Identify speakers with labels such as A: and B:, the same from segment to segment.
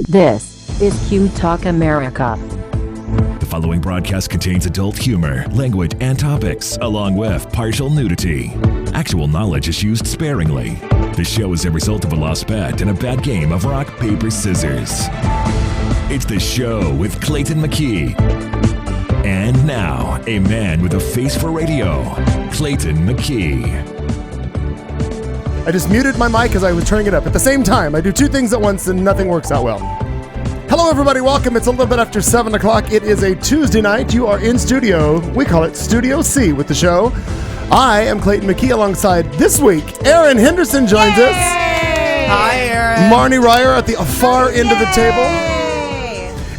A: This is Q Talk America.
B: The following broadcast contains adult humor, language, and topics, along with partial nudity. Actual knowledge is used sparingly. The show is a result of a lost bet and a bad game of rock, paper, scissors. It's The Show with Clayton McKee. And now, a man with a face for radio, Clayton McKee.
C: I just muted my mic as I was turning it up. At the same time, I do two things at once and nothing works out well. Hello, everybody. Welcome. It's a little bit after 7 o'clock. It is a Tuesday night. You are in studio. We call it Studio C with the show. I am Clayton McKee alongside this week. Aaron Henderson joins us.
D: Hi, Aaron.
C: Marnie Ryer at the far end of the table.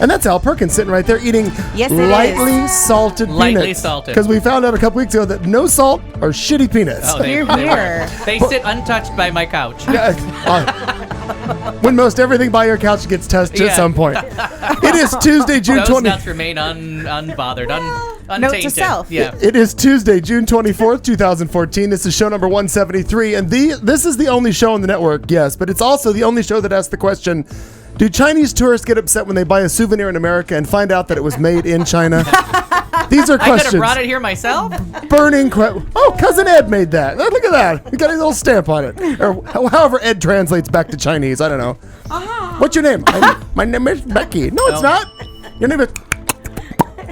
C: And that's Al Perkins sitting right there eating lightly salted peanuts.
D: Lightly salted.
C: Because we found out a couple weeks ago that no salt are shitty peanuts.
D: Oh, they sit untouched by my couch.
C: When most everything by your couch gets touched at some point. It is Tuesday, June 20th.
D: Those nuts remain unbothered, untainted.
E: Note to self.
D: Yeah.
C: It is Tuesday, June 24th, 2014. This is show number 173, and this is the only show on the network, yes, but it's also the only show that asks the question, do Chinese tourists get upset when they buy a souvenir in America and find out that it was made in China? These are questions.
D: I could have brought it here myself.
C: Burning Oh, Cousin Ed made that. Look at that. He got his little stamp on it. Or however Ed translates back to Chinese. I don't know. What's your name? My name is Becky. No, it's not. Your name is...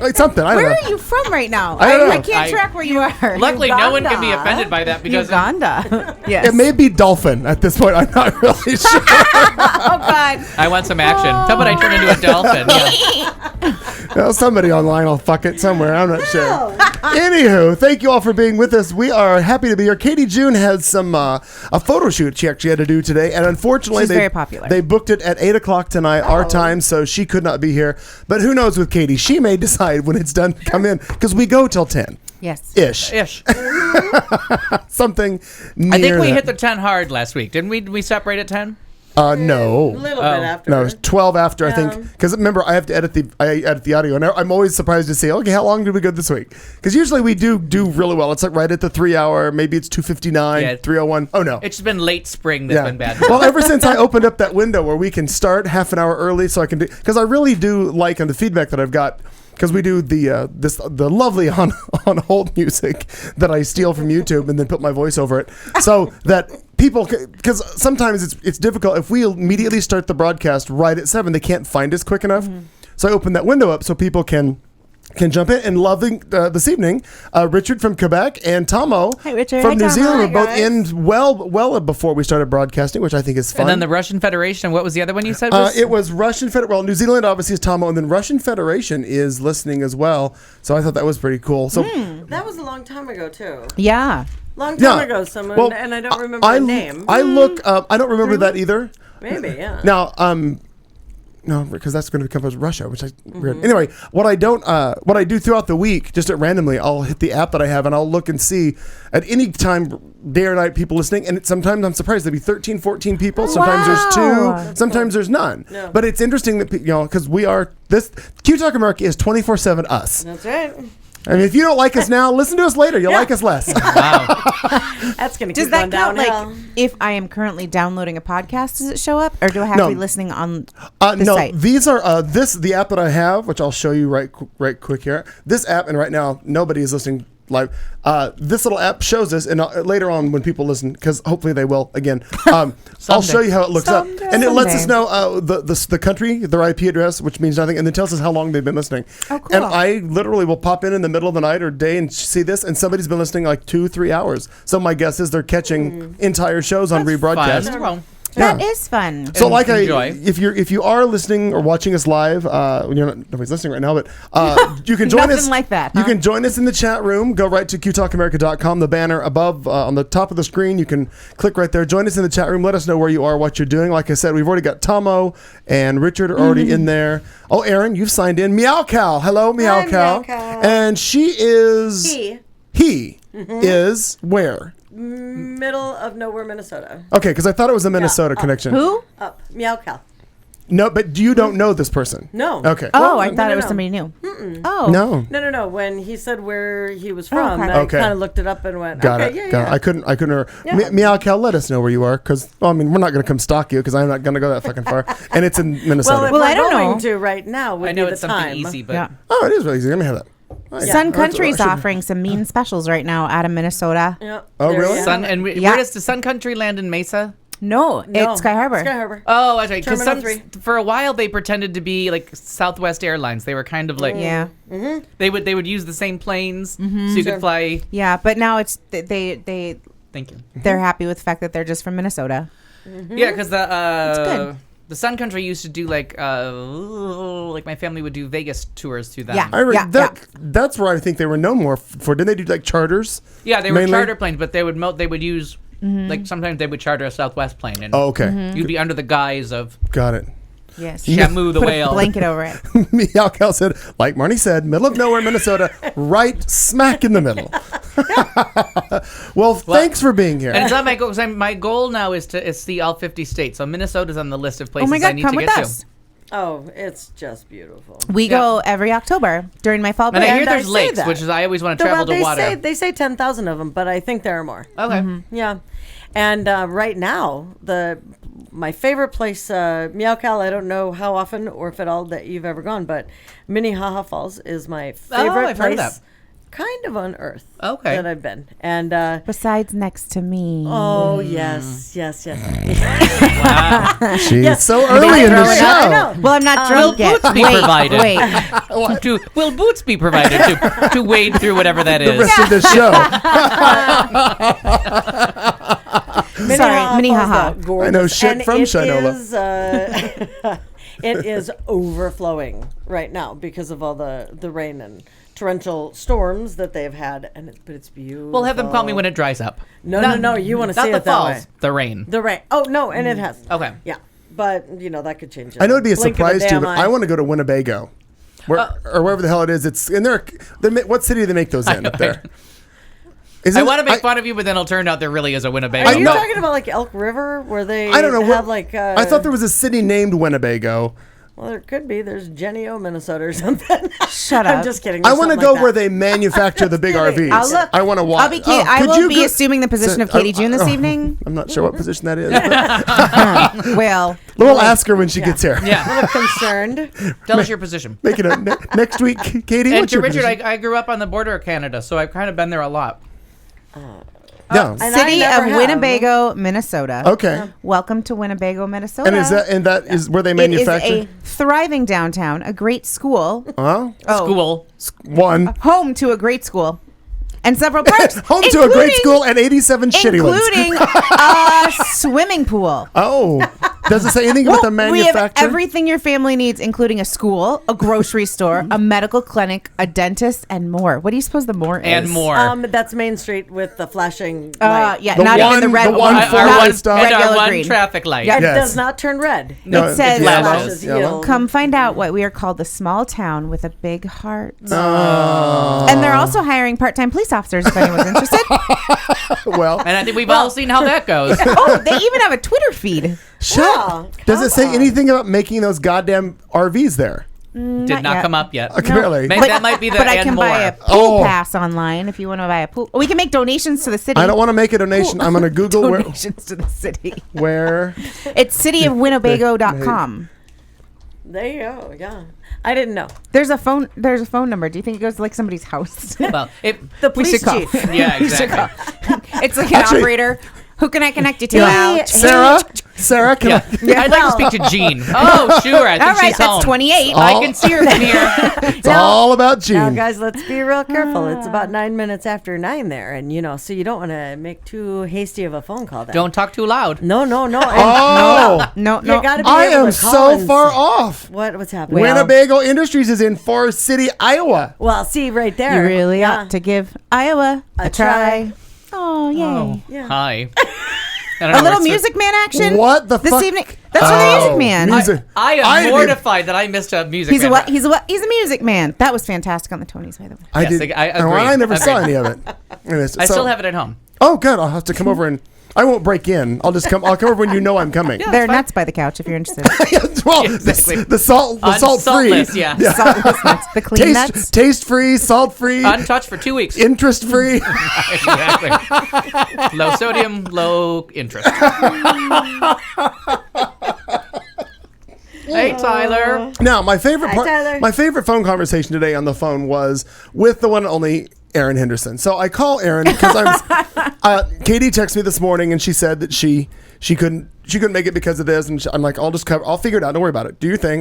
C: Like something. I don't know.
E: Where are you from right now?
C: I don't know.
E: I can't track where you are.
D: Luckily, no one can be offended by that because
E: Uganda. Yes.
C: It may be dolphin at this point. I'm not really sure.
E: Oh, God.
D: I want some action. How about I turn into a dolphin? Yeah.
C: Well, somebody online will fuck it somewhere. I'm not sure. Anywho, thank you all for being with us. We are happy to be here. Katie June has a photo shoot she actually had to do today, and unfortunately,
E: She's very popular.
C: They booked it at 8 o'clock tonight, our time, so she could not be here. But who knows with Katie? She may decide when it's done to come in, because we go till 10.
E: Yes.
D: Ish.
C: Something near
D: I think we
C: that.
D: hit the 10 hard last week. Didn't we separate at 10?
C: No.
F: A little bit after.
C: No, it was 12 after, I think. Because remember, I have to edit the audio. And I'm always surprised to see, okay, how long did we go this week? Because usually we do really well. It's like right at the 3 hour, maybe it's 2:59, 3:01. Oh, no.
D: It's been late spring that's been bad.
C: Well, ever since I opened up that window where we can start half an hour early so I can do, because I really do like on the feedback that I've got, because we do the lovely on hold music that I steal from YouTube and then put my voice over it, so that people, because sometimes it's difficult if we immediately start the broadcast right at 7, they can't find us quick enough. So I open that window up so people can jump in. And loving this evening, Richard from Quebec and Tomo from New Zealand were both in well before we started broadcasting, which I think is fun.
D: And then the Russian Federation, what was the other one you said?
C: It was Russian Federation. Well, New Zealand obviously is Tomo, and then Russian Federation is listening as well. So I thought that was pretty cool. So
F: that was a long time ago, too.
E: Yeah.
F: Long time ago, someone, and I don't remember the name.
C: I don't remember that either.
F: Maybe, yeah.
C: Now, no, because that's going to become Russia, which is weird. Anyway, what I do throughout the week, just at randomly, I'll hit the app that I have and I'll look and see at any time, day or night, people listening. And sometimes I'm surprised there'll be 13, 14 people. Sometimes there's 2. Sometimes there's none. No. But it's interesting that, because we are, Q Talk America is 24/7 us.
F: That's right.
C: I mean, if you don't like us now, listen to us later. You'll like us less.
D: Wow.
F: That's going to
E: Does
F: keep
E: that
F: going
E: count?
F: downhill.
E: Like, if I am currently downloading a podcast, does it show up, or do I have to be listening on the
C: no,
E: site?
C: These are the app that I have, which I'll show you right quick here. This app, and right now nobody is listening live. This little app shows us, and later on when people listen, because hopefully they will again, I'll show you how it looks up, and it lets us know the country, their IP address, which means nothing, and then tells us how long they've been listening.
E: Oh, cool.
C: And I literally will pop in the middle of the night or day and see this, and somebody's been listening like 2-3 hours. So my guess is they're catching entire shows on rebroadcast.
D: Fun. Well,
E: That is fun.
C: So, like,
D: enjoy.
C: if you are listening or watching us live, nobody's listening right now, but you can join us.
E: Nothing like that.
C: You can join us in the chat room. Go right to qtalkamerica.com. The banner above on the top of the screen. You can click right there. Join us in the chat room. Let us know where you are, what you're doing. Like I said, we've already got Tomo and Richard are already in there. Oh, Aaron, you've signed in. Meow Cow. Hello, Meow Cow.
F: Meow Cow.
C: And she is. He is where?
F: Middle of nowhere, Minnesota.
C: Okay, because I thought it was a Minnesota connection.
E: Who?
F: Up. Meow Cow.
C: No, but you don't know this person.
F: No.
C: Okay.
E: Oh, I thought
F: no,
E: it was
F: no.
E: somebody new. Oh.
C: No.
F: No. When he said where he was from,
E: okay.
F: I
C: Okay.
F: kind of looked it up and went,
C: Got
F: okay,
C: it.
F: yeah,
C: Got
F: yeah.
C: it. I couldn't.
F: Yeah.
C: Meow Cal, let us know where you are, because we're not going to come stalk you, because I'm not going to go that fucking far, and it's in Minnesota.
F: Well, if
E: Well, I
F: we're
E: don't
F: going
E: know.
F: to right now would
D: I know
F: be
D: it's
F: the
D: something
F: time.
D: easy, but
E: Yeah.
C: Oh, it is really easy. Let me have that. Oh, yeah.
E: Sun
C: Oh,
E: Country's
C: I should-
E: offering some mean specials right now out of Minnesota.
F: Yeah,
C: Oh,
F: there
C: really?
F: you
D: Sun
F: go.
D: and
E: Yeah.
D: where does the Sun Country land in Mesa?
E: No,
F: No,
E: it's Sky Harbor.
F: Sky Harbor.
D: Oh, that's right. Because
F: Terminal 3.
D: for a while they pretended to be like Southwest Airlines. They were kind of like
E: Yeah.
D: they would use the same planes so you could fly.
E: Yeah, but now it's they
D: Thank you.
E: they're happy with the fact that they're just from Minnesota.
D: Yeah, because
E: good.
D: the Sun Country used to do like my family would do Vegas tours through them.
E: Yeah.
C: That's where I think they were known more for. Didn't they do like charters?
D: Yeah, they were
C: mainly?
D: charter planes, but they would use like sometimes they would charter a Southwest plane, and
C: Oh, okay.
D: you'd be under the guise of
C: Got it.
E: Yes.
D: Shamu the
E: Put
D: whale.
E: a blanket over it.
C: Meow Cal said, like Marnie said, middle of nowhere, Minnesota, right smack in the middle. Well, thanks for being here.
D: And it's not my goal. 'Cause my goal now is to see all 50 states. So Minnesota's on the list of places
E: Oh my
D: I
E: God,
D: need
E: come
D: to
E: with
D: get
E: us.
D: to.
F: Oh, it's just beautiful.
E: We go every October during my fall
D: And
E: break.
D: I hear
F: And I
D: there's
F: say
D: lakes,
F: that.
D: which is I always want to travel to water.
F: They say 10,000 of them, but I think there are more.
D: Okay.
F: Yeah. And right now, my favorite place, Meow Cal, I don't know how often or if at all that you've ever gone, but Minnehaha Falls is my favorite
D: I've heard of
F: place
D: that.
F: kind of on earth
D: Okay.
F: that I've been. And
E: Besides next to me.
F: oh, yes.
C: She's so early in the
F: I
C: show.
F: know.
E: Well, I'm not
D: Will
E: drunk yet.
D: boots be
E: Wait,
D: provided?
E: wait.
D: Will boots be provided to wade through whatever that
C: The
D: is?
C: rest of the show.
E: Sorry, Minnehaha.
F: Gorgeous.
C: I know shit
F: And
C: from
F: it
C: Shinola.
F: is, it is overflowing right now because of all the rain and torrential storms that they've had, but it's beautiful.
D: We'll have them call me when it dries up.
F: No, you want to
D: Not
F: see
D: the
F: it that way.
D: falls, the rain.
F: The rain. Oh no, and it has.
D: Okay.
F: Yeah, but that could change.
C: I know it'd be a
F: Blink of
C: surprise to you,
F: damn
C: but
F: eye.
C: I want to go to Winnebago. Or wherever the hell it is. It's in there. What city do they make those in up there?
D: I want to make fun of you, but then it'll turn out there really is a Winnebago.
F: Are you
C: know-
F: talking about like Elk River, where they
C: I don't know.
F: have like?
C: I thought there was a city named Winnebago.
F: Well, there could be. There's Genio, Minnesota, or something.
E: Shut
F: I'm
E: up.
F: just kidding.
C: I
F: There's
C: want to
F: something
C: go
F: like
C: where
F: that.
C: they manufacture the big RVs.
E: I'll look.
C: I want to watch.
E: I'll be Katie. I
C: could
E: will
C: you
E: be
C: go-
E: assuming the position of Katie June this evening.
C: I'm not sure what position that is. But
E: Well,
C: we'll ask her when she gets here.
F: A
D: Yeah.
F: little concerned.
D: Tell us your position.
C: Make it next week, Katie.
D: And
C: What's
D: to
C: your
D: Richard,
C: position?
D: I grew up on the border of Canada, so I've kind of been there a lot.
C: Yeah.
F: And I
E: city
F: never
E: of
F: have.
E: Winnebago, Minnesota.
C: Okay.
E: Welcome to Winnebago, Minnesota.
C: And that is where they
E: It is
C: manufacture?
E: a thriving downtown, a great school.
C: Huh?
D: School.
C: One.
E: Home to a great school. And several parks.
C: Home to a great
E: including-
C: school and 87 shitty ones.
E: Including a swimming pool.
C: Oh. Does it say anything about the
E: We have
C: manufacturer?
E: everything your family needs, including a school, a grocery store, a medical clinic, a dentist, and more. What do you suppose the more is?
D: And more.
F: That's Main Street with the flashing light.
E: Yeah,
C: The
E: not
C: one-
E: even the red
C: the one
E: not
C: four-way
E: red,
C: stop.
D: and our
E: yellow,
D: one
E: green.
D: traffic light.
E: Yeah.
F: It
C: Yes.
F: does not turn red.
C: No,
E: It says,
C: it's yellow.
F: flashes
C: Yellow.
F: yellow.
E: Come find out what we are called the small town with a big heart.
C: Oh.
E: And they're also hiring part-time police officers if anyone's interested.
C: Well,
D: And I think we've all seen how that goes.
E: Oh, they even have a Twitter feed.
F: Wow,
C: does it say
F: come on.
C: anything about making those goddamn RVs there?
D: Did not
E: yet.
D: come up yet.
C: Apparently.
D: Maybe that might be the
E: But I
D: and
E: can
D: more.
E: buy a pool
C: Oh.
E: pass online if you want to buy a pool. We can make donations to the city.
C: I don't want to make a donation. I'm going to Google
E: donations to the city.
C: where.
E: It's cityofwinnebago.com.
F: There you go. Yeah, I didn't know.
E: There's a phone number. Do you think it goes to like somebody's house?
D: Well,
F: The
E: We
F: police
E: should call.
F: chief.
D: yeah, exactly.
E: It's like an
C: Actually-
E: operator. Who can I connect you to?
F: Yeah.
E: Ouch.
C: Sarah, can
D: Yeah.
C: I?
D: I'd like to speak to Jean. Oh, sure. I think
E: All right,
D: she's
E: that's
D: home.
E: 28.
D: I can see her from here.
C: It's all about
F: Now,
C: Gene.
F: guys, let's be real careful. It's about 9 minutes after 9 there, and so you don't want to make too hasty of a phone call. Then.
D: Don't talk too loud.
F: No.
C: Oh,
E: No,
F: You
E: no.
F: gotta be
C: I
F: able
C: am
F: to call
C: so
F: and
C: far
F: say-
C: off.
F: What's happening?
C: Winnebago Industries is in Forest City, Iowa.
F: Well, see right there.
E: You really
F: Yeah.
E: ought to give Iowa a try. Oh, yay.
F: Yeah.
D: Hi. I don't
E: A
D: know
E: little
D: where it's-
E: Music Man action.
C: What the
E: this
C: fuck?
E: evening? That's from the Music Man.
C: Music.
D: I am
C: I didn't-
D: mortified that I missed a music.
E: He's a
D: Man.
E: what? He's a Music Man. That was fantastic on the Tonys, by the way.
C: I
D: Yes,
C: did.
D: I
C: well,
D: agree.
C: I never saw
D: Agreed.
C: any of it. Anyways,
D: I
C: so-
D: still have it at home.
C: Oh, good. I'll have to come over and I won't break in. I'll just come. I'll come over when you know I'm coming.
E: They're nuts by the couch if you're interested.
C: Well,
D: Exactly.
C: the salt free.
D: Saltless, yeah.
E: Saltless nuts. The clean nuts.
C: Taste free, salt free,
D: Untouched for 2 weeks.
C: interest free.
D: Exactly. Low sodium, low interest. Hey, Tyler.
C: Now, my favorite
F: Hi, Tyler.
C: my favorite phone conversation today on the phone was with the one and only Erin Henderson. So I call Erin because Katie texted me this morning and she said that she couldn't make it because of this, and I'm like, I'll figure it out. Don't worry about it. Do your thing.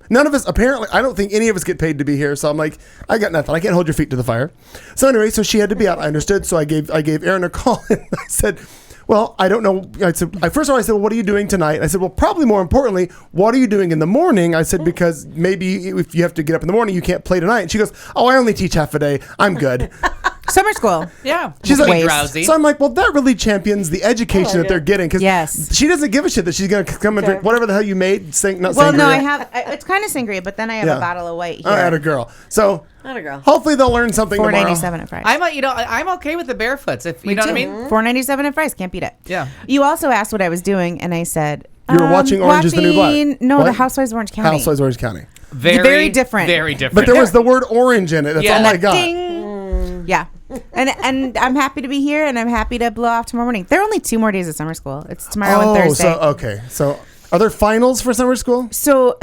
C: None of us, apparently, I don't think any of us get paid to be here. So I'm like, I got nothing. I can't hold your feet to the fire. So anyway, so she had to be out. I understood. So I gave Erin a call and I said, well, I don't know. I said, first of all, I said, well, what are you doing tonight? I said, well, probably more importantly, what are you doing in the morning? I said, because maybe if you have to get up in the morning, you can't play tonight. And she goes, oh, I only teach half a day. I'm good.
E: Summer school.
D: Yeah.
C: She's
D: Be
C: like,
D: drowsy.
C: so I'm like, well, that really champions the education that they're getting. Because
E: Yes.
C: she doesn't give a shit that she's going to come and drink whatever the hell you made.
E: Well, no, I have. It's kind of sangria, but then I have a bottle of white here.
C: I had a girl. So
F: Not a girl.
C: hopefully they'll learn something tomorrow.
E: $4.97 at Fry's.
D: I'm okay with the barefoots. If you know what I mean.
E: $4.97 at Fry's. Can't beat it.
D: Yeah.
E: You also asked what I was doing, and I said
C: You were watching Orange is the New Black.
E: No,
C: What?
E: The Housewives of Orange County.
C: Housewives of Orange County.
E: Very different.
D: Very different.
C: But there was the word orange in it. That's all I got.
E: Ding. Yeah. And I'm happy to be here, and I'm happy to blow off tomorrow morning. There are only 2 more days of summer school. It's tomorrow and Thursday.
C: So okay. So are there finals for summer school?
E: So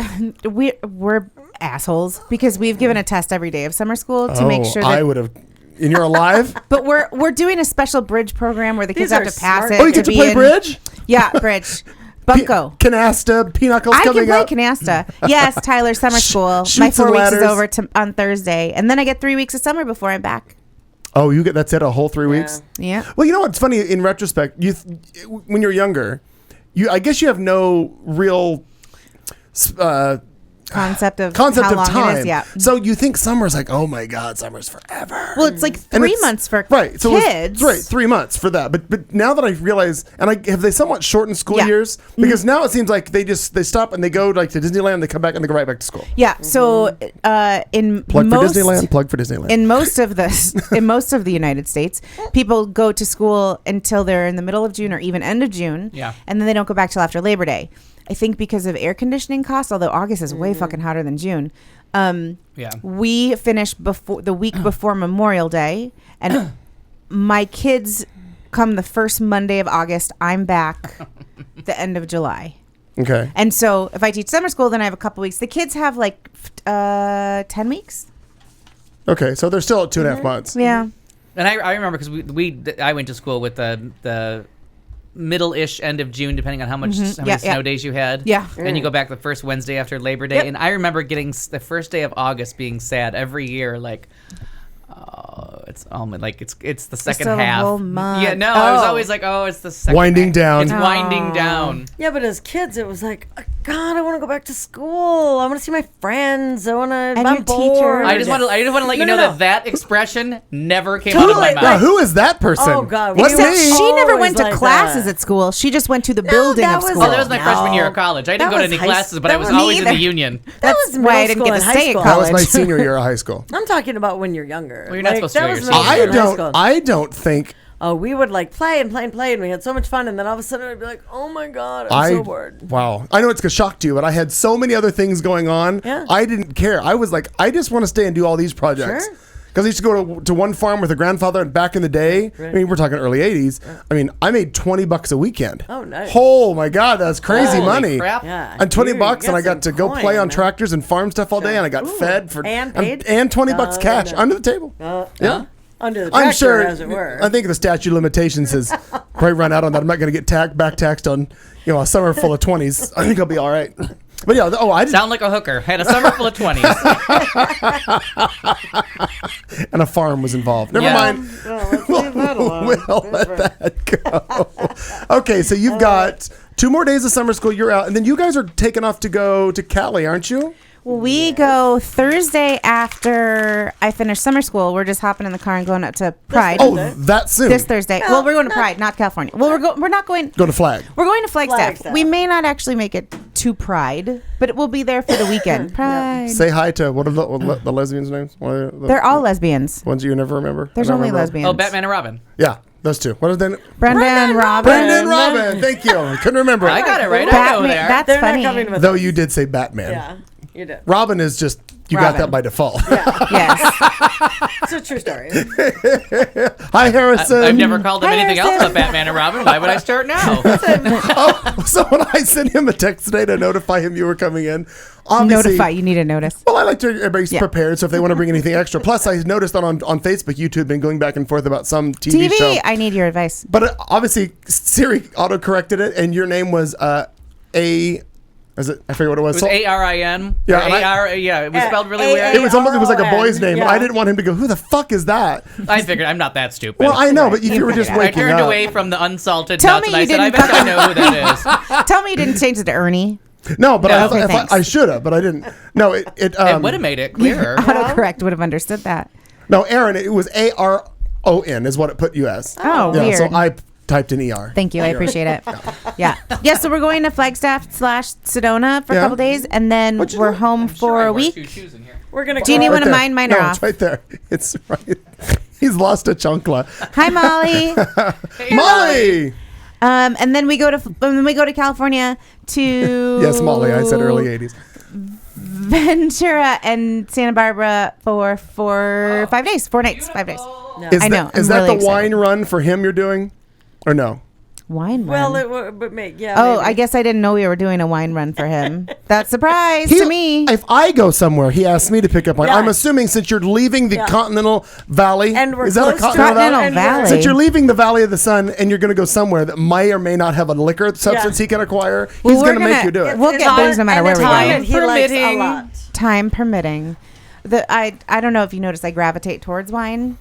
E: we're assholes because we've given a test every day of summer school to make sure that.
C: I would have. And you're alive?
E: But we're doing a special bridge program where the kids
F: These
E: have
F: are
E: to pass
F: smart.
E: it.
C: Oh, you get to
E: be
C: play
E: in-
C: bridge?
E: Yeah, bridge. Bunko.
C: Canasta, Pinocchle's
E: I
C: coming
E: can play
C: up.
E: canasta. Yes, Tyler, summer school.
C: Chutes
E: My 4
C: and
E: weeks is
C: ladders.
E: over on Thursday, and then I get 3 weeks of summer before I'm back.
C: Oh, you get that's it, a whole 3 weeks?
E: Yeah.
C: Well, you know what's funny in retrospect, when you're younger, I guess you have no real
E: Concept of
C: concept
E: how
C: of
E: long
C: time.
E: it is. Yeah.
C: So you think summer's like, oh my God, summer's forever.
E: Well, it's like
C: And
E: 3
C: it's-
E: months for
C: right. So
E: kids.
C: It's, right, 3 months for that. But now that I realize, and have they somewhat shortened school
E: Yeah.
C: years? Because now it seems like they stop and they go like to Disneyland, they come back and they go right back to school.
E: Yeah. So in
C: Plug
E: most
C: for Disneyland. Plug for Disneyland.
E: in most of the United States, people go to school until they're in the middle of June or even end of June.
D: Yeah.
E: And then they don't go back till after Labor Day. I think because of air conditioning costs, although August is way fucking hotter than June.
D: Yeah.
E: We finish the week before Memorial Day, and my kids come the first Monday of August. I'm back the end of July.
C: Okay.
E: And so if I teach summer school, then I have a couple weeks. The kids have like 10 weeks.
C: Okay. So they're still at 2.5 months.
E: Yeah.
D: And I remember because I went to school with the middle-ish end of June, depending on how many snow days you had.
E: Yeah.
D: And you go back the first Wednesday after Labor Day.
E: Yep.
D: And I remember getting the first day of August being sad every year, like, oh, it's the second
E: still a
D: half.
E: whole month.
D: Yeah, no, I was
E: Oh.
D: always like, oh, it's the second
C: Winding
D: half.
C: down.
D: It's winding down.
F: Yeah, but as kids, it was like, God, I want to go back to school. I want to see my friends. I want to.
E: And
F: I'm
E: your
F: bored.
E: teacher.
D: I just want to let you
F: No,
D: know
F: no.
D: that expression never came out of my
F: Totally.
D: mouth.
C: Now, who is that person?
F: Oh, God.
C: What's
F: We were-
C: me?
E: She never
F: Always
E: went to
F: like
E: classes
F: that.
E: at school. She just went to the building
F: that
E: of
F: was
E: school.
D: Oh, that was my freshman year of
F: No.
D: college. I didn't
F: That
D: go to
F: was
D: any
F: high-
D: classes, but I
F: that
D: was
F: was
D: always in
E: me
D: the
E: either.
D: union.
F: That
E: That's
F: was
E: why I
F: middle
E: didn't
F: school
E: get to
F: and high
E: stay at
F: school.
C: That was my
E: college.
C: senior year of high school.
F: I'm talking about when you're younger.
D: Well, you're not supposed to
F: that
D: do
F: was
D: it
F: middle
D: yourself.
F: school and high school.
C: I don't think
F: Oh, we would like play and play and play, and we had so much fun, and then all of a sudden we'd be like, "Oh my God, I'm so bored."
C: Wow. I know it's gonna shock you, but I had so many other things going on.
F: Yeah.
C: I didn't care. I was like, I just want to stay and do all these projects.
F: Sure.
C: Because I used to go to one farm with a grandfather, and back in the day, I mean, we're talking early 80s. I mean, I made $20 a weekend.
F: Oh, nice.
C: Oh my God, that's crazy
D: Holy
C: money.
D: crap.
F: Yeah,
C: And $20,
F: you
C: and I got to go
F: some
C: play
F: coin,
C: on
F: man.
C: tractors and farm stuff all day, and I got fed for
F: And paid?
C: and $20 cash
F: no.
C: under the table. Yeah.
F: Under the tractor,
C: I'm sure.
F: as it were.
C: I think the statute of limitations has probably run out on that. I'm not going to get back taxed on, a summer full of 20s. I think I'll be all right. But yeah, I didn't.
D: Sound like a hooker. Had a summer full of 20s.
C: And a farm was involved. Never
D: Yeah.
C: mind.
F: Let's leave that alone.
C: We'll let that go. Okay, so you've got 2 more days of summer school. You're out, and then you guys are taking off to go to Cali, aren't you?
E: We go Thursday after I finish summer school. We're just hopping in the car and going up to Pride.
C: Oh, that soon.
E: This Thursday. Well, we're going to Pride, not California. Well, we're not going.
C: Go to Flag.
E: We're going to Flagstaff.
F: Flagstaff.
E: We may not actually make it to Pride, but we'll be there for the weekend. Pride.
C: Say hi to what are the lesbians' names? What are the
E: They're all lesbians.
C: ones you never remember.
E: There's
C: Never
E: only
C: remember?
E: lesbians.
D: Oh, Batman and Robin.
C: Yeah. Those two. What are they?
E: Brenda and Robin.
C: Brenda and Robin. Thank you. I couldn't remember.
D: I got it right. I know there.
E: That's
F: They're
E: funny.
F: not coming with
C: Though
F: us.
C: you did say Batman.
F: Yeah, you did.
C: Robin is just, you got
E: Robin.
C: that by default.
E: Yes.
F: It's a true story.
C: Hi, Harrison.
D: I've never called him
E: Hi,
D: anything else
E: Harrison.
D: but Batman and Robin. Why would I start now?
C: So when I sent him a text today to notify him you were coming in, obviously,
E: Notify. You need a notice.
C: well, I like to everybody's
E: Yeah.
C: prepared, so if they want to bring anything extra. Plus, I noticed on Facebook, YouTube, been going back and forth about some TV show.
E: I need your advice.
C: But obviously, Siri auto-corrected it, and your name was is it? I forget what it was.
D: It was ARIN.
C: Yeah,
D: Yeah,
C: and I-
D: AR. Yeah, it was spelled really
F: A-
D: weird.
C: It was almost, it was like a boy's name.
F: Yeah.
C: I didn't want him to go, who the fuck is that?
D: I figured I'm not that stupid.
C: Well, I know, but if you were just
E: I
D: I
C: waking
D: turned
C: up.
D: away from the unsalted
E: Tell
D: nuts
E: me
D: and I
E: you
D: said, I
E: didn't
D: bet I know who that is.
E: Tell me you didn't change it to Ernie.
C: No, but
D: No.
C: I,
E: Okay,
C: if
E: thanks.
C: I should have, but I didn't. No, it
D: It would have made it clearer.
E: Autocorrect would have understood that.
C: no, Aaron, it was ARON is what it put you as.
E: Oh,
C: yeah,
E: weird.
C: so I typed in ER.
E: Thank you. I appreciate it. Yeah. Yeah. So we're going to Flagstaff/Sedona for a
C: Yeah.
E: couple days, and then
C: What'd you
E: we're
C: do?
E: home for a week.
F: We're gonna.
E: Jeannie,
F: go-
E: want to
C: there.
E: mine? Mine
C: no,
E: are
C: it's
E: off.
C: right there. It's right. He's lost a chunkla.
E: Hi, Molly.
C: Molly!
E: And then we go to California to
C: Yes, Molly. I said early 80s.
E: Ventura and Santa Barbara for 5 days, 4 nights, 5 days.
C: Is
E: I know,
C: That, is
E: I'm
C: that
E: really
C: the wine
E: excited.
C: run for him you're doing? Or no?
E: Wine
F: Well,
E: run.
F: it would, but yeah.
E: Oh,
F: maybe.
E: I guess I didn't know we were doing a wine run for him. That's a surprise to me.
C: If I go somewhere, he asked me to pick up wine.
F: Yeah.
C: I'm assuming since you're leaving the
F: Yeah.
C: Continental Valley.
F: And we're
C: is that a
F: close to
C: Continental Valley?
E: Continental
F: and we're-
E: Valley.
C: Since you're leaving the Valley of the Sun and you're going to go somewhere that may or may not have a liquor substance he can acquire,
E: Well,
C: he's
E: we're
C: going to make
E: gonna-
C: you do it.
E: We'll get booze no matter where we
F: time
E: go.
F: He likes a
D: Permitting.
F: lot.
E: Time permitting. I don't know if you noticed I gravitate towards wine.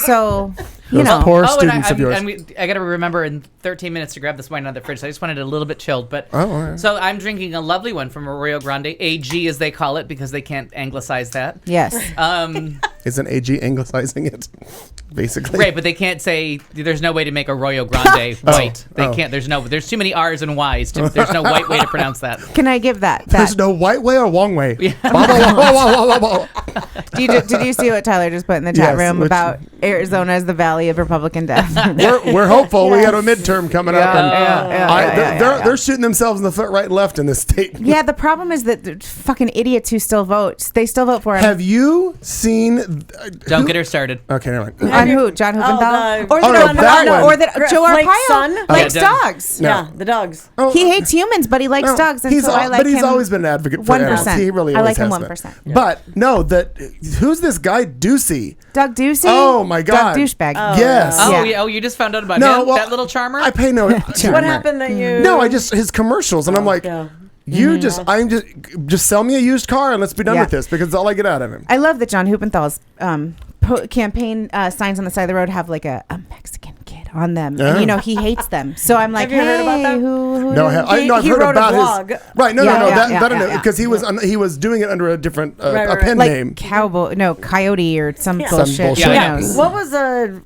E: So, you
C: Those
E: know.
C: poor
D: Oh, and
C: students of yours.
D: I got to remember in 13 minutes to grab this wine out of the fridge. So I just wanted it a little bit chilled. But
C: Oh, all right.
D: so I'm drinking a lovely one from Arroyo Grande, AG as they call it, because they can't anglicize that.
E: Yes.
C: Isn't AG anglicizing it? Basically.
D: Right, but they can't say there's no way to make Arroyo Grande white. They
C: oh.
D: can't. There's too many R's and Y's. There's no white way to pronounce that.
E: Can I give that?
C: There's no white way or wrong way.
D: Yeah.
E: Did you see what Tyler just put in the chat
C: Yes,
E: room
C: which-
E: about Arizona as the valley of Republican death?
C: We're hopeful. We got a midterm coming up. And they're shooting themselves in the foot right and left in this state.
E: Yeah, the problem is that the fucking idiots who still vote, they still vote for him.
C: Have you seen...
D: Don't get her started.
C: Okay, never mind.
E: On who? John Huppenthal?
F: the-
E: Or
C: Oh, no, that one.
E: or that Joe
F: Blake's
E: Arpaio
F: son?
E: likes
D: Yeah, done.
E: dogs.
C: No.
F: Yeah, the dogs.
C: Oh,
E: He hates humans, but he likes
C: no,
E: dogs, and
C: he's
E: so I like
C: but he's
E: him.
C: always been an advocate for
E: 1%.
C: animals. He really
E: I
C: always
E: like him
C: has been.
E: 1%. Yeah.
C: But no, who's this guy Ducey?
E: Doug Ducey?
C: Oh, my God.
E: Doug douchebag.
C: Yes.
D: Oh,
E: Yeah.
D: yeah. Oh, you just found out about
C: No,
D: him?
C: well,
D: That little charmer?
C: I pay no.
F: What happened that you?
C: No, I just his commercials, and I'm like,
F: yeah.
C: you just sell me a used car and let's be done
E: Yeah.
C: with this because it's all I get out of him.
E: I love that John Huppenthal's campaign signs on the side of the road have like a Mexican kid on them.
C: Yeah.
E: And, you know, he hates them. So I'm like,
F: Have you heard about
E: hey,
F: that?
E: who
C: No,
E: did-
C: I've
F: he
C: heard
F: wrote a
C: about
F: blog.
C: his. Right, no,
E: Yeah,
C: that
E: yeah,
C: I know
E: yeah.
C: because he was doing it under a different
F: Right,
C: a
F: right.
C: pen
E: like
C: name.
E: Coyote or some
F: Yeah.
E: bullshit.
C: Some bullshit.
E: Who
D: Yeah.
E: knows?
F: What was the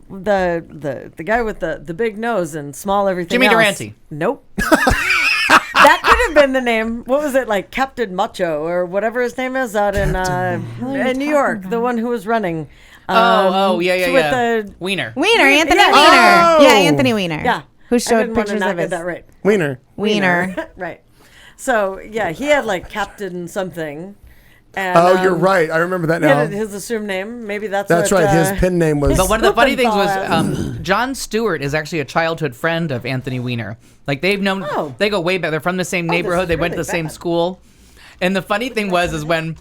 F: guy with the big nose and small everything?
D: Jimmy
F: else?
D: Durante.
F: Nope. That could have been the name. What was it, like Captain Macho or whatever his name is out in New York? The one who was running.
D: Yeah.
F: with the
D: Wiener.
E: Wiener, Anthony
F: Yeah.
E: Wiener.
C: Oh.
E: Yeah, Anthony Wiener.
F: yeah.
E: Who
F: I
E: showed
F: didn't want to
E: pictures
F: not
E: of
F: get
E: his
F: that right.
C: Wiener.
E: Wiener.
F: Right. So yeah, he had like Captain something. And,
C: Oh, you're right. I remember that
F: He
C: now.
F: had his assumed name. Maybe that's
C: That's
F: what,
C: right. His pen name was.
D: But one of the funny things was
F: Huppenthal.
D: John Stewart is actually a childhood friend of Anthony Weiner. Like they've known,
F: Oh.
D: they go way back. They're from the same neighborhood. They went to
F: really
D: the same
F: bad.
D: school. And the funny thing was when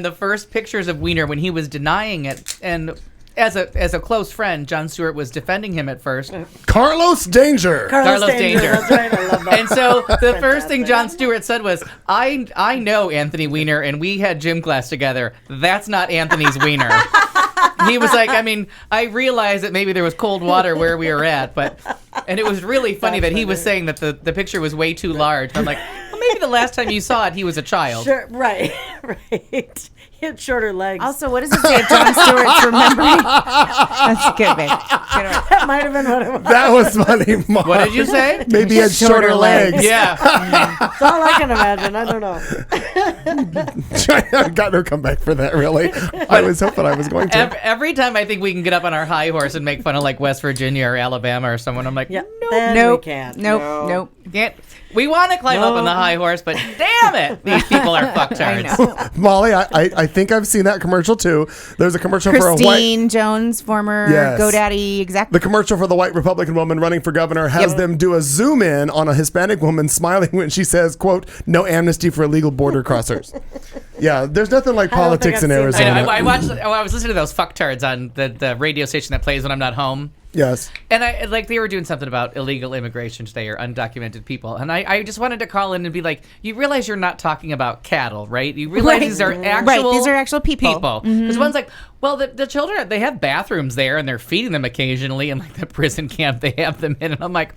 D: the first pictures of Weiner, when he was denying it, and as a close friend, John Stewart was defending him at first.
C: Carlos Danger.
D: Carlos Danger.
F: That's right. I love that.
D: And so the first thing John Stewart said was, I know Anthony Weiner, and we had gym class together. That's not Anthony's Weiner. He was like, I mean, I realized that maybe there was cold water where we were at, and it was really funny that he was saying that the picture was way too large. I'm like, well, maybe the last time you saw it, he was a child.
F: Sure, right, Right. He had shorter legs.
E: Also, what does it say? Jon Stewart's remembering. That's good, babe. Good one.
F: That might have been what it was.
C: That was funny, Mom.
D: What did you say?
C: Maybe he had shorter legs.
D: Yeah.
F: That's all I can imagine. I don't know.
C: I got no comeback for that, really. I was hoping I was going to.
D: Every time I think we can get up on our high horse and make fun of like West Virginia or Alabama or someone, I'm like,
F: Yeah.
D: no,
F: Then
E: Nope.
F: we can't.
E: Nope.
F: No.
E: Nope.
D: can't. We want to climb up on the high horse, but damn it, these people are fucktards.
C: Molly, I think I've seen that commercial too. There's a commercial for a white.
E: Christine Jones, former
C: Yes.
E: GoDaddy exec.
C: The commercial for the white Republican woman running for governor has
E: Yep.
C: them do a zoom in on a Hispanic woman smiling when she says, quote, "No amnesty for illegal border crossers." Yeah, there's nothing like
F: I don't
C: politics
F: think
C: in
F: I've seen
C: Arizona.
F: that.
D: I was listening to those fucktards on the radio station that plays when I'm not home.
C: Yes.
D: And I like they were doing something about illegal immigration today or undocumented people. And I just wanted to call in and be like, you realize you're not talking about cattle, right? You realize
E: Right.
D: these are actual
E: Right, these are actual people.
D: Because one's like, well, the children, they have bathrooms there and they're feeding them occasionally. And like the prison camp, they have them in. And I'm like,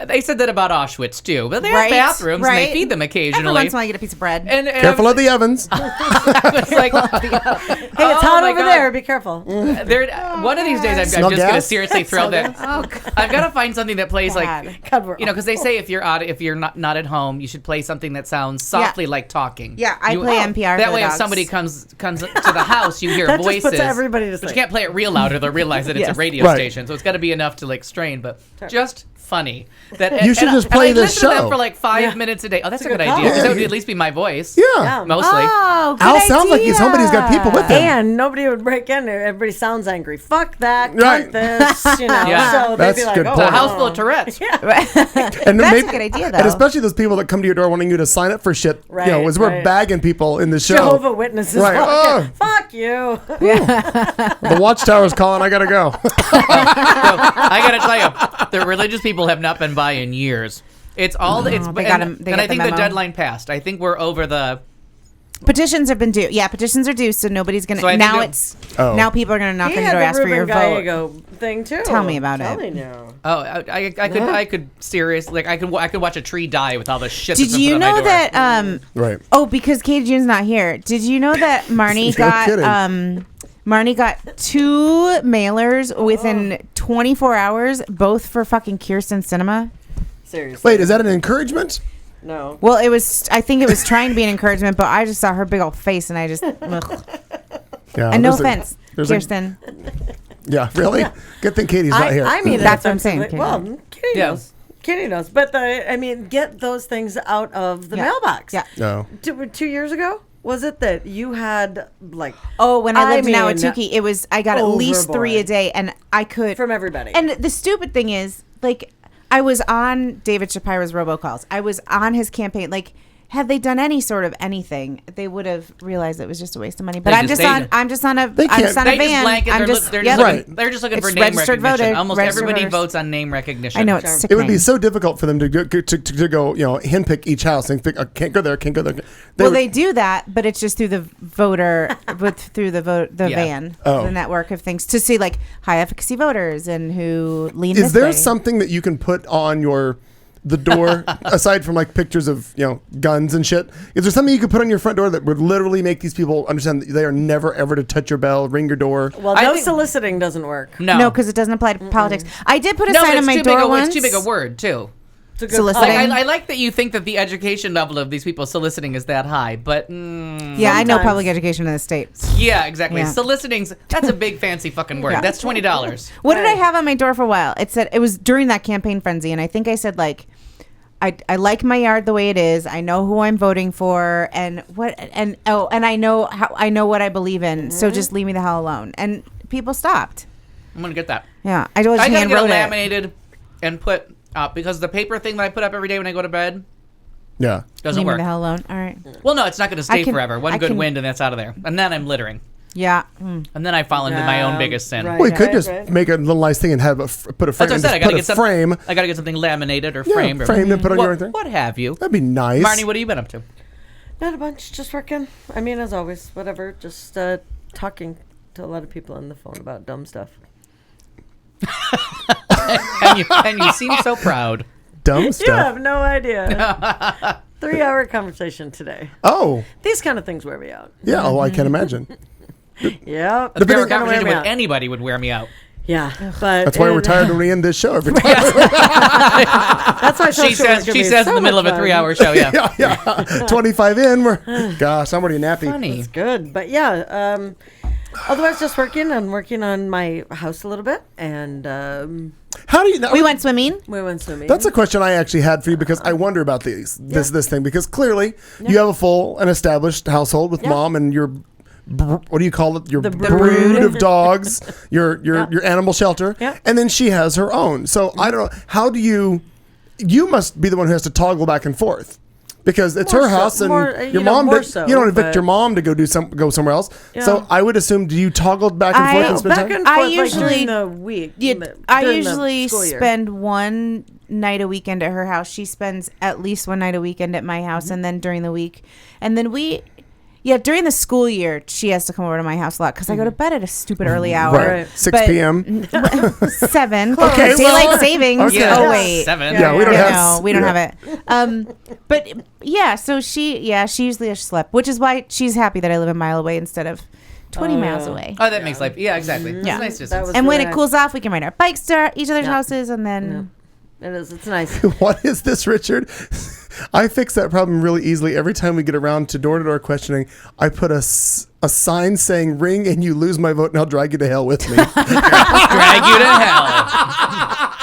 D: they said that about Auschwitz too. But they have
E: Right,
D: bathrooms and
E: right.
D: they feed them
E: Every
D: occasionally.
E: once in a while, you get a piece of bread.
D: And
C: Careful of the ovens.
D: I was like,
F: Hey, it's hot over there. Be careful.
D: One of these days, I'm
C: Smell
D: just going to
C: gas?
D: seriously throw that.
E: Oh, God.
D: I've got to find something that plays
E: God.
D: like,
F: God, we're
D: because they say if you're not at home, you should play something that sounds softly like talking.
E: Yeah, I play NPR
D: That
E: for
D: way,
E: the
D: if
E: dogs.
D: somebody comes to the house, you hear
F: That just
D: voices.
F: puts everybody to
D: but you
F: sleep.
D: can't play it real loud, or they'll realize that it's
F: Yes.
D: a radio
C: Right.
D: station. So it's got to be enough to like strain, but just funny. That
C: You should just play
D: I
C: this
D: listen to them
C: show.
D: for like 5 minutes a day. Oh, that's a good
F: good
D: idea. Because
C: call.
D: that would at least be my voice.
C: Yeah.
D: Mostly.
E: Oh, good
C: Al sounds like he's home, but he's got people with him.
F: And nobody would break in there. Everybody sounds angry. Fuck that.
C: Right.
F: Cunt this. You know.
D: Yeah.
F: So they'd
C: That's
F: be like,
C: good
F: oh,
D: It's a
C: point.
D: house full of Tourette's.
C: And
E: That's
C: maybe-
E: a good idea, though.
C: And especially those people that come to your door wanting you to sign up for shit.
F: Right,
C: as we're
F: right.
C: bagging people in the show.
F: Jehovah Witnesses.
C: Right.
F: walking.
C: Oh.
F: Fuck you.
C: The watchtower's calling. I gotta go.
D: So, I gotta tell you, the religious people have not been by in years. It's all it's
E: they got 'em- they
D: and
E: got
D: I think
E: the
D: the
E: memo.
D: deadline passed. I think we're over the.
E: Petitions have been due. Yeah, petitions are due, so nobody's gonna.
D: So I think
E: now
D: that-
E: it's
C: Oh.
E: now people are gonna knock
F: He
E: on your
F: had
E: door,
F: the
E: ask for your
F: Ruben
E: vote.
F: Gallego thing too.
E: Tell me about it.
F: Telling you.
D: Oh, I could seriously like I could watch a tree die with all the shit.
E: Did
D: that's been
E: you
D: put on my
E: know
D: door.
E: that?
C: Right.
E: Oh, because Katie June's not here. Did you know that Marnie
C: No
E: got
C: kidding.
E: Marnie got 2 mailers within 24 hours, both for fucking Kirsten Cinema?
F: Seriously.
C: Wait, is that an encouragement?
F: No.
E: Well, it was. I think it was trying to be an encouragement, but I just saw her big old face, and I just. Ugh.
C: Yeah.
E: And no
C: there's a-
E: offense,
C: there's a-
E: Kirsten.
C: Yeah, really? Good thing Katie's not here.
F: I mean,
E: That's what I'm
F: offensively-
E: saying,
F: Well, Kitty
D: Yeah.
F: knows. Kitty knows. But get those things out of the
E: Yeah.
F: mailbox.
E: Yeah.
C: No.
F: 2 years ago, was it that you had like
E: Oh, when I lived in
F: mean,
E: Ahwatukee, it was. I got at least 3 a
F: overboard.
E: day, and I could.
F: from everybody?
E: And the stupid thing is, like, I was on David Shapiro's robocalls. I was on his campaign. Like, had they done any sort of anything, they would have realized it was just a waste of money. But
D: They
E: I'm
D: just-
E: just
D: they-
E: on. I'm just on a.
C: They
E: I'm
C: can't-
E: just on
D: They
E: a van.
D: just blanket.
E: I'm
D: They're,
E: just.
D: they're,
E: yep.
D: just looking,
C: Right.
D: they're just looking
E: It's
D: for name
E: registered
D: recognition.
E: voter-
D: Almost
E: registered
D: everybody
E: voters.
D: votes on name recognition.
E: I know it's
C: It would be
E: sickening.
C: so difficult for them to go, handpick each house and pick. Can't go there. Can't go there.
E: Well,
C: would-
E: they do that, but it's just through the voter, through the
D: Yeah.
E: van,
C: Oh.
E: the network of things to see like high efficacy voters and who lean.
C: Is
E: this
C: there
E: way.
C: something that you can put on the door aside from like pictures of guns and shit? Is there something you could put on your front door that would literally make these people understand that they are never ever to touch your bell, ring your door?
F: well,
D: I
F: no
D: think-
F: soliciting doesn't work.
E: No, because it doesn't apply to politics. I did put a
D: no,
E: sign
D: but
E: on
D: it's
E: my
D: too
E: door
D: big.
E: once.
D: It's too big a word too.
F: It's a good
E: Soliciting.
F: call.
D: I like that you think that the education level of these people soliciting is that high, but
E: Yeah, I know
F: Sometimes.
E: public education in the States.
D: yeah, exactly.
E: Yeah.
D: Soliciting's that's a big fancy fucking word.
E: Yeah.
D: That's $20.
E: What did I have on my door for a while? It said it was during that campaign frenzy, and I think I said like, I like my yard the way it is. I know who I'm voting for, and I know what I believe in. So just leave me the hell alone. And people stopped.
D: I'm gonna get that.
E: Yeah, I just
D: I gotta
E: hand
D: get it
E: wrote it.
D: laminated and put up because the paper thing that I put up every day when I go to bed
C: Yeah.
D: doesn't
E: Leave me
D: work.
E: the hell alone. All right.
D: Well, no, it's not going to stay
E: can-
D: forever. One
E: I
D: good
E: can-
D: wind and that's out of there. And then I'm littering.
E: Yeah.
D: And then I fall into my own biggest sin.
F: right.
C: Well, you could just
F: right.
C: make a little nice thing and have put a frame.
D: That's what I
C: and
D: said. I
C: just
D: gotta
C: put
D: get
C: a
D: something.
C: frame.
D: I gotta get something laminated or
C: Yeah,
D: framed. Or,
C: framed and put on
D: what,
C: your thing.
D: what have you?
C: That'd be nice.
D: Marnie, what have you been up to?
F: Not a bunch, just working. I mean, as always, whatever. Just talking to a lot of people on the phone about dumb stuff.
D: And you seem so proud.
C: dumb
F: You
C: stuff.
F: have no idea. 3-hour conversation today.
C: Oh,
F: These kind of things wear me out.
C: yeah. Oh, I can imagine.
F: Yeah.
D: The
C: bigger
D: conversation with anybody would wear me out.
F: Yeah, but
C: That's why we're tired when we end this show every time.
F: That's why
D: She says in the middle of a 3-hour show. Yeah.
C: yeah. 25 in. Gosh, I'm already nappy.
D: Funny.
F: It's good, but yeah. Otherwise, just working on my house a little bit, and
C: How do you know?
E: We went swimming.
F: we went swimming.
C: That's a question I actually had for you because I wonder about this thing because clearly you have a full and established household with mom and your what do you call it? Your brood of dogs, your animal shelter, and then she has her own. So I don't know. How do you must be the one who has to toggle back and forth. Because it's her house, and your mom. You don't evict your mom to go somewhere else. Yeah. So I would assume, do you toggle back and forth and spend time?
F: I usually during the week.
E: I usually spend one night a weekend at her house. She spends at least one night a weekend at my house, and then during the week, and then during the school year, she has to come over to my house a lot because I go to bed at a stupid early hour.
C: Right. 6 p.m.
E: 7.
C: Okay,
E: Daylight savings.
C: Okay.
E: Oh, wait.
D: 7.
C: Yeah, we don't have.
E: No, we don't have it. But yeah, so she usually has slept, which is why she's happy that I live a mile away instead of 20 miles away.
D: Oh, that makes life. Yeah, exactly.
E: Yeah.
D: It's a nice distance.
E: And when it cools off, we can ride our bikes to each other's houses, and then.
F: It is. It's nice.
C: What is this, Richard? I fix that problem really easily. Every time we get around to door-to-door questioning, I put a sign saying "ring and you lose my vote, and I'll drag you to hell with me."
D: Drag you to hell.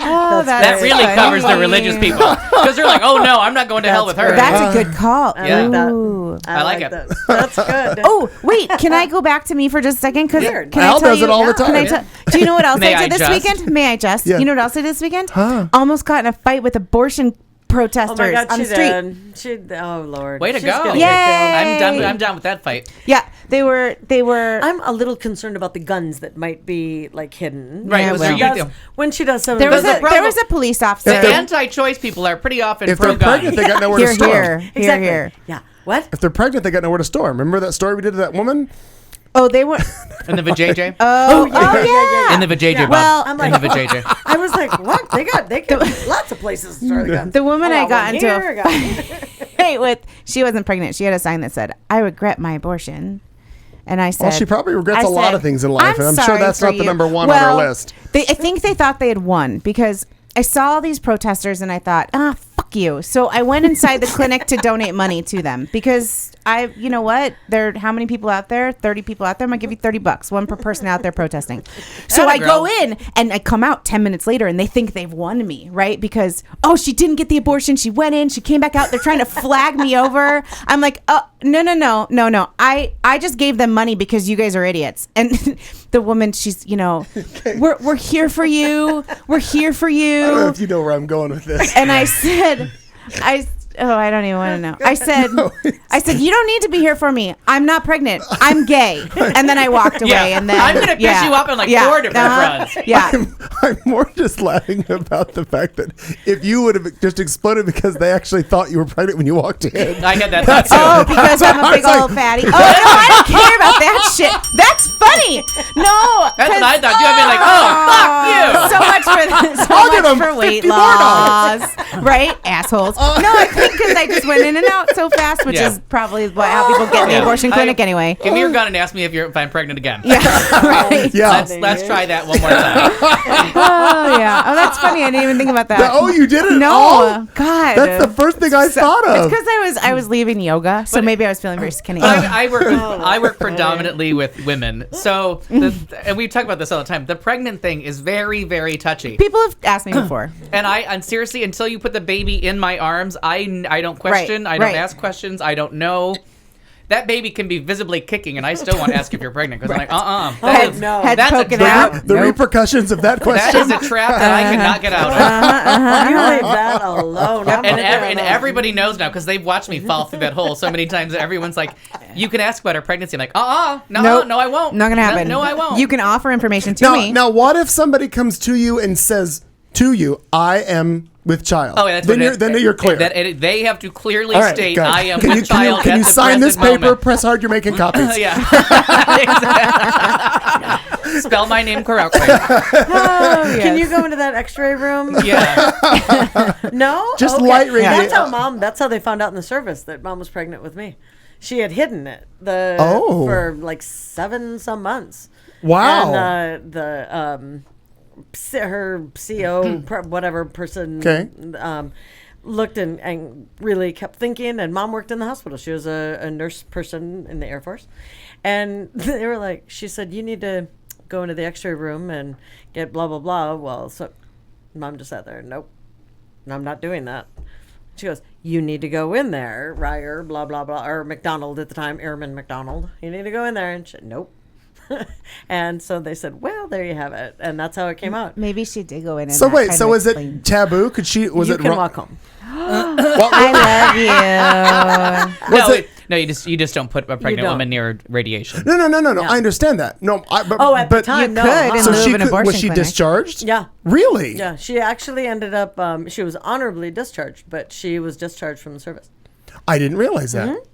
E: Oh,
D: That really covers the religious people because they're like, "Oh no, I'm not going to hell with her."
E: That's a good call.
D: Yeah.
E: Ooh.
F: I
D: like it.
F: that. That's good.
E: Oh, wait. Can I go back to me for just a second? Because
C: Al does it all the time.
E: Do you know what else
D: May
E: I
D: I
E: did this
D: just?
E: weekend? May I just?
C: Yeah.
E: You know what else I did this weekend?
C: Huh.
E: Almost got in a fight with abortion protesters
F: Oh my God,
E: on the
F: she
E: street.
F: did. Oh Lord.
D: Way to
F: She's
D: go.
F: gonna
E: Yay.
F: get killed.
D: I'm done with that fight.
E: Yeah, they were.
F: I'm a little concerned about the guns that might be like hidden.
D: Right,
E: Yeah,
D: well,
E: well.
D: you
F: She does-
D: do.
F: when she does some
E: There
F: of
E: was
F: those-
E: a police officer.
D: The anti-choice people are pretty often
C: If they're
D: pro-gun.
C: pregnant, they got nowhere to
E: Here,
C: store 'em.
E: here,
F: exactly.
E: here.
F: Yeah. What?
C: If they're pregnant, they got nowhere to store 'em. Remember that story we did to that woman?
E: Oh, they were.
D: In the vajayjay.
E: Oh, yeah.
D: In the vajayjay, Bob.
E: Well,
F: I'm
D: in
F: like,
D: the vajayjay.
F: I was like, what? They got lots of places to store the guns.
E: The woman I got
F: one
E: into
F: here,
E: a
F: got one
E: fight with, she wasn't pregnant. She had a sign that said, "I regret my abortion." And I said,
C: Well, she probably regrets
E: I
C: a lot
E: said,
C: of things in life, and I'm sure
E: sorry
C: that's
E: for
C: not the
E: you."
C: number one on our list.
E: I think they thought they had won because I saw all these protesters and I thought, fuck you. So I went inside the clinic to donate money to them because you know what? How many people out there? 30 people out there. I'm going to give you $30, one per person out there protesting. So I go in and I come out 10 minutes later and they think they've won me, right? Because, she didn't get the abortion. She went in, she came back out. They're trying to flag me over. I'm like, no. I just gave them money because you guys are idiots. And the woman, she's, we're here for you. We're here for you.
C: I don't know if you know where I'm going with this.
E: And I said, I don't even want to know. I said, you don't need to be here for me. I'm not pregnant. I'm gay. And then I walked away.
D: Yeah.
E: And then
D: I'm gonna piss you up on like 4 different fronts.
E: Yeah.
C: I'm more just laughing about the fact that if you would have just exploded because they actually thought you were pregnant when you walked in.
D: I had that thought too.
E: Oh, because I'm a big old fatty. Oh, no, I don't care about that shit. That's funny. No.
D: That's what I thought too. I'd be like,
E: So
C: I'll give
E: much
C: them
E: for weight
C: $50
E: loss. Right? Assholes. No, I think because I just went in and out so fast, which is probably how people get in the abortion clinic anyway.
D: Give me your gun and ask me if I'm pregnant again.
E: Yeah. Right.
C: Yeah.
D: Let's try that one more time.
E: Oh, yeah. Oh, that's funny. I didn't even think about that.
C: Oh, you did it?
E: No.
C: Oh,
E: God.
C: that's the first thing I thought
E: It's
C: of.
E: because I was leaving yoga, so maybe I was feeling very skinny.
D: I work predominantly with women, so and we talk about this all the time. The pregnant thing is very, very touchy.
E: People have asked me before.
D: And seriously, until you put the baby in my arms, I don't question. I don't ask questions. I don't know. That baby can be visibly kicking, and I still want to ask if you're pregnant because I'm like,
E: Head
D: that's a
E: poking
D: trap.
E: out.
C: The repercussions of that
D: That
C: question.
D: is a trap that I cannot get out of.
F: You leave that alone.
D: And everybody knows now because they've watched me fall through that hole so many times. Everyone's like, "You can ask about her pregnancy." I'm like,
E: Nope.
D: no, I won't.
E: Not gonna happen.
D: No, I won't.
E: You can offer information to me.
C: Now, what if somebody comes to you and says to you, "I am with child"?
D: Oh, that's
C: then
D: what
C: you're then you're clear.
D: They have to clearly
C: All right,
D: state,
C: go ahead.
D: "I am
C: Can
D: with
C: you,
D: child."
C: Can you
D: at the
C: sign this
D: present
C: paper?
D: moment.
C: Press hard. You're making copies.
D: Yeah. Spell my name correctly.
E: Oh,
F: Can you go into that X-ray room?
D: Yeah.
F: No.
C: Just
F: Okay.
C: light radiation.
F: That's how they found out in the service that Mom was pregnant with me. She had hidden it
C: Oh.
F: for like 7 some months.
C: Wow.
F: And her CO, whatever person,
C: Okay.
F: looked and really kept thinking. And Mom worked in the hospital. She was a nurse person in the Air Force. And they were like, she said, you need to go into the X-ray room and get blah, blah, blah. Well, so Mom just sat there. Nope. I'm not doing that. She goes, you need to go in there, Ryer, blah, blah, blah, or McDonald at the time, Airman McDonald. You need to go in there. And she said, nope. And so they said, well, there you have it. And that's how it came out.
E: Maybe she did go in. And
C: So
E: that
C: wait,
E: kind
C: so
E: of
C: is it
E: explained-
C: taboo? Could she? Was
F: You
C: it
F: can
C: wrong?
F: walk home.
E: I love you.
C: Was
D: No,
C: it-
D: you just don't put a pregnant
F: don't.
D: woman near radiation.
C: No. I understand that. No, but
F: At the time,
E: You
F: no.
E: could in
C: So
E: lieu
C: she
E: of an
C: could,
E: abortion
C: was she
E: clinic.
C: discharged?
F: Yeah.
C: Really?
F: Yeah, she actually ended up, she was honorably discharged, but she was discharged from the service.
C: I didn't realize that.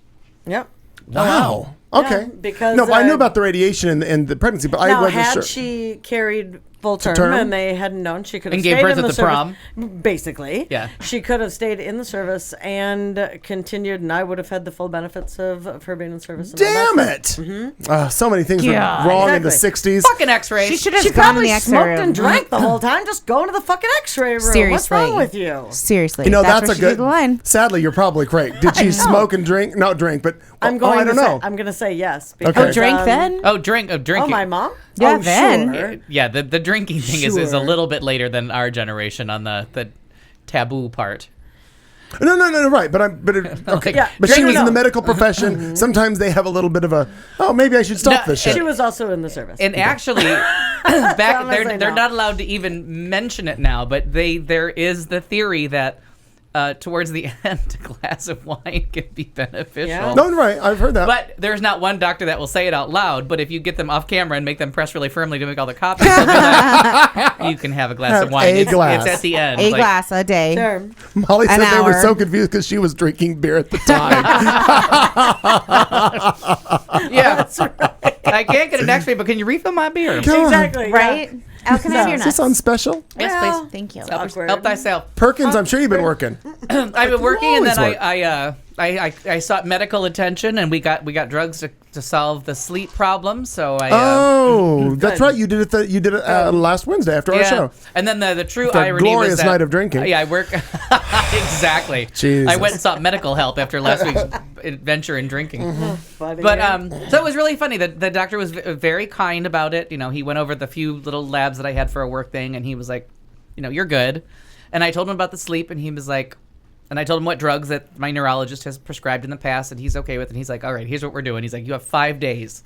F: Yep.
C: Wow. Okay.
F: Yeah, because,
C: no, but I knew
F: uh,
C: about the radiation and the pregnancy, but I
F: Now,
C: wasn't
F: had
C: sure.
F: she carried full term,
C: term?
F: and they hadn't known, she could have
D: And
F: stayed
D: gave birth
F: in
D: at
F: the
D: the prom.
F: service. Basically,
D: Yeah.
F: she could have stayed in the service and continued, and I would have had the full benefits of her being in service. And all
C: Damn
F: that
C: it!
F: stuff.
C: So many things were
E: God.
C: wrong in the
F: Exactly.
C: '60s.
D: Fucking X-rays.
E: She should have
F: She
E: gone in
F: probably
E: the X-ray
F: smoked
E: room.
F: and drank the whole time. Just go to the fucking X-ray room.
E: Seriously.
F: What's wrong with you?
E: Seriously.
C: You know, that's
E: where
C: a
E: she drew
C: good.
E: the line.
C: Sadly, you're probably correct. Did she smoke and drink? Not drink, but
F: I'm going
C: I don't
F: to
C: know.
F: say, I'm going to say yes.
C: Okay.
F: Because,
C: Oh,
E: Drink then?
D: Oh, drinking.
F: Oh, my mom?
E: Yeah,
F: Oh,
E: then.
F: sure.
D: Yeah, the drinking thing is a
F: Sure.
D: little bit later than our generation on the taboo part.
C: No, right. But okay.
F: Yeah.
C: But she
F: No,
C: was
F: no.
C: in the medical profession. Sometimes they have a little bit of a. Oh, maybe I should stop
D: No,
C: this shit.
F: She was also in the service.
D: And actually,
F: I'm
D: back
F: gonna
D: they're
F: say
D: they're
F: no.
D: not allowed to even mention it now. But there is the theory that towards the end, a glass of wine can be beneficial.
F: Yeah.
C: No, right. I've heard that.
D: But there's not one doctor that will say it out loud. But if you get them off camera and make them press really firmly to make all the copies, they'll be like, you can have a glass
C: Have
D: of wine.
C: a glass.
D: It's at the end.
E: A
D: like,
E: glass a day.
F: Sure.
C: Molly said
E: An
C: they were
E: hour.
C: so confused because she was drinking beer at the time.
D: Yeah. I can't get an X-ray, but can you refill my beer?
C: God.
F: Exactly.
E: Right? Al, can I have your
C: Is
E: nuts?
C: this on special?
D: Yes,
F: Well,
D: please.
E: Thank you.
F: Awkward.
D: Help thyself.
C: Perkins, I'm sure you've been working.
D: I've been working, and then
C: always
D: I sought medical attention, and we got drugs to solve the sleep problem. So I
C: That's right. You did it. You did it last Wednesday after our show.
D: And then the true
C: After a
D: irony
C: glorious
D: was that,
C: night of drinking.
D: Yeah, I work exactly.
C: Jesus.
D: I went and sought medical help after last week's adventure in drinking.
F: Buddy.
D: But so it was really funny. The doctor was very kind about it. You know, he went over the few little labs that I had for a work thing, and he was like, you know, you're good. And I told him about the sleep, and he was like, and I told him what drugs that my neurologist has prescribed in the past, and he's okay with. And he's like, all right, here's what we're doing. He's like, you have 5 days.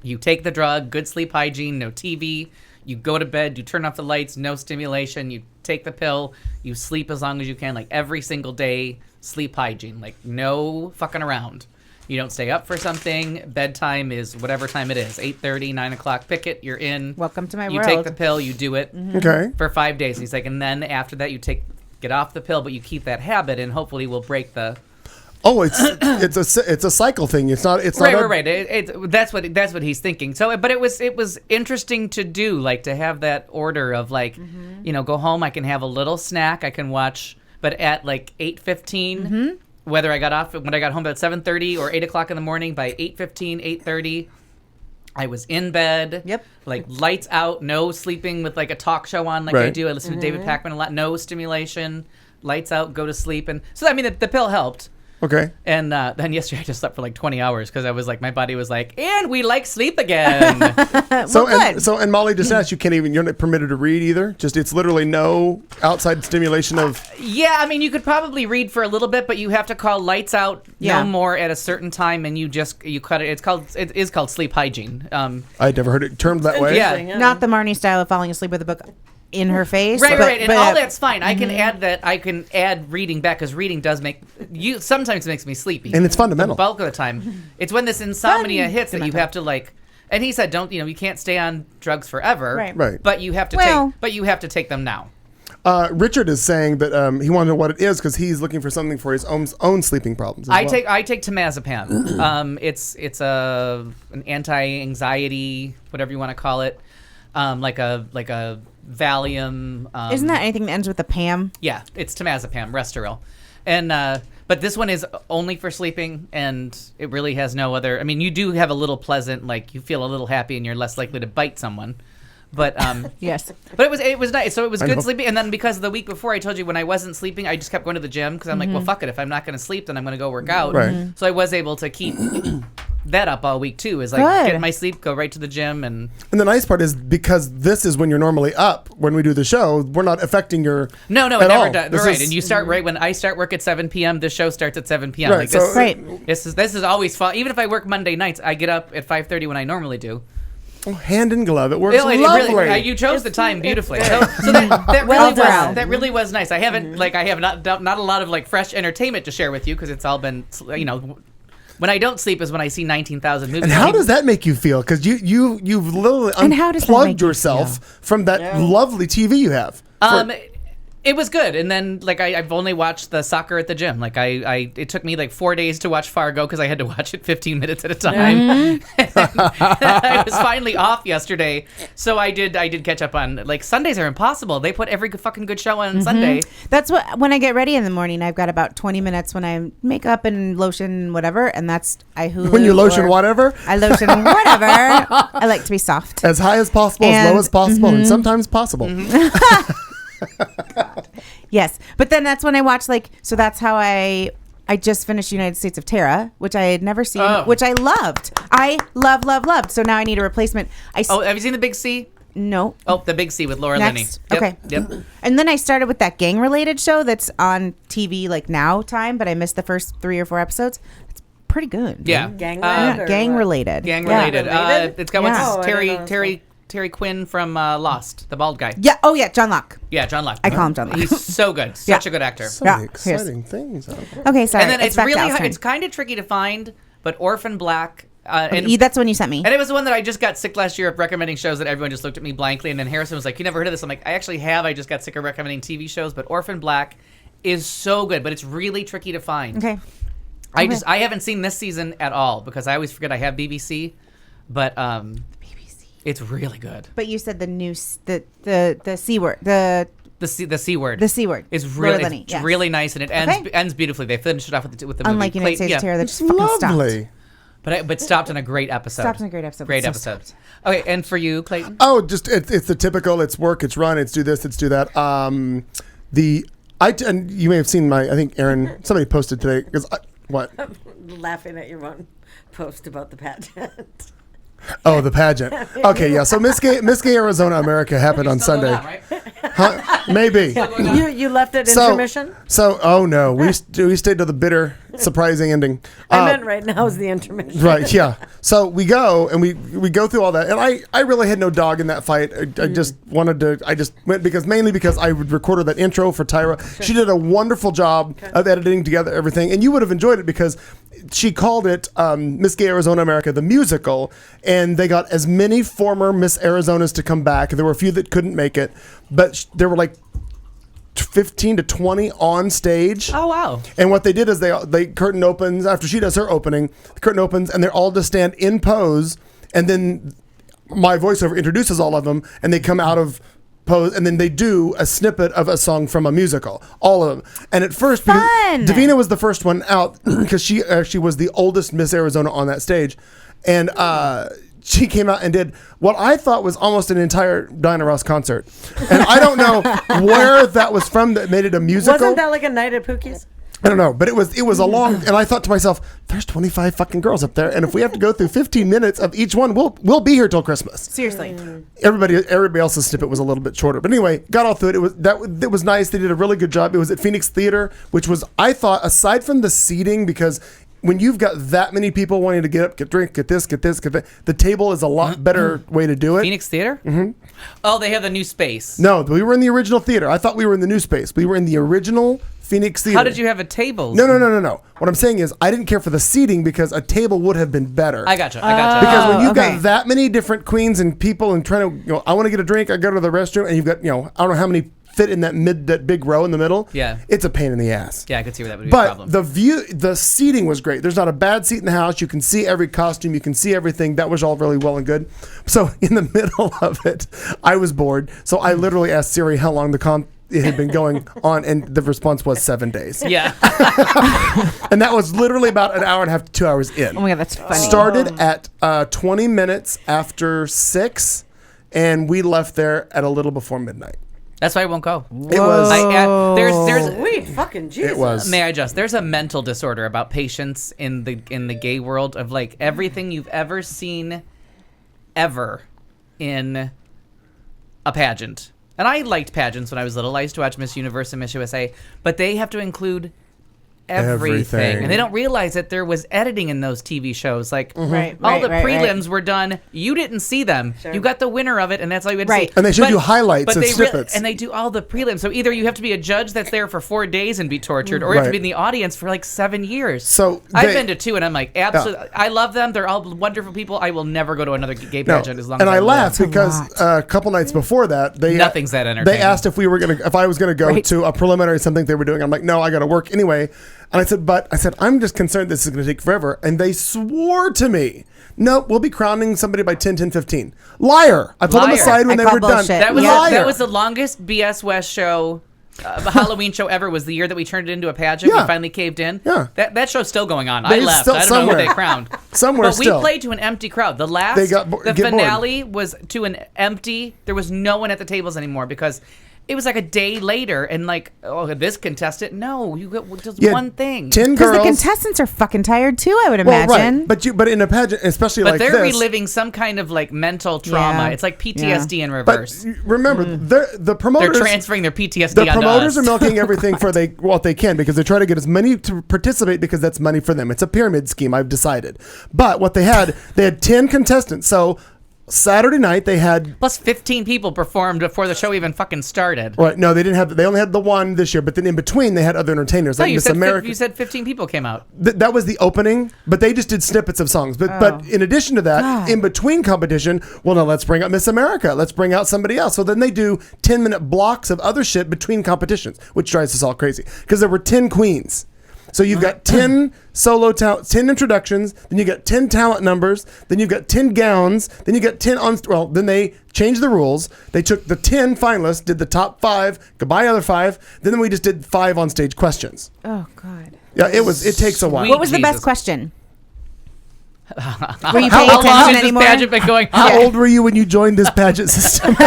D: You take the drug, good sleep hygiene, no TV. You go to bed, you turn off the lights, no stimulation. You take the pill, you sleep as long as you can, like every single day, sleep hygiene, like no fucking around. You don't stay up for something. Bedtime is whatever time it is, 8:30, 9 o'clock. Pick it, you're in.
E: Welcome to my
D: You
E: world.
D: take the pill, you do it
C: Okay.
D: for 5 days. And he's like, and then after that, get off the pill, but you keep that habit, and hopefully we'll break the.
C: Oh, it's a cycle thing. It's not. It's not.
D: Right. That's what he's thinking. So, but it was interesting to do, like to have that order of like, you know, go home. I can have a little snack. I can watch, but at like 8:15, whether I got off when I got home at 7:30 or 8 o'clock in the morning, by 8:15, 8:30, I was in bed.
E: Yep.
D: Like lights out, no sleeping with like a talk show on like I
C: Right.
D: do. I listen to David Pakman a lot. No stimulation. Lights out, go to sleep, and so I mean the pill helped.
C: Okay.
D: And then yesterday I just slept for like 20 hours because I was like, my body was like, and we like sleep again.
C: So
E: good.
C: and Molly just asked, you're not permitted to read either. Just it's literally no outside stimulation of.
D: Yeah, I mean, you could probably read for a little bit, but you have to call lights out
E: Yeah.
D: no more at a certain time, and you cut it. It is called sleep hygiene.
C: I'd never heard it termed that way.
D: Yeah.
E: Not the Marnie style of falling asleep with a book in her face.
D: Right, and
E: but-
D: all that's fine. I can add that. I can add reading back because reading does sometimes makes me sleepy,
C: And it's fundamental.
D: The bulk of the time, it's when this insomnia hits that you have to like. And he said, you can't stay on drugs forever,
E: Right.
C: Right.
D: But you have to
E: Well-
D: take them now.
C: Richard is saying that he wanted to know what it is because he's looking for something for his own sleeping problems.
D: I take temazepam. It's an anti-anxiety, whatever you want to call it, like a Valium.
E: Isn't that anything that ends with a Pam?
D: Yeah, it's temazepam, Restoril, and but this one is only for sleeping, and it really has no other. I mean, you do have a little pleasant, like you feel a little happy, and you're less likely to bite someone. But
E: Yes.
D: But it was nice. So it was
C: know.
D: good sleeping. And then because the week before I told you when I wasn't sleeping, I just kept going to the gym because I'm like, well, fuck it. If I'm not going to sleep, then I'm going to go work out.
C: Right.
D: So I was able to keep that up all week too. Is like
E: Good.
D: get my sleep, go right to the gym, and
C: And the nice part is because this is when you're normally up when we do the show, we're not affecting your
D: no, it
C: at
D: never
C: all.
D: does.
C: This
D: Right,
C: is-
D: and you start right when I start work at 7 p.m. The show starts at 7 p.m.
C: Right,
D: Like
C: so-
D: this,
E: Right.
D: this is always fun. Even if I work Monday nights, I get up at 5:30 when I normally do.
C: hand in glove. It works
D: It
C: lovely.
D: really, you chose the time beautifully. So that
E: Well
D: really
E: done.
D: was that really was nice. I haven't I have not a lot of like fresh entertainment to share with you because it's all been when I don't sleep is when I see 19,000 movies.
C: And how does that make you feel? Because you've literally
E: And how does that
C: unplugged
E: make you
C: yourself from that lovely TV you have.
D: It was good, and then like I've only watched the soccer at the gym. Like it took me like 4 days to watch Fargo because I had to watch it 15 minutes at a time. I was finally off yesterday, so I did catch up on like Sundays are impossible. They put every fucking good show on Sunday.
E: That's what when I get ready in the morning. I've got about 20 minutes when I make up and lotion and whatever, and that's I Hulu.
C: When you lotion
E: or
C: whatever,
E: I lotion whatever. I like to be soft.
C: as high as possible, as low
E: And-
C: as possible, and sometimes possible.
E: Yes, but then that's when I watch so that's how I just finished United States of Terra, which I had never seen,
D: Oh.
E: which I loved. I loved. So now I need a replacement.
D: Oh, have you seen The Big C?
E: No.
D: Oh, The Big C with Laura
E: Next.
D: Linney.
E: Okay.
D: Yep.
E: And then I started with that gang related show that's on TV like now time, but I missed the first 3 or 4 episodes. It's pretty good.
D: Yeah.
F: Gang
E: Yeah,
F: related or
E: gang
F: what?
E: related.
D: Gang
E: Yeah.
D: related.
F: Related?
D: It's got
E: Yeah.
D: what's
F: Oh, I
D: his,
F: didn't know
D: Terry Quinn from Lost, the bald guy.
E: Yeah. Oh yeah, John Locke.
D: Yeah, John Locke.
E: I call him John Locke.
D: He's so good. Such a good actor.
C: So
E: Yeah,
C: many exciting things. out there.
E: Okay, sorry.
D: And then it's
E: back to
D: really
E: Al's turn.
D: it's kind of tricky to find, but Orphan Black. And
E: That's the one you sent me.
D: And it was the one that I just got sick last year of recommending shows that everyone just looked at me blankly. And then Harrison was like, "You never heard of this?" I'm like, "I actually have. I just got sick of recommending TV shows." But Orphan Black is so good, but it's really tricky to find.
E: Okay.
D: I haven't seen this season at all because I always forget I have BBC. But it's really good.
E: But you said the new the C word the
D: The C word.
E: The C word.
D: Is
E: Laura
D: really
E: Linney,
D: it's
E: yes.
D: really nice and it
E: Okay.
D: ends beautifully. They finished it off with the movie.
E: unlike United States
D: yeah.
E: Terror that
C: It's
E: just fucking stopped.
C: lovely.
D: But stopped in a great episode.
E: Stopped in a great episode,
D: Great
E: but so
D: episode. Okay, and for you, Clayton?
C: Oh, just it's the typical. It's work. It's run. It's do this. It's do that. And you may have seen I think Aaron. Somebody posted today because what?
F: Laughing at your one post about the pageant.
C: Oh, the pageant. Okay, yeah. So Miss Gay Arizona America happened on
D: Still going
C: Sunday.
D: on, right?
C: Huh? Maybe.
F: You left it
C: So,
F: intermission?
C: oh no, we stayed to the bitter, surprising ending.
F: I meant right now is the intermission.
C: Right, yeah. So we go and we go through all that, and I really had no dog in that fight. I just wanted to. I just went mainly because I recorded that intro for Tyra. She did a wonderful job of editing together everything, and you would have enjoyed it because she called it Miss Gay Arizona America the musical, and they got as many former Miss Arizonas to come back. There were a few that couldn't make it, but there were like 15 to 20 on stage.
D: Oh, wow.
C: And what they did is they curtain opens after she does her opening. The curtain opens and they're all just stand in pose, and then my voiceover introduces all of them, and they come out of pose, and then they do a snippet of a song from a musical, all of them. And at first, because
E: Fun!
C: Davina was the first one out because she actually was the oldest Miss Arizona on that stage, and she came out and did what I thought was almost an entire Diana Ross concert. And I don't know where that was from that made it a musical.
F: Wasn't that like a night at Pookie's?
C: I don't know, but it was a long, and I thought to myself, there's 25 fucking girls up there, and if we have to go through 15 minutes of each one, we'll be here till Christmas.
E: Seriously.
C: Everybody else's snippet was a little bit shorter, but anyway, got all through it. It was nice. They did a really good job. It was at Phoenix Theater, which was, I thought, aside from the seating, because when you've got that many people wanting to get up, get drink, get this, get that, the table is a lot better way to do it.
D: Phoenix Theater? Mm-hmm. Oh, they have the new space.
C: No, we were in the original theater. I thought we were in the new space. We were in the original Phoenix Theater.
D: How did you have a table?
C: No. What I'm saying is I didn't care for the seating because a table would have been better.
D: I gotcha.
C: Because when you've
E: okay.
C: got that many different queens and people and trying to, I want to get a drink, I go to the restroom, and you've got, I don't know how many fit in that big row in the middle,
D: Yeah.
C: it's a pain in the ass.
D: Yeah, I could see where that would be a
C: But
D: problem.
C: the seating was great. There's not a bad seat in the house. You can see every costume. You can see everything. That was all really well and good. So in the middle of it, I was bored. So I literally asked Siri how long it had been going on, and the response was 7 days.
D: Yeah.
C: And that was literally about an hour and a half to 2 hours in.
E: Oh my God, that's funny.
C: Started at 20 minutes after 6, and we left there at a little before midnight.
D: That's why I won't go.
C: It was.
D: There's
F: Sweet fucking Jesus.
C: It was.
D: May I just? There's a mental disorder about patience in the gay world of like everything you've ever seen, ever, in a pageant. And I liked pageants when I was little. I used to watch Miss Universe and Miss USA, but they have to include everything. And they don't realize that there was editing in those TV shows. Like
E: Right,
D: all
E: right,
D: the
E: right,
D: prelims were done. You didn't see them. You got the winner of it, and that's all you had to
E: Right.
D: see.
C: And they showed you highlights and
D: they
C: snippets.
D: and they do all the prelims. So either you have to be a judge that's there for 4 days and be tortured, or you have to
C: Right.
D: be in the audience for like 7 years.
C: So
D: I've
C: they-
D: been to 2, and I'm like, absolutely. I love them. They're all wonderful people. I will never go to another gay
C: No.
D: pageant as long
C: And
D: as
C: I
D: live.
C: laughed because a couple nights before that,
D: Nothing's that
C: They
D: entertaining.
C: asked if I was gonna go
E: Right.
C: to a preliminary something they were doing. I'm like, no, I got to work anyway. And I said, I'm just concerned this is going to take forever. And they swore to me, nope, we'll be crowning somebody by 10:15. Liar! I put them
D: Liar.
C: aside when
E: I
C: they
E: call
C: were
E: bullshit.
C: done.
D: That was
C: Liar.
D: that was the longest BS West show. Halloween show ever was the year that we turned it into a pageant.
C: Yeah.
D: We finally caved in.
C: Yeah.
D: That show's still going on.
C: They
D: I left.
C: still-
D: I don't know
C: somewhere.
D: who they crowned.
C: Somewhere
D: but we
C: still.
D: played to an empty crowd. The last,
C: They got
D: the
C: get bored.
D: finale was to an empty. There was no one at the tables anymore because it was like a day later, and like, oh, this contestant, no, you got just
C: You had
D: one thing.
C: 10
E: Because the
C: girls.
E: contestants are fucking tired too, I would
C: Well,
E: imagine.
C: right. But in a pageant, especially
D: But
C: like
D: they're
C: this.
D: reliving some kind of like mental trauma.
E: Yeah.
D: It's like PTSD in
C: But
D: reverse.
C: remember, the
D: They're
C: promoters.
D: transferring their PTSD
C: The
D: onto
C: promoters
D: us.
C: are milking everything for what they can because they try to get as many to participate because that's money for them. It's a pyramid scheme, I've decided. But what they had 10 contestants. So Saturday night they had.
D: Plus 15 people performed before the show even fucking started.
C: Right, no, they didn't have. They only had the one this year, but then in between they had other entertainers
D: No,
C: like
D: you
C: Miss
D: said,
C: America.
D: you said 15 people came out.
C: That was the opening, but they just did snippets of songs. But in addition to that,
E: God.
C: in between competition, well, no, let's bring out Miss America. Let's bring out somebody else. So then they do 10-minute blocks of other shit between competitions, which drives us all crazy because there were 10 queens. So you've got 10 solo talent, 10 introductions, then you got 10 talent numbers, then you've got 10 gowns, then you got 10 on. Well, then they changed the rules. They took the 10 finalists, did the top 5, goodbye other 5. Then we just did 5 on stage questions.
E: Oh God.
C: Yeah, it takes a while.
D: Sweet.
E: What was the
D: Jesus.
E: best question? Were you
D: How
E: paying
D: long
E: attention
D: has this
E: anymore?
D: pageant been going on?
C: How old were you when you joined this pageant system?
D: So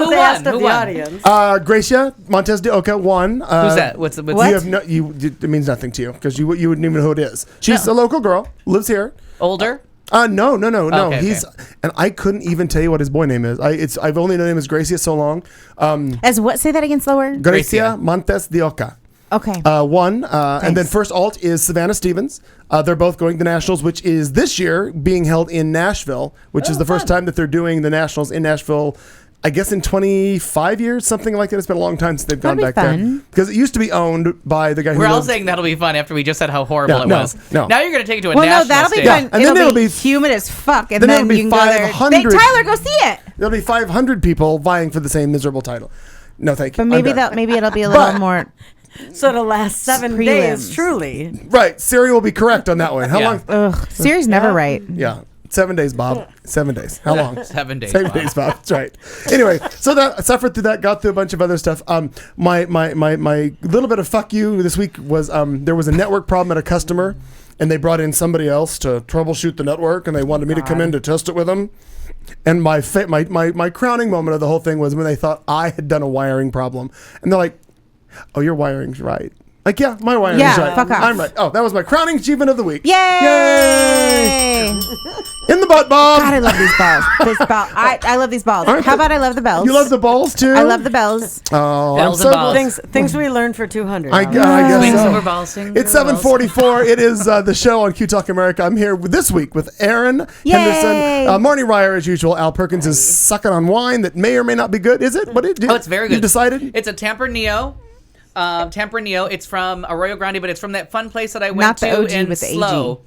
D: who
F: They asked
D: won?
F: of
D: Who
F: the
D: won?
F: audience.
C: Gracia Montes de Oca won.
D: Who's that? What's
C: You
E: What?
C: have no. It means nothing to you because you wouldn't even know who it is. She's a local girl, lives here.
D: Older?
C: No.
D: Okay,
C: He's and I couldn't even tell you what his boy name is. I've only known him as Gracia so long.
E: As what? Say that again slower.
C: Gracia
D: Gracia.
C: Montes de Oca.
E: Okay.
C: Won, and then first alt is Savannah Stevens. They're both going to nationals, which is this year being held in Nashville, which is the first time that they're doing the nationals in Nashville. I guess in 25 years, something like that. It's been a long time since they've gone
E: That'd be
C: back there
E: fun.
C: because it used to be owned by the guy who
D: We're all
C: lived-
D: saying that'll be fun after we just said how horrible
C: Yeah,
D: it
C: no,
D: was.
C: no.
D: Now you're going to take it to a
E: well, no,
D: national
E: that'll be
D: stage.
E: fun.
C: And then
E: it'll
C: it'll
E: be
C: be-
E: humid as fuck, and
C: then
E: then,
C: it'll be
E: you can go there.
C: 500.
E: Tyler, go see it.
C: There'll be 500 people vying for the same miserable title. No, thank you.
E: But maybe
C: I'm done.
E: maybe it'll be a little
C: But-
E: more.
F: So it'll last 7
E: Prelims.
F: days, truly.
C: Right, Siri will be correct on that one. How
D: Yeah.
C: long?
E: Ugh, Siri's never right.
C: Yeah, 7 days, Bob. 7 days. How long?
D: 7 days.
C: 7
D: Wow.
C: days, Bob. That's right. Anyway, so that I suffered through that, got through a bunch of other stuff. My little bit of fuck you this week was there was a network problem at a customer, and they brought in somebody else to troubleshoot the network, and they wanted me to come in to test it with them. And my crowning moment of the whole thing was when they thought I had done a wiring problem, and they're like, "Oh, your wiring's right." Like, yeah, my wiring's
E: Yeah,
C: right.
E: fuck off.
C: I'm right. Oh, that was my crowning achievement of the week.
E: Yay!
C: Yay! In the butt, Bob.
E: God, I love these balls. This ball. I love these balls.
C: Aren't
E: How
C: they-
E: about I love the bells?
C: You love the balls too.
E: I love the bells.
C: Oh, I'm
D: Bells
C: so
D: and balls.
C: glad.
F: Things we learned for 200.
C: I
F: huh?
C: guess
D: Swing
C: so.
D: silver balls, sing
C: It's
D: silver balls.
C: 7:44. It is the show on Q Talk America. I'm here this week with Aaron
E: Yay!
C: Henderson, Marnie Ryer as usual. Al Perkins is sucking on wine that may or may not be good. Is it? What?
D: Oh, it's very good.
C: You decided?
D: It's a Tempranillo. Tempranillo. It's from Arroyo Grande, but it's from that fun place that I went
E: Not the
D: to
E: OG
D: in
E: with the AG.
D: Slow.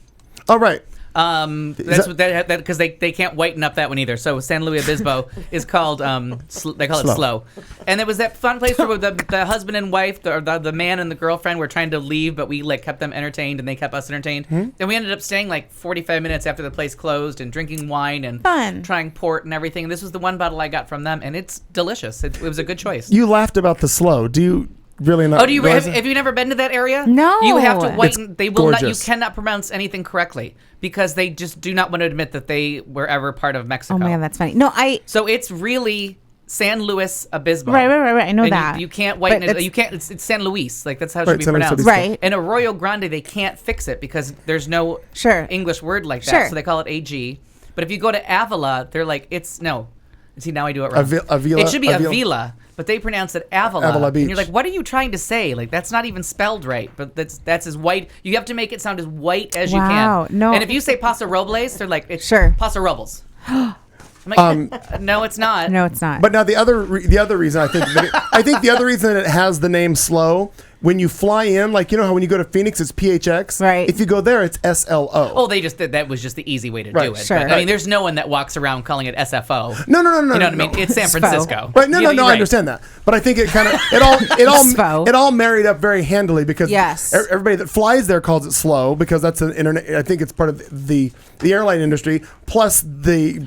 C: All right.
D: That's what that because they can't whiten up that one either. So San Luis Obispo is called they call it slow. And there was that fun place where the husband and wife, the man and the girlfriend were trying to leave, but we like kept them entertained and they kept us entertained. And we ended up staying like 45 minutes after the place closed and drinking wine and trying port and everything. And this was the one bottle I got from them, and it's delicious. It was a good choice.
C: You laughed about the slow. Do you really not?
D: Oh, do you have you never been to that area?
E: No.
D: You have to whiten.
C: It's
D: they will not. You
C: gorgeous.
D: cannot pronounce anything correctly because they just do not want to admit that they were ever part of Mexico.
E: Oh my God, that's funny. No,
D: So it's really San Luis Obispo.
E: Right. I know
D: And
E: that.
D: you can't whiten
E: But
D: it. You can't. It's San Luis. Like that's how it
C: Right,
D: should be
C: San Luis
D: pronounced.
C: Obispo.
E: Right.
D: In Arroyo Grande, they can't fix it because there's no
E: Sure.
D: English word like that.
E: Sure.
D: So they call it AG. But if you go to Avila, they're like it's no. See, now I do it wrong.
C: Avila-
D: It should be
C: Avila.
D: Avila, but they pronounce it Avila.
C: Avila Beach.
D: And you're like, what are you trying to say? Like, that's not even spelled right. But that's as white. You have to make it sound as white as you
E: Wow,
D: can.
E: no.
D: And if you say Paso Robles, they're like, it's
E: Sure.
D: Paso Robles. I'm like, no, it's not.
E: No, it's not.
C: But now the other reason I think the other reason that it has the name slow, when you fly in, like you know how when you go to Phoenix it's PHX,
E: Right.
C: If you go there it's SLO.
D: Oh, they just did that was just the easy way to
C: Right.
D: do it.
E: Sure.
D: But, I mean, there's no one that walks around calling it SFO.
C: No.
D: You know what I mean? It's San
E: Spo.
D: Francisco.
C: Right, no,
D: You're
C: I
D: right.
C: understand that, but I think it kind of
E: Spo.
C: it all married up very handily because
E: Yes.
C: everybody that flies there calls it slow because that's an internet. I think it's part of the airline industry. Plus
D: They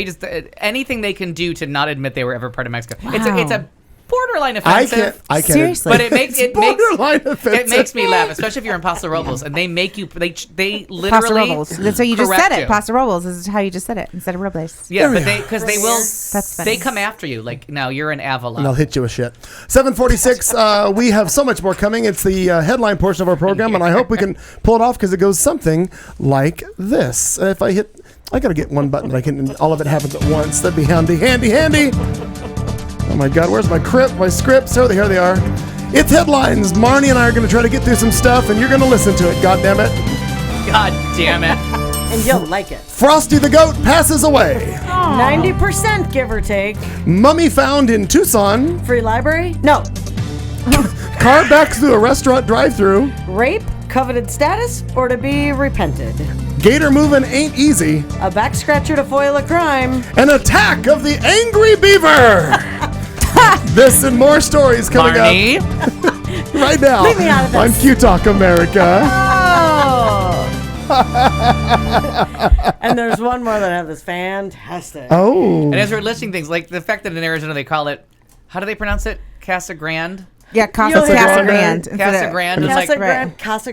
D: just anything they can do to not admit they were ever part of Mexico. It's a borderline offensive.
C: I can't.
E: Seriously.
D: But it makes
C: borderline offensive.
D: it makes me laugh, especially if you're in Paso Robles and they make you they
E: Paso
D: literally
E: Robles. That's how you just
D: correct
E: said it.
D: you.
E: Paso Robles is how you just said it instead of Robles.
D: Yeah, but
C: we are.
D: because they will
E: That's funny.
D: they come after you like now you're in Avila.
C: And I'll hit you with shit. 7:46. We have so much more coming. It's the headline portion of our program, and I hope we can pull it off because it goes something like this. If I hit, I gotta get one button that I can. And all of it happens at once. That'd be handy. Oh my God, where's my scripts? Oh, here they are. It's headlines. Marnie and I are going to try to get through some stuff, and you're going to listen to it. God damn it.
D: God damn it.
F: And you'll like it.
C: Frosty the goat passes away.
F: 90% give or take.
C: Mummy found in Tucson.
F: Free library? No.
C: Car backs through a restaurant drive-through.
F: Rape? Coveted status? Or to be repented?
C: Gator moving ain't easy.
F: A back scratcher to foil a crime.
C: An attack of the angry beaver. This and more stories coming
D: Marnie.
C: up right now
F: Leave me out of this.
C: on Q Talk America.
F: Oh. And there's one more that I have that's fantastic.
C: Oh.
D: And as we're listing things, like the fact that in Arizona they call it, how do they pronounce it? Casa Grande?
E: Yeah, Casa
F: You'll hear
E: Grande.
F: it.
D: Casa Grande is like,
F: Casa Grande.
C: Casa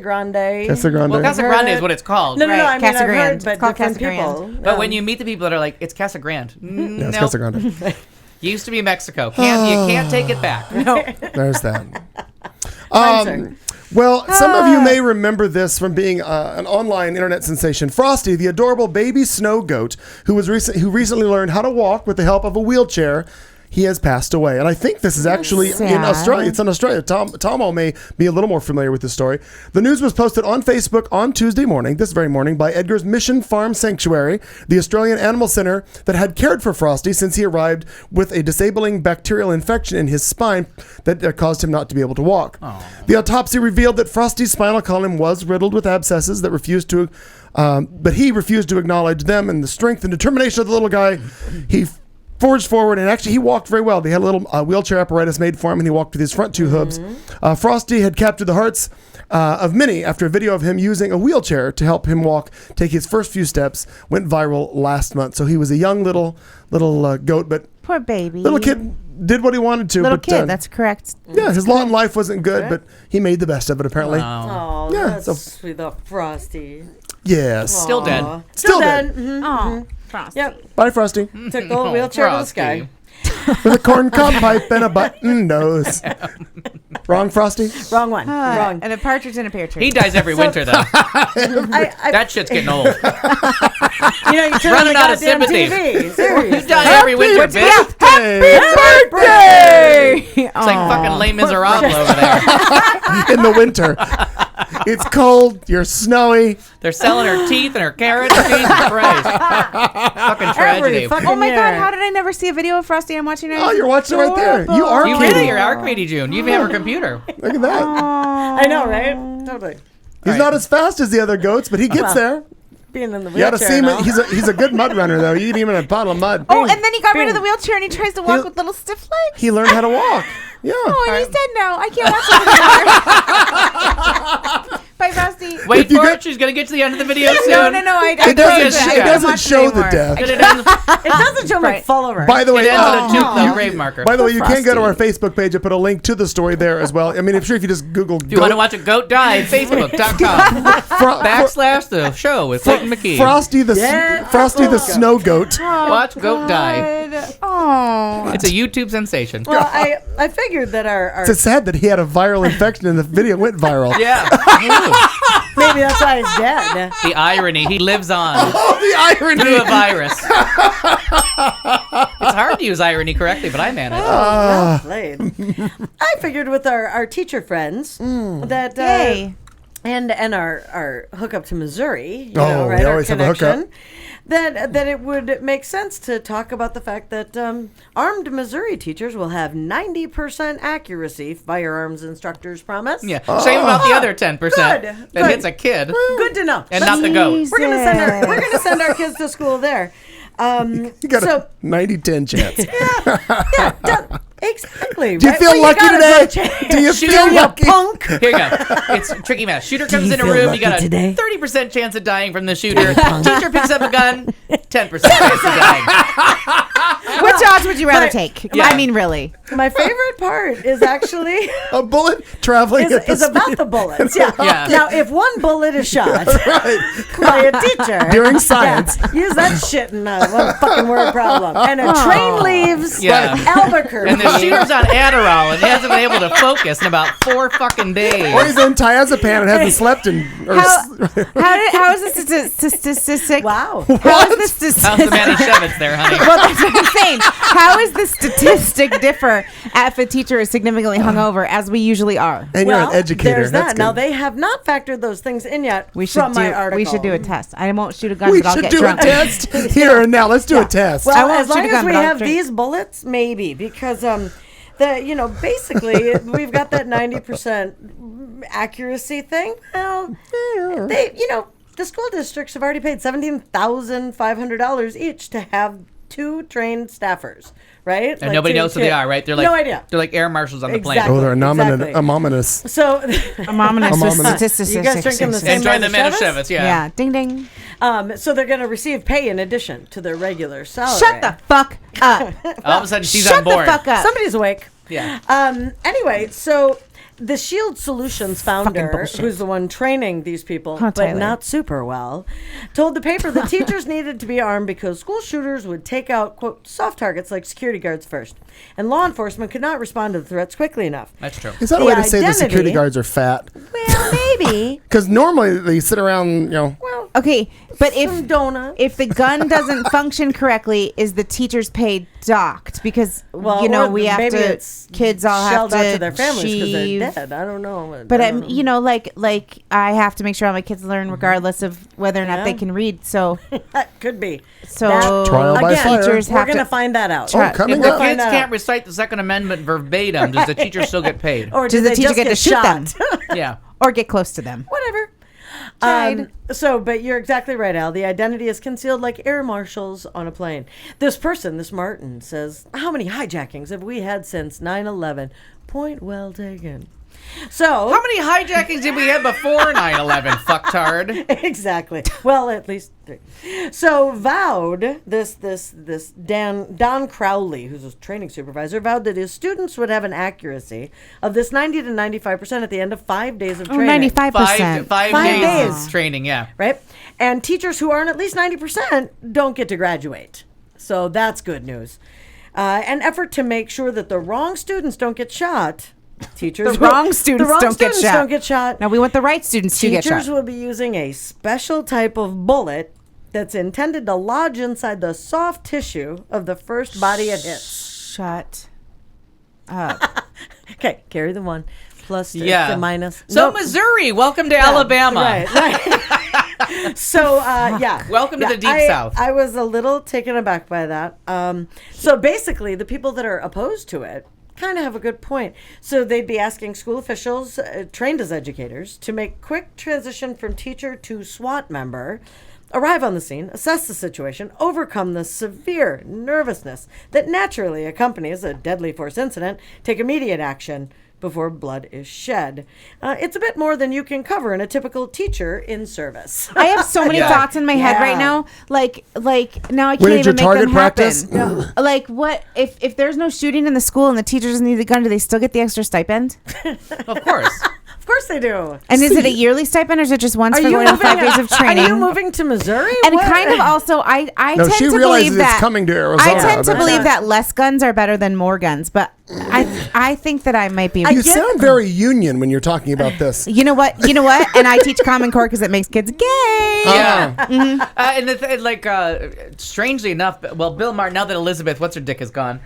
C: Grande.
D: well, Casa Grande is what it's called.
F: No, I
E: Right,
F: mean,
E: Casa
F: I've
E: Grande.
F: heard,
E: It's
F: but
E: called
F: different
E: Casa
F: people.
E: Grande.
D: But when you meet the people that are like, it's Casa Grande.
C: Yeah, it's
D: No,
C: Casa Grande.
D: used to be Mexico. You can't take it back.
C: There's that.
F: Sir.
C: Well, some of you may remember this from being an online internet sensation. Frosty, the adorable baby snow goat, who recently learned how to walk with the help of a wheelchair, he has passed away. And I think this is actually in
E: sad.
C: Australia. It's in Australia. Tomo may be a little more familiar with this story. The news was posted on Facebook on Tuesday morning, this very morning, by Edgar's Mission Farm Sanctuary, the Australian animal center that had cared for Frosty since he arrived with a disabling bacterial infection in his spine that caused him not to be able to walk. The autopsy revealed that Frosty's spinal column was riddled with abscesses that but he refused to acknowledge them, and the strength and determination of the little guy, he forged forward, and actually he walked very well. They had a little wheelchair apparatus made for him, and he walked with his front two hooves. Frosty had captured the hearts of many after a video of him using a wheelchair to help him take his first few steps, went viral last month. So he was a young little goat, but
E: Poor baby.
C: little kid did what he wanted to.
E: Little
C: but,
E: kid, that's correct.
C: yeah, his lot in life wasn't good, but he made the best of it apparently.
F: Oh,
C: Yeah,
F: that's
C: so-
F: sweet. The Frosty.
C: Yes.
D: Still dead.
F: Aw.
C: Still dead.
F: Mhm.
E: Oh, Frosty.
F: Yep.
C: Bye, Frosty.
F: Took the old wheelchair to the
D: Frosty.
F: sky.
C: With a corncob pipe and a button nose. Wrong, Frosty?
F: Wrong one. Wrong.
E: And a partridge in a pear tree.
D: He dies every winter, though.
F: I,
D: That shit's getting old.
F: you turn on
D: running
F: the
D: out of
F: goddamn
D: sympathy.
F: TV.
D: He
F: Seriously.
D: dies every winter, bitch.
C: Birthday!
D: It's like fucking Les Miserables over there.
C: In the winter. It's cold. You're snowy.
D: They're selling her teeth and her carrots. Jesus Christ. Fucking tragedy.
F: Every fucking
E: Oh my
F: year.
E: God! How did I never see a video of Frosty? I'm watching it.
C: Oh, you're watching it right there. You are
D: You
C: Katie.
D: really are Katie June. You even have her computer.
C: Look at that.
F: I know, right? Totally.
C: He's not as fast as the other goats, but he gets
F: Well,
C: there.
F: being in the
C: You ought to
F: wheelchair.
C: see him.
F: now.
C: He's a good mud runner, though. You can even a puddle of mud.
E: Oh, and then he got rid of the
F: Bing.
E: wheelchair and he tries to walk
C: He-
E: with little stiff legs.
C: He learned how to walk. Yeah.
E: Oh, and he's dead now. I can't watch it anymore. Bye, Rusty.
D: Wait
C: If you
D: for
C: get-
D: it. She's gonna get to the end of the video soon.
E: No. I
C: It doesn't,
D: Yeah.
C: it doesn't show the death.
D: It ends,
F: It doesn't show
E: Right.
F: McFullerer.
C: By the way,
D: it ends with a tooth,
C: you-
D: though, grave marker.
C: by the way, you can go to our
E: Frosty.
C: Facebook page. I put a link to the story there as well. I mean, I'm sure if you just Google
D: if you want to watch a goat die, Facebook.com/the show with Clayton McKee.
C: Frosty the
F: Yeah.
C: Frosty the snow goat.
D: Watch goat die.
E: Oh.
D: It's a YouTube sensation.
F: Well, I figured that our
C: It's sad that he had a viral infection and the video went viral.
D: Yeah.
F: maybe that's why he's dead.
D: The irony. He lives on
C: Oh, the irony.
D: through a virus. It's hard to use irony correctly, but I manage.
F: Well played. I figured with our teacher friends that
E: Yay.
F: and our hookup to Missouri, you
C: Oh,
F: know,
C: we
F: right? Our
C: always have a hookup.
F: connection. That it would make sense to talk about the fact that armed Missouri teachers will have 90% accuracy, firearms instructors promise.
D: Yeah. Shame about the other 10%
F: Good,
D: that
F: good.
D: hits a kid
F: Good to know.
D: and not the goat.
F: We're gonna send our kids to school there.
C: You got
F: So-
C: a 90-10 chance.
F: Exactly.
C: Do you
F: right?
C: feel
F: Well,
C: lucky
F: gotta
C: today?
F: go change.
C: Do you
D: Shoot
C: feel
D: him,
C: lucky?
F: Punk.
D: Here you go. It's tricky math. Shooter comes
F: you
D: in a
F: feel
D: room. You got
F: lucky
D: a
F: today?
D: 30% chance of dying from the shooter. Teacher picks up a gun. 10% chance of dying.
E: Which odds would you rather
F: But-
E: take?
D: Yeah.
E: I mean, really.
F: My favorite part is actually
C: A bullet traveling at the
F: is about the bullets. Yeah.
D: Yeah.
F: Now, if one bullet is shot
C: right.
F: by a teacher
C: During science.
F: yeah, use that shit in one fucking word problem. And a train leaves
D: Yeah.
F: Albuquerque.
D: And the shooter's on Adderall and he hasn't been able to focus in about 4 fucking days.
C: Or he's in diazepam and hasn't slept in. Or
E: How is this statistic?
F: Wow.
E: How is this
D: How's the Manny
E: statistic?
D: Shevitz there, honey?
E: Well, that's what I'm saying. How is the statistic differ if a teacher is significantly hungover, as we usually are?
C: and you're an educator.
F: There's
C: That's
F: that. Now,
C: good.
F: they have not factored those things in yet
E: We should
F: from my article.
E: We should do a test. I won't shoot a gun,
C: We
E: but I'll
C: should
E: get
C: do
E: drunk.
C: a test here and now. Let's do a test.
E: I
F: Well,
E: won't
F: as
E: shoot
F: long
E: a
F: as
E: gun,
F: we
E: but I'll
F: have
E: drink.
F: these bullets, maybe, because basically we've got that 90% accuracy thing. Well, the school districts have already paid $17,500 each to have 2 trained staffers, right?
D: And nobody knows who they are, right? They're like
F: no idea.
D: They're like air marshals on the plane.
F: Exactly.
C: Oh, they're
F: Exactly.
C: ominous.
F: So,
E: I'm ominous with
C: ominous.
E: statistics.
F: You guys drinking the same
D: Enjoy the
F: Manischewitz?
D: Manischewitz, yeah.
E: Yeah. Ding ding.
F: so they're going to receive pay in addition to their regular salary.
E: Shut the fuck up.
D: All of a sudden, she's
E: Shut
D: on board.
E: the fuck up.
F: Somebody's awake.
D: Yeah.
F: Anyway, so the Shield Solutions founder,
E: bullshit.
F: who's the one training these people,
E: Huh,
F: but
E: Tyler.
F: not super well, told the paper that teachers needed to be armed because school shooters would take out, quote, soft targets like security guards first. And law enforcement could not respond to the threats quickly enough.
D: That's true.
C: Is that a
F: The
C: way to say the security
F: identity-
C: guards are fat?
F: Well, maybe.
C: Because normally they sit around,
F: Well,
E: Okay, but
F: some donuts.
E: if the gun doesn't function correctly, is the teacher's pay docked? Because
F: Well,
E: we
F: or
E: have
F: maybe
E: to.
F: it's
E: Kids all have
F: shelled
E: to
F: out to their families because they're
E: achieve-
F: dead. I don't know.
E: But
F: I don't know.
E: like I have to make sure all my kids learn regardless of whether or not
F: Yeah.
E: they can read. So
F: That could be.
E: so
C: Trial by
F: Again,
C: fire.
E: teachers
F: we're
E: have
F: going to
E: to.
F: find that out.
E: Try-
C: Oh, coming
D: If the
C: up.
F: find
D: kids
F: that
D: can't
F: out.
D: recite the Second Amendment verbatim, does the teacher still get paid?
F: Or
E: Does
F: do
E: the
F: they
E: teacher
F: just
E: get to shoot
F: shot?
D: Yeah.
E: or get close to them.
F: Whatever.
E: Tried.
F: But you're exactly right, Al. The identity is concealed like air marshals on a plane. This Martin, says, how many hijackings have we had since 9/11? Point well taken. So
D: How many hijackings did we have before 9/11, fucktard?
F: exactly. Well, at least 3. So vowed this Don Crowley, who's a training supervisor, vowed that his students would have an accuracy of this 90 to 95% at the end of 5 days of
E: Oh,
F: training.
E: 95%.
D: Five
F: 5
D: days,
F: days.
D: of training, yeah.
F: Right? And teachers who aren't at least 90% don't get to graduate. So that's good news. An effort to make sure that the wrong students don't get shot. Teachers
E: The wrong students don't get shot.
F: don't get shot.
E: Now we want the right students to get
F: Teachers
E: shot.
F: will be using a special type of bullet that's intended to lodge inside the soft tissue of the first body it hits.
E: Shut.
F: Okay, carry the 1 plus
D: Yeah.
F: the minus.
D: So
F: Nope.
D: Missouri, welcome to Alabama.
F: Right. So, yeah.
D: Welcome to
F: Yeah,
D: the Deep South.
F: I was a little taken aback by that. So basically, the people that are opposed to it kind of have a good point. So they'd be asking school officials trained as educators to make quick transition from teacher to SWAT member arrive on the scene, assess the situation, overcome the severe nervousness that naturally accompanies a deadly force incident, take immediate action before blood is shed. It's a bit more than you can cover in a typical teacher in service.
E: I have so many thoughts in my head right now. Like now I can't
C: When did
E: even make
C: your target
E: them
C: practice?
E: happen. Like what if there's no shooting in the school and the teacher doesn't need the gun? Do they still get the extra stipend?
D: Of course.
F: Of course they do.
E: And is it a yearly stipend or is it just once for going to 5 days of training?
F: Are you moving to Missouri?
E: And
F: What?
E: kind of also, I
C: No,
E: tend
C: she
E: to
C: realizes
E: believe that
C: it's coming to Arizona.
E: I tend to
C: but-
E: believe that less guns are better than more guns, but I think that I might be.
C: You sound very union when you're talking about this.
E: You know what? And I teach Common Core because it makes kids gay.
D: Yeah. And strangely enough, well, Bill Maher, now that Elizabeth, what's her dick is gone,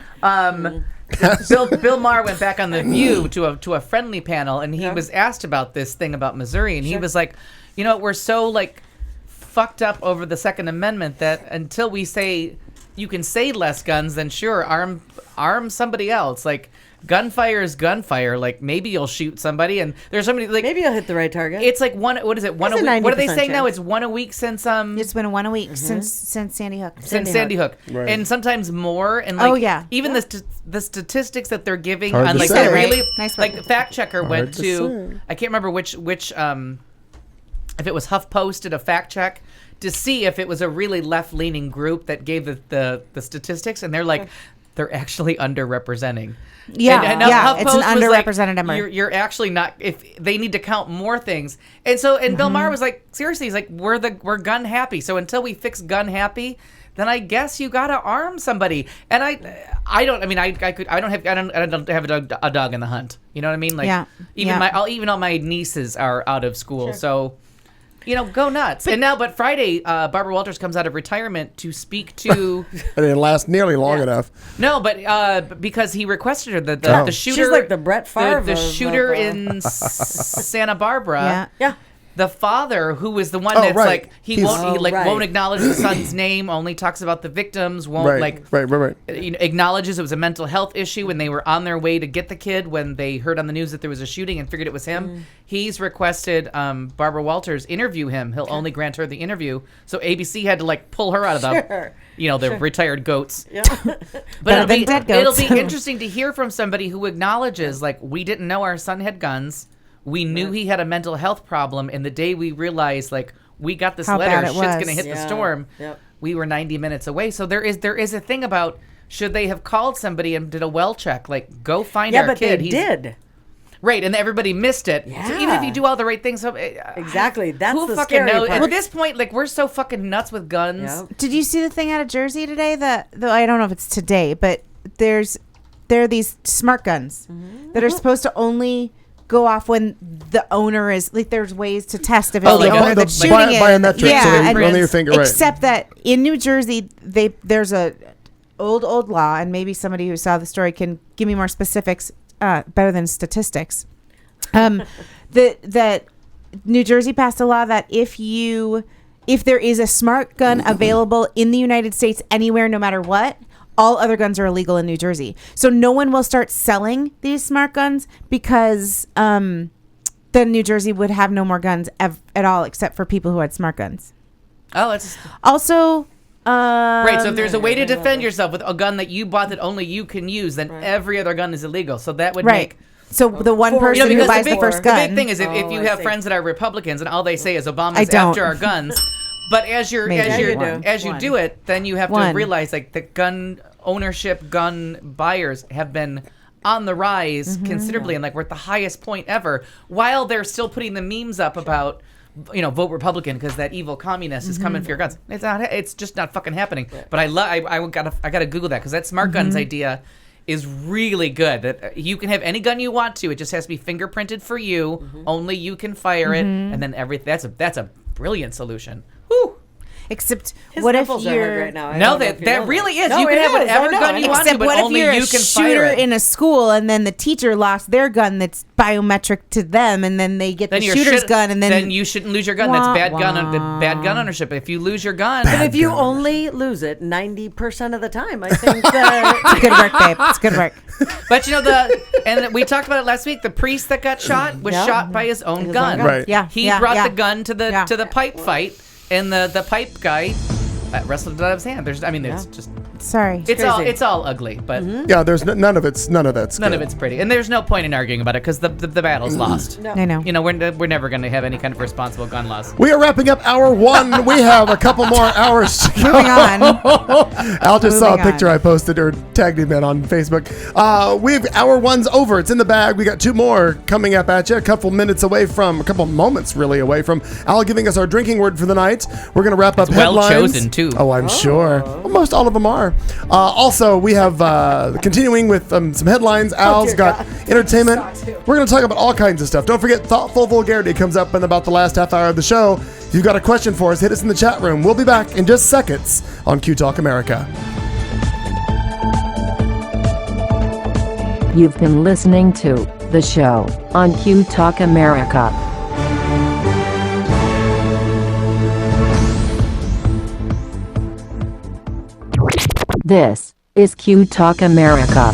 D: Bill Maher went back on The View to a friendly panel, and he was asked about this thing about Missouri, and he was like, we're so like fucked up over the Second Amendment that until we say you can say less guns, then sure, arm somebody else. Like gunfire is gunfire. Like maybe you'll shoot somebody, and there's somebody like
F: Maybe you'll hit the right target.
D: it's like one. What is it? One a
F: It's a
D: week. What are they
F: 90%
D: saying now?
F: chance.
D: It's one a week since
E: It's been 1 a week since Sandy Hook.
D: Sandy Hook,
C: Right.
D: and sometimes more. And like,
E: Oh, yeah.
D: even the statistics that they're giving
C: Hard
D: on
C: to
D: like
C: say.
D: that really
E: Nice
D: like
E: work.
D: fact checker went
C: Hard to
D: to
C: say.
D: I can't remember which if it was HuffPost did a fact check to see if it was a really left leaning group that gave the statistics, and they're like they're actually underrepresenting.
E: Yeah,
D: and
E: yeah, it's an
D: HuffPost was like,
E: underrepresented number.
D: You're actually not. If they need to count more things, and Bill Maher was like, seriously, he's like, we're gun happy. So until we fix gun happy, then I guess you gotta arm somebody. And I don't have a dog in the hunt. You know what I mean? Like
E: Yeah.
D: even all my nieces are out of school, so. Go nuts. But Friday, Barbara Walters comes out of retirement to speak to.
C: It didn't last nearly long enough.
D: No, but because he requested her, the shooter.
F: She's like the Brett Favre
D: the
F: of-
D: shooter
F: of,
D: in Santa Barbara.
E: Yeah.
F: Yeah.
D: The father, who was the one
C: Oh,
D: that's
C: right.
D: like he
C: He's-
D: won't acknowledge the son's name, only talks about the victims, won't
C: Right.
D: acknowledges it was a mental health issue when they were on their way to get the kid when they heard on the news that there was a shooting and figured it was him. He's requested Barbara Walters interview him. He'll only grant her the interview, so ABC had to like pull her out of the the retired goats.
F: Yeah.
D: But
E: than dead goats.
D: it'll be interesting to hear from somebody who acknowledges, like, we didn't know our son had guns. We knew he had a mental health problem. And the day we realized, like, we got this
E: How
D: letter,
E: bad it
D: shit's
E: was.
D: going to hit the storm,
F: Yep.
D: we were 90 minutes away. So there is a thing about, should they have called somebody and did a well check? Like, go find
F: Yeah,
D: our
F: but
D: kid.
F: they did.
D: Right, and everybody missed it. So even if
F: Yeah.
D: you do all the right things,
F: Exactly. That's
D: who
F: the
D: fucking
F: scary
D: knows?
F: part.
D: At this point, like, we're so fucking nuts with guns.
F: Yep.
E: Did you see the thing out of Jersey today? Though I don't know if it's today, but there are these smart guns that are supposed to only go off when the owner is like. There's ways to test if it's
C: Oh,
E: the
C: like
E: owner
C: the
E: that's shooting it.
C: biometric, so
E: Yeah,
C: they
E: and
C: run your finger, right.
E: except that in New Jersey, there's a old law, and maybe somebody who saw the story can give me more specifics, better than statistics. That New Jersey passed a law that if there is a smart gun available in the United States anywhere, no matter what, all other guns are illegal in New Jersey. So no one will start selling these smart guns because then New Jersey would have no more guns at all, except for people who had smart guns.
D: Oh, it's
E: Also,
D: right. So if there's a way to defend yourself with a gun that you bought that only you can use, then every other gun is illegal. So that would
E: right.
D: make.
E: So the one
F: You know,
E: person who
D: because
E: buys
D: the
E: the first gun.
D: The big thing is if
F: Oh,
D: you
F: I
D: have
F: see.
D: friends that are Republicans and all they say is
E: I
D: Obama's
E: don't.
D: after our guns, but as you
F: One.
D: do it, then you have to
E: One.
D: realize like the gun ownership, gun buyers have been on the rise considerably, and like we're at the highest point ever, while they're still putting the memes up about. Vote Republican because that evil communist is coming for your guns. It's not. It's just not fucking happening. But I gotta Google that because that smart guns idea is really good. That you can have any gun you want to. It just has to be fingerprinted for you. Only you can fire it, and then that's a brilliant solution. Whew.
E: Except
F: His
E: what if
F: nipples are hard
E: you're
F: right now. I
D: No,
F: don't know if you know
D: that really is.
F: No,
D: You can
F: it
D: have
F: is.
D: whatever
F: I know.
D: gun you want to,
E: Except
D: but
E: what if
D: only
E: you're
D: you
E: a
D: can
E: shooter
D: fire it.
E: in a school and then the teacher lost their gun that's biometric to them and then they get the
D: you're
E: shooter's
D: shit-
E: gun and then
D: you shouldn't lose your gun. That's
E: Wah,
D: bad gun.
E: wah.
D: Bad gun ownership. If you lose your gun,
F: But if you only lose it 90% of the time, I think that
E: good work, babe. It's good work.
D: But and we talked about it last week. The priest that got shot was
F: Yeah.
D: shot by his own gun.
C: Right.
E: Yeah.
D: He
E: yeah,
D: brought
E: yeah.
D: the gun to the
E: Yeah.
D: to the pipe fight. and the pipe guy wrestled it out of his hand. It's just
E: Sorry.
D: it's all ugly, but
C: Yeah, there's none of that's
D: none
C: good.
D: of it's pretty, and there's no point in arguing about it because the battle's lost.
F: No.
E: I know.
D: You know, we're never going to have any kind of responsible gun laws.
C: We are wrapping up hour 1. We have a couple more hours to go.
E: Moving on.
C: Al just saw a
E: Moving
C: picture
E: on.
C: I posted or tagged him in on Facebook. We've hour 1's over. It's in the bag. We got 2 more coming up at you. A couple moments away from Al giving us our drinking word for the night. We're going to wrap up
D: well
C: headlines.
D: chosen, too.
C: Oh, I'm sure. Well, most all of them are. Also, we have continuing with some headlines. Al's got entertainment. We're going to talk about all kinds of stuff. Don't forget, Thoughtful Vulgarity comes up in about the last half hour of the show. If you've got a question for us, hit us in the chat room. We'll be back in just seconds on Q Talk America.
A: You've been listening to the show on Q Talk America. This is Q Talk America.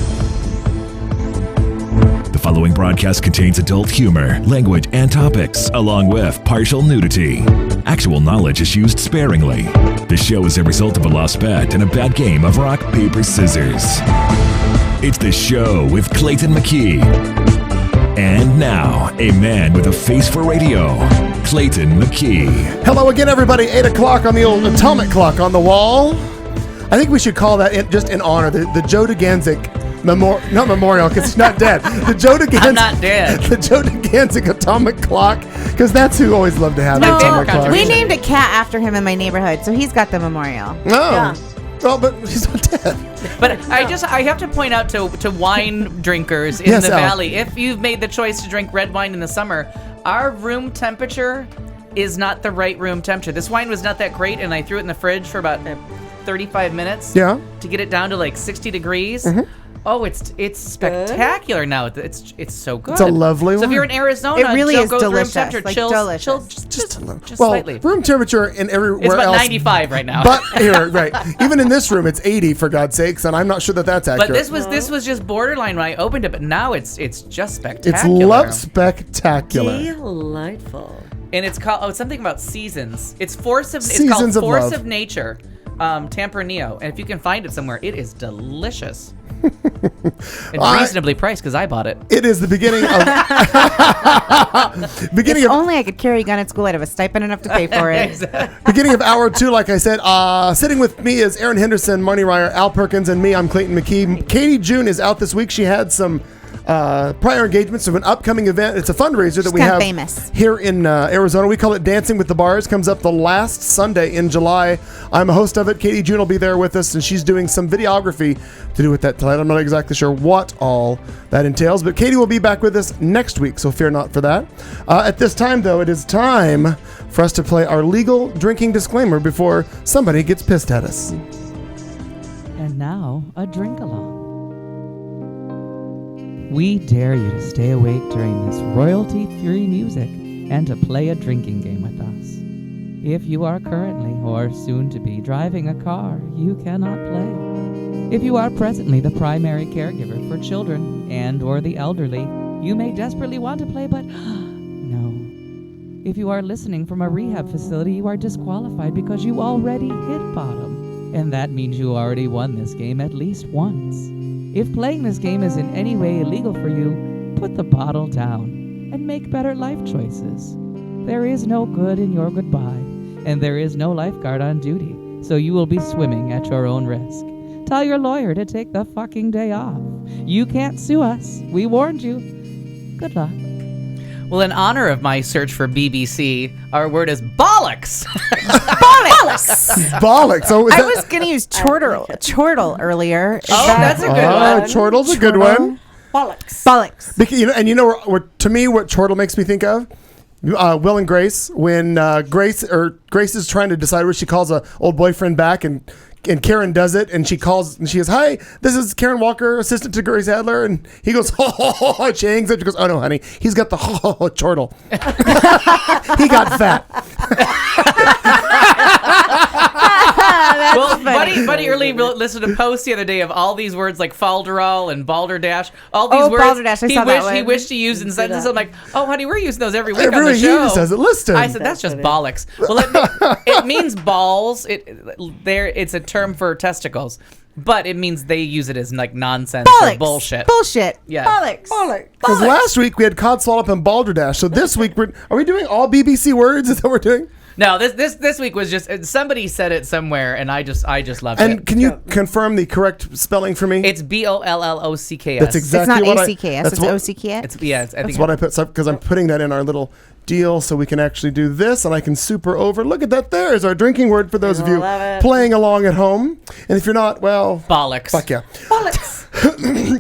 B: The following broadcast contains adult humor, language, and topics, along with partial nudity. Actual knowledge is used sparingly. The show is a result of a lost bet and a bad game of rock, paper, scissors. It's the show with Clayton McKee. And now, a man with a face for radio, Clayton McKee.
C: Hello again, everybody. 8 o'clock on the old atomic clock on the wall. I think we should call that just in honor, the Joe DeGanzik not memorial, because he's not dead. The Joe DeGanzik.
D: I'm not dead.
C: The Joe DeGanzik atomic clock, because that's who always loved to have the
E: No,
C: atomic clock.
E: we named a cat after him in my neighborhood, so he's got the memorial.
C: No.
F: Yeah.
C: Well, but he's not dead.
D: But I have to point out to wine drinkers in
C: Yes,
D: the
C: Al.
D: valley, if you've made the choice to drink red wine in the summer, our room temperature is not the right room temperature. This wine was not that great, and I threw it in the fridge for about 35 minutes
C: Yeah.
D: to get it down to like 60 degrees. Oh, it's spectacular now. It's so good.
C: It's a lovely
D: So if
C: wine.
D: you're in Arizona,
E: It really is
D: goes
E: delicious,
D: room temperature,
E: like
D: chills,
E: delicious.
C: Just a little.
D: just
C: Well,
D: slightly.
C: room temperature in everywhere
D: It's about
C: else.
D: 95 right now.
C: But here, right. Even in this room, it's 80 for God's sakes, and I'm not sure that that's accurate.
D: But this was just borderline when I opened it, but now it's just spectacular.
C: It's love spectacular.
F: Delightful.
D: And it's called something about seasons. It's force of
C: Seasons
D: it's called
C: of
D: Force
C: Love.
D: of Nature, Tempranillo. And if you can find it somewhere, it is delicious. And reasonably priced because I bought it.
C: It is the beginning of beginning
E: If
C: of
E: only I could carry a gun at school, I'd have a stipend enough to pay for it.
C: beginning of hour 2. Like I said, sitting with me is Aaron Henderson, Marnie Ryer, Al Perkins, and me. I'm Clayton McKee. Katie June is out this week. She had some prior engagements of an upcoming event. It's a fundraiser that we
E: kinda
C: have
E: famous.
C: here in Arizona. We call it Dancing with the Bars. Comes up the last Sunday in July. I'm a host of it. Katie June will be there with us, and she's doing some videography to do with that tonight. I'm not exactly sure what all that entails, but Katie will be back with us next week, so fear not for that. At this time, though, it is time for us to play our legal drinking disclaimer before somebody gets pissed at us.
G: And now, a drink along. We dare you to stay awake during this royalty-free music and to play a drinking game with us. If you are currently or soon to be driving a car, you cannot play. If you are presently the primary caregiver for children and or the elderly, you may desperately want to play, but no. If you are listening from a rehab facility, you are disqualified because you already hit bottom. And that means you already won this game at least once. If playing this game is in any way illegal for you, put the bottle down and make better life choices. There is no good in your goodbye, and there is no lifeguard on duty, so you will be swimming at your own risk. Tell your lawyer to take the fucking day off. You can't sue us. We warned you. Good luck.
D: Well, in honor of my search for BBC, our word is bollocks.
C: Bollocks. So is
E: I
C: that,
E: was going to use chortle earlier. Is
D: Oh,
E: that-
D: that's a good one.
C: Chortle's a good one.
F: Bollocks.
E: Bollocks.
C: Because, you know what to me what chortle makes me think of? Will and Grace, when Grace is trying to decide what she calls a old boyfriend back, and Karen does it, and she goes, "Hi, this is Karen Walker, assistant to Grace Adler," and he goes, "Ho ho ho ho." She hangs up. She goes, "Oh no, honey, he's got the ho ho ho chortle. He got fat."
D: Well, buddy Somebody early listened to a post the other day of all these words like falderall and balderdash. All these words
E: balderdash, I saw that one.
D: he wished to use in sentences. I'm like, oh, honey, we're using those every week on the
C: Every
D: show.
C: he just has it listed.
D: I said, that's just bollocks. Well, it means balls. It's a term for testicles. But it means they use it as like nonsense or bullshit.
E: Bullshit.
D: Yeah.
E: Bollocks.
C: Because last week we had cod swallop and balderdash. So this week are we doing all BBC words? Is that what we're doing?
D: No, this week was just somebody said it somewhere, and I just loved it.
C: And can you confirm the correct spelling for me?
D: It's BOLLOCKS.
C: That's exactly
E: It's not
C: what
E: ACKS. It's OCKS.
C: That's what I put because I'm putting that in our little deal so we can actually do this, and I can super over. Look at that. There is our drinking word for those of you playing along at home. And if you're not, well,
D: bollocks.
C: Fuck yeah.
F: Bollocks.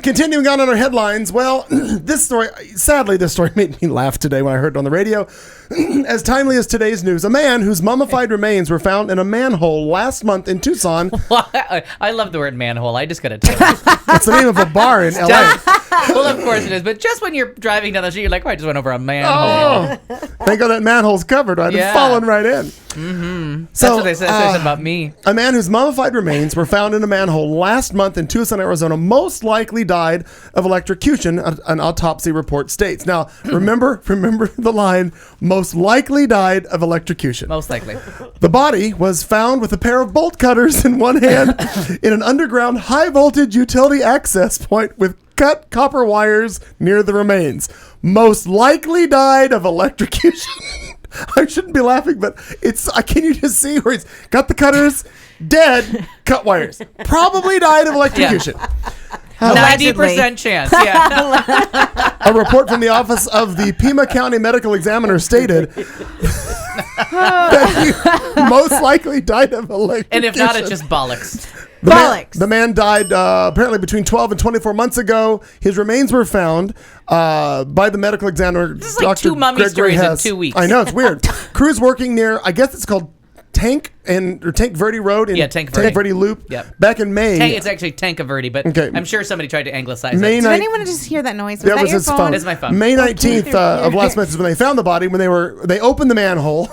C: Continuing on our headlines, well, this story made me laugh today when I heard it on the radio. As timely as today's news, a man whose mummified remains were found in a manhole last month in Tucson.
D: I love the word manhole. I just got to tell you.
C: That's the name of a bar in LA.
D: Well, of course it is. But just when you're driving down the street, you're like, oh, I just went over a manhole.
C: Oh, thank God that manhole's covered. I'd have fallen right in.
D: Mm-hmm. That's what they said about me.
C: A man whose mummified remains were found in a manhole last month in Tucson, Arizona, most likely died of electrocution, an autopsy report states. Now, remember the line, most likely died of electrocution.
D: Most likely.
C: The body was found with a pair of bolt cutters in one hand in an underground high-voltage utility access point with cut copper wires near the remains. Most likely died of electrocution. I shouldn't be laughing, but can you just see where he's got the cutters, dead, cut wires. Probably died of electrocution.
D: Yeah. 90% chance, yeah.
C: A report from the office of the Pima County Medical Examiner stated that he most likely died of electrocution.
D: And if not, it's just bollocks.
C: The man died apparently between 12 and 24 months ago. His remains were found by the medical examiner.
D: This is like 2 mummy stories in 2 weeks.
C: I know, it's weird. Crews working near, I guess it's called Tank Verde Road in
D: Tank Verde
C: Loop.
D: Yep.
C: Back in May.
D: It's actually Tank Verde, but
C: Okay.
D: I'm sure somebody tried to anglicize it.
E: Did anyone just hear that noise? Was
C: That was
E: your
C: his phone.
D: It's my phone.
C: May 19th of last month is when they found the body. When they opened the manhole.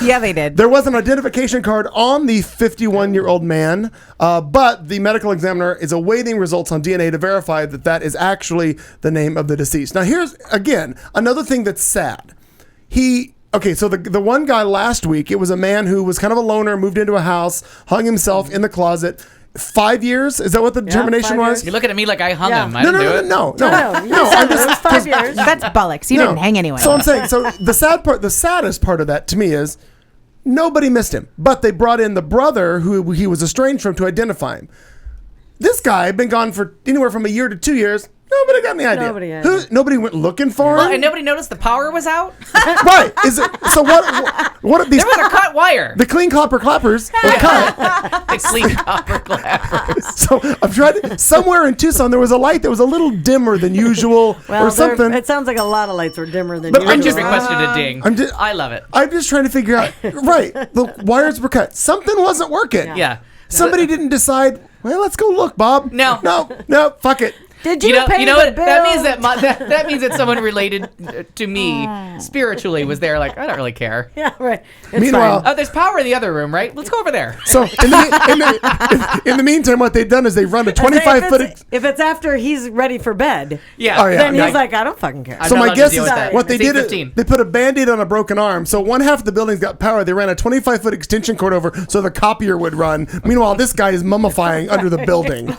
E: Yeah, they did.
C: There was an identification card on the 51-year-old man, but the medical examiner is awaiting results on DNA to verify that is actually the name of the deceased. Now, here's, again, another thing that's sad. So the one guy last week, it was a man who was kind of a loner, moved into a house, hung himself in the closet. 5 years? Is that what the determination
F: 5
C: was?
F: years.
D: You're looking at me like I hung him. I
C: No.
D: didn't do it.
F: It was 5 years.
E: That's bollocks. You didn't hang anyway.
C: So I'm saying, the saddest part of that to me is nobody missed him, but they brought in the brother who he was estranged from to identify him. This guy had been gone for anywhere from a year to 2 years. Nobody got any idea. Nobody went looking for him.
D: Well, and nobody noticed the power was out?
C: Right. So what are these?
D: There was a cut wire.
C: The clean copper clappers were cut.
D: The clean copper clappers.
C: So I'm trying to, somewhere in Tucson there was a light that was a little dimmer than usual or something.
F: It sounds like a lot of lights were dimmer than
C: But
F: usual.
C: I'm just
D: Requested a ding. I love it.
C: I'm just trying to figure out. Right. The wires were cut. Something wasn't working.
D: Yeah.
C: Somebody didn't decide, well, let's go look, Bob.
D: No.
C: No, fuck it.
F: Did you pay
D: know
F: the
D: what?
F: bill?
D: That means that means that someone related to me spiritually was there. Like, I don't really care.
F: Yeah, right. It's
C: Meanwhile,
F: fine.
D: Oh, there's power in the other room, right? Let's go over there.
C: So in the meantime, what they've done is they've run a 25-foot.
F: If it's after he's ready for bed,
D: Yeah.
C: Oh, yeah.
F: then
C: Yeah.
F: he's like, I don't fucking care.
D: I'm
C: So
D: not
C: my
D: allowed to
C: guess
D: deal
C: is
D: with that.
C: what they
D: It's
C: did is
D: 8:15.
C: they put a Band-Aid on a broken arm. So one half of the building's got power. They ran a 25-foot extension cord over so the copier would run. Meanwhile, this guy is mummifying under the building.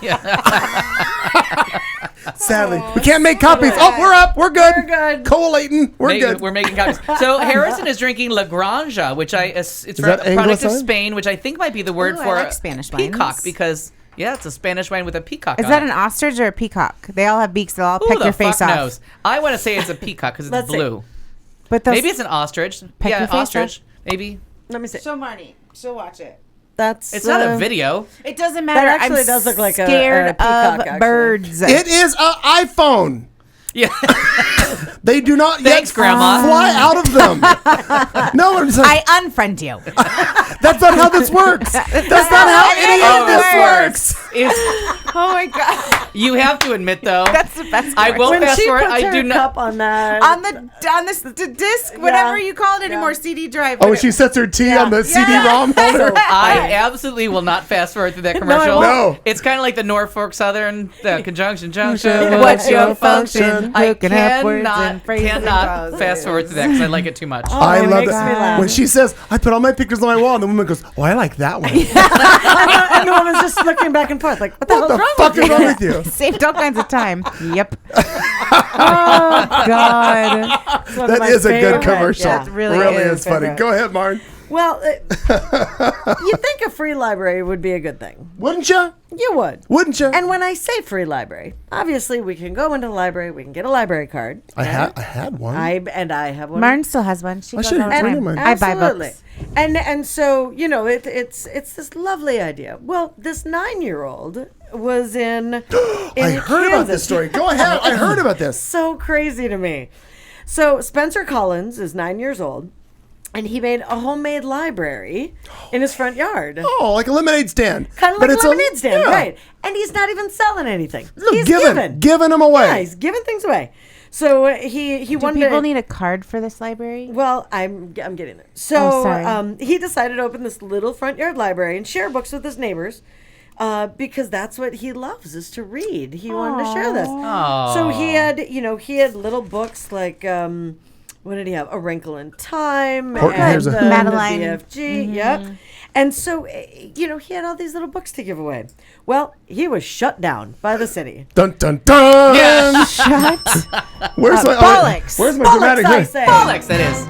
C: Sadly, we can't make copies. Oh, we're up. We're good.
F: We're good.
C: Collating. We're good.
D: We're making copies. So Harrison is drinking La Granja, which it's a
C: that
D: product of
C: Anglicized?
D: Spain, which I think might be the word
E: Ooh, I
D: for
E: like Spanish
D: peacock,
E: wines.
D: because it's a Spanish wine with a peacock.
E: Is
D: on
E: that
D: it.
E: an ostrich or a peacock? They all have beaks. They'll all
D: Who
E: peck
D: the
E: your face
D: fuck
E: off.
D: knows? I want to say it's a peacock because it's
F: Let's see.
D: blue.
E: But those,
D: Maybe it's an ostrich.
E: Peck your face
D: ostrich. Maybe.
F: Let me see.
E: Show Marnie. She'll watch it.
F: That's
D: It's not a video.
E: It doesn't matter.
F: That actually
E: I'm
F: does look like a
E: scared
F: peacock,
E: of
F: actually.
E: birds.
C: It is an iPhone.
D: Yeah.
C: They do not
D: Thanks,
C: yet
D: Grandma.
C: fly out of them. No, I'm just like,
E: I unfriend you.
C: that's not how this works. That's not how any of this works.
E: Oh my god.
D: You have to admit, though.
E: That's the best
D: I
E: part.
D: will
F: When
D: fast
F: she
D: forward.
F: puts
D: I
F: her
D: do not.
F: cup on that.
E: on the disc, whatever you call it anymore, CD drive.
C: Oh, she sets her tea on the CD-ROM holder.
D: I absolutely will not fast forward through that commercial.
C: won't. No.
D: It's kind of like the Norfolk Southern, the conjunction junction.
C: Junction,
E: What's your function?
D: I
E: Hooking up words and
D: cannot
E: phrases.
D: fast forward through that because I like it too much.
C: I
F: it
C: love
F: makes
C: it.
F: me laugh.
C: When she says, I put all my pictures on my wall, and the woman goes, oh, I like that one.
F: And the woman's just looking back and forth like, what the
C: What
F: hell's
C: the
F: wrong
C: fuck
F: with
C: is
F: you?
C: wrong with you?
E: Saved all kinds of time. Yep. Oh god.
F: It's one of
C: That
F: my
C: is a good
F: favorite.
C: commercial.
F: Yeah.
E: It really
C: is
E: is.
C: funny. Go ahead, Marn.
F: Well, you think a free library would be a good thing.
C: Wouldn't you?
F: You would.
C: Wouldn't you?
F: And when I say free library, obviously we can go into the library, we can get a library card.
C: I had one.
F: I have one.
E: Martin still has one. She goes
C: should
E: all the
C: have
E: time.
C: mine.
E: I buy
F: Absolutely.
E: books.
F: And so, you know, it's this lovely idea. Well, this 9-year-old was in
C: I heard about this story. Go ahead. I heard about this.
F: So crazy to me. So Spencer Collins is 9 years old, and he made a homemade library in his front yard.
C: Oh, like a lemonade stand.
F: Kind of
C: But
F: like
C: it's
F: a lemonade stand,
C: yeah.
F: right? And he's not even selling anything.
C: Look,
F: He's
C: giving them away.
F: Yeah, he's giving things away. So he
E: Do
F: wanted
E: people
F: to,
E: need a card for this library?
F: Well, I'm getting there.
E: Oh,
F: So
E: sorry.
F: he decided to open this little front yard library and share books with his neighbors. Because that's what he loves is to read. He wanted to share this. So he had little books like what did he have? A Wrinkle in Time
C: here's
F: and
C: a-
E: Madeline.
F: the BFG. Yep. And so he had all these little books to give away. Well, he was shut down by the city.
C: Dun dun dun.
D: Yeah.
E: Shut.
C: Where's my
E: bollocks.
C: Where's my
F: Bollocks,
C: dramatic?
F: I say.
D: Bollocks, that is.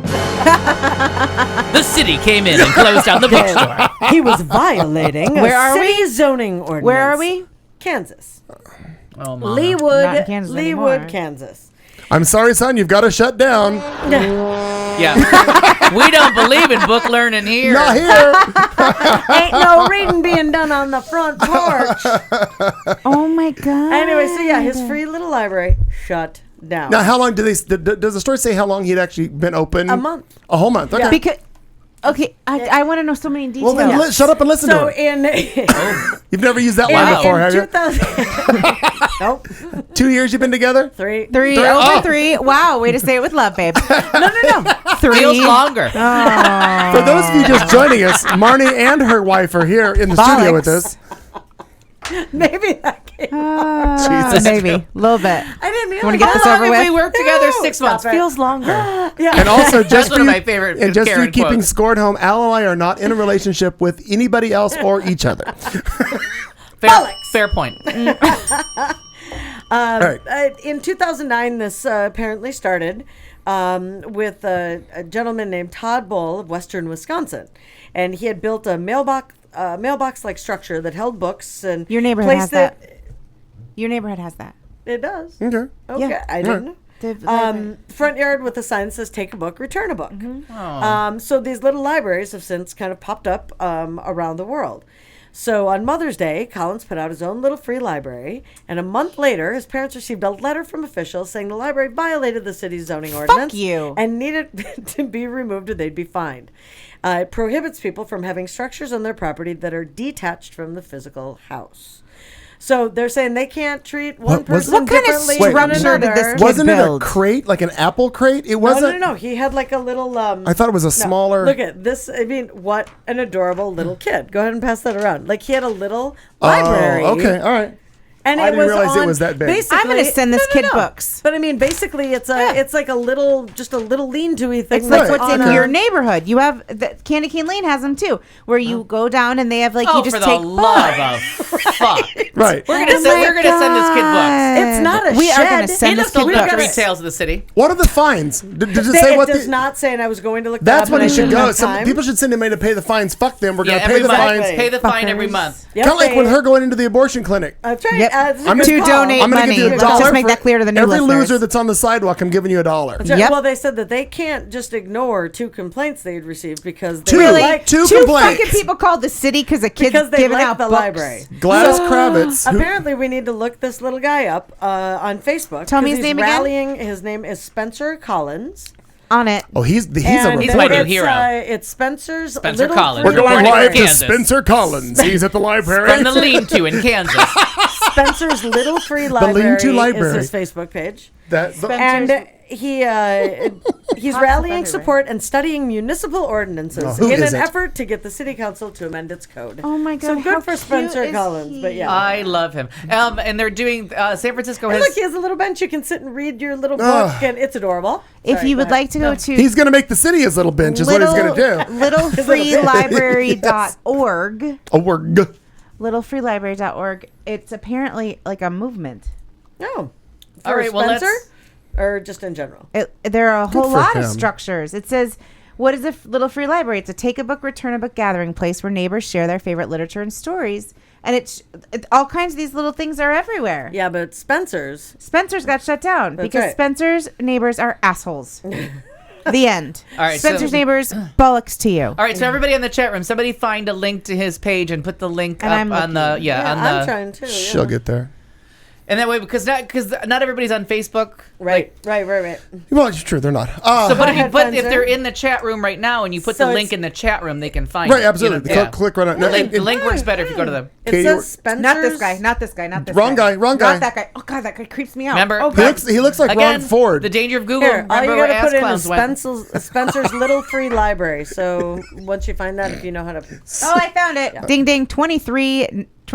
D: The city came in and closed down the bookstore.
F: He was violating
E: Where are
F: city zoning ordinance.
E: Where are we?
F: Kansas.
D: Oh, Mama.
E: Not
F: Leawood,
E: in Kansas
F: Leawood,
E: anymore.
F: Kansas.
C: I'm sorry, son. You've got to shut down.
D: Yeah. We don't believe in book learning here.
C: Not here.
F: Ain't no reading being done on the front porch.
E: Oh my god.
F: Anyway, so yeah, his free little library shut down.
C: Now, how long does the story say how long he'd actually been open?
F: A month.
C: A whole month. Okay.
F: Yeah.
E: Because I want to know so many details.
C: Well, then shut up and listen
F: So
C: to it.
F: in
C: You've never used that line before, have you?
F: 2000, nope,
C: 2 years you've been together?
F: three.
E: over 3. Wow, way to say it with love, babe.
F: No.
E: 3.
D: Feels longer.
C: For those of you just joining us, Marnie and her wife are here in the studio with us.
F: Maybe that came.
C: Jesus.
E: Maybe a little bit.
F: I didn't mean
E: Wanna
F: like
E: get
D: How
E: this
D: long
E: over
D: have
E: with?
D: we worked together?
F: No,
D: 6 months.
F: stop it.
D: Feels longer.
F: Yeah.
C: And also, just
D: That's
C: for
D: one of
C: you,
D: my favorite
C: and just for you
D: Karen
C: keeping
D: quotes.
C: score at home, Al and I are not in a relationship with anybody else or each other.
D: Fair point.
C: All right.
F: In 2009, this apparently started with a gentleman named Todd Bull of Western Wisconsin, and he had built a mailbox-like structure that held books and
E: Your neighborhood has
F: placed
E: that. Your neighborhood has that.
F: It does.
C: Okay.
F: Okay,
E: Yeah.
F: I didn't know. Front yard with a sign that says "Take a book, return a book." So these little libraries have since kind of popped up around the world. So on Mother's Day, Collins put out his own little free library, and a month later, his parents received a letter from officials saying the library violated the city's zoning ordinance
E: you.
F: and needed to be removed or they'd be fined. It prohibits people from having structures on their property that are detached from the physical house. So they're saying they can't treat one
C: What was-
F: person
E: What kind of
F: differently
E: structure
F: from
E: did
F: another.
E: this kid
C: Wasn't it a
E: build?
C: crate, like an apple crate? It
F: No,
C: wasn't.
F: no. He had like a little.
C: I thought it was a smaller.
F: Look at this. I mean, what an adorable little kid. Go ahead and pass that around. Like he had a little library.
C: Oh, okay. All right.
F: And
C: I
F: it
C: didn't
F: was
C: realize it
F: on
C: was that big.
F: basically-
E: I'm gonna send this kid books.
F: But I mean, basically, it's like a little lean-to-y thing.
E: It's like
F: that's
E: what's
F: on
E: in
F: a-
E: your neighborhood. You have Candy Cane Lane has them too, where you go down and they have like
D: Oh,
E: you just
D: for the
E: take
D: love of fuck.
C: Right.
D: We're gonna send this kid books.
F: It's not a
E: We are
F: shed.
E: gonna send
D: He
E: this
D: just told
E: kid
D: me the
E: books.
D: three tales of the city.
C: What are the fines? Does it
F: It
C: say what
F: does
C: the?
F: not say, and I was going to look.
C: That's
F: that up,
C: what
F: and
C: he
F: I
C: should
F: didn't
C: go.
F: have
C: Some
F: time.
C: people should send him money to pay the fines. Fuck them. We're
D: Yeah,
C: gonna pay
D: every
C: the
D: month.
C: fines.
F: Exactly.
D: Pay the fine every
E: Fuckers.
D: month.
F: Yep,
C: Kind of like when
F: they-
C: her going into the abortion clinic.
F: That's right.
E: Yep.
F: That's a
C: I'm
F: good
E: To
F: call.
E: donate
C: I'm gonna
E: money.
C: give you a
E: Let's
C: dollar
E: just make
C: for
E: that clear to the new
C: every
E: listeners.
C: loser that's on the sidewalk. I'm giving you $1.
F: That's right.
E: Yep.
F: Well, they said that they can't just ignore 2 complaints they'd received because they
C: Two.
E: Really?
F: like
C: Two
E: Two
C: complaints.
E: fucking people called the city because a kid's
F: because they
E: giving
F: like
E: out
F: the
E: books.
F: library.
C: Gladys Kravitz. who-
F: Apparently, we need to look this little guy up on Facebook.
E: Tell me
F: 'cause
E: his
F: he's
E: name again.
F: rallying. His name is Spencer Collins.
E: On it.
C: oh, he's a
F: And
D: He's my
C: reporter.
D: new hero.
F: It's Spencer's
D: Spencer
F: Little
D: Collins.
F: Free
C: We're going
D: Reporting
C: live
D: from
C: to
D: Kansas.
C: Spencer Collins. He's at the library.
D: From the lean-to in Kansas.
F: Spencer's Little Free Library,
C: Lean-To Library.
F: is his Facebook page. And he's rallying support and studying municipal ordinances
C: Oh, who
F: in an
C: isn't?
F: effort to get the city council to amend its code.
E: Oh my God,
F: So
E: how
F: good for
E: cute
F: Spencer
E: is
F: Collins.
E: he?
F: But yeah.
D: I love him. And they're doing San Francisco
F: Hey,
D: has.
F: look, he has a little bench. You can sit and read your little book,
C: Ugh.
F: and it's adorable.
E: If
F: Sorry,
E: you
F: go
E: would
F: ahead.
E: like to go to
C: He's going to make the city his little bench, is what he's going to do.
E: littlefreelibrary.org.
C: Oh, we're good.
E: Littlefreelibrary.org. It's apparently like a movement.
F: No.
D: All right, well,
F: Spencer,
D: let's-
F: or just in general.
E: There are a whole
C: for
E: lot of
C: him.
E: structures. It says, what is a Little Free Library? It's a take a book, return a book gathering place where neighbors share their favorite literature and stories. And it's all kinds of these little things are everywhere.
F: Yeah, but Spencer's.
E: Spencer's got shut down
F: That's
E: because
F: right.
E: Spencer's neighbors are assholes. The end.
D: All right,
E: Spencer's
D: so-
E: neighbors, bollocks to you.
D: All right, so everybody in the chat room, somebody find a link to his page and put the link
E: And
D: up
E: I'm
D: on the
E: looking.
F: Yeah,
D: on
F: I'm
D: the
F: trying to. Yeah.
C: She'll get there.
D: and that way because not everybody's on Facebook.
F: Right, right.
C: Well, it's true. They're not.
D: So, but
F: ahead,
D: if
F: Spencer.
D: they're in the chat room right now and you put
F: So
D: the
F: it's-
D: link in the chat room, they can find
C: Right,
D: it.
C: absolutely.
D: You know,
C: Click right on.
D: The
C: No,
D: link, the
C: it-
D: link works better if you go to the.
F: It
C: Katie,
F: says Spencer's.
E: Not this guy. Not this guy. Not this
C: Wrong guy, wrong guy.
E: Not that guy. Oh, God, that guy creeps me out.
D: Remember?
E: Oh,
C: He
E: God.
C: looks like
D: Again,
C: Ron Ford.
D: the danger of Google.
F: Here, all you
D: Remember where
F: gotta put
D: ass
F: in is
D: clowns went.
F: Spencer's Little Free Library. So once you find that, if you know how to.
E: Oh, I found it. Ding, ding.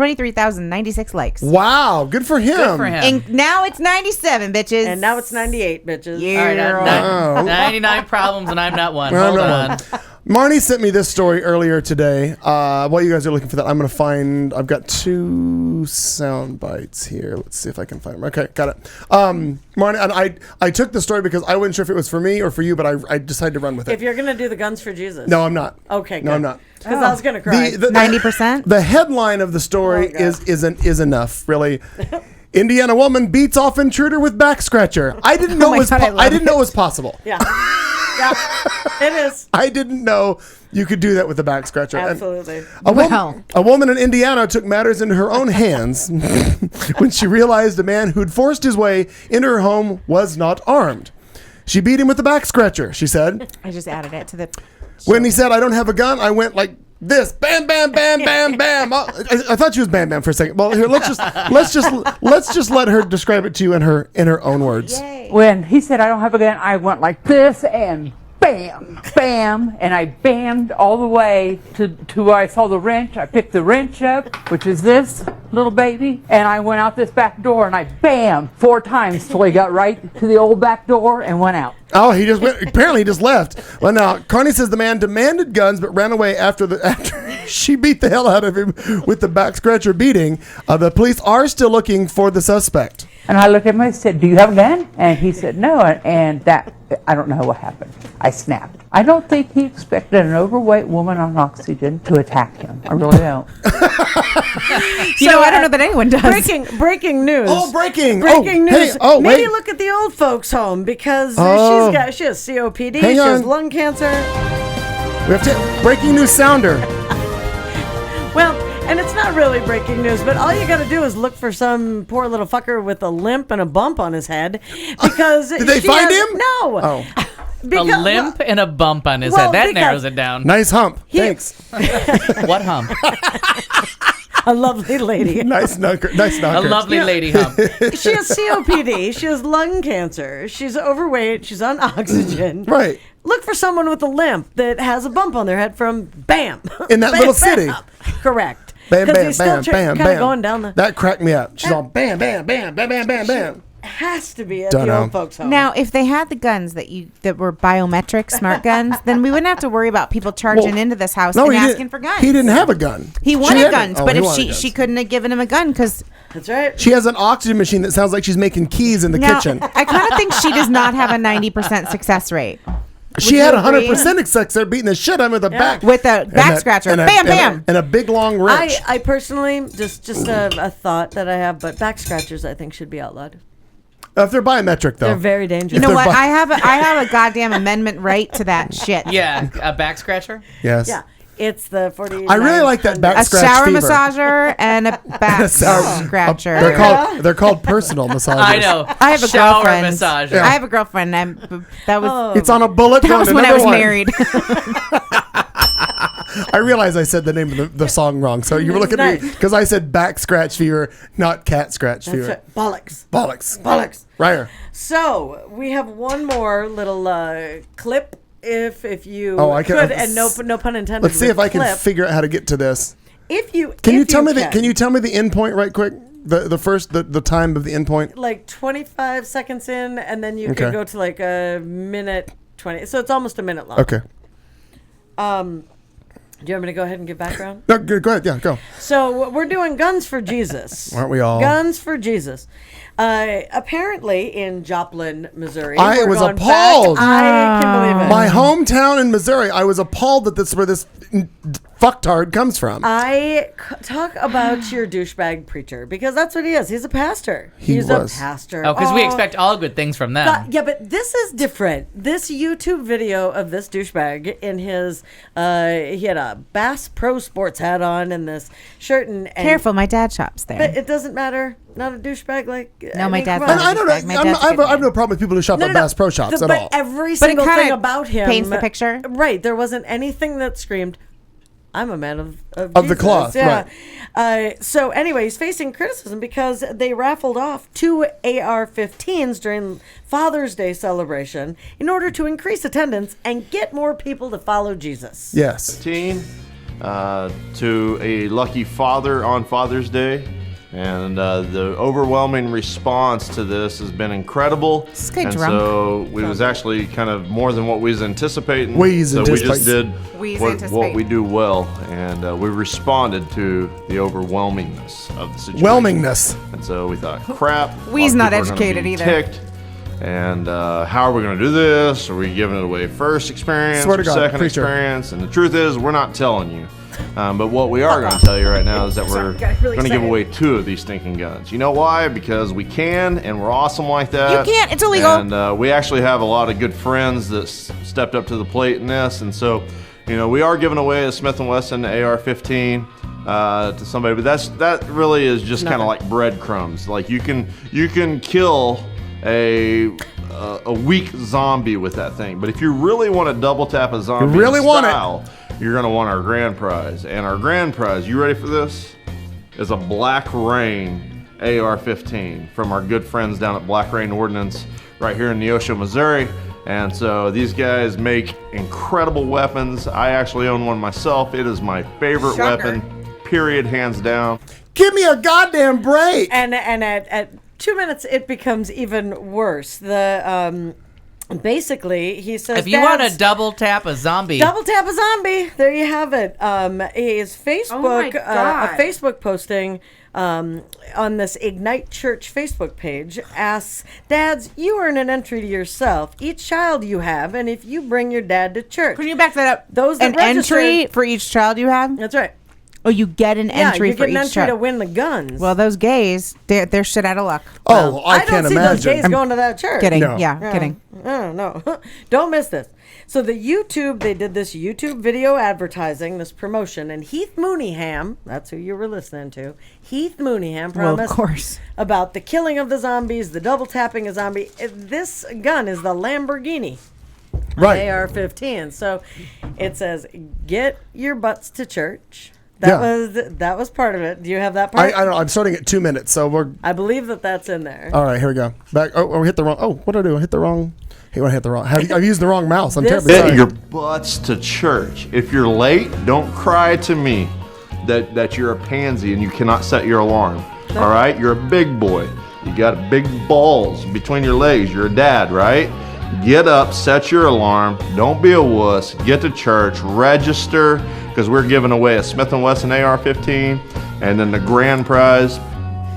E: 23,096 likes.
C: Wow, good for him.
D: Good for him.
E: And now it's 97, bitches.
F: And now it's 98, bitches.
E: Yeah.
D: All right,
C: Wow.
D: 99 problems and I'm not one.
C: I'm
D: Hold
C: not
D: on.
C: one. Marnie sent me this story earlier today. While you guys are looking for that, I'm going to find. I've got 2 sound bites here. Let's see if I can find them. Okay, got it. Marnie, and I took the story because I wasn't sure if it was for me or for you, but I decided to run with it.
F: If you're gonna do the Guns for Jesus.
C: No, I'm not.
F: Okay.
C: No, I'm not.
F: Because I was gonna cry.
C: The
E: 90%?
C: The headline of the story
F: Oh, God.
C: is enough, really. Indiana woman beats off intruder with back scratcher. I didn't know
E: my
C: it was.
E: God, I
C: I
E: love
C: didn't know it was possible.
F: yeah. Yeah. It is.
C: I didn't know you could do that with a back scratcher. And
F: Absolutely.
E: Well.
C: a woman in Indiana took matters into her own hands when she realized a man who'd forced his way into her home was not armed. She beat him with a back scratcher, she said.
E: I just added it to the.
C: When he said, "I don't have a gun," I went like this: bam, bam, bam, bam, bam. I thought she was bam, bam for a second. Well, here, let's just let her describe it to you in her own words.
H: When he said, "I don't have a gun," I went like this and bam, bam, and I bammed all the way to where I saw the wrench. I picked the wrench up, which is this little baby, and I went out this back door and I bam 4 times till he got right to the old back door and went out.
C: Oh, he just went. Apparently, he just left. Well, now Carney says the man demanded guns, but ran away after she beat the hell out of him with the back scratcher beating. The police are still looking for the suspect.
H: And I looked at him and I said, "Do you have a gun?" And he said, "No." And that, I don't know what happened. I snapped. I don't think he expected an overweight woman on oxygen to attack him. I really don't.
E: You know, I don't know that anyone does.
F: Breaking news.
C: Oh, breaking
F: Breaking
C: oh,
F: news.
C: Hey, oh,
F: Maybe
C: wait.
F: look at the old folks' home because
C: Oh.
F: she has COPD.
C: Hang
F: she has
C: on.
F: lung cancer.
C: We have to breaking news sounder.
F: Well, and it's not really breaking news, but all you got to do is look for some poor little fucker with a limp and a bump on his head because
C: Did they
F: she
C: find
F: has-
C: him?
F: No.
C: Oh,
D: A limp and a bump on his
F: well,
D: head. That
F: because-
D: narrows it down.
C: nice hump. Thanks.
D: What hump?
F: A lovely lady.
C: Nice knocker. Nice
D: A
C: knocker.
D: lovely lady hump.
F: She has COPD. She has lung cancer. She's overweight. She's on oxygen.
C: Right.
F: Look for someone with a limp that has a bump on their head from BAM.
C: In that
F: Bam,
C: little city.
F: bam. Correct.
C: Bam,
F: 'Cause
C: bam,
F: he's still
C: bam, bam,
F: kind of
C: bam.
F: going down the.
C: That cracked me up. She's all bam, bam, bam, bam, bam, bam, bam.
F: Has to be at
C: Dunno.
F: the old folks' home.
E: Now, if they had the guns that were biometric smart guns, then we wouldn't have to worry about people charging
C: Well,
E: into this house
C: No,
E: and
C: he
E: asking
C: didn't.
E: for guns.
C: He didn't have a gun.
E: He
C: She
E: wanted
C: had it.
E: guns,
C: Oh,
E: but
C: he
E: if
C: wanted
E: she
C: guns.
E: couldn't have given him a gun because
F: That's right.
C: She has an oxygen machine that sounds like she's making keys in the
E: now
C: kitchen.
E: I kind of think she does not have a 90% success rate.
C: She had
E: you agree?
C: 100% success. They're beating the shit out of her with a back.
E: With a back scratcher. Bam, bam.
C: And a big long wrench.
F: I personally, just a thought that I have, but back scratchers I think should be outlawed.
C: If they're biometric, though.
F: They're very dangerous.
E: You know
C: They're
E: what?
C: bi-
E: I have a goddamn amendment right to that shit.
D: Yeah, a back scratcher.
C: Yes.
F: Yeah. It's the 40.
C: I really like that back
E: A
C: scratch
E: shower
C: fever.
E: massager and a back scratcher.
C: They're called personal massages.
D: I know.
E: I have a
D: shower
E: girlfriend.
D: massager.
E: I have a girlfriend. That was
C: It's on a bullet.
E: that
C: going
E: was
C: to
E: when I
C: number
E: was
C: one.
E: married.
C: I realized I said the name of the song wrong, so you were looking at me
F: Nice.
C: because I said back scratch fever, not cat scratch fever.
F: That's right. Bollocks.
C: Bollocks.
F: Bollocks.
C: Right.
F: So we have one more little clip. If you
C: Oh, I
F: could,
C: can-
F: and no pun intended.
C: Let's see
F: with
C: if I can
F: clip.
C: figure out how to get to this.
F: If you
C: Can
F: if
C: you tell me
F: can,
C: Can you tell me the end point right quick? The time of the end point.
F: like 25 seconds in, and then you
C: Okay.
F: can go to like a minute 20. So it's almost a minute long.
C: Okay.
F: Do you want me to go ahead and give background?
C: No, go ahead. Yeah, go.
F: So we're doing Guns for Jesus.
C: Aren't we all?
F: Guns for Jesus. Apparently in Joplin, Missouri.
C: I
F: we're
C: was
F: going
C: appalled.
F: Back. I can believe it.
C: My hometown in Missouri. I was appalled that this is where this fucktard comes from.
F: Talk about your douchebag preacher, because that's what he is. He's a pastor. He's
C: was.
F: a pastor.
D: Oh, because we expect all good things from them.
F: Yeah, but this is different. This YouTube video of this douchebag in his, he had a Bass Pro Sports hat on and this shirt and
E: Careful, my dad shops there.
F: But it doesn't matter. Not a douchebag like.
E: No, my dad's
F: come on.
E: not
C: I don't
E: douchebag. My dad's a
C: I
E: good
C: have no
E: man.
C: problem with people who shop at Bass Pro Shops at
F: but
C: all.
F: every
E: But it
F: single
E: kinda
F: thing about him
E: paints the picture.
F: Right. There wasn't anything that screamed, I'm a man of
C: the
F: Jesus."
C: cloth,
F: Yeah. So anyway, he's facing criticism because they raffled off 2 AR-15s during Father's Day celebration in order to increase attendance and get more people to follow Jesus.
C: Yes.
I: To a lucky father on Father's Day. And the overwhelming response to this has been incredible.
E: This guy
I: and
E: drunk?
I: so we was actually kind of more than what we was anticipating.
C: We's
I: so we just
C: anticipating.
I: did
E: We's
I: what
E: anticipating.
I: we do well, and we responded to the overwhelmingness of the situation.
C: Whelmingness.
I: And so we thought, crap. a lot
E: We's
I: of
E: not
I: people are gonna
E: educated
I: be
E: either.
I: Ticked. And how are we going to do this? Are we giving it away first experience
C: Swear to
I: or
C: God,
I: second
C: preacher.
I: experience? And the truth is, we're not telling you. But what we are going to tell you right now is that we're
F: got really
I: going to give
F: excited.
I: away 2 of these stinking guns. You know why? Because we can, and we're awesome like that.
E: You can't. It's illegal.
I: And we actually have a lot of good friends that stepped up to the plate in this. And so, you know, we are giving away a Smith & Wesson AR-15 to somebody. But that really is just kind of like breadcrumbs. Like you can kill a weak zombie with that thing. But if you really want to double tap a zombie
C: You really
I: in
C: want it.
I: style, you're going to want our grand prize. And our grand prize, you ready for this? Is a Black Rain AR-15 from our good friends down at Black Rain Ordnance right here in Neosho, Missouri. And so these guys make incredible weapons. I actually own one myself. It is my favorite
E: Shocker.
I: weapon, period, hands down.
C: Give me a goddamn break.
F: And at 2 minutes, it becomes even worse. Basically, he says,
D: if you want
F: "Dads,
D: to double tap a zombie,
F: double tap a zombie," there you have it. His Facebook, a
E: God.
F: Facebook posting on this Ignite Church Facebook page asks, "Dads, you earn an entry to yourself, each child you have, and if you bring your dad to church."
E: Can you back that up?
F: Those that
E: An entry
F: registered-
E: for each child you have?
F: That's right.
E: Oh, you get an entry
F: you
E: for
F: get an
E: each
F: entry to
E: child.
F: win the guns.
E: Well, those gays, they're shit out of luck.
C: Oh, I
F: don't
C: can't
F: see those gays
C: imagine.
F: going to that church.
E: Kidding.
C: No.
E: Yeah, kidding.
F: Oh, no. Don't miss this. So they did this YouTube video advertising, this promotion, and Heath Mooneyham, that's who you were listening to, Heath Mooneyham
E: Well, of
F: promised
E: course.
F: about the killing of the zombies, the double tapping a zombie. This gun is the Lamborghini
C: Right.
F: AR-15. So it says, get your butts to church.
C: Yeah.
F: That was part of it. Do you have that part?
C: I don't know. I'm starting at 2 minutes, so we're
F: I believe that's in there.
C: all right. Here we go. Back. Oh, we hit the wrong. Oh, what did I do? I hit the wrong. Hey, I hit the wrong. I've used the wrong mouse. I'm
F: This-
C: terribly
I: Get
C: sorry.
I: your butts to church. If you're late, don't cry to me that you're a pansy and you cannot set your alarm. All right? You're a big boy. You got big balls between your legs. You're a dad, right? Get up, set your alarm. Don't be a wuss. Get to church. Register, because we're giving away a Smith & Wesson AR-15. And then the grand prize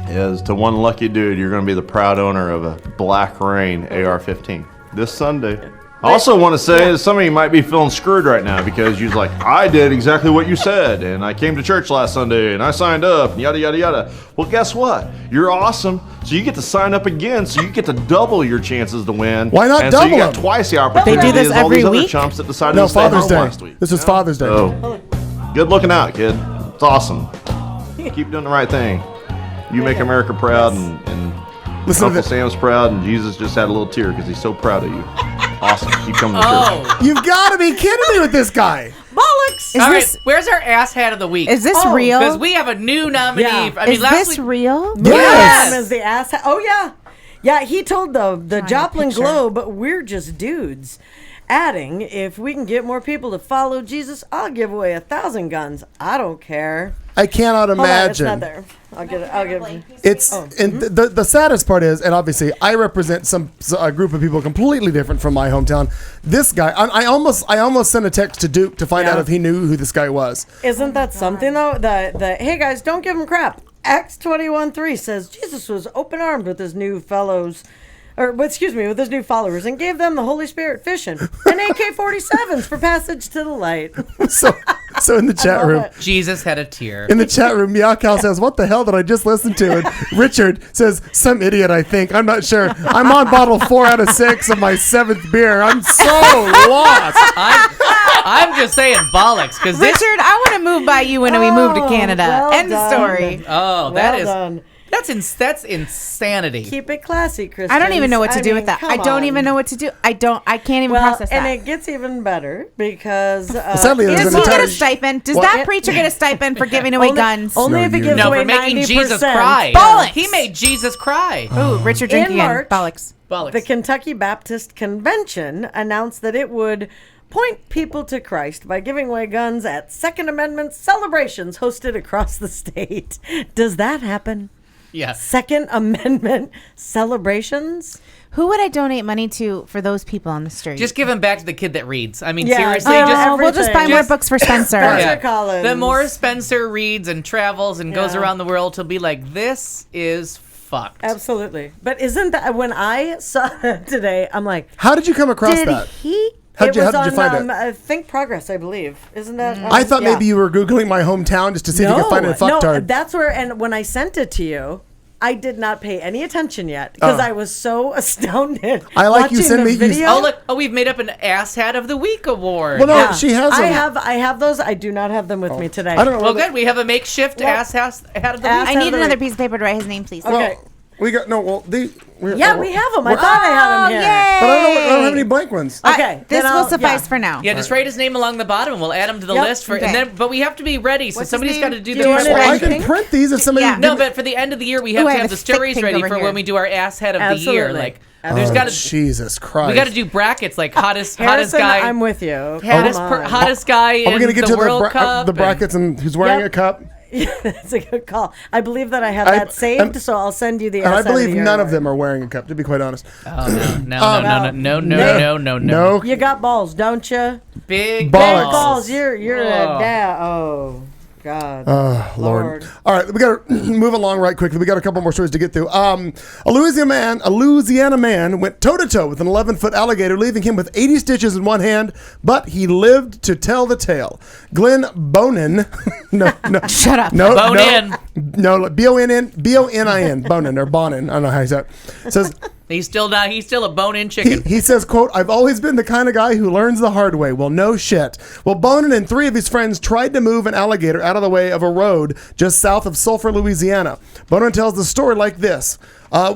I: is to one lucky dude. You're going to be the proud owner of a Black Rain AR-15 this Sunday. I also want to say that some of you might be feeling screwed right now because you're like, I did exactly what you said, and I came to church last Sunday, and I signed up, and yada, yada, yada. Well, guess what? You're awesome, so you get to sign up again, so you get to double your chances to win.
C: Why not
I: and
C: double
I: so you got
C: them?
I: twice the opportunity
E: They do this
I: as all
E: every
I: these other
E: week?
I: chumps that decided
C: No,
I: to stay
C: Father's
I: home
C: Day.
I: last week.
C: This was Father's Day.
I: So, good looking out, kid. It's awesome. Keep doing the right thing. You make America proud, and
C: Listen to
I: Uncle
C: this.
I: Sam's proud, and Jesus just had a little tear because he's so proud of you. Awesome. Keep coming to church.
D: Oh.
C: You've got to be kidding me with this guy.
F: Bollocks!
E: Is
D: All
E: this
D: right, where's our ass hat of the week?
E: is this
F: Oh,
E: real?
D: Because we have a new nominee.
F: Yeah.
D: I mean,
E: Is
D: last
E: this
D: week.
E: real?
C: Yes.
F: As the ass. Oh yeah, yeah. He told the Joplin
E: picture.
F: Globe, we're just dudes. Adding, if we can get more people to follow Jesus, I'll give away 1,000 guns. I don't care.
C: I cannot
F: Hold on, it's
C: imagine.
F: not there. I'll get it. I'll give it.
C: It's and the saddest part is, and obviously I represent a group of people completely different from my hometown. This guy, I almost sent a text to Duke to find
F: Yeah.
C: out if he knew who this guy was.
F: Isn't that something though? The hey guys, don't give him crap. Acts 21:3 says Jesus was open armed with his new fellows. With his new followers, and gave them the Holy Spirit fishing and AK-47s for passage to the light.
C: So in the chat room,
F: it.
D: Jesus had a tear.
C: in the chat room, Meowcow says, "What the hell did I just listen to?" And Richard says, "Some idiot, I think. I'm not sure. I'm on bottle 4 out of 6 of my 7th beer. I'm so lost."
D: I'm just saying bollocks because this.
E: Richard, I want to move by you when we move to Canada.
F: well
E: End of
F: done.
E: story.
D: Oh,
F: Well done.
D: that's insanity.
F: Keep it classy, Christian.
E: I don't even know what to do with that. I don't even know what to do. I can't even
F: Well,
E: process
F: and
E: that.
F: it gets even better because
C: sadly, there's
E: Does
C: an
E: he get
C: entire-
E: a stipend? Does
C: What?
E: that preacher get a stipend for giving away guns?
F: Only
C: No,
F: if he
C: you-
F: gives
D: No,
F: away
D: for making
F: 90%.
D: Jesus cry.
E: Bollocks!
D: He made Jesus cry.
E: Ooh, Richard drink
F: In
E: again.
F: March,
E: Bollocks.
D: Bollocks.
F: The Kentucky Baptist Convention announced that it would point people to Christ by giving away guns at Second Amendment celebrations hosted across the state. Does that happen?
D: Yes.
F: Second Amendment celebrations?
E: Who would I donate money to for those people on the street?
D: Just give him back to the kid that reads. I mean,
F: Yeah,
D: seriously,
F: oh,
D: just
E: we'll just buy
F: everything.
E: more
D: Just-
E: books for Spencer.
F: Spencer Collins.
D: The more Spencer reads and travels and goes
F: Yeah.
D: around the world, he'll be like, "This is fucked."
F: Absolutely. But isn't that when I saw it today, I'm like,
C: How did you come across
F: did
C: that?
F: he?
C: How
F: it
C: did you
F: was
C: find
F: on,
C: it?
F: Think Progress, I believe. Isn't that?
C: I thought
F: yeah.
C: maybe you were Googling my hometown just to see if you could find it in
F: No,
C: fucktard.
F: that's where. And when I sent it to you, I did not pay any attention yet because
C: Oh.
F: I was so astounded.
C: I like you
F: watching
C: send
F: the
C: me- you-
F: video.
D: Oh look! Oh, we've made up an ass hat of the week award.
C: Well, no,
F: Yeah.
C: she has them.
F: I have those. I do not have them with me today.
C: I don't know.
D: Well,
C: whether-
D: good. We have a makeshift ass hat of the
F: Ass
D: week.
E: I
F: hat
E: need
F: of the
E: another
F: week.
E: piece of paper to write his name, please.
F: Okay.
C: Well, we got no. Well,
F: Yeah, we have them. I thought I had them here.
C: But I don't have any blank ones.
F: Okay,
E: This
F: then
E: will
F: I'll-
E: suffice
F: yeah.
E: for now.
D: Yeah, just write his name along the bottom, and we'll add him to the
F: Yep.
D: list for.
E: Okay.
D: And then, but we have to be ready, so
E: What's his
D: somebody's
E: name?
D: got to do
F: Do
D: the
F: you want it
C: Well,
F: in
C: I can
F: pink?
C: print these if somebody.
E: Yeah.
D: No, but for the end of the year, we have
E: Ooh,
D: to
E: I
D: have
E: have
D: the
E: a thick
D: stories
E: pink
D: ready
E: over
D: for
E: here.
D: when we do our ass head of the year.
F: Absolutely.
D: Like,
F: Absolutely.
D: there's got to
C: Jesus Christ.
D: we got to do brackets like hottest
F: Harrison,
D: guy,
F: I'm with you.
D: hottest,
F: Come on.
D: hottest guy
C: Are we
D: in
C: gonna get
D: the
C: to
D: World Cup.
C: the brackets and who's wearing
F: Yep.
C: a cup?
F: That's a good call. I believe that I have that saved, so I'll send you the.
C: And I
F: ass out of
C: believe
F: the year
C: none of
F: award.
C: them are wearing a cup. To be quite honest.
D: Oh no.
C: No.
F: You got balls, don't you?
D: Big
C: Bollocks.
F: Big balls. You're
D: Oh.
F: a dad. Oh God.
C: Oh, Lord. All right, we got to move along right quickly. We got a couple more stories to get through. A Louisiana man went toe-to-toe with an 11-foot alligator, leaving him with 80 stitches in one hand, but he lived to tell the tale. Glenn Bonin. no.
E: Shut up.
C: No,
D: Bonin.
C: No, B-O-N-N, Bonin, or Bonin. I don't know how he's that. Says...
D: He's still not. He's still a bone-in chicken.
C: He says, quote, "I've always been the kind of guy who learns the hard way." Well, no shit. Well, Bonin and 3 of his friends tried to move an alligator out of the way of a road just south of Sulphur, Louisiana. Bonin tells the story like this.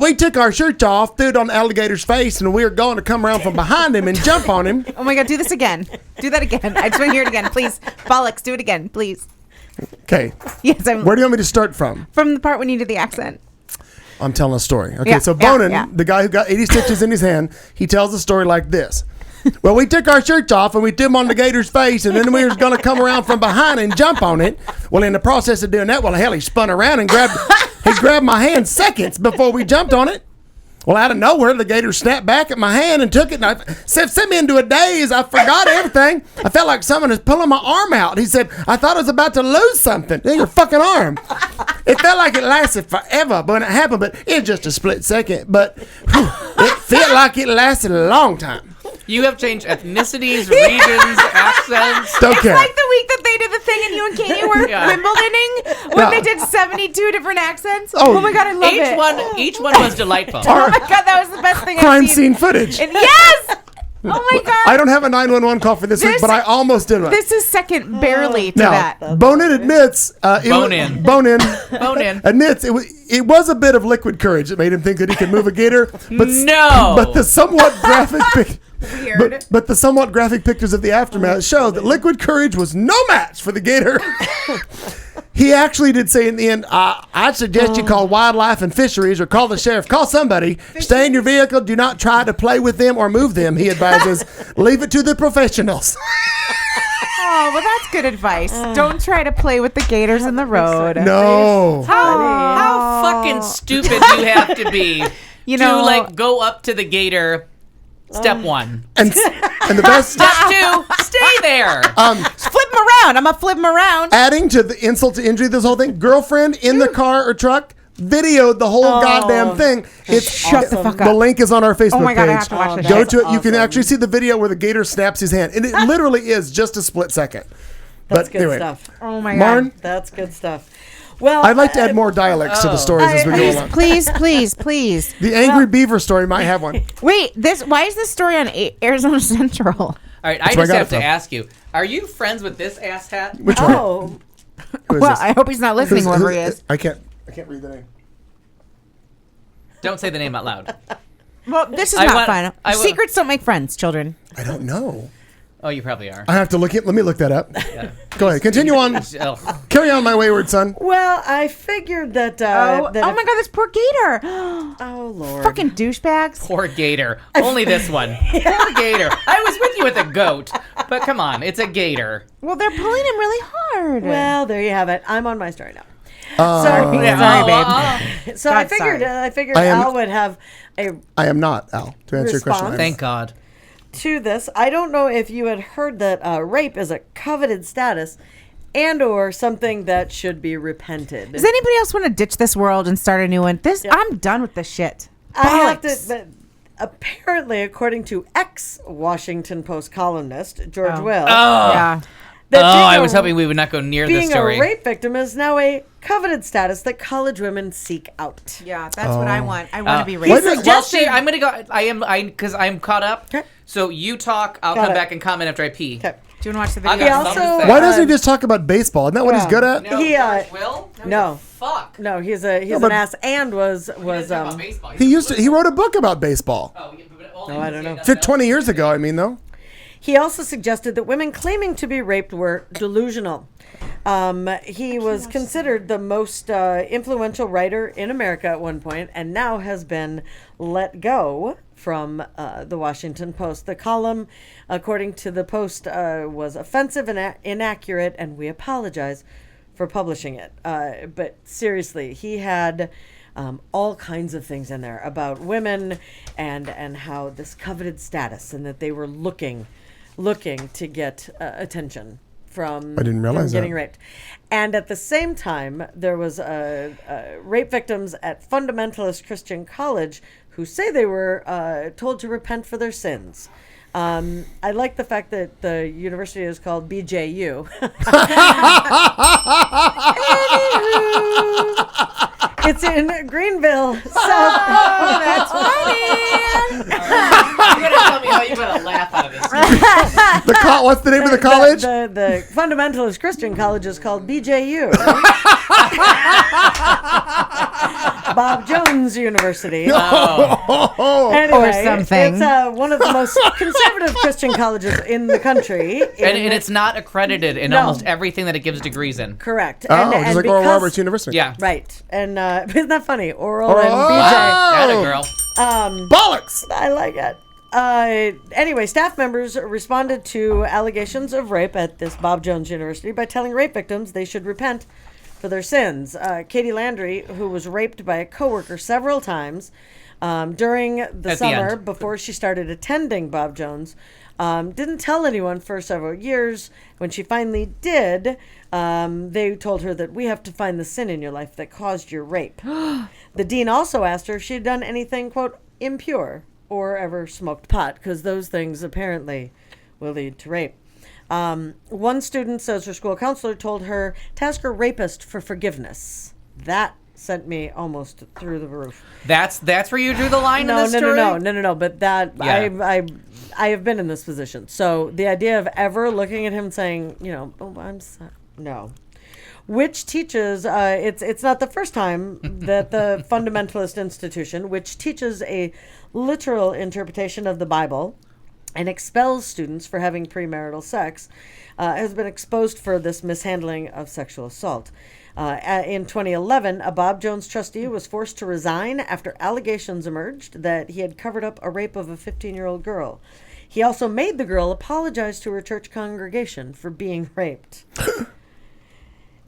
C: We took our shirts off, threw it on the alligator's face, and we were going to come around from behind him and jump on him.
E: Oh my God, do this again. Do that again. I just want to hear it again, please. Bollocks, do it again, please.
C: Okay.
E: Yes, I'm
C: Where do you want me to start from?
E: from the part when you did the accent.
C: I'm telling a story. Okay,
E: Yeah,
C: so
E: yeah,
C: Bonin,
E: yeah.
C: the guy who got 80 stitches in his hand, he tells the story like this. Well, we took our shirts off and we threw them on the gator's face, and then we was going to come around from behind and jump on it. Well, in the process of doing that, well, hell, he spun around and grabbed my hand seconds before we jumped on it. Well, out of nowhere, the gator snapped back at my hand and took it, and I sent me into a daze. I forgot everything. I felt like someone was pulling my arm out. He said, I thought I was about to lose something. In your fucking arm. It felt like it lasted forever when it happened, but it's just a split second. But whew, it felt like it lasted a long time.
D: You have changed ethnicities, regions, accents.
C: Don't
E: It's
C: care.
E: like the week that they did the thing and you and Katie were
D: Yeah.
E: Wimbledoning when they did 72 different accents.
C: Oh,
E: Oh my god, I love it.
D: Each one was delightful.
E: Oh my god, that was the best thing I've
C: Crime
E: seen.
C: scene footage.
E: And yes! Oh my god.
C: I don't have a 911 call for this week,
E: This-
C: but I almost did one.
E: This is second barely to
C: Now,
E: that.
C: Bonin admits.
D: Bone-in.
C: Bonin
D: Bone in.
C: admits it was a bit of liquid courage that made him think that he could move a gator. But
D: No.
C: But the somewhat graphic.
E: Weird.
C: But the somewhat graphic pictures of the aftermath show that liquid courage was no match for the gator. He actually did say in the end, I suggest you call wildlife and fisheries or call the sheriff. Call somebody. Stay in your vehicle. Do not try to play with them or move them, he advises. Leave it to the professionals.
E: Oh, well, that's good advice. Don't try to play with the gators in the road.
C: No.
D: How fucking stupid do you have to be
E: You
D: to
E: know,
D: like go up to the gator? Step one.
C: And the best,
D: Step two, stay there.
E: flip them around. I'm going to flip them around.
C: adding to the insult to injury, this whole thing, girlfriend in the car or truck videoed the whole goddamn thing. It's
E: Shut the fuck
C: The
E: up.
C: link is on our Facebook
E: Oh my God, I
C: page.
E: have to watch this
C: Go
E: shit.
C: to it. You can
F: awesome.
C: actually see the video where the gator snaps his hand. And it literally is just a split second.
F: That's
C: But
F: good
C: anyway,
F: stuff.
E: Oh my
C: Marn,
E: god.
F: That's good stuff. Well,
C: I'd like to add more dialects to the stories as we go
E: Please,
C: along.
E: please.
C: The Angry Beaver story might have one.
E: Wait, why is this story on Arizona Central?
D: All right, I
C: where I
D: just
C: got
D: have
C: it
D: to
C: from.
D: ask you: are you friends with this asshat?
C: Which one?
F: Oh,
C: Who is
E: Well,
C: this?
E: I hope he's not listening,
C: Who's-
E: whoever
C: who-
E: he is.
C: I can't read the name.
D: Don't say the name out loud.
E: Well, this is
D: I
E: not
D: want-
E: fun.
D: I wa-
E: Secrets don't make friends, children.
C: I don't know.
D: Oh, you probably are.
C: I have to let me look that up. Go ahead. Continue on.
D: Oh.
C: Carry on, my wayward son.
F: well, I figured that.
E: Oh
F: that
E: my god, this poor gator.
F: Oh Lord.
E: Fucking douchebags.
D: Poor gator. Only this one. Poor gator. I was with you with a goat, but come on, it's a gator.
E: Well, they're pulling him really hard.
F: Well, there you have it. I'm on my story now.
E: sorry, babe.
F: So
E: God,
F: I figured
C: I am-
F: Al would have a
C: I am not, Al, to answer your question.
F: Response?
D: Thank God.
F: to this. I don't know if you had heard that rape is a coveted status and or something that should be repented.
E: Does anybody else want to ditch this world and start a new one? I'm done with this shit.
F: I have
E: Bollocks.
F: to. Apparently, according to ex-Washington Post columnist George Will,
E: Yeah.
F: that
D: Oh,
F: being
D: I
F: a-
D: was hoping we would not go near this
F: being
D: story.
F: a rape victim is now a coveted status that college women seek out.
E: Yeah, that's what I want. I want to be
C: What
E: racist.
C: is-
D: Well, see, I'm gonna go. Because I'm caught up.
F: Okay.
D: So you talk. I'll
F: Got
D: come
F: it.
D: back and comment after I pee.
F: Okay.
E: Do you want to watch the
D: I
E: video?
D: got
F: also-
D: something to say.
C: Why doesn't he just talk about baseball? Isn't that what he's good at?
D: No,
F: He,
D: George Will?
F: no.
D: Fuck.
F: No, he's
C: but-
F: an ass and was
D: He doesn't talk about baseball.
C: He wrote a book about baseball.
D: Oh, yeah, but only
F: I
D: because
F: don't
D: he
F: know.
D: doesn't
C: 20 years ago, I mean, though.
F: He also suggested that women claiming to be raped were delusional. He was considered the most influential writer in America at one point and now has been let go from the Washington Post. The column, according to the Post, was offensive and inaccurate, and we apologize for publishing it. But seriously, he had all kinds of things in there about women and how this coveted status and that they were looking to get attention from,
C: I didn't realize
F: from getting
C: that.
F: raped. And at the same time, there was rape victims at fundamentalist Christian college who say they were told to repent for their sins. I like the fact that the university is called BJU. It's in Greenville, South.
E: Oh, that's funny.
D: You're gonna tell me how you got a laugh out of this.
C: What's the name of the college?
F: The fundamentalist Christian college is called BJU. Bob Jones University. Anyway,
E: Or something.
F: It's one of the most conservative Christian colleges in the country.
D: And it's not accredited in
F: No.
D: almost everything that it gives degrees in.
F: Correct.
C: Oh, just like Oral Roberts University.
D: Yeah.
F: Right. And isn't that funny? Oral
C: Oh.
F: and BJ.
D: That a girl.
C: Bollocks!
F: I like it. Anyway, staff members responded to allegations of rape at this Bob Jones University by telling rape victims they should repent for their sins. Katie Landry, who was raped by a coworker several times during the
D: At the
F: summer
D: end.
F: before she started attending Bob Jones, didn't tell anyone for several years. When she finally did, they told her that we have to find the sin in your life that caused your rape. The dean also asked her if she had done anything, quote, impure or ever smoked pot, because those things apparently will lead to rape. One student says her school counselor told her to ask her rapist for forgiveness. That sent me almost through the roof.
D: That's where you drew the line in this story?
F: No. But that
D: Yeah.
F: I have been in this position. So the idea of ever looking at him saying, oh, I'm sorry. No. Which teaches, it's not the first time that the fundamentalist institution, which teaches a literal interpretation of the Bible and expels students for having premarital sex, has been exposed for this mishandling of sexual assault. In 2011, a Bob Jones trustee was forced to resign after allegations emerged that he had covered up a rape of a 15-year-old girl. He also made the girl apologize to her church congregation for being raped.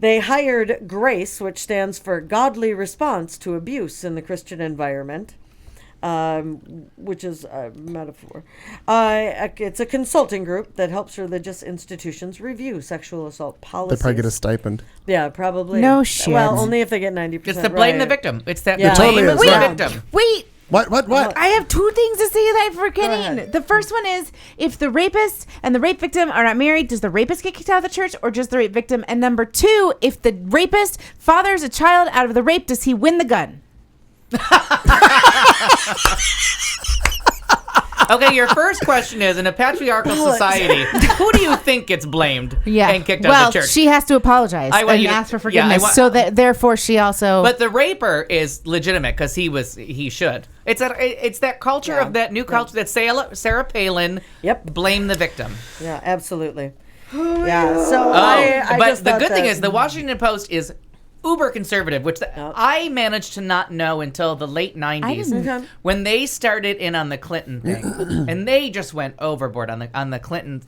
F: They hired GRACE, which stands for Godly Response to Abuse in the Christian Environment, which is a metaphor. It's a consulting group that helps religious institutions review sexual assault policies.
C: They probably get a stipend.
F: Yeah, probably.
E: No shit.
F: Well, only if they get 90%.
D: It's the blame
F: right.
D: the victim. It's that
F: Yeah. It
D: blame
C: totally is,
D: the
C: right.
D: victim.
E: Wait.
C: What?
E: I have two things to say that I'm forgetting.
F: ahead.
E: The first one is, if the rapist and the rape victim are not married, does the rapist get kicked out of the church or just the rape victim? And number two, if the rapist fathers a child out of the rape, does he win the gun?
D: Okay, your first question is, in a patriarchal society, who do you think gets blamed and kicked out
E: well,
D: of the church?
E: she has to apologize
D: I want
E: and
D: you to-
E: ask for
D: yeah, I
E: forgiveness.
D: want-
E: So that therefore she also.
D: But the raper is legitimate because he should. It's that culture of that new culture that Sarah Palin.
F: Yep.
D: Blame the victim.
F: Yeah, absolutely. Yeah, so
D: Oh,
F: I
D: but
F: just
D: the
F: thought
D: good thing
F: that-
D: is the Washington Post is uber conservative, which I managed to not know until the late 90s
F: Okay.
D: when they started in on the Clinton thing, and they just went overboard on the Clinton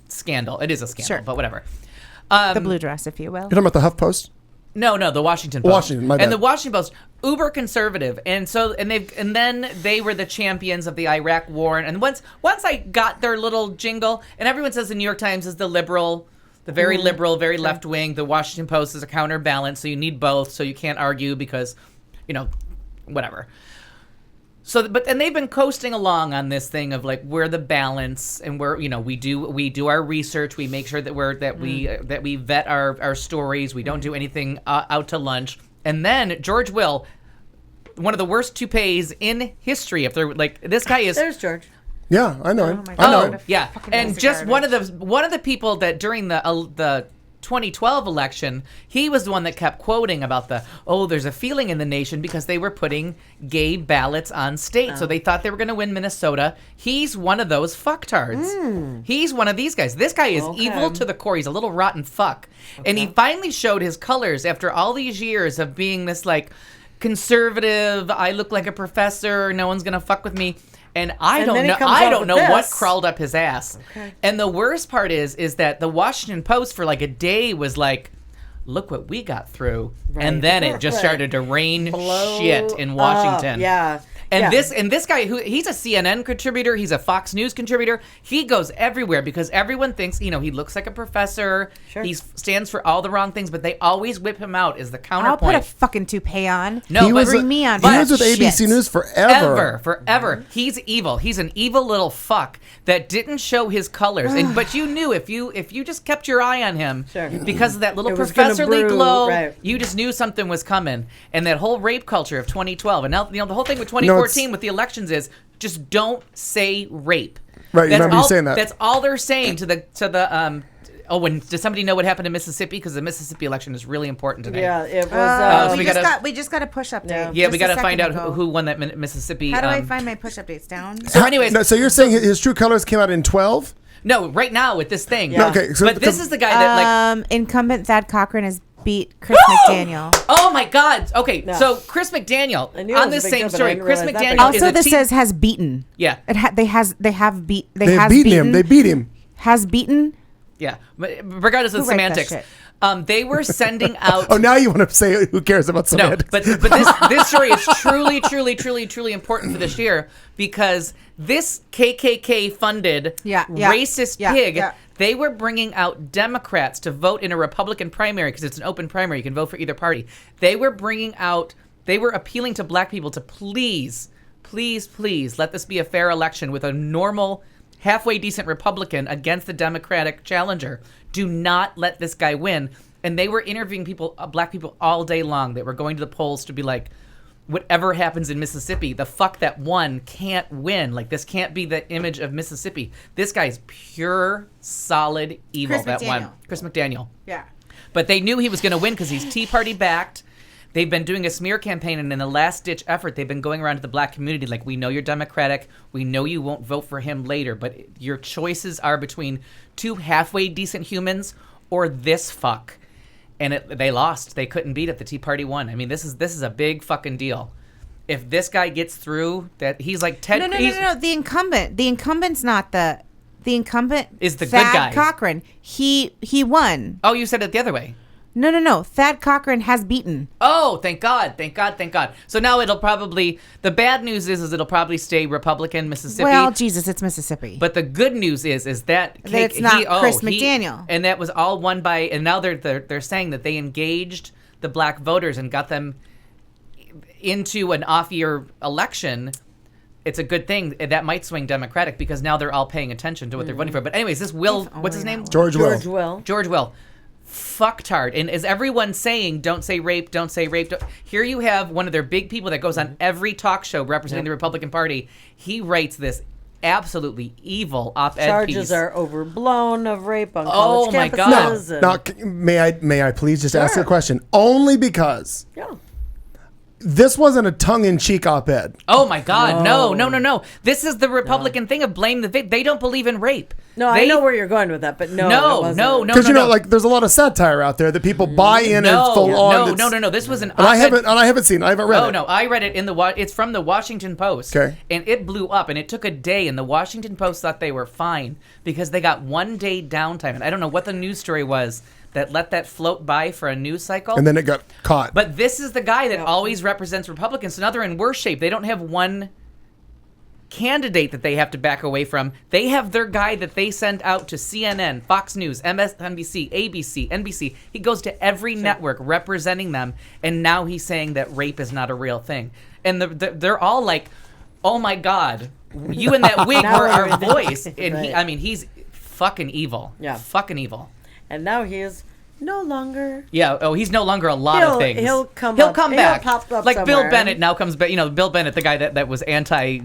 D: scandal. It is a scandal,
E: Sure.
D: but whatever.
E: the blue dress, if you will.
C: You're talking about the HuffPost?
D: No, the Washington Post.
C: Washington, my bad.
D: And the Washington Post, uber conservative, and then they were the champions of the Iraq War. And once I got their little jingle, and everyone says the New York Times is the liberal, the very liberal, very left wing. The Washington Post is a counterbalance, so you need both. So you can't argue because, whatever. So, and they've been coasting along on this thing of like we're the balance, and we do our research, we make sure that we vet our stories, we don't do anything out to lunch, and then George Will, one of the worst toupees in history. If they're like this guy is.
F: There's George.
C: Yeah, I know him.
E: my
C: I know
E: God.
C: him.
D: Yeah,
E: Fucking
D: and
E: piece of
D: just
E: garbage.
D: one of the people that during the 2012 election, he was the one that kept quoting about there's a feeling in the nation because they were putting gay ballots on state, so they thought they were going to win Minnesota. He's one of those fucktards. He's one of these guys. This guy is evil to the core. He's a little rotten fuck, and he finally showed his colors after all these years of being this like conservative. I look like a professor. No one's going to fuck with me. And I
F: then he
D: don't
F: comes
D: know. I
F: out
D: don't
F: with
D: know what
F: this.
D: crawled up his ass.
F: Okay.
D: And the worst part is that the Washington Post for like a day was like, "Look what we got through," and then it just started to rain shit in Washington.
F: Yeah.
D: And
F: Yeah.
D: this guy he's a CNN contributor, he's a Fox News contributor. He goes everywhere because everyone thinks, he looks like a professor.
F: Sure.
D: He stands for all the wrong things, but they always whip him out as the
E: I'll put a
D: counterpoint.
E: fucking toupee on.
D: No,
C: He
D: but
C: was,
E: bring me on.
C: he was with
E: Shit.
C: ABC News forever.
D: Forever. He's evil. He's an evil little fuck that didn't show his colors. But you knew if you just kept your eye on him
F: Sure.
D: because of that little
F: It was gonna
D: professorly
F: brew,
D: glow,
F: right.
D: you just knew something was coming. And that whole rape culture of 2012, and now the whole thing with 2014 with the elections is just don't say rape.
C: Right, you remember you saying that.
D: That's all they're saying to the does somebody know what happened in Mississippi? Because the Mississippi election is really important today.
F: Yeah, it was.
D: so
E: we just got a push update.
D: Yeah, we
E: got
D: got to find out who won that Mississippi.
E: How do I find my push updates down?
D: So anyways,
C: No, so you're saying his true colors came out in 12?
D: no, right now with this thing.
F: Yeah.
C: Okay, so
D: but this is the guy that like.
E: Incumbent Thad Cochran has beat Chris McDaniel.
D: Oh my God! Okay,
F: No.
D: so Chris McDaniel
F: I knew it
D: on
F: was
D: this
F: a big
D: same
F: deal, but I
D: story.
F: didn't
D: Chris
F: realize that
D: McDaniel
F: big.
D: is
E: Also,
D: a
E: this
D: team-
E: says has beaten.
D: Yeah,
E: They have beaten.
C: They beat him.
E: Has beaten.
D: yeah. But regardless of
E: Who write that
D: semantics,
E: shit?
D: they were sending out.
C: Oh, now you want to say who cares about
D: No,
C: semantics?
D: but this story is truly important for this year because this KKK funded racist pig. They were bringing out Democrats to vote in a Republican primary because it's an open primary. You can vote for either party. They were appealing to black people to please please, please let this be a fair election with a normal, halfway decent Republican against the Democratic challenger. Do not let this guy win. And they were interviewing people, black people, all day long that were going to the polls to be like, whatever happens in Mississippi, the fuck that won can't win. Like, this can't be the image of Mississippi. This guy's pure, solid evil that won. Chris McDaniel.
E: Yeah.
D: But they knew he was going to win because he's Tea Party backed. They've been doing a smear campaign, and in the last-ditch effort, they've been going around to the black community like, we know you're Democratic, we know you won't vote for him later, but your choices are between two halfway decent humans or this fuck. And they lost. They couldn't beat it. The Tea Party won. I mean, this is a big fucking deal. If this guy gets through, that he's like Ted.
E: No. The incumbent's not the incumbent.
D: Is the
E: Thad
D: good guy.
E: Cochran. He won.
D: Oh, you said it the other way.
E: No. Thad Cochran has beaten.
D: Oh, thank God. So now it'll probably, the bad news is it'll probably stay Republican Mississippi.
E: Well, Jesus, it's Mississippi.
D: But the good news is that
E: it's not Chris McDaniel.
D: And that was all won by, and now they're saying that they engaged the black voters and got them into an off-year election. It's a good thing. That might swing Democratic because now they're all paying attention to what they're voting for. But anyways, this Will, what's his name?
C: George Will.
D: George Will. Fucktard. And as everyone's saying, don't say rape. Here you have one of their big people that goes on every talk show representing the Republican Party. He writes this absolutely evil op-ed
F: Charges
D: piece.
F: are overblown of rape on college
D: my
F: campuses.
D: God.
C: Now, may I please just ask a question? Only because
F: Yeah.
C: this wasn't a tongue-in-cheek op-ed.
D: Oh my God, no. This is the Republican thing of blame the victim. They don't believe in rape.
F: No, I know where you're going with that, but no.
D: No.
C: Because like there's a lot of satire out there that people buy in and full on.
D: No. This was an
C: And I haven't seen. I haven't read it.
D: No. I read it in it's from the Washington Post.
C: Okay.
D: And it blew up, and it took a day, and the Washington Post thought they were fine because they got 1 day downtime. And I don't know what the news story was that let that float by for a news cycle.
C: And then it got caught.
D: But this is the guy that always represents Republicans. So now they're in worse shape. They don't have one candidate that they have to back away from. They have their guy that they send out to CNN, Fox News, MSNBC, ABC, NBC. He goes to every network representing them, and now he's saying that rape is not a real thing. And they're all like, oh my God, you and that wig were our voice. And he's fucking evil.
F: Yeah.
D: Fucking evil.
F: And now he is no longer.
D: Yeah. Oh, he's no longer a lot of things.
F: He'll come
D: back.
F: He'll pop up
D: like
F: somewhere.
D: Bill Bennett now comes back. Bill Bennett, the guy that was anti.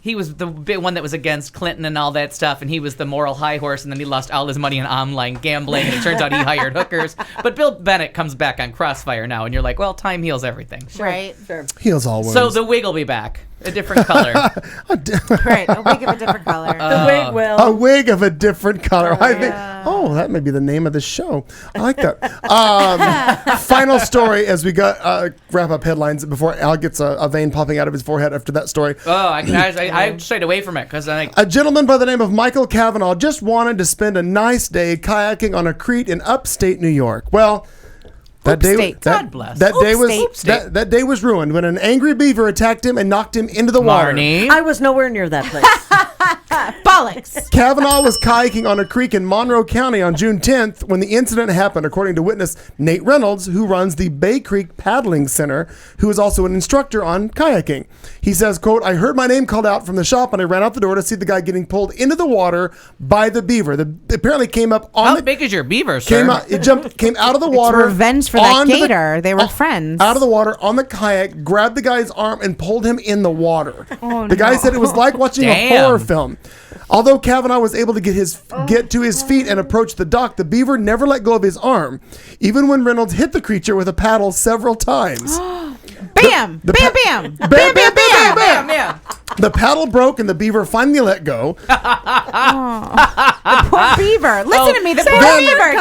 D: He was the big one that was against Clinton and all that stuff, and he was the moral high horse, and then he lost all his money in online gambling, and it turns out he hired hookers. But Bill Bennett comes back on Crossfire now, and you're like, well, time heals everything.
E: Right.
F: Sure.
C: Heals all wounds.
D: So the wig will be back. A different color.
E: Right. A wig of a different color.
F: The wig will.
C: A wig of a different color. I think. Oh, that may be the name of the show. I like that. Final story as we got wrap up headlines before Al gets a vein popping out of his forehead after that story.
D: Oh, I strayed away from it because
C: a gentleman by the name of Michael Cavanaugh just wanted to spend a nice day kayaking on a creek in upstate New York. Well, that day was ruined when an angry beaver attacked him and knocked him into the water.
D: Marnie.
F: I was nowhere near that place.
E: Bollocks.
C: Kavanaugh was kayaking on a creek in Monroe County on June 10th when the incident happened, according to witness Nate Reynolds, who runs the Bay Creek Paddling Center, who is also an instructor on kayaking. He says, quote, I heard my name called out from the shop and I ran out the door to see the guy getting pulled into the water by the beaver. Apparently came up on
D: How big is your beaver, sir?
C: Came out of the water.
E: It's revenge for that gator. They were friends.
C: Out of the water on the kayak, grabbed the guy's arm and pulled him in the water. The guy said it was like watching a horror film. Although Kavanaugh was able to get to his feet and approach the dock, the beaver never let go of his arm, even when Reynolds hit the creature with a paddle several times.
E: Bam! Bam!
C: Bam! Bam! Bam! Bam! Bam!
D: Yeah.
C: The paddle broke and the beaver finally let go.
E: The poor beaver. Listen to me. The poor beaver.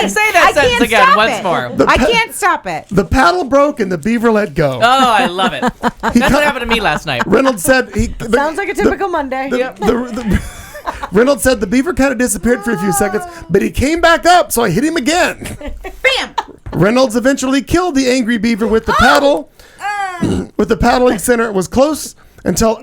D: Say that sentence again once more.
E: I can't stop it.
C: The paddle broke and the beaver let go.
D: Oh, I love it. That's what happened to me last night.
C: Reynolds said
F: Sounds like a typical Monday.
C: Reynolds said the beaver kind of disappeared for a few seconds, but he came back up, so I hit him again.
E: Bam!
C: Reynolds eventually killed the angry beaver with the paddle. With the paddling center, it was close until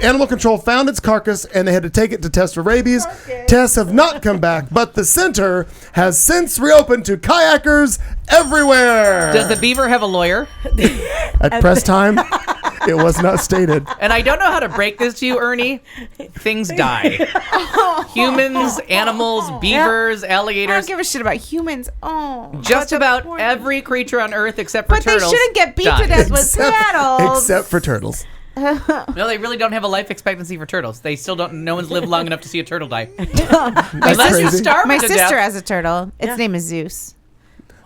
C: animal control found its carcass and they had to take it to test for rabies. Tests have not come back, but the center has since reopened to kayakers everywhere.
D: Does the beaver have a lawyer?
C: At press time? It was not stated.
D: And I don't know how to break this to you, Ernie. Things die. Humans, animals, beavers,
E: I
D: alligators.
E: don't give a shit about humans. Oh,
D: Just about every creature on Earth except for
E: But they
D: turtles.
E: shouldn't get beat to
D: dies.
E: death with paddles.
C: Except for turtles.
D: No, they really don't have a life expectancy for turtles. They still don't. No one's lived long enough to see a turtle die.
C: That's
D: Unless you
C: crazy.
D: starve
E: My
D: to
E: sister
D: death.
E: has a turtle. Its name is Zeus.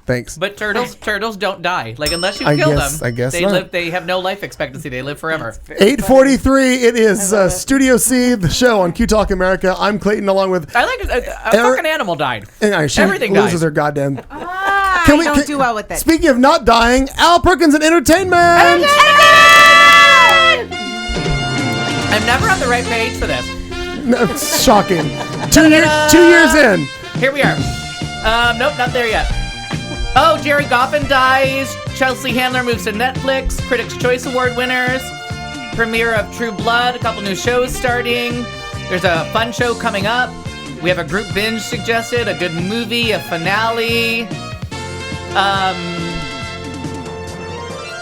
C: Thanks.
D: But turtles don't die. Like unless you
C: I
D: kill
C: guess-
D: them,
C: I guess
D: they
C: not.
D: live. They have no life expectancy. They live forever.
C: 8:43. It is Studio C, the show on Q Talk America. I'm Clayton, along with.
D: I like a fucking animal died.
C: She
D: Everything
C: loses
D: dies.
C: her goddamn.
E: I don't do well with it.
C: Speaking of not dying, Al Perkins and entertainment.
D: I'm never on the right page for this.
C: No, it's shocking. 2 years in.
D: Here we are. Nope, not there yet. Oh, Jerry Goffin dies. Chelsea Handler moves to Netflix. Critics' Choice Award winners. Premiere of True Blood. A couple new shows starting. There's a fun show coming up. We have a group binge suggested. A good movie. A finale.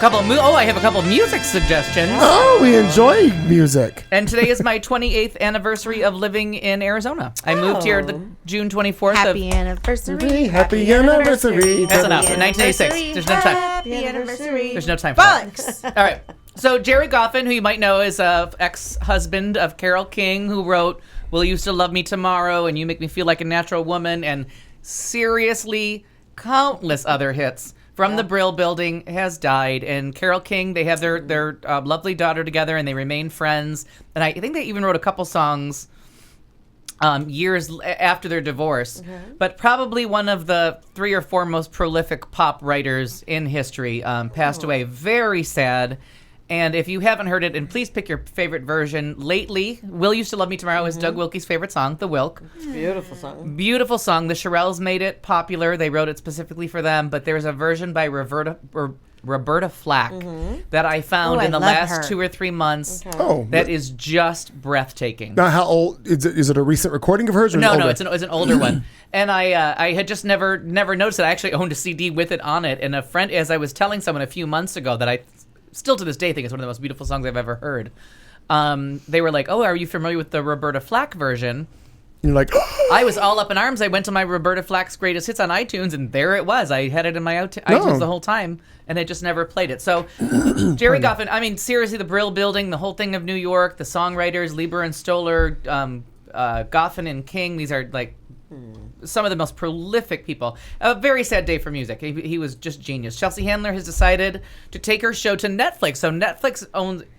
D: I have a couple music suggestions.
C: Oh, we enjoy music.
D: And today is my 28th anniversary of living in Arizona. I moved here the June 24th.
E: Happy anniversary.
C: Happy anniversary.
D: That's enough. In 1986. There's no time.
E: Happy anniversary.
D: There's no time for that. All right. So Jerry Goffin, who you might know is a ex-husband of Carole King, who wrote "Will You Still Love Me Tomorrow" and "You Make Me Feel Like a Natural Woman," and seriously countless other hits from the Brill Building, has died. And Carole King, they have their lovely daughter together, and they remain friends. And I think they even wrote a couple songs years after their divorce. But probably one of the 3 or 4 most prolific pop writers in history passed away. Very sad. And if you haven't heard it, and please pick your favorite version. Lately, "Will You Still Love Me Tomorrow" is Doug Wilkie's favorite song, The Wilk.
F: Beautiful song.
D: Beautiful song. The Shirelles made it popular. They wrote it specifically for them. But there's a version by Roberta Flack that I found
E: Oh,
D: in the
E: I love
D: last
E: her.
D: 2 or 3 months.
C: Oh,
D: That is just breathtaking.
C: now how old is it? Is it a recent recording of hers? Or
D: No,
C: older?
D: it's an older one, and I had just never noticed it. I actually owned a CD with it on it, and a friend, as I was telling someone a few months ago, that I still to this day think it's one of the most beautiful songs I've ever heard. They were like, "Oh, are you familiar with the Roberta Flack version?"
C: You're like,
D: I was all up in arms. I went to my Roberta Flack's greatest hits on iTunes, and there it was. I had it in my iTunes the whole time, and I just never played it. So, Jerry Goffin, I mean, seriously, the Brill Building, the whole thing of New York, the songwriters, Lieber and Stoller, Goffin and King, these are like some of the most prolific people. A very sad day for music. He was just genius. Chelsea Handler has decided to take her show to Netflix. So Netflix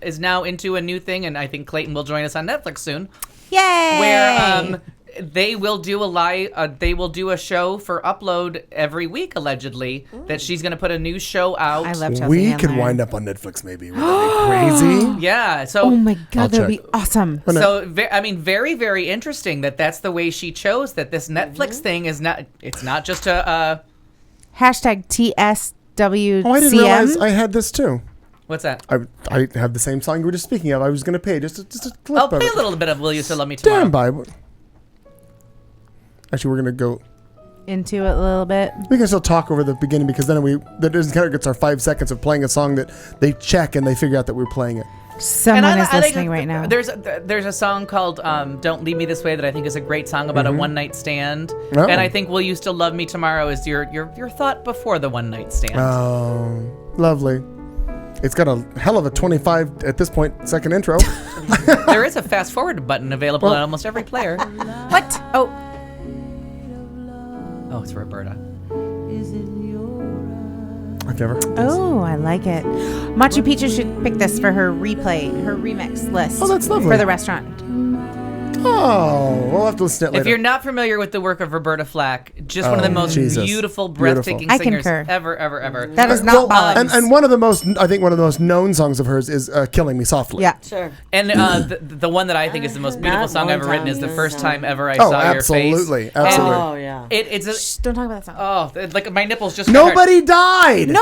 D: is now into a new thing, and I think Clayton will join us on Netflix soon.
E: Yay!
D: Where they will do a show for upload every week, allegedly, that she's going to put a new show out.
E: I love Chelsea
C: we
E: Handler.
C: could wind up on Netflix, maybe. Would that be crazy?
D: Yeah. So.
E: Oh my
C: I'll
E: god, that'd be
C: check.
E: awesome.
D: So, very, very interesting that's the way she chose that this Netflix thing is not, it's not just a,
E: Hashtag TSWCM.
C: Oh, I didn't realize I had this too.
D: what's that?
C: I have the same song you were just speaking of. I was going to pay just a clip
D: I'll
C: of
D: play
C: it.
D: a little bit of "Will You Still Love Me Tomorrow."
C: Stand by. Actually, we're going to go.
E: Into it a little bit.
C: We can still talk over the beginning because then that kind of gets our 5 seconds of playing a song that they check and they figure out that we're playing it.
E: Someone is
D: I think
E: listening right now.
D: There's a song called "Don't Leave Me This Way" that I think is a great song about a one night stand,
C: Oh.
D: and I think "Will You Still Love Me Tomorrow" is your thought before the one night stand.
C: Oh, lovely. It's got a hell of a 25 at this point second intro.
D: There is a fast forward button available on almost every player.
E: What? Oh,
D: Oh, it's Roberta.
C: I've never.
E: oh, I like it. Machu Picchu should pick this for her remix list.
C: Oh, that's lovely.
E: For the restaurant.
C: Oh, we'll have to listen to it later.
D: If you're not familiar with the work of Roberta Flack, just one of the most
C: Jesus.
D: beautiful, breathtaking
E: I
D: singers
E: concur.
D: ever.
E: That is not bollocks.
C: and one of the most, I think one of the most known songs of hers is "Killing Me Softly."
E: Yeah.
F: Sure.
D: And the one that I think is the most beautiful
F: Not
D: song
F: one
D: ever written is
F: time,
D: "The First Time Ever I
C: Oh,
D: Saw Your Face."
C: absolutely, absolutely.
F: Oh, yeah.
D: It's a,
E: Shh, don't talk about that song.
D: oh, like my nipples just got hard.
C: Nobody died.
E: No,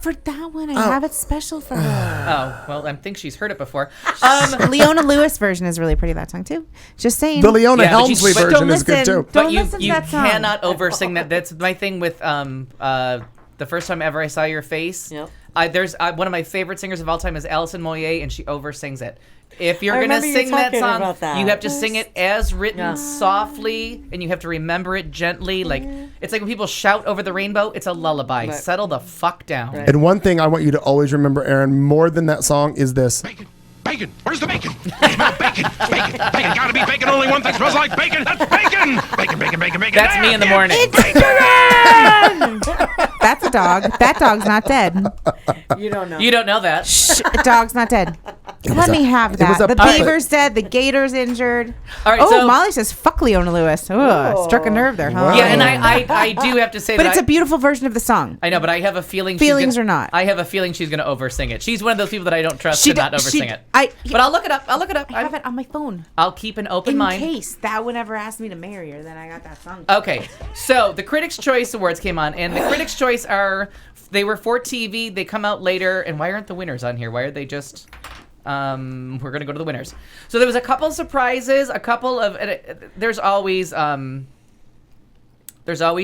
E: for that one. I have it special for her.
D: Oh, well, I think she's heard it before.
E: Leona Lewis version is really pretty. That song too. Just saying.
C: The Leona
D: Yeah, but
C: Helmsley
D: but
C: version
E: don't
C: is good
E: listen.
C: too.
E: Don't
D: But
E: listen to
D: you
E: that song.
D: cannot oversing that. That's my thing with "The First Time Ever I Saw Your Face."
F: Yep.
D: There's one of my favorite singers of all time is Alison Moyet, and she oversins it. If you're
F: I
D: gonna
F: remember you
D: sing that
F: talking
D: song,
F: about that.
D: you have to sing it as written,
F: Yeah.
D: softly, and you have to remember it gently. Like it's like when people shout over the rainbow. It's a lullaby.
F: Right.
D: Settle the fuck down.
F: Right.
C: And one thing I want you to always remember, Aaron, more than that song is this.
J: Bacon! Bacon! Where's the bacon? I smell bacon! Bacon! Bacon! Gotta be bacon! Only one thing smells like bacon! That's bacon! Bacon! Bacon! Bacon! Bacon!
D: That's me in the morning.
E: That's a dog. That dog's not dead.
F: You don't know.
D: You don't know that.
E: Shh, dog's not dead. Let me have
C: was
E: that.
C: a
E: The
C: puppet.
E: beaver's dead. The gator's injured.
D: All right,
E: Oh,
D: so-
E: Molly says, fuck Leona Lewis. Oh, struck a nerve there, huh?
D: Yeah, and I do have to say
E: But
D: that
E: it's a beautiful version of the song.
D: I know, but I have a feeling
E: Feelings
D: she's gonna,
E: or not.
D: I have a feeling she's gonna oversing it. She's one of those people that I don't trust
E: She
D: to not
E: d-
D: oversing
E: she-
D: it.
E: I-
D: But I'll look it up. I'll look it up.
E: I have it on my phone.
D: I'll keep an open
E: In
D: mind.
E: case that would ever ask me to marry her, then I got that song.
D: Okay, so the Critics' Choice Awards came on, and the Critics' Choice they were for TV. They come out later, and why aren't the winners on here? Why are they just? We're gonna go to the winners. So there was a couple of surprises, a couple of. There's always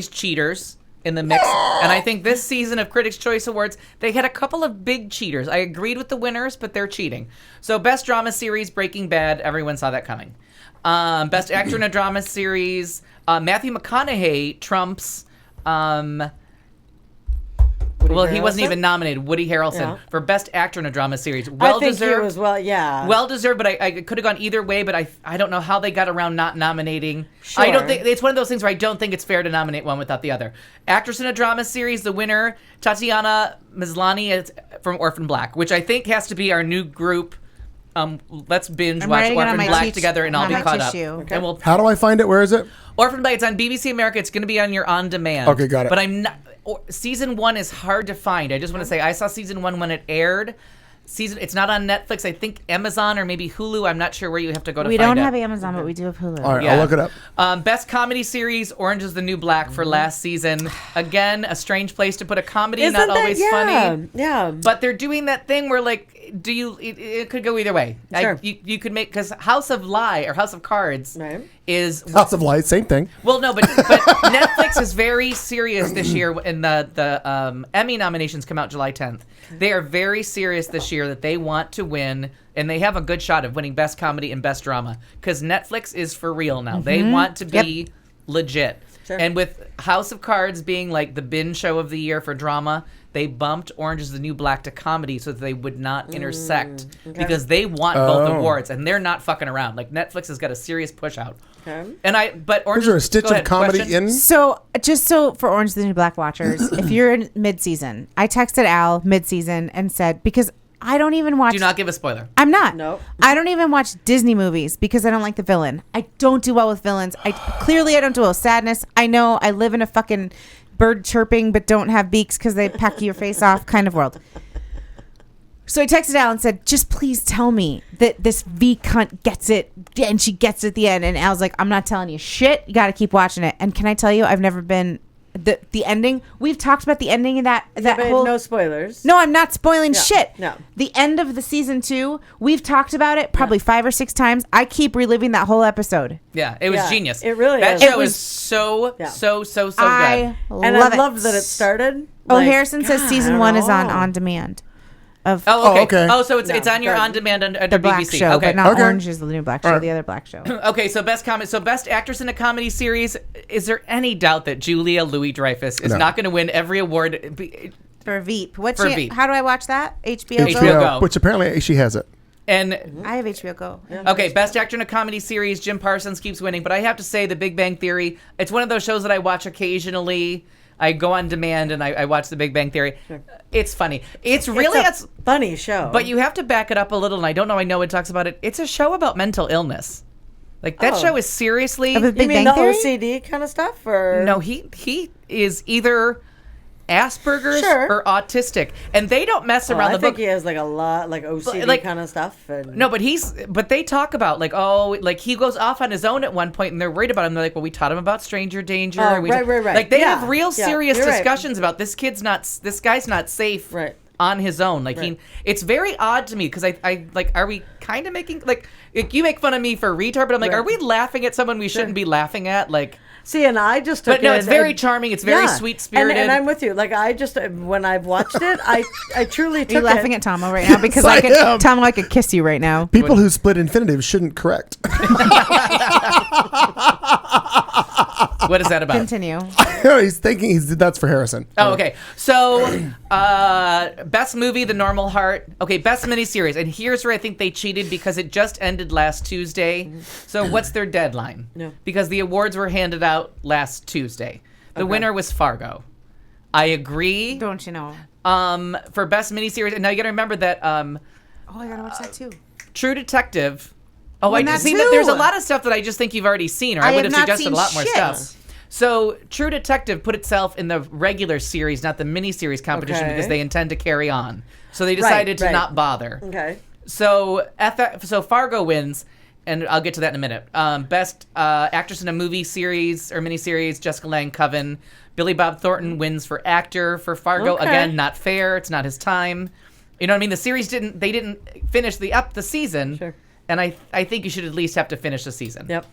D: cheaters in the mix, and I think this season of Critics' Choice Awards they had a couple of big cheaters. I agreed with the winners, but they're cheating. So Best Drama Series, Breaking Bad, everyone saw that coming. Best Actor in a Drama Series, Matthew McConaughey trumps. Well, he wasn't
F: Harrelson?
D: even nominated. Woody Harrelson
F: Yeah.
D: for Best Actor in a Drama Series.
F: I
D: Well
F: think
D: deserved.
F: he was yeah.
D: Well deserved, but I could have gone either way. But I don't know how they got around not nominating.
F: Sure.
D: I don't think it's one of those things where I don't think it's fair to nominate one without the other. Actress in a Drama Series, the winner Tatiana Maslany is from Orphan Black, which I think has to be our new group. Let's binge
E: I'm
D: watch
E: writing it on
D: Orphan
E: my
D: Black together, and I'll
E: on
D: be
E: my
D: caught up.
E: tissue.
D: And we'll
C: How do I find it? Where is it?
D: Orphan Black. It's on BBC America. It's going to be on your on demand.
C: Okay, got it.
D: But I'm not. Season 1 is hard to find. I just want to say I saw season 1 when it aired. It's not on Netflix. I think Amazon or maybe Hulu. I'm not sure where you have to go to
E: We
D: find
E: don't
D: it.
E: have Amazon, but we do have Hulu.
C: All right,
D: Yeah.
C: I'll look it up.
D: Best comedy series: Orange Is the New Black for last season. Again, a strange place to put a comedy.
F: Isn't
D: not
F: that-
D: always
F: yeah,
D: funny.
F: Yeah.
D: But they're doing that thing where, like, it could go either way.
F: Sure.
D: You could make, because House of Lie or House of Cards
F: Right.
D: is
C: House of Light, same thing.
D: well, no, but Netflix is very serious this year, and the Emmy nominations come out July 10th. They are very serious this year that they want to win, and they have a good shot of winning Best Comedy and Best Drama because Netflix is for real now. They want to be legit.
F: Sure.
D: And with House of Cards being like the binge show of the year for drama, they bumped Orange Is the New Black to comedy so that they would not intersect because they want both awards, and they're not fucking around. Like, Netflix has got a serious push out.
F: Okay.
D: But Orange
C: Is there a
D: Is-
C: stitch
D: go
C: of
D: ahead,
C: comedy
D: question?
C: in?
E: So, just so for Orange is the New Black watchers, if you're in mid-season, I texted Al mid-season and said, because I don't even watch...
D: Do not give a spoiler.
E: I'm not.
F: Nope.
E: I don't even watch Disney movies because I don't like the villain. I don't do well with villains. I don't do well with sadness. I know I live in a fucking bird chirping but don't have beaks because they peck your face off kind of world. So I texted Al and said, just please tell me that this V cunt gets it and she gets it at the end. And Al's like, I'm not telling you shit. You got to keep watching it. And can I tell you, I've never been... The ending, we've talked about the ending of that
F: But
E: whole...
F: no spoilers.
E: No, I'm not spoiling shit.
F: no.
E: The end of the season 2, we've talked about it probably 5 or 6 times. I keep reliving that whole episode.
D: Yeah, it was
F: Yeah,
D: genius.
F: it really
D: that
F: is.
D: show
E: It was-
D: is so
F: Yeah.
D: so good.
E: I
F: And
E: love
F: I
E: it.
F: loved that it started.
E: Oh,
F: like,
E: Harrison says
F: God,
E: season
F: I
E: 1
F: don't
E: is on
F: know.
E: demand. Of
D: Oh, okay.
C: Oh, okay.
D: Oh, so it's
F: No,
D: on your
F: good.
D: on demand under
E: the Black
D: BBC.
E: Show,
D: Okay.
E: but not
C: Okay.
E: Orange is the New Black Show,
C: All right.
E: the other Black Show.
D: Okay, so best actress in a comedy series. Is there any doubt that Julia Louis-Dreyfus is
C: No.
D: not going to win every award?
E: For Veep. What
D: For
E: cha-
D: Veep.
E: How do I watch that? HBO
D: HBO
E: Go?
D: Go.
C: Which apparently she has it.
D: And
E: I have HBO Go.
D: okay, best actor in a comedy series. Jim Parsons keeps winning, but I have to say, The Big Bang Theory. It's one of those shows that I watch occasionally. I go on demand and I watch The Big Bang Theory. It's funny. It's really
F: It's a funny show.
D: but you have to back it up a little. And I don't know. I know it talks about it. It's a show about mental illness. Like that
F: Oh.
D: show is seriously.
E: Of The
F: you
E: Big
F: mean
E: Bang
F: the
E: Theory?
F: OCD kind of stuff, or
D: No, he is either Asperger's
F: Sure.
D: or autistic, and they don't mess around
F: I
D: the
F: think
D: book.
F: he has like a lot like OCD
D: like-
F: kind of stuff. And
D: No, but they talk about like he goes off on his own at one point, and they're worried about him. They're like, well, we taught him about stranger danger.
F: Oh,
D: We-
F: right.
D: Like they
F: Yeah,
D: have real
F: yeah,
D: serious
F: you're right.
D: discussions about this guy's not safe.
F: Right.
D: On his own, like
F: Right.
D: it's very odd to me because I like, are we kind of making like you make fun of me for retard, but I'm like,
F: Right.
D: are we laughing at someone we shouldn't be laughing at? Like
F: See, and I just took
D: But no,
F: it
D: it's very
F: and-
D: charming. It's very
F: Yeah.
D: sweet-spirited.
F: And I'm with you. Like, I just, when I've watched it, I truly took
E: Are you laughing
F: it.
E: at Tomo right now? Because
C: Yes, I am.
E: Tomo, I could kiss you right now.
C: People who split infinitives shouldn't correct.
D: What is that about?
E: Continue.
C: He's thinking that's for Harrison.
D: Oh, okay. So, best movie, The Normal Heart. Okay, best miniseries. And here's where I think they cheated because it just ended last Tuesday. So, what's their deadline?
F: No.
D: Because the awards were handed out last Tuesday. The winner was Fargo. I agree.
E: Don't you know?
D: For best miniseries. And now you got to remember that
E: Oh, I gotta watch that too.
D: True Detective. Oh, I
E: Well,
D: just
E: that
D: see that there's a
E: too.
D: lot of stuff that I just think you've already seen, or
E: I
D: I would
E: have
D: have
E: not
D: suggested
E: seen
D: a lot more
E: shit.
D: stuff. So, True Detective put itself in the regular series, not the miniseries competition,
F: Okay.
D: because they intend to carry on. So they decided to
F: right.
D: not bother.
F: Okay.
D: So, so Fargo wins, and I'll get to that in a minute. Best actress in a movie series or miniseries, Jessica Lange Coven. Billy Bob Thornton wins for actor for Fargo.
F: Okay.
D: Again, not fair. It's not his time. You know what I mean? The series didn't finish the season.
F: Sure.
D: And I think you should at least have to finish the season.
F: Yep.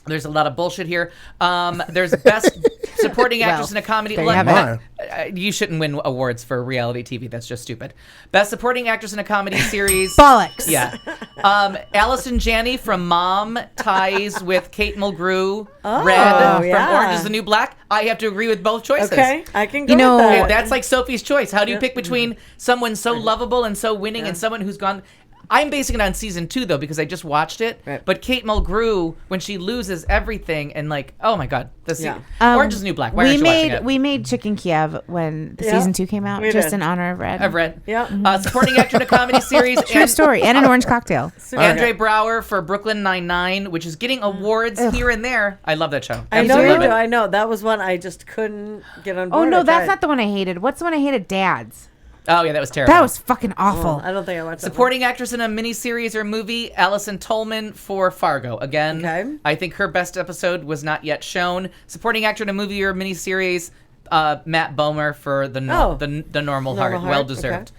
D: There's a lot of bullshit here. There's best supporting actress in a comedy.
E: there you have
C: it.
D: You shouldn't win awards for reality TV. That's just stupid. Best supporting actress in a comedy series.
E: Bollocks.
D: Yeah. Allison Janney from Mom ties with Kate Mulgrew. Red from
F: yeah.
D: Orange is the New Black. I have to agree with both choices.
F: Okay. I can go
E: You know-
F: with
D: Hey,
F: that.
D: that's like Sophie's Choice. How do you pick between someone so lovable and so winning and someone who's gone? I'm basing it on season 2 though because I just watched it.
F: Right.
D: But Kate Mulgrew, when she loses everything and like, oh my god,
F: Yeah.
D: Orange is the New Black. Why aren't you watching it?
E: We made Chicken Kiev when
F: Yeah,
E: season 2 came out,
F: we
E: just
F: did.
E: in honor of Red.
D: I've read.
F: Yeah.
D: Supporting actor in a comedy series.
E: True story, and an orange cocktail.
D: Andre Brower for Brooklyn Nine-Nine, which is getting awards here and there. I love that show.
F: I know
D: Absolutely
F: you
D: love
F: do.
D: it.
F: I know. That was one I just couldn't get on
E: Oh
F: board.
E: no,
F: I
E: that's
F: tried.
E: not the one I hated. What's the one I hated? Dad's.
D: Oh yeah, that was terrible.
E: That was fucking awful.
F: I don't think I watched that one.
D: Supporting actress in a miniseries or movie, Allison Tolman for Fargo. Again,
F: Okay.
D: I think her best episode was not yet shown. Supporting actor in a movie or miniseries, Matt Bomer for the Normal Heart.
F: Heart,
D: Well deserved.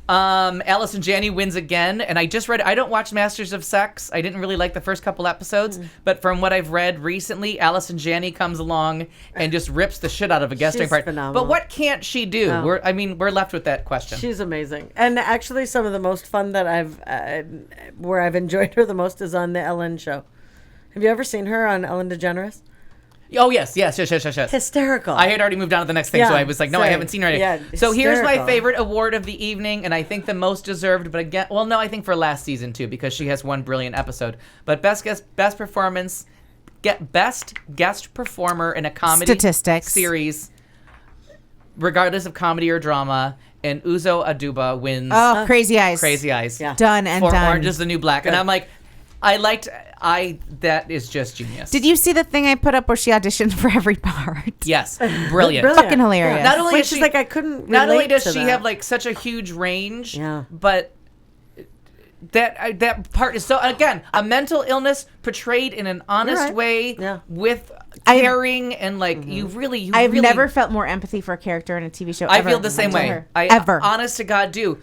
D: Allison Janney wins again, and I don't watch Masters of Sex. I didn't really like the first couple episodes, but from what I've read recently, Allison Janney comes along and just rips the shit out of a guest
F: She's
D: part.
F: phenomenal.
D: But what can't she do?
F: No.
D: We're left with that question.
F: She's amazing. And actually, some of the most fun that where I've enjoyed her the most is on the Ellen show. Have you ever seen her on Ellen DeGeneres?
D: Oh yes.
F: Hysterical.
D: I had already moved on to the next thing, so
F: Yeah,
D: I was like, no, I
F: same.
D: haven't seen her.
F: Yeah,
D: so here's my
F: hysterical.
D: favorite award of the evening, and I think the most deserved. But again, well, no, I think for last season too, because she has one brilliant episode. But best performance, best guest performer in a comedy
E: Statistics.
D: series, regardless of comedy or drama. And Uzo Aduba wins.
E: Oh, Crazy Eyes.
D: Crazy Eyes.
F: Yeah.
E: Done and
D: For
E: done.
D: Orange is the New Black, and I'm like, that is just genius.
E: Did you see the thing I put up where she auditioned for every part?
D: Yes, brilliant.
E: Fucking hilarious.
D: Not only
F: When
D: does
F: she's
D: she,
F: like, I couldn't
D: not only
F: relate
D: does
F: to
D: she
F: that.
D: have like such a huge range,
F: Yeah.
D: but that part is so, again, a mental illness portrayed in an honest
F: right.
D: way
F: Yeah.
D: with caring and like you really
E: I've never felt more empathy for a character in a TV show.
D: I
E: ever
D: feel the same
E: until
D: way.
E: her.
D: I
E: ever.
D: honest to God do.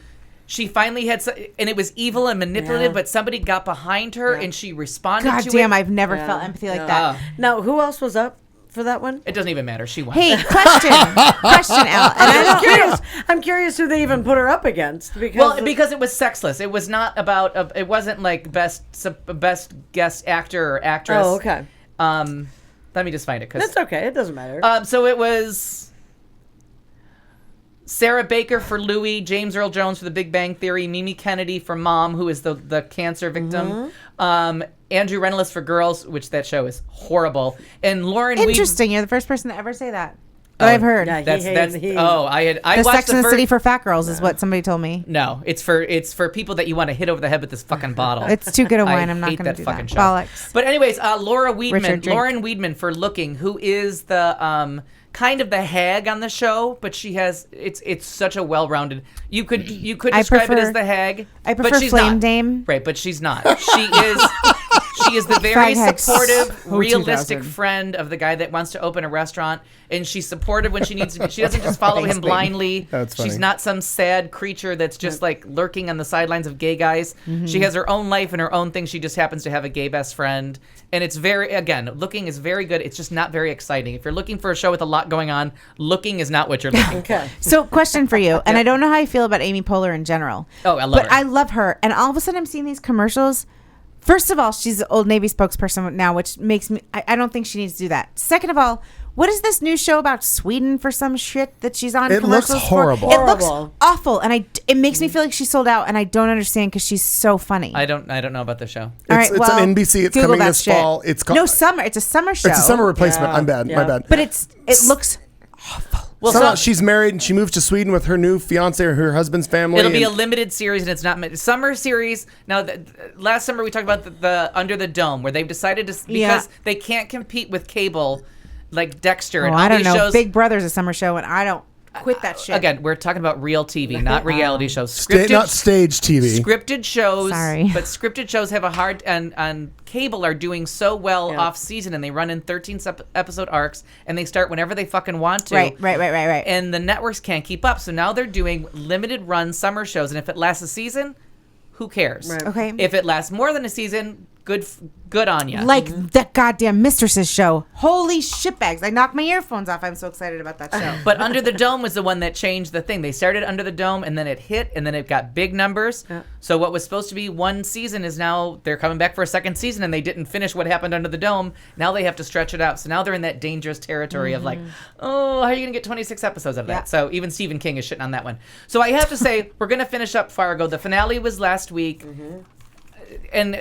D: She finally had, and it was evil and manipulative,
F: Yeah.
D: but somebody got behind her and she responded
E: God
D: to
E: damn,
D: it.
E: I've never
F: Yeah.
E: felt empathy like
F: Yeah.
E: that.
F: Now, who else was up for that one?
D: It doesn't even matter. She won.
E: Hey, question, Al. And
F: I'm curious. I'm curious who they even put her up against because
D: Well, because it was sexless. It was not about. It wasn't like best guest actor or actress.
F: Oh, okay.
D: Let me just find it.
F: That's okay. It doesn't matter.
D: So it was Sarah Baker for Louie, James Earl Jones for The Big Bang Theory, Mimi Kennedy for Mom, who is the cancer victim, Andrew Reynolds for Girls, which that show is horrible, and Lauren.
E: interesting. You're the first person to ever say that. That I've heard.
F: Yeah,
D: That's
F: he-
D: I
E: The
D: watched
E: Sex and the
D: first-
E: City for fat girls is what somebody told me.
D: No, it's for people that you want to hit over the head with this fucking bottle.
E: It's too good a wine.
D: I
E: I'm not
D: hate
E: going to
D: that
E: do
D: fucking
E: that.
D: show.
E: Bollocks.
D: But anyways, Lauren
E: Drink.
D: Weidman for Looking, who is the kind of the hag on the show, but she has it's such a well-rounded. You could describe it
E: prefer-
D: as the hag.
E: I
D: but
E: prefer
D: she's
E: Flame
D: not.
E: Dame.
D: Right, but she's not. She She is the very
E: Fag Hacks.
D: supportive,
E: Oh,
D: realistic
E: 2000.
D: friend of the guy that wants to open a restaurant, and she's supportive when she needs to. She doesn't just follow him blindly.
C: That's funny.
D: She's not some sad creature that's just like lurking on the sidelines of gay guys. She has her own life and her own thing. She just happens to have a gay best friend, and it's very, again, looking is very good. It's just not very exciting. If you're looking for a show with a lot going on, looking is not what you're looking for.
F: Okay.
E: So, question for you, and I don't know how I feel about Amy Poehler in general.
D: Oh, I love
E: but
D: her.
E: I love her, and all of a sudden I'm seeing these commercials. First of all, she's the Old Navy spokesperson now, which makes me. I don't think she needs to do that. Second of all, what is this new show about Sweden for some shit that she's on?
C: It looks
E: commercials for?
C: horrible.
E: It looks
F: Horrible.
E: awful, and it makes me feel like she's sold out, and I don't understand because she's so funny.
D: I don't know about the show.
E: All
C: It's,
E: right,
C: it's
E: well,
C: on NBC. It's
E: Google
C: coming
E: that
C: this
E: shit.
C: fall. It's called,
E: No, summer. It's a summer show.
C: It's a summer replacement.
F: Yeah,
C: I'm bad. My
F: yeah.
C: bad.
E: but it looks awful.
D: Well,
C: Somehow
D: so-
C: she's married and she moved to Sweden with her new fiance or her husband's family.
D: It'll be a
C: and-
D: limited series, and it's not summer series. Now, last summer we talked about the Under the Dome, where they've decided to because they can't compete with cable, like Dexter and all
E: I don't
D: these
E: know.
D: shows.
E: Big Brother's a summer show, and I don't quit that shit.
D: Again, we're talking about real TV, not reality shows.
C: not stage TV.
D: Scripted shows,
E: Sorry.
D: but scripted shows have a hard and cable are doing so well off season, and they run in 13 episode arcs, and they start whenever they fucking want to.
E: Right.
D: And the networks can't keep up, so now they're doing limited run summer shows, and if it lasts a season, who cares?
F: Right.
E: Okay.
D: If it lasts more than a season, good on you.
E: Like that goddamn Mistresses show. Holy shitbags. I knocked my earphones off. I'm so excited about that show.
D: But Under the Dome was the one that changed the thing. They started Under the Dome, and then it hit, and then it got big numbers.
F: Yeah.
D: So what was supposed to be one season is now they're coming back for a second season, and they didn't finish what happened Under the Dome. Now they have to stretch it out. So now they're in that dangerous territory of like, oh, how are you going to get 26 episodes out of that? So even Stephen King is shitting on that one. So I have to say, we're going to finish up Fargo. The finale was last week. And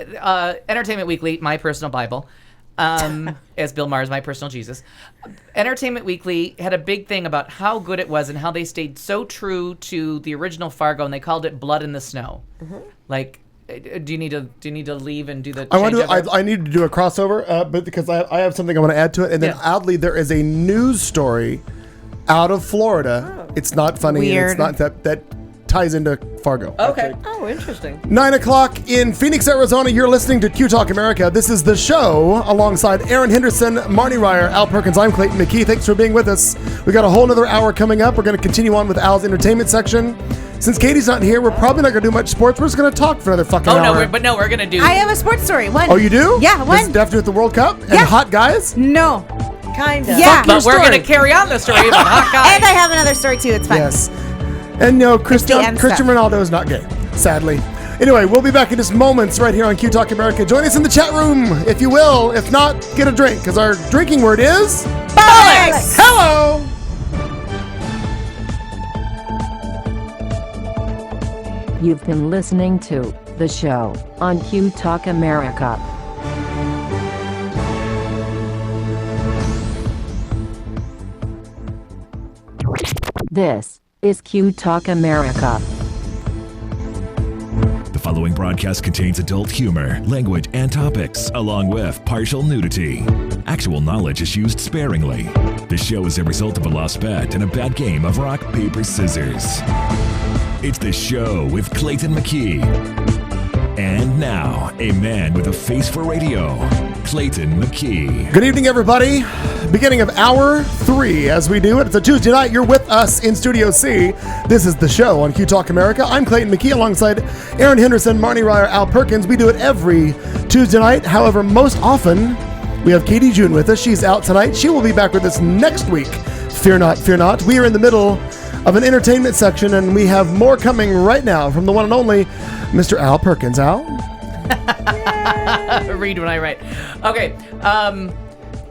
D: Entertainment Weekly, my personal Bible, as Bill Maher's my personal Jesus. Entertainment Weekly had a big thing about how good it was and how they stayed so true to the original Fargo, and they called it Blood in the Snow. Like, do you need to leave and do the?
C: I need to do a crossover, but because I have something I want to add to it, and then oddly there is a news story out of Florida. It's not funny.
E: Weird.
C: And it's not that ties into Fargo.
D: Okay.
F: Oh, interesting.
C: 9 o'clock in Phoenix, Arizona. You're listening to Q Talk America. This is the show alongside Aaron Henderson, Marnie Ryer, Al Perkins. I'm Clayton McKee. Thanks for being with us. We got a whole nother hour coming up. We're going to continue on with Al's entertainment section. Since Katie's not here, we're probably not going to do much sports. We're just going to talk for another fucking hour.
D: We're gonna do.
E: I have a sports story. One.
C: Oh, you do?
E: Yeah, one.
C: Does it have to do with the World Cup and
E: Yeah.
C: hot guys?
E: No.
F: Kind of.
E: Yeah.
D: But we're
C: story.
D: gonna carry on the story about hot guys.
E: And I have another story too. It's fine.
C: Yes. And no, Cristiano
E: end stuff.
C: Ronaldo is not gay, sadly. Anyway, we'll be back in just moments right here on Q Talk America. Join us in the chat room, if you will. If not, get a drink, because our drinking word is...
E: Bollocks!
C: Hello!
A: You've been listening to the show on Q Talk America. This is Q Talk America.
B: The following broadcast contains adult humor, language, and topics, along with partial nudity. Actual knowledge is used sparingly. The show is a result of a lost bet and a bad game of rock, paper, scissors. It's the show with Clayton McKee. And now, a man with a face for radio, Clayton McKee.
C: Good evening, everybody. Beginning of hour 3 as we do it. It's a Tuesday night. You're with us in Studio C. This is the show on Q Talk America. I'm Clayton McKee alongside Aaron Henderson, Marnie Ryer, Al Perkins. We do it every Tuesday night. However, most often we have Katie June with us. She's out tonight. She will be back with us next week. Fear not, fear not. We are in the middle of an entertainment section, and we have more coming right now from the one and only Mr. Al Perkins. Al?
D: Read when I write. Okay.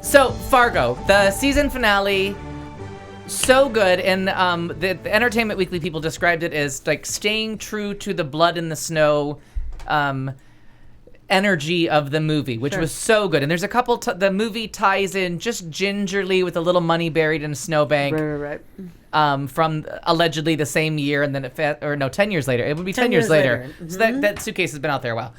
D: So Fargo, the season finale, so good, and the Entertainment Weekly people described it as like staying true to the Blood in the Snow energy of the movie, which was so good. And there's a couple. The movie ties in just gingerly with a little money buried in a snowbank.
F: Right.
D: From allegedly the same year, and then 10 years later. It would be 10 years later.
F: Mm-hmm.
D: So that suitcase has been out there a while.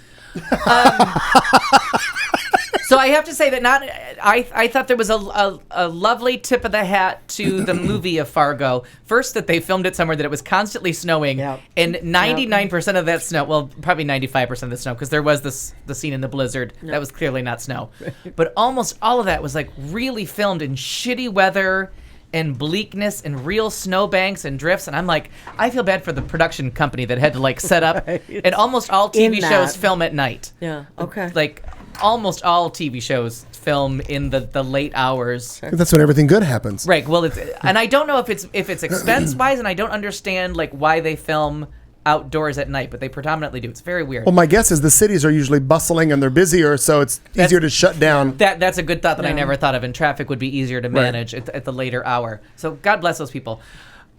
D: So I have to say that I thought there was a lovely tip of the hat to the movie of Fargo. First, that they filmed it somewhere that it was constantly snowing, and 99% of that snow, well, probably 95% of the snow, because there was the scene in the blizzard that was clearly not snow, but almost all of that was like really filmed in shitty weather and bleakness and real snowbanks and drifts, and I'm like, I feel bad for the production company that had to like set up, and almost all TV shows film at night.
F: Yeah. Okay.
D: Like almost all TV shows film in the late hours.
C: That's when everything good happens.
D: Right. Well, and I don't know if it's expense wise, and I don't understand like why they film outdoors at night, but they predominantly do. It's very weird.
C: Well, my guess is the cities are usually bustling and they're busier, so it's easier to shut down.
D: That's a good thought that I never thought of, and traffic would be easier to manage at the later hour. So God bless those people.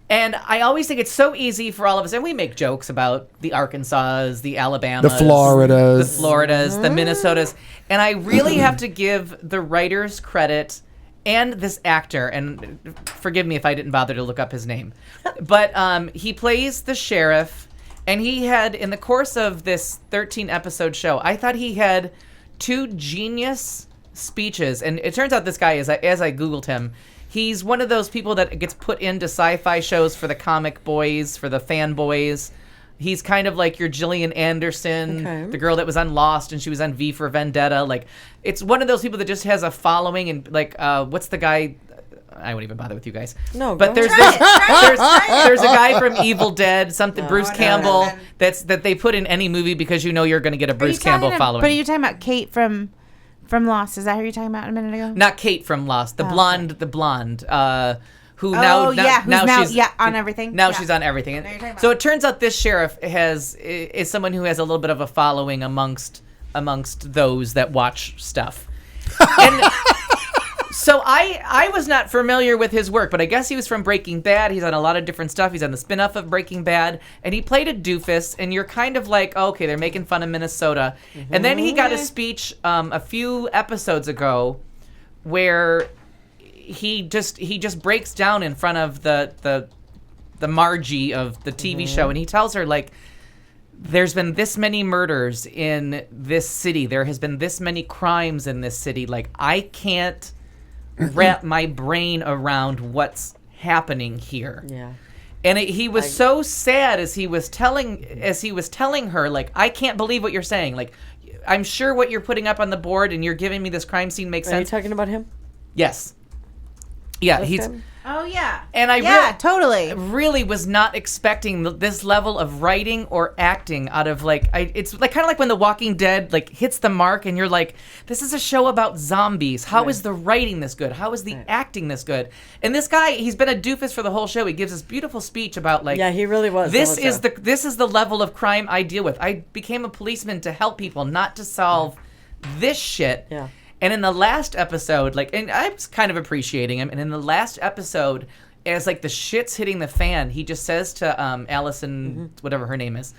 D: And I always think it's so easy for all of us, and we make jokes about the Arkansas, the Alabamas,
C: the Floridas,
D: the Minnesotas, and I really have to give the writers credit and this actor, and forgive me if I didn't bother to look up his name, but he plays the sheriff. And he had, in the course of this 13-episode show, I thought he had 2 genius speeches. And it turns out this guy, as I Googled him, he's one of those people that gets put into sci-fi shows for the comic boys, for the fanboys. He's kind of like your Gillian Anderson, the girl that was on Lost, and she was on V for Vendetta. Like, it's one of those people that just has a following. And, like, what's the guy... I won't even bother with you guys.
F: No,
D: but there's a guy from Evil Dead, Bruce Campbell, that they put in any movie because you know you're going to get a Bruce Campbell following.
E: But are you talking about Kate from Lost? Is that who you're talking about a minute ago?
D: Not Kate from Lost, the blonde, who
E: she's on everything.
D: Now she's on everything. And so it turns out this sheriff is someone who has a little bit of a following amongst those that watch stuff. And so I was not familiar with his work, but I guess he was from Breaking Bad. He's on a lot of different stuff. He's on the spin-off of Breaking Bad, and he played a doofus, and you're kind of like, okay, they're making fun of Minnesota. Mm-hmm. And then he got a speech a few episodes ago where he just breaks down in front of the Margie of the TV show, and he tells her, like, there's been this many murders in this city. There has been this many crimes in this city. Like, I can't wrap my brain around what's happening here.
F: Yeah.
D: And he was so sad as he was telling her, like, I can't believe what you're saying. Like, I'm sure what you're putting up on the board and you're giving me this crime scene makes sense.
F: Are you talking about him?
D: Yes. Yeah,
F: That's
D: he's
F: him?
E: Oh yeah.
D: And I
E: totally
D: really was not expecting this level of writing or acting out of it's like kind of like when The Walking Dead like hits the mark and you're like, this is a show about zombies. How is the writing this good? How is the acting this good? And this guy, he's been a doofus for the whole show. He gives this beautiful speech about
F: he really was.
D: This is the level of crime I deal with. I became a policeman to help people, not to solve this shit.
F: Yeah.
D: And in the last episode, and I was kind of appreciating him, and in the last episode, as the shit's hitting the fan, he just says to Allison, whatever her name is,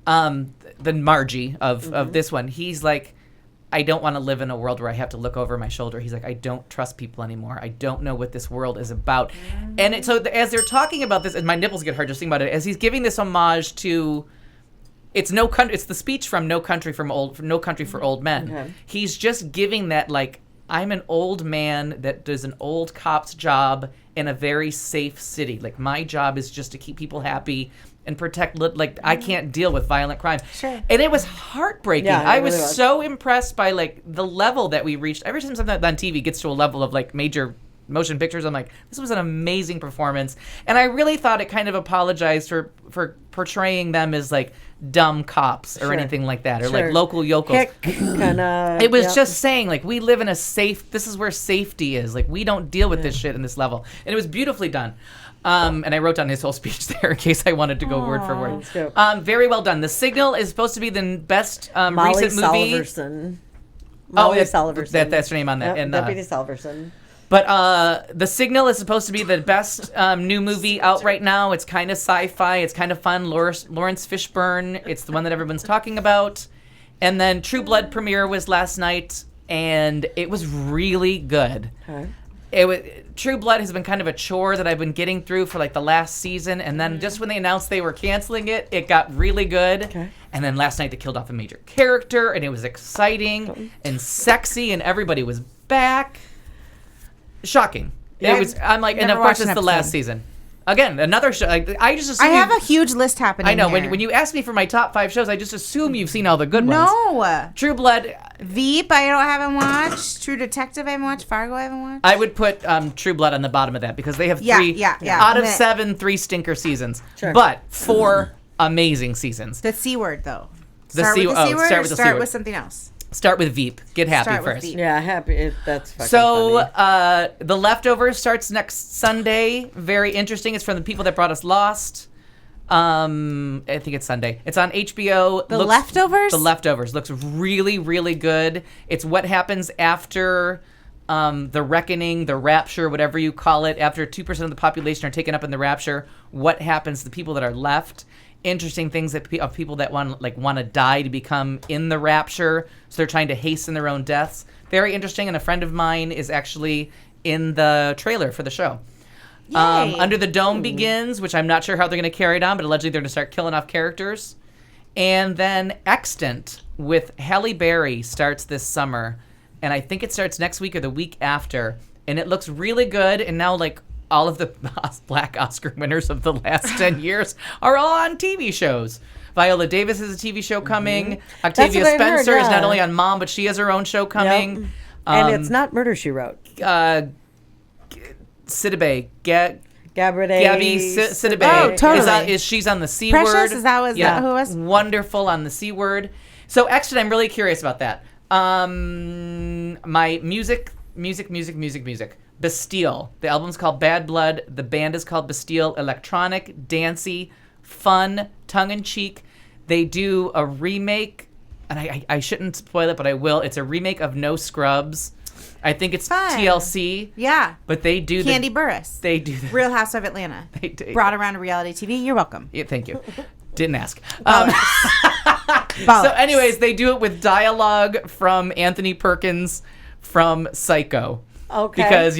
D: the Margie of this one, he's like, I don't want to live in a world where I have to look over my shoulder. He's like, I don't trust people anymore. I don't know what this world is about. And as they're talking about this, and my nipples get hard just thinking about it, as he's giving this homage to... It's the speech from No Country for Old Men. Okay. He's just giving that I'm an old man that does an old cop's job in a very safe city. Like my job is just to keep people happy and protect. I can't deal with violent crime.
E: Sure.
D: And it was heartbreaking.
F: Yeah,
D: I was so impressed by the level that we reached. Every time something on TV gets to a level of major motion pictures, I'm like, this was an amazing performance. And I really thought it kind of apologized for portraying them as dumb cops or anything like that, or local yokels. It was just saying we live in this is where safety is. We don't deal with this shit in this level. And it was beautifully done. And I wrote down his whole speech there in case I wanted to go word for word. Very well done. The Signal is supposed to be the best recent movie.
F: Molly Salverson.
D: That's her name on that.
F: Yep,
D: and
F: Deputy Salverson.
D: But The Signal is supposed to be the best new movie out right now. It's kind of sci-fi. It's kind of fun. Lawrence Fishburne. It's the one that everyone's talking about. And then True Blood premiere was last night, and it was really good.
F: Okay.
D: True Blood has been kind of a chore that I've been getting through for like the last season, and then just when they announced they were canceling it, it got really good. Okay. And then last night they killed off a major character, and it was exciting and sexy, and everybody was back. Shocking.
E: Yeah,
D: it was. I'm like, and of course it's the last season. Again, another show. Like, I just assume
E: I have a huge list happening.
D: I know.
E: Here.
D: When you ask me for my top 5 shows, I just assume you've seen all the good ones.
E: No.
D: True Blood.
E: Veep, I haven't watched. True Detective, I haven't watched. Fargo, I haven't watched.
D: I would put True Blood on the bottom of that because they have 3 out of 7 3 stinker seasons.
F: Sure.
D: But 4 amazing seasons.
E: The C word, though.
D: The
E: Start
D: C-
E: with the C
D: oh,
E: word
D: start
E: or
D: with the C
E: start
D: word.
E: with something else?
D: Start with Veep. Get happy
E: Start with
D: first.
E: Veep.
F: Yeah, happy. That's fucking
D: So,
F: funny.
D: The Leftovers starts next Sunday. Very interesting. It's from the people that brought us Lost. I think it's Sunday. It's on HBO.
E: The Leftovers?
D: The Leftovers looks really, really good. It's what happens after the reckoning, the rapture, whatever you call it. After 2% of the population are taken up in the rapture, what happens to the people that are left? Interesting things of people that want to die to become in the rapture, so they're trying to hasten their own deaths. Very interesting, and a friend of mine is actually in the trailer for the show. Under the Dome begins, which I'm not sure how they're going to carry it on, but allegedly they're going to start killing off characters. And then Extant with Halle Berry starts this summer, and I think it starts next week or the week after, and it looks really good. And now all of the Black Oscar winners of the last 10 years are all on TV shows. Viola Davis has a TV show coming. Octavia Spencer is not only on Mom, but she has her own show coming.
F: Yep. And it's not Murder, She Wrote.
D: Sidibe, Gabby Sidibe.
E: Oh, totally.
D: She's on the C
E: Precious,
D: Word.
E: is that who it was?
D: Wonderful on the C Word. So Extant, I'm really curious about that. My music. Bastille. The album's called Bad Blood. The band is called Bastille. Electronic, dancey, fun, tongue-in-cheek. They do a remake, and I shouldn't spoil it, but I will. It's a remake of No Scrubs. I think it's
E: Fun.
D: TLC.
E: Yeah.
D: But they do
E: Candy Burris.
D: They do the
E: Real House of Atlanta.
D: They do.
E: Brought around to reality TV. You're welcome.
D: Yeah, thank you. Didn't ask.
E: Bollocks.
D: So anyways, they do it with dialogue from Anthony Perkins from Psycho.
F: Okay.
D: Because,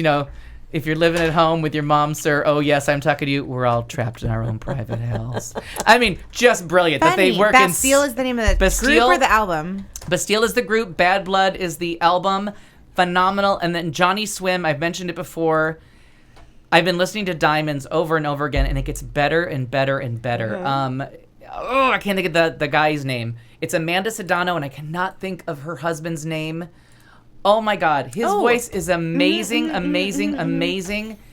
D: if you're living at home with your mom, sir, oh, yes, I'm talking to you, we're all trapped in our own private hells. I mean, just brilliant.
E: Funny.
D: That they work
E: Bastille is the name of the
D: Bastille,
E: group or the album?
D: Bastille is the group. Bad Blood is the album. Phenomenal. And then Johnny Swim, I've mentioned it before. I've been listening to Diamonds over and over again, and it gets better and better and better. I can't think of the guy's name. It's Amanda Sedano, and I cannot think of her husband's name. Oh my God, his voice is amazing, amazing.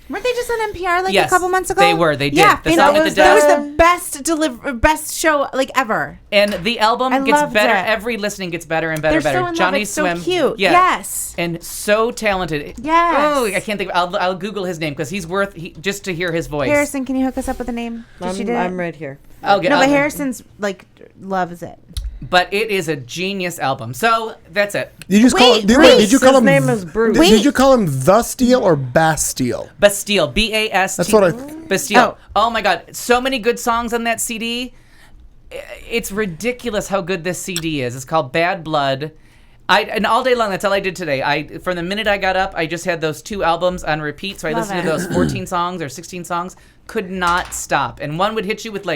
E: Weren't they just on NPR
D: Yes,
E: a couple months ago?
D: they were. They did.
E: Yeah,
D: The Song at the
E: that was
D: Desk.
E: the best show ever.
D: And the album
E: I
D: gets
E: loved
D: better.
E: it.
D: Every listening gets better and better
E: They're
D: and better.
E: so in love.
D: Johnny
E: It's
D: Swim,
E: so cute.
D: yeah.
E: Yes.
D: And so talented.
E: Yes.
D: Oh, I can't think. I'll Google his name because he's worth just to hear his voice.
E: Harrison, can you hook us up with a name?
F: I'm right here.
D: Okay.
E: No, but Harrison's loves it.
D: But it is a genius album. So that's it.
C: Did you call him?
F: His name is Bruce.
C: Did you call him the Steel or Bastille?
D: Bastille, BAST.
C: That's what I.
D: Bastille. Oh my God, so many good songs on that CD. It's ridiculous how good this CD is. It's called Bad Blood. And all day long, that's all I did today. From the minute I got up, I just had those 2 albums on repeat. So I listened to those 14 songs or 16 songs. Could not stop. And one would hit you with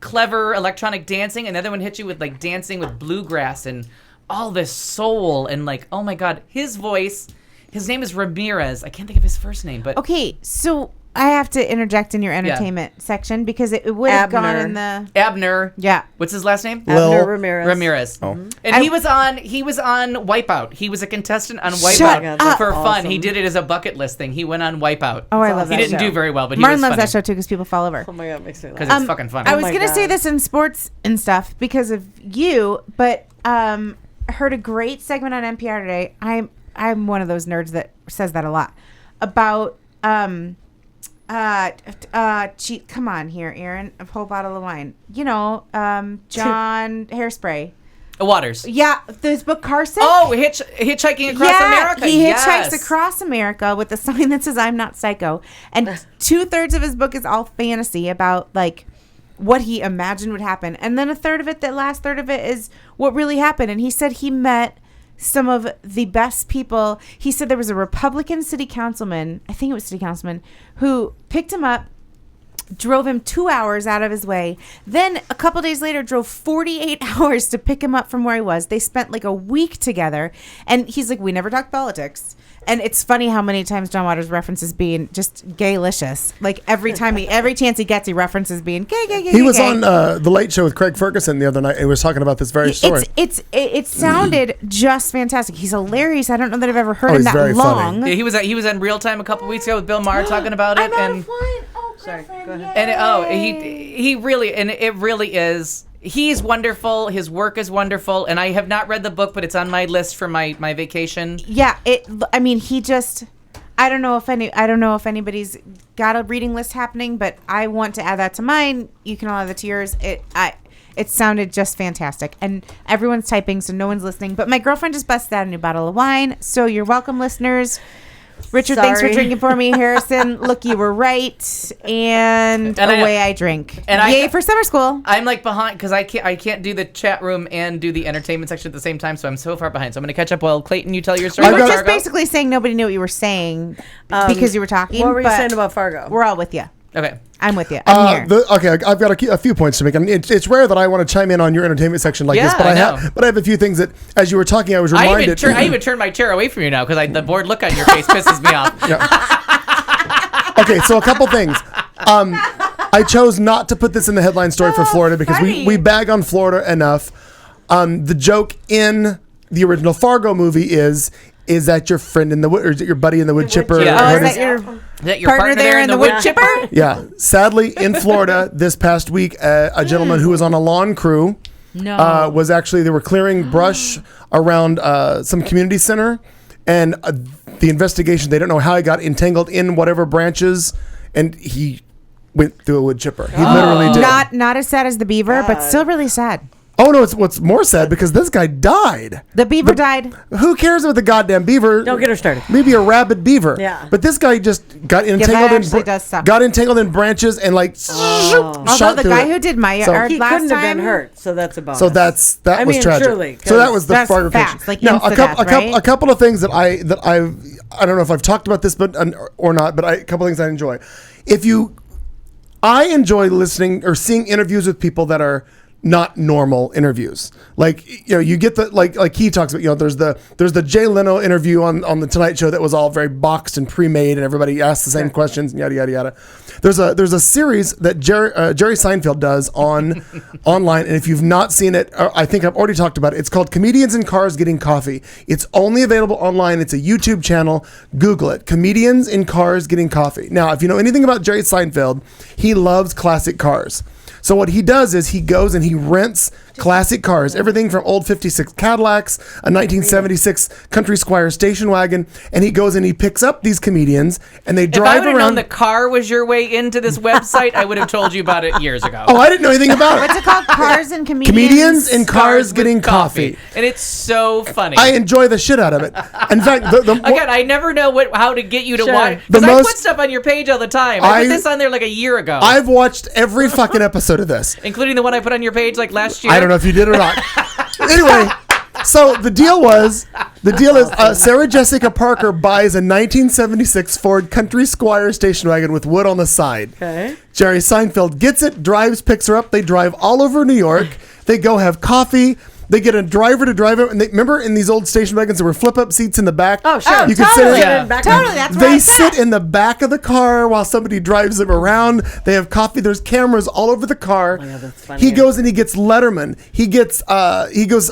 D: clever electronic dancing, and the other one hit you with dancing with bluegrass and all this soul and oh my God, his voice. His name is Ramirez. I can't think of his first name, but
E: okay. So I have to interject in your entertainment section because it would have gone in the
D: Abner.
E: Yeah.
D: What's his last name?
F: Abner Ramirez.
D: Ramirez. Oh. And he was on Wipeout. He was a contestant on Wipeout for fun.
F: Awesome.
D: He did it as a bucket list thing. He went on Wipeout.
E: Oh, I love that.
D: He didn't
E: show.
D: do very well, but he
E: Martin
D: was
E: loves
D: funny.
E: that show too because people fall over.
F: Oh my God, it makes me laugh.
D: Because it's fucking funny.
E: I was gonna say this in sports and stuff because of you, but heard a great segment on NPR today. I'm one of those nerds that says that a lot about come on here, Aaron, a whole bottle of wine. John Hairspray.
D: Waters.
E: Yeah, this book Carson.
D: Oh, hitchhiking across America.
E: He hitchhikes across America with a sign that says "I'm not psycho," and 2/3 of his book is all fantasy about what he imagined would happen, and then the last third of it is what really happened. And he said he met some of the best people. He said there was a Republican city councilman, I think it was city councilman, who picked him up, drove him 2 hours out of his way. Then a couple days later, drove 48 hours to pick him up from where he was. They spent like a week together. And he's like, we never talked politics. And it's funny how many times John Waters references being just gaylicious. Like every chance he gets, he references being gay.
C: He was on The Late Show with Craig Ferguson the other night and was talking about this very story.
E: It sounded just fantastic. He's hilarious. I don't know that I've ever heard him
C: he's
E: that
C: very
E: long.
C: funny.
D: Yeah, he was in Real Time a couple weeks ago with Bill Maher talking about it.
E: I'm out of wine.
F: Sorry, go ahead.
D: And he really, and it really is. He's wonderful. His work is wonderful, and I have not read the book, but it's on my list for my vacation.
E: Yeah, I mean, he just. I don't know if anybody's got a reading list happening, but I want to add that to mine. You can all add that to yours. It sounded just fantastic, and everyone's typing, so no one's listening. But my girlfriend just busted out a new bottle of wine, so you're welcome, listeners. Richard, thanks for drinking for me. Harrison, look, you were right. And away I drink. And yay for summer school.
D: I'm like behind because I can't do the chat room and do the entertainment section at the same time, so I'm so far behind. So I'm going to catch up while Clayton, you tell your story.
E: We were just basically saying nobody knew what you were saying because you were talking.
F: What were you saying about Fargo?
E: We're all with you.
D: Okay.
E: I'm with you. I'm here.
C: Okay, I've got a few points to make. I mean, it's rare that I want to chime in on your entertainment section like this, but I have a few things that, as you were talking, I was reminded.
D: I even turned my chair away from you now because the bored look on your face pisses me off.
C: Yeah. Okay, so a couple things. I chose not to put this in the headline story for Florida because we bag on Florida enough. The joke in the original Fargo movie is that your friend in the wood, or is it your buddy in the wood chipper?
E: Yeah. Is that your partner there in the wood chipper?
C: Yeah. Sadly, in Florida this past week, a gentleman who was on a lawn crew was actually, they were clearing brush around some community center, and the investigation, they don't know how he got entangled in whatever branches, and he went through a wood chipper. He literally did.
E: Not as sad as the beaver, but still really sad.
C: Oh no! It's what's more sad because this guy died.
E: The beaver died.
C: Who cares about the goddamn beaver?
F: Don't get her started.
C: Maybe a rabid beaver.
F: Yeah.
C: But this guy just got entangled in branches and like
E: Although the guy who did my yard
F: he
E: last
F: couldn't have
E: time
F: been hurt, so that's a bonus.
C: So that was tragic.
F: Truly,
C: so that was the
E: that's
C: Fargo
E: fast,
C: case.
E: like
C: Now
E: right?
C: a couple of things that I don't know if I've talked about this or not, but a couple of things I enjoy. I enjoy listening or seeing interviews with people that are not normal interviews. Like, you get the like he talks about, there's the Jay Leno interview on the Tonight Show that was all very boxed and pre-made and everybody asks the same questions and yada yada yada. There's a series that Jerry Seinfeld does online, and if you've not seen it, I think I've already talked about it. It's called Comedians in Cars Getting Coffee. It's only available online. It's a YouTube channel. Google it. Comedians in Cars Getting Coffee. Now, if you know anything about Jerry Seinfeld, he loves classic cars. So what he does is he goes and he rents classic cars, everything from old 56 Cadillacs, a 1976 Country Squire station wagon, and he goes and he picks up these comedians and they drive around. If I would have known
D: the car was your way into this website, I would have told you about it years ago.
C: Oh, I didn't know anything about it.
E: What's it called? Cars and Comedians?
C: Comedians in Cars Getting Coffee.
D: And it's so funny.
C: I enjoy the shit out of it. In fact,
D: again, I never know how to get you to watch. Because I put stuff on your page all the time. I put this on there like a year ago.
C: I've watched every fucking episode of this.
D: Including the one I put on your page like last year.
C: I don't know if you did or not. Anyway, so the deal is Sarah Jessica Parker buys a 1976 Ford Country Squire station wagon with wood on the side.
F: Okay.
C: Jerry Seinfeld gets it, drives, picks her up. They drive all over New York. They go have coffee. They get a driver to drive it. And remember in these old station wagons, there were flip-up seats in the back?
F: Oh, sure.
C: You could
E: totally.
C: sit in.
E: Totally, that's
C: They sit in the back of the car while somebody drives them around. They have coffee. There's cameras all over the car.
F: Oh, yeah, that's funny.
C: He goes and he gets Letterman. He goes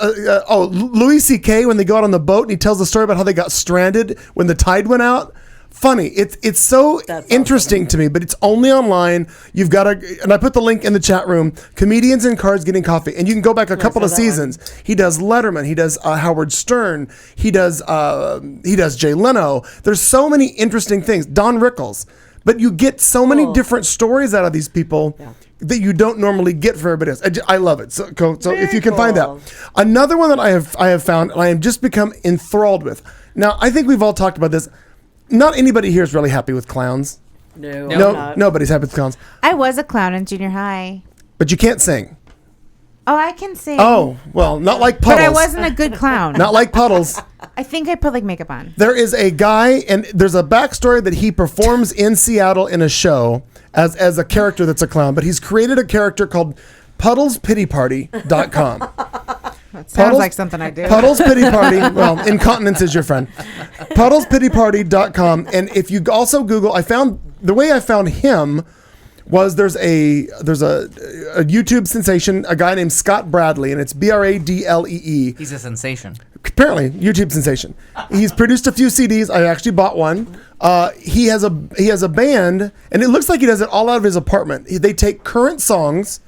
C: Louis C.K. when they go out on the boat and he tells the story about how they got stranded when the tide went out. Funny. It's so interesting to me, but it's only online. You've got to, and I put the link in the chat room, Comedians in Cars Getting Coffee, and you can go back a couple of seasons. He does Letterman. He does Howard Stern. He does Jay Leno. There's so many interesting things. Don Rickles. But you get so many different stories out of these people that you don't normally get for everybody else. I love it. So if you can find that. Another one that I have found, and I have just become enthralled with. Now, I think we've all talked about this. Not anybody here is really happy with clowns.
F: No,
C: nobody's happy with clowns.
E: I was a clown in junior high.
C: But you can't sing.
E: Oh, I can sing.
C: Oh, well, not like
E: but
C: Puddles.
E: I wasn't a good clown.
C: Not like Puddles.
E: I think I put like makeup on.
C: There is a guy, and there's a backstory that he performs in Seattle in a show as a character that's a clown, but he's created a character called PuddlesPityParty.com.
E: That sounds like something I do.
C: Puddles Pity Party. Well, incontinence is your friend. PuddlesPityParty.com. And if you also Google, the way I found him was there's a YouTube sensation, a guy named Scott Bradley, and it's Bradlee.
D: He's a sensation.
C: Apparently, YouTube sensation. He's produced a few CDs. I actually bought one. He has a band, and it looks like he does it all out of his apartment. They take current songs,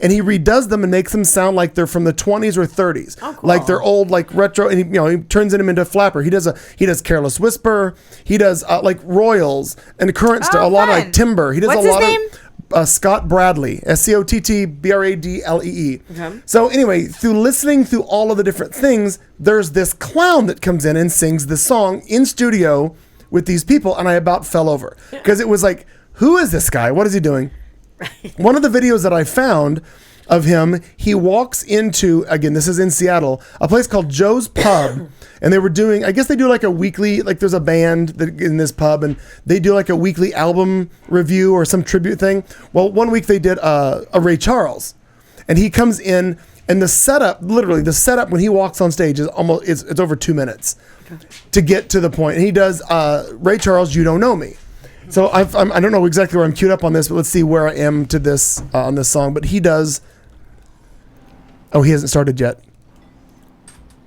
C: and he redoes them and makes them sound like they're from the 20s or 30s, like they're old, like retro. And he turns them into flapper. He does Careless Whisper. He does like Royals and current stuff. A lot of like Timber. He does
E: What's
C: a lot
E: his name?
C: of Scott Bradley, ScottBradlee.
F: Okay.
C: So anyway, through listening through all of the different things, there's this clown that comes in and sings the song in studio with these people, and I about fell over because it was like, who is this guy? What is he doing? One of the videos that I found of him, he walks into, again, this is in Seattle, a place called Joe's Pub. And they were doing, I guess they do like a weekly, like there's a band that, in this pub, and they do like a weekly album review or some tribute thing. Well, one week they did a Ray Charles. And he comes in, and the setup, literally the setup when he walks on stage is it's over 2 minutes to get to the point. And he does Ray Charles, You Don't Know Me. So I don't know exactly where I'm queued up on this, but let's see where I am to this on this song. But he does. Oh, he hasn't started yet.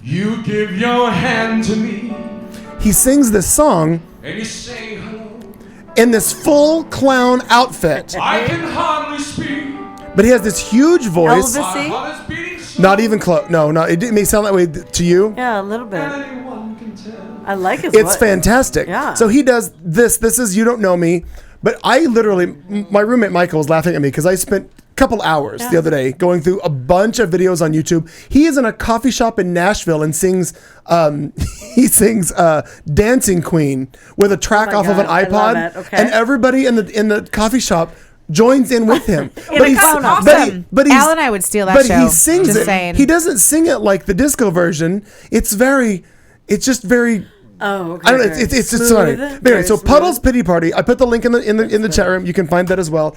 J: You give your hand to me.
C: He sings this song
J: And you say hello.
C: in this full clown outfit,
J: I can hardly speak.
C: but he has this huge voice.
F: Elvis-y?
J: My heart is beating so
C: Not even close. No, it may sound that way to you.
F: Yeah, a little bit.
J: anyone can tell.
F: I like his
C: It's
F: voice.
C: fantastic.
F: Yeah.
C: So he does this. This is You Don't Know Me. But I literally, my roommate Michael was laughing at me because I spent a couple hours the other day going through a bunch of videos on YouTube. He is in a coffee shop in Nashville and sings, Dancing Queen with a track
F: Oh my
C: off of an
F: God, I love
C: iPod.
F: it. Okay.
C: And everybody in the coffee shop joins in with him.
F: clown outfit.
E: Al and I would steal that
C: but
E: show.
C: he sings
E: Just
C: it.
E: saying.
C: He doesn't sing it like the disco version. It's just very.
F: Oh, okay.
C: I don't know. It's just sorry. But anyway, so Puddles Pity Party. I put the link in the chat room. You can find that as well.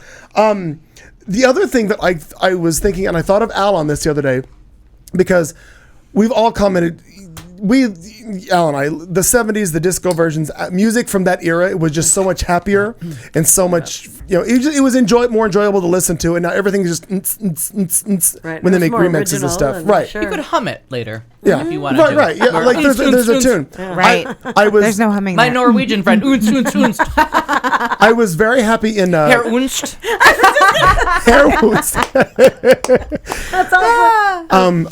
C: The other thing that I was thinking, and I thought of Al on this the other day, because we've all commented. Al and I, the 70s, the disco versions, music from that era, it was just so much happier and so much, it was more enjoyable to listen to, and now everything is just
F: Right.
C: when they
F: It was
C: make
F: more
C: remixes and
F: original
C: stuff.
F: and
C: Right.
F: sure.
D: You could hum it later.
C: Yeah.
D: If you wanted to.
C: Right. Yeah.
D: Or-
C: Like there's a tune.
E: Right.
C: I was
E: There's no humming.
D: My
E: there.
D: Norwegian friend. Unst, unst, unst.
C: I was very happy in
D: Herr Unst.
C: Hair Wounds.
F: That's awesome.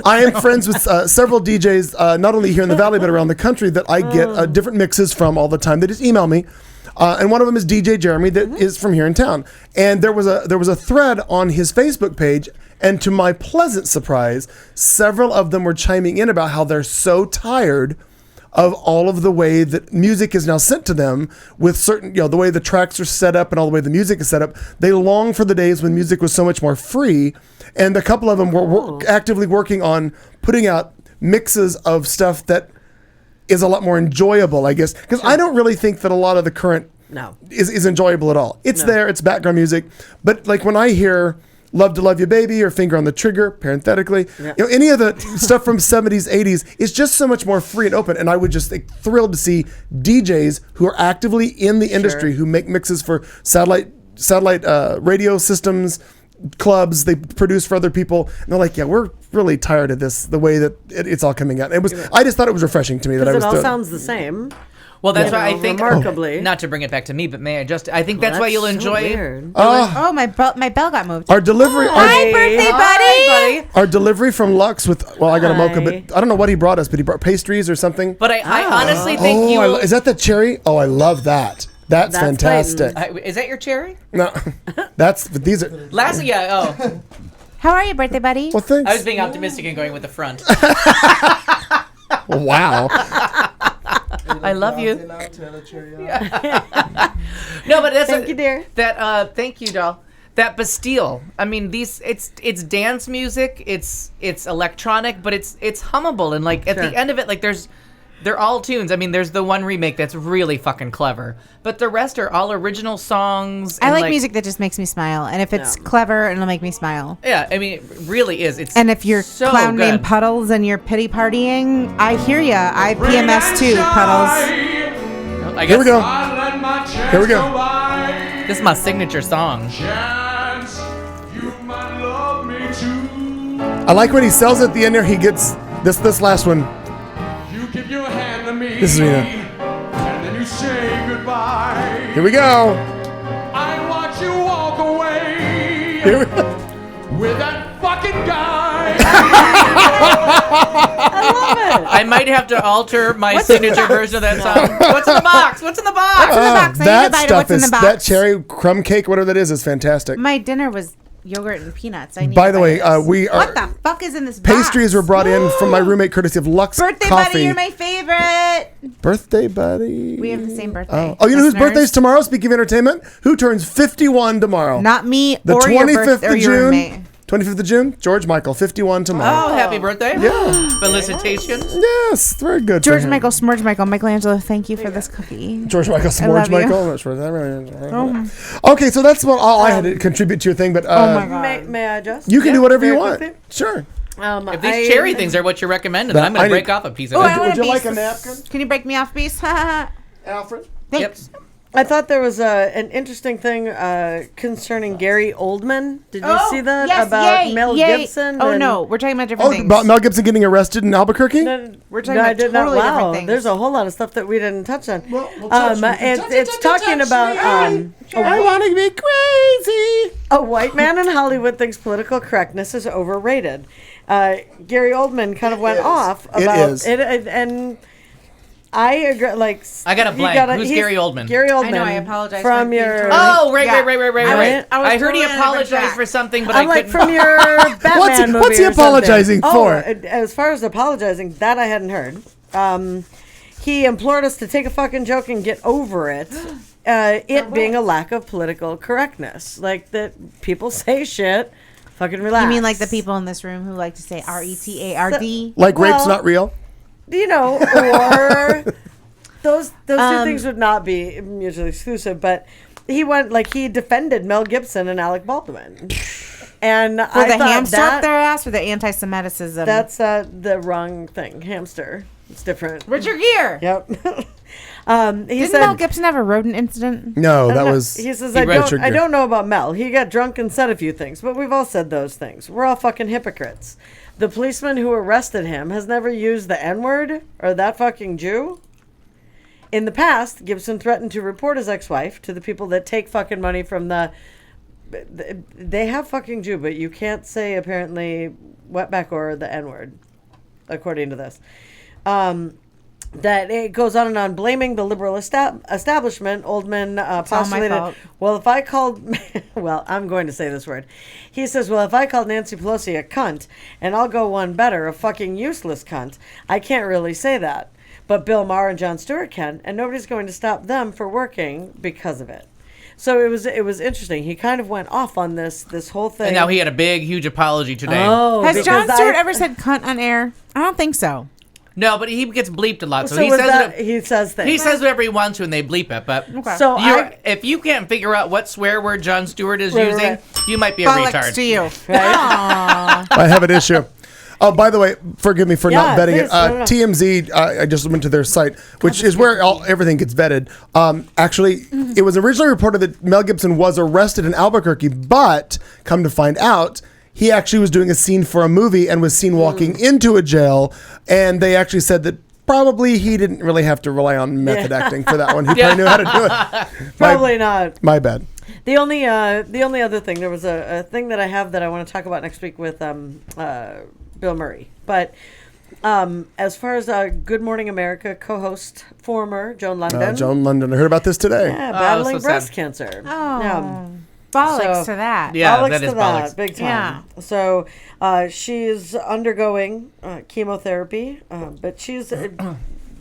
C: I am friends with several DJs, not only here in the Valley, but around the country that I get different mixes from all the time. They just email me. And one of them is DJ Jeremy that is from here in town. And there was a thread on his Facebook page, and to my pleasant surprise, several of them were chiming in about how they're so tired of all of the way that music is now sent to them with certain, the way the tracks are set up and all the way the music is set up. They long for the days when music was so much more free. And a couple of them were actively working on putting out mixes of stuff that is a lot more enjoyable, I guess. Because I don't really think that a lot of the current is enjoyable at all. It's there, it's background music. But like when I hear Love to Love You Baby or Finger on the Trigger, parenthetically, any of the stuff from 70s, 80s is just so much more free and open. And I would just be thrilled to see DJs who are actively in the industry, who make mixes for satellite radio systems, clubs, they produce for other people, and they're like, we're really tired of this, the way that it's all coming out. I just thought it was refreshing to me that I was
F: it all sounds the same.
D: Well, that's why I think,
F: remarkably.
D: not to bring it back to me, but I think that's why you'll enjoy it.
E: Oh, my bell got moved.
C: Our delivery,
E: Hi, birthday buddy.
C: our delivery from Lux with, I got a mocha, but I don't know what he brought us, but he brought pastries or something.
D: But I honestly think
C: is that the cherry? Oh, I love that. That's fantastic.
D: Is that your cherry?
C: No, these are.
D: Lastly,
E: How are you, birthday buddy?
C: Well, thanks.
D: I was being optimistic and going with the front.
C: Wow.
D: I love you. No, but that's
F: Thank you, dear.
D: Thank you, doll. that Bastille. I mean, it's dance music. It's electronic, but it's hummable, and like at the end of it, like they're all tunes. I mean, there's the one remake that's really fucking clever, but the rest are all original songs.
E: I
D: and
E: like music that just makes me smile, and if it's clever, it'll make me smile.
D: Yeah, I mean, it really is.
E: And if you're
D: so
E: clown
D: good.
E: named Puddles and you're pity partying, I hear ya. I PMS too, Puddles.
D: I
C: Here we
D: guess
C: go. Here we go.
D: this is my signature song.
C: I like when he sells it at the end there. He gets this last one.
J: Give your hand to me,
C: This is Rena.
J: and then you say goodbye.
C: Here we go.
J: I watch you walk away
C: Here we go.
J: with that fucking guy.
D: I might have to alter my signature version of that song. What's in the box? What's in the box?
E: What's in the box? I need
C: That
E: a bite of
C: stuff
E: what's in
C: is
E: the box.
C: that cherry crumb cake, whatever that is fantastic.
E: My dinner was yogurt and peanuts. I need
C: By
E: a
C: the
E: bite
C: way,
E: of this.
C: we are
E: What the fuck is in this box?
C: pastries were brought in from my roommate, courtesy of Lux
E: Birthday
C: Coffee.
E: buddy, you're my favorite.
C: Birthday buddy.
E: We have the same birthday.
C: Oh, you know whose
E: Listeners.
C: birthday's tomorrow? Speaking of entertainment, who turns 51 tomorrow?
E: Not me
C: the
E: or your
C: 25th
E: birth- or
C: of
E: your
C: June.
E: roommate.
C: 25th of June. George Michael, 51 tomorrow.
D: Oh, happy birthday.
C: Yeah.
D: Felicitations.
C: Yes, very good. for
E: George
C: him.
E: Michael, Smurge Michael, Michelangelo, thank you for this cookie.
C: George Michael,
E: I love
C: Smorge
E: you.
C: Michael. Okay, so that's what all I had to contribute to your thing, but
E: Oh my God.
F: May I just?
C: you can do whatever you
F: very
C: want.
F: quickly?
C: Sure.
D: If these cherry things are what you're recommending, then I'm going
C: I
D: to
C: need-
D: break off a piece of
E: Oh,
D: it.
E: I want
C: Would you
E: a
C: like
E: piece.
C: a napkin,
E: Can you break me off, please?
C: Alfred?
E: Thanks.
F: I thought there was an interesting thing concerning Gary Oldman. Did you see that
E: yes,
F: about
E: yay,
F: Mel
E: yay.
F: Gibson?
E: Oh
F: and-
E: no, we're talking about different
C: Oh,
E: things.
C: about Mel Gibson getting arrested in Albuquerque?
E: We're talking
F: I
E: about
F: did not.
E: totally different
F: Wow,
E: things.
F: there's a whole lot of stuff that we didn't touch on.
C: Well, we'll touch me.
F: It's talking about
C: I want to be crazy.
F: a white man in Hollywood thinks political correctness is overrated. Gary Oldman kind of went off about
C: is.
F: it, and I agree. Like,
D: I got a
F: you
D: blank. Who's
F: he's-
D: Gary Oldman?
F: Gary Oldman.
E: I know, I apologize
F: from
E: for being
F: your.
E: totally-
D: Oh, right.
E: Yeah.
D: I heard he
E: totally on a different
D: apologized
E: track.
D: for something, but
F: I'm
D: I
F: like
D: couldn't.
F: from your Batman movie.
C: what's he
F: or something.
C: apologizing for?
F: As far as apologizing, that I hadn't heard. He implored us to take a fucking joke and get over it. It being a lack of political correctness, like that people say shit. Fucking relax.
E: You mean like the people in this room who like to say RETARD?
C: Like rape's
F: Well-
C: not real?
F: You know, or those two things would not be mutually exclusive. But he defended Mel Gibson and Alec Baldwin, and
E: For
F: I
E: the
F: thought
E: hamster up
F: that
E: their ass or the anti-Semitism?
F: that's the wrong thing. Hamster, it's different.
E: Richard Gere.
F: Yep. He
E: Didn't
F: said,
E: Mel Gibson have a rodent incident?
C: No, that was.
F: He says,
D: He
F: I
D: read-
F: don't know about Mel. He got drunk and said a few things, but we've all said those things. We're all fucking hypocrites. The policeman who arrested him has never used the N-word or that fucking Jew. In the past, Gibson threatened to report his ex-wife to the people that take fucking money from they have fucking Jew, but you can't say apparently wetback or the N-word, according to this. That it goes on and on, blaming the liberal establishment. Oldman
E: all my
F: postulated,
E: fault.
F: well, if I called, well, I'm going to say this word. He says, well, if I called Nancy Pelosi a cunt, and I'll go one better, a fucking useless cunt, I can't really say that. But Bill Maher and Jon Stewart can, and nobody's going to stop them for working because of it. So it was interesting. He kind of went off on this whole thing.
D: And now he had a big, huge apology today.
F: Oh,
E: Has Jon
F: because
E: Stewart
F: I-
E: ever said cunt on air? I don't think so.
D: No, but he gets bleeped a lot, so,
F: So
D: he
F: was
D: says
F: that,
D: it.
F: he says things.
D: He says whatever he wants to, and they bleep it. But
F: So
D: if you can't figure out what swear word Jon Stewart is
F: Right,
D: using,
F: right.
D: you might be a
E: Bollocks
D: retard.
E: to you.
F: Right?
C: I have an issue. Oh, by the way, forgive me for not
F: Yeah,
C: vetting
F: please,
C: it.
F: no.
C: TMZ, I just went to their site, which is where everything gets vetted. Actually, it was originally reported that Mel Gibson was arrested in Albuquerque, but come to find out, he actually was doing a scene for a movie and was seen walking into a jail, and they actually said that probably he didn't really have to rely on method acting for that one. He probably knew how to do it.
F: Probably not.
C: My bad.
F: The only other thing, there was a thing that I have that I want to talk about next week with Bill Murray. But as far as Good Morning America co-host, former Joan London.
C: Joan London. I heard about this today.
F: Yeah, battling
D: so
F: breast
D: sad.
F: cancer.
E: Oh,
F: Yeah.
E: bollocks
F: So-
E: to that.
D: Yeah,
F: Bollocks
D: that is
F: to that,
D: bollocks.
F: big time. So she's undergoing chemotherapy, but she's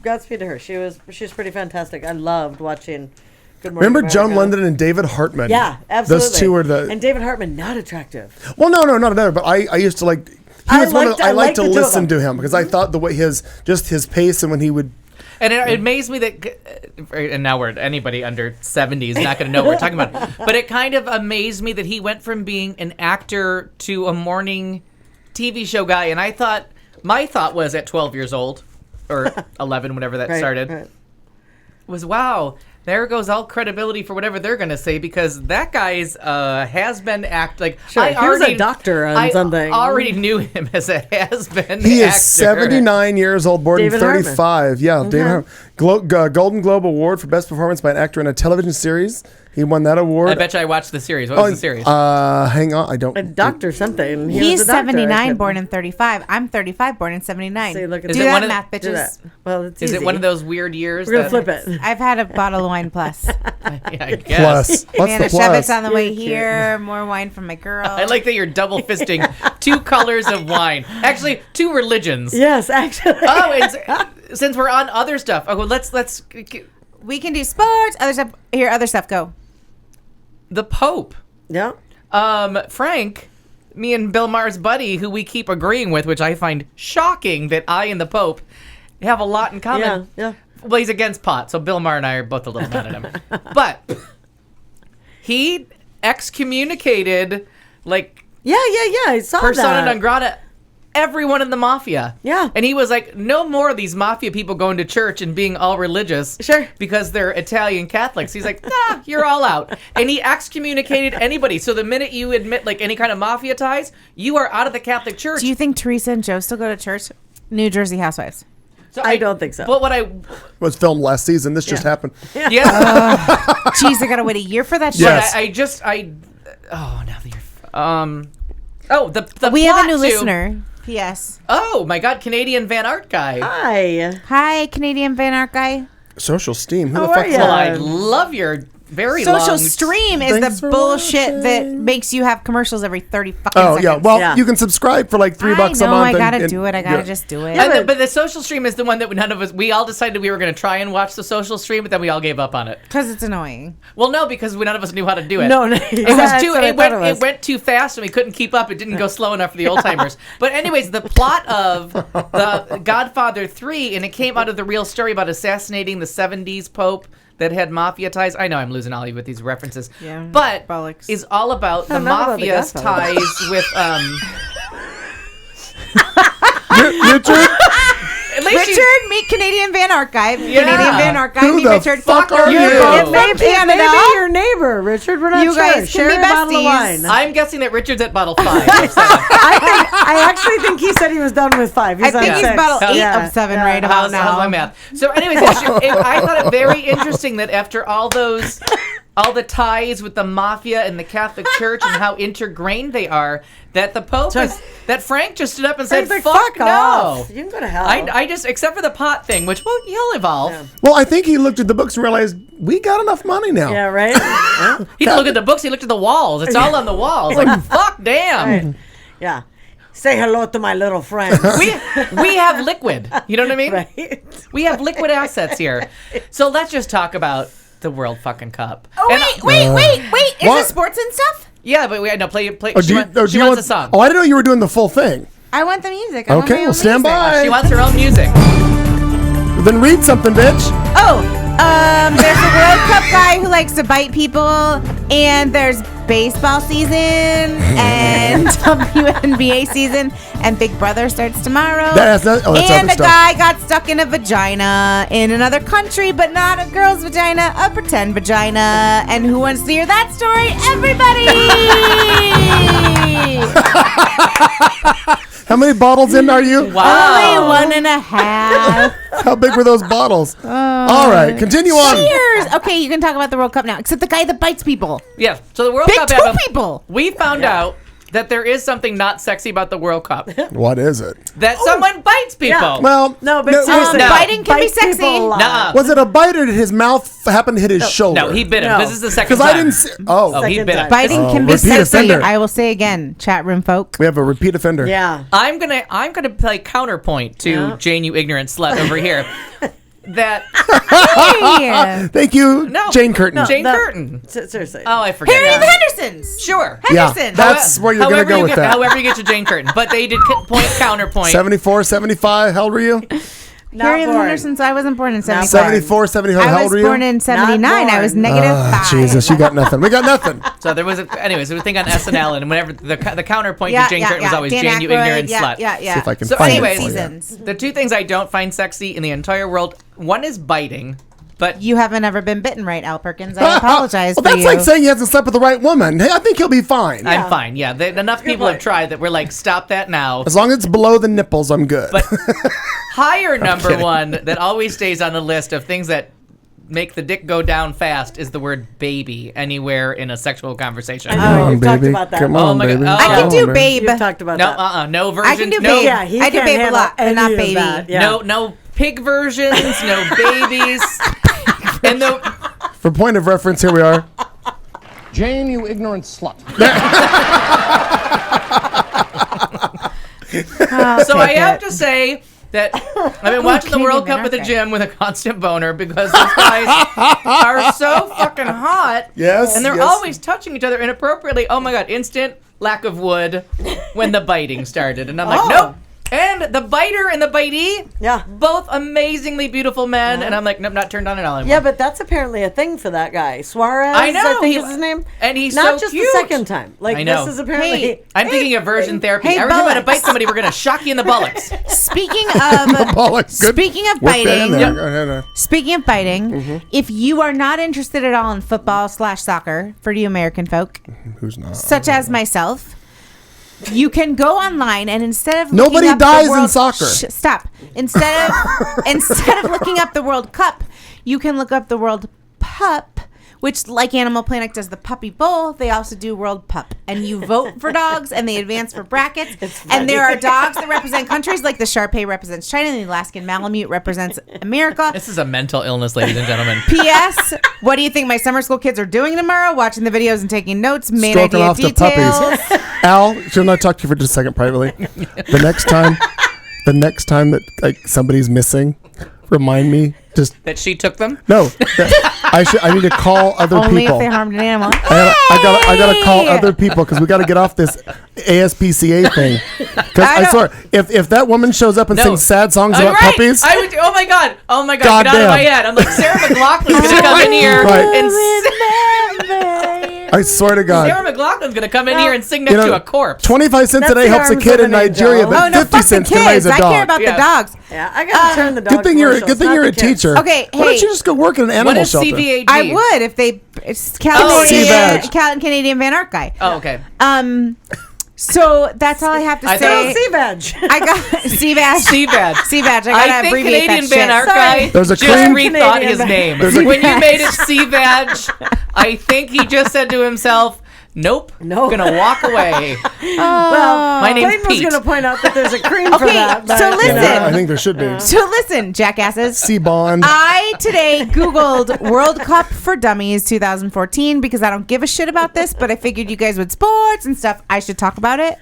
F: Godspeed to her. She's pretty fantastic. I loved watching Good Morning
C: Remember Joan
F: America.
C: London and David Hartman?
F: Yeah, absolutely.
C: Those two were the.
F: And David Hartman, not attractive.
C: Well, no, not another. But I used to like. He was one of. I liked to
F: the two of
C: listen
F: them.
C: to him because I thought the way his pace and when he would.
D: And it amazed me that, and now anybody under 70 is not going to know what we're talking about. But it kind of amazed me that he went from being an actor to a morning TV show guy. And my thought was at 12 years old, or 11, whenever that started, was, wow, there goes all credibility for whatever they're going to say, because that guy's has-been like.
F: Sure, he was a doctor on something.
D: I already knew him as a has-been actor.
C: He is 79 years old, born
F: David
C: in 35.
F: Hartman.
C: Yeah, David Hartman. Golden Globe Award for Best Performance by an Actor in a Television Series. He won that award.
D: I bet you I watched the series. What was the series?
C: Hang on, I don't.
F: A doctor something.
E: He's 79, born in 35. I'm 35, born in 79.
F: See, look at
E: Do
F: that.
E: that math, bitches.
F: Well, it's
D: Is
F: easy.
D: it one of those weird years?
F: We're going to flip it.
E: I've had a bottle of wine plus.
D: Yeah, I guess.
C: Plus. What's
E: Man,
C: the
E: a
C: plus?
E: Chevitz on the way
F: You're cute.
E: here. More wine from my girl.
D: I like that you're double fisting 2 colors of wine. Actually, 2 religions.
F: Yes, actually.
D: Oh, and since we're on other stuff, let's.
E: We can do sports, other stuff. Here, other stuff. Go.
D: The Pope,
F: Yeah.
D: Frank, me and Bill Maher's buddy, who we keep agreeing with, which I find shocking that I and the Pope have a lot in common.
F: Yeah.
D: Well, he's against pot, so Bill Maher and I are both a little mad at him. But he excommunicated, like,
F: Yeah. I saw
D: persona
F: that.
D: non grata everyone in the mafia.
F: Yeah.
D: And he was like, no more of these mafia people going to church and being all religious.
F: Sure.
D: Because they're Italian Catholics. He's like, nah, you're all out. And he excommunicated anybody. So the minute you admit like any kind of mafia ties, you are out of the Catholic Church.
E: Do you think Teresa and Joe still go to church? New Jersey Housewives.
D: So
F: I don't think so.
D: But what I
C: was filmed last season. This just happened.
E: Jeez, I gotta wait a year for that shit.
C: Yes.
D: oh, now that you're the
E: We have a
D: plot
E: new
D: to-
E: listener. P.S.
D: Oh my God, Canadian Van Art guy.
F: Hi.
E: Hi, Canadian Van Art guy.
C: Social Steam. Who
F: How
C: the fuck
F: are
C: is
F: ya?
C: that?
D: Well, I love your very
E: Social
D: long
E: Stream is
C: Thanks
E: the
C: for
E: bullshit that
C: watching.
E: makes you have commercials every 30 fucking
C: Oh
E: seconds.
C: yeah. Well,
F: Yeah.
C: you can subscribe for like $3 a month.
E: I know, I gotta
C: and-
E: do it. I gotta
C: yeah.
E: just do it.
D: But the social stream is the one that none of us, we all decided we were going to try and watch the social stream, but then we all gave up on it.
E: Because it's annoying.
D: Well, no, because none of us knew how to do it.
F: No,
D: It was too. It went too fast, and we couldn't keep up. It didn't go slow enough for the old timers. But anyways, the plot of the Godfather 3, and it came out of the real story about assassinating the '70s Pope that had mafia ties. I know I'm losing Ollie with these references,
E: Yeah,
D: but
E: bollocks.
D: is all about the
F: know about the
D: mafia's
F: Godfather.
D: ties with.
C: Richard.
D: At least she's-
E: Richard, meet Canadian Van Art guy. Canadian Van Art guy,
C: Who
E: meet
C: the
E: Richard.
C: fuck are you?
E: You're
D: It
E: from Canada.
F: Maybe your neighbor, Richard. We're not
E: You
F: sure.
E: guys can
F: Share
E: be
F: a bottle of
E: besties.
F: wine.
D: I'm guessing that Richard's at bottle 5.
F: I actually think he said he was done with 5. He's
E: I think
F: on
E: he's
F: 6.
E: bottle 8
F: Yeah.
E: of 7
F: Yeah.
E: right about
D: How's
E: now.
D: my math? So, anyways, I thought it very interesting that after all the ties with the mafia and the Catholic Church and how intergrained they are, that the Pope that Frank just stood up and said,
F: Frank's like,
D: "Fuck no."
F: off. You can go to hell.
D: I just, except for the pot thing, which he'll evolve.
F: Yeah.
C: Well, I think he looked at the books and realized we got enough money now.
F: Yeah, right?
D: He didn't look at the books; he looked at the walls. It's all on the walls. Like, fuck, damn.
F: Right. Yeah. Say hello to my little friend.
D: We have liquid. You know what I mean?
F: Right?
D: We have liquid assets here. So let's just talk about the World fucking Cup.
E: Oh,
D: And
E: wait. Is
C: What?
E: it sports and stuff?
D: yeah, but we had no play.
C: Oh,
D: She wants
C: want
D: a song.
C: Oh, I didn't know you were doing the full thing.
E: I want the music. I want my
C: Okay,
E: own
C: well, stand
E: music.
C: by.
D: She wants her own music.
C: Then read something, bitch.
E: Oh, there's a World Cup guy who likes to bite people, and there's baseball season, and WNBA season, and Big Brother starts tomorrow.
C: That's
E: and
C: other
E: a
C: stuff.
E: guy got stuck in a vagina in another country, but not a girl's vagina, a pretend vagina. And who wants to hear that story? Everybody!
C: How many bottles in are you?
D: Wow.
E: Only 1.5.
C: How big were those bottles? All right, continue on.
E: Cheers! Okay, you can talk about the World Cup now, except the guy that bites people.
D: Yeah. So the World
E: Big
D: Cup
E: two
D: happened.
E: people.
D: We found out that there is something not sexy about the World Cup.
C: What is it?
D: That someone bites people.
F: Yeah.
C: Well,
F: No, but seriously,
D: no.
E: Biting can be
F: bite people
E: sexy.
F: a lot.
D: Nuh-uh.
C: was it a bite or did his mouth happen to hit his shoulder?
D: No, he bit him.
F: No.
D: This is the second
C: Because
D: time.
C: I didn't see. Oh,
D: Oh, he
F: Second
D: bit him.
F: time.
E: Biting
C: Oh,
E: can be
C: repeat
E: sexy.
C: offender.
E: I will say again, chat room folk.
C: we have a repeat offender.
F: Yeah.
D: I'm gonna play counterpoint to
F: Yeah.
D: Jane, you ignorant slut over here. that
E: Hey.
C: Thank you,
D: No.
C: Jane Curtin.
D: Jane Curtin.
F: Seriously.
D: Oh, I forget.
E: Harry
D: that.
E: the Hendersons.
D: Sure.
E: Henderson.
C: That's where you're going to
D: However
C: go
D: you
C: with
D: get,
C: that.
D: However you get to Jane Curtin, but they did point counterpoint.
C: 74, 75. How old were you?
E: Harry the
F: born.
E: Hendersons. I wasn't born in 75.
C: 74, 75. How
E: I
C: old
E: was
C: were you?
E: born in 79. I was
F: born.
E: negative 5.
C: Jesus, you got nothing. We got nothing.
D: So there was, anyways, it was a thing on SNL, and whenever the counterpoint
E: Yeah,
D: to Jane
E: yeah,
D: Curtin was
E: yeah.
D: always
E: Dan
D: Jane, you
E: Aykroyd,
D: ignorant
E: yeah,
D: slut.
E: Yeah, yeah.
C: See if I can
D: So
C: find
D: anyways,
C: it for you.
E: Seasons.
D: The two things I don't find sexy in the entire world, one is biting, but
E: You haven't ever been bitten, right, Al Perkins? I apologize
C: Well,
E: for
C: that's
E: you.
C: like saying he hasn't slept with the right woman. Hey, I think he'll be fine.
D: I'm fine. Yeah, enough people have
F: point.
D: tried that we're like, stop that now.
C: As long as it's below the nipples, I'm good.
D: But higher number
C: kidding.
D: one that always stays on the list of things that make the dick go down fast is the word baby anywhere in a sexual conversation.
F: I know,
C: Come on,
F: we've talked
C: baby.
F: about that.
C: Come
D: Oh
C: on,
D: my God.
C: baby.
D: Oh.
E: I can
C: Come
E: do
C: on,
E: babe.
F: You've talked about
D: No,
F: that.
D: no version.
E: I can do
D: no,
E: babe.
F: Yeah, he
E: I do
F: can't
E: babe a
F: handle
E: lot, but not
F: any of
E: baby.
F: that. Yeah.
D: No pig versions, no babies. And the
C: For point of reference, here we are.
J: Jane, you ignorant slut.
D: so I have to say that I've been watching the
E: Canadian
D: World
E: men
D: Cup at the
E: aren't
D: gym with a constant boner because those guys are so fucking hot.
C: Yes,
D: And they're
C: yes.
D: always touching each other inappropriately. Oh my God, instant lack of wood when the biting started. And I'm like, nope. And the biter and the bitey,
F: Yeah.
D: both amazingly beautiful men. And I'm like, nope, not turned on at all anymore.
F: Yeah, but that's apparently a thing for that guy. Suarez,
D: I know,
F: I think
D: he-
F: is his name.
D: and he's
F: not
D: so
F: just
D: cute.
F: the second time. Like,
D: I know.
F: this is apparently...
E: Hey,
D: I'm thinking of version therapy.
E: hey,
D: Every time I
E: bullocks.
D: bite somebody, we're going to shock you in the bullocks.
E: Speaking of
C: Bollocks. Good.
E: Speaking of
C: Work that in
E: biting,
C: there.
D: Yep.
C: Go ahead.
E: speaking of biting, if you are not interested at all in football/soccer for you American folk,
C: Who's not?
E: such as myself, you can go online and instead of
C: Nobody
E: looking up the
C: dies in
E: World-
C: soccer.
E: Stop. Instead of looking up the World Cup, you can look up the World Pup, which, like Animal Planet does the Puppy Bowl, they also do World Pup. And you vote for dogs, and they advance for brackets. And there are dogs that represent countries, like the Shar-Pei represents China, and the Alaskan Malamute represents America.
D: This is a mental illness, ladies and gentlemen.
E: P.S. What do you think my summer school kids are doing tomorrow? Watching the videos and taking notes. Main
C: Stroking
E: idea
C: off the
E: details.
C: puppies. Al, shouldn't I talk to you for just a second privately? The next time that like somebody's missing, remind me. Just
D: That she took them?
C: no. I need to call other
E: Only
C: people.
E: if they harmed an animal.
C: I gotta call other people because we gotta get off this ASPCA thing. Because I swear, if that woman shows up and
D: No.
C: sings sad songs about
D: Right.
C: puppies,
D: I would. Oh my god. Oh my god.
C: God
D: Get out of my
C: damn.
D: head. I'm like Sarah McLachlan's gonna come in here
C: Right.
D: and
C: I swear to God.
D: Sarah McLachlan's gonna come in here and sing next to a corpse.
C: 25 cents
F: That's
C: a day
F: the
C: helps a
F: arms
C: kid
F: of
C: in
F: an angel.
C: Nigeria,
E: Oh
C: but
E: no,
C: 50
E: fuck the
C: cents can raise
E: kids.
C: a
E: I
C: dog.
E: care about
D: Yeah.
E: the dogs.
F: Yeah, I gotta turn the dog
C: Good thing you're a
F: commercials,
C: teacher.
E: Okay,
C: Why don't
E: hey.
C: you just go work at an
D: What
C: animal
D: is
C: shelter?
D: CVAG?
E: I would if they. It's
D: Oh,
C: CVAG.
E: Canadian Van Art guy.
D: Oh, okay.
E: So that's all I have to
D: I
E: say.
F: Sea-veg.
E: I got CVAG.
D: CVAG.
E: CVAG. I gotta
D: I think
E: abbreviate
D: Canadian
E: that
D: Van
E: shit.
D: Art
E: Sorry.
D: guy
C: There's a
D: just
C: cream-
D: rethought
F: Canadian
D: his
F: Van-
D: name.
C: There's a-
D: When you made it CVAG, I think he just said to himself, nope,
F: No.
D: gonna walk away.
F: Well,
D: My name's
F: Clayton was
D: Pete.
F: going to point out that there's a cream for
E: Okay,
F: that. But,
E: so
F: you
E: listen.
F: know.
C: Yeah, I think there should be.
E: So listen, jackasses.
C: C-Bond.
E: I today Googled World Cup for Dummies 2014 because I don't give a shit about this, but I figured you guys would sports and stuff. I should talk about it.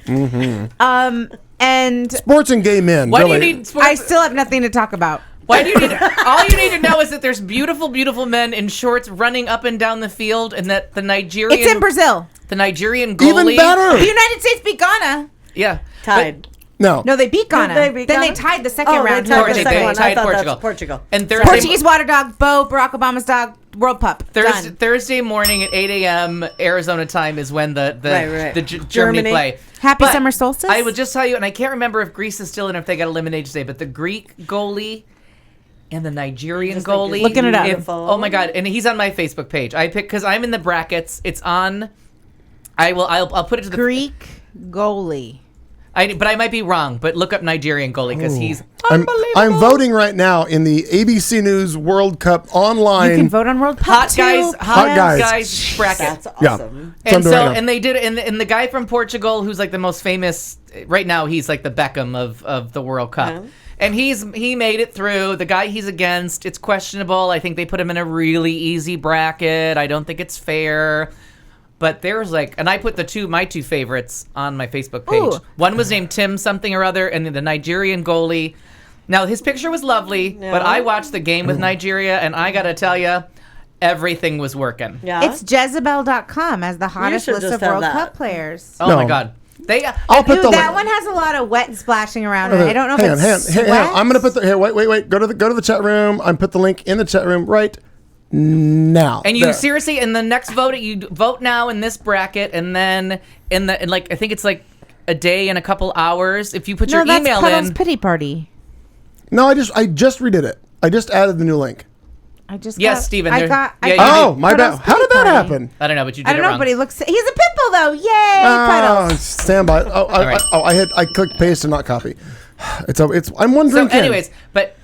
E: And
C: Sports and gay men.
D: Why
C: really.
D: do you need sports?
E: I still have nothing to talk about.
D: Why do you need? All you need to know is that there's beautiful, beautiful men in shorts running up and down the field, and that the Nigerian,
E: It's in Brazil.
D: the Nigerian goalie,
C: Even better.
E: The United States beat Ghana.
D: yeah,
F: Tied.
C: No.
E: No, they beat Ghana.
F: They beat
E: then
F: Ghana?
E: they tied the second
F: Oh, they
E: round.
F: tied
D: Portugal.
F: the second
D: They
F: one.
D: tied
F: I thought
D: Portugal.
F: that's Portugal.
D: And Thursday,
E: Portuguese water dog, Bo, Barack Obama's dog, World Pup. Done.
D: Thursday morning at 8 a.m. Arizona time is when the
F: Right.
D: Germany
F: Germany.
D: play.
E: Happy
D: But
E: summer solstice.
D: I will just tell you, and I can't remember if Greece is still in or if they got eliminated today, but the Greek goalie and the Nigerian
F: Just like
D: goalie.
F: this
E: Looking it up.
F: beautiful-
D: Oh my god! And he's on my Facebook page. I pick because I'm in the brackets. It's on. I'll put it to the
E: Greek goalie.
D: but I might be wrong. But look up Nigerian goalie because he's
C: I'm
D: unbelievable.
C: voting right now in the ABC News World Cup online.
E: You can vote on World Pup
D: hot
E: too.
D: guys,
C: Hot guys.
D: bracket.
F: That's
C: Yeah.
F: awesome.
C: So I'm
D: And
C: doing
D: so,
C: right now.
D: and they did it, and the guy from Portugal, who's like the most famous right now, he's like the Beckham of the World Cup,
F: Uh-huh.
D: and he made it through. The guy he's against, it's questionable. I think they put him in a really easy bracket. I don't think it's fair. But there's like, and I put my two favorites on my Facebook page.
E: Ooh.
D: One was named Tim something or other, and then the Nigerian goalie Now, his picture was lovely, but I watched the game with Nigeria, and I got to tell you, everything was working.
F: Yeah.
E: It's Jezebel.com as the hottest
F: should
E: list
F: just
E: of
F: have
E: World
F: that.
E: Cup players.
D: Oh,
C: No.
D: my God.
C: I'll put
E: Dude,
C: the
E: that
C: link.
E: one has a lot of wet splashing around it. I don't know
C: hang
E: if
C: on,
E: it's
C: hang on. I'm gonna put the here. Wait. Go to the chat room. I'm put the link in the chat room right now.
D: And you
C: There.
D: seriously, in the next vote, you vote now in this bracket, and then in I think it's like a day and a couple hours. If you put your
E: that's
D: email
E: Puddle's
D: in,
E: pity party.
C: No, I just redid it. I just added the new link.
E: I just
D: Yes,
E: got,
D: Steven,
E: I
D: there-
E: got.
D: yeah,
E: I
D: you
E: got
C: Oh, my bad.
E: Puddle's
C: How did
E: pity
C: that
E: party.
C: happen?
D: I don't know, but you did
E: I don't
D: it
E: know,
D: wrong.
E: but he looks. He's a pit bull though. Yay,
C: Oh,
E: Puddles.
C: stand by.
D: right.
C: I clicked paste and not copy. I'm one
D: So,
C: drink in.
D: anyways, but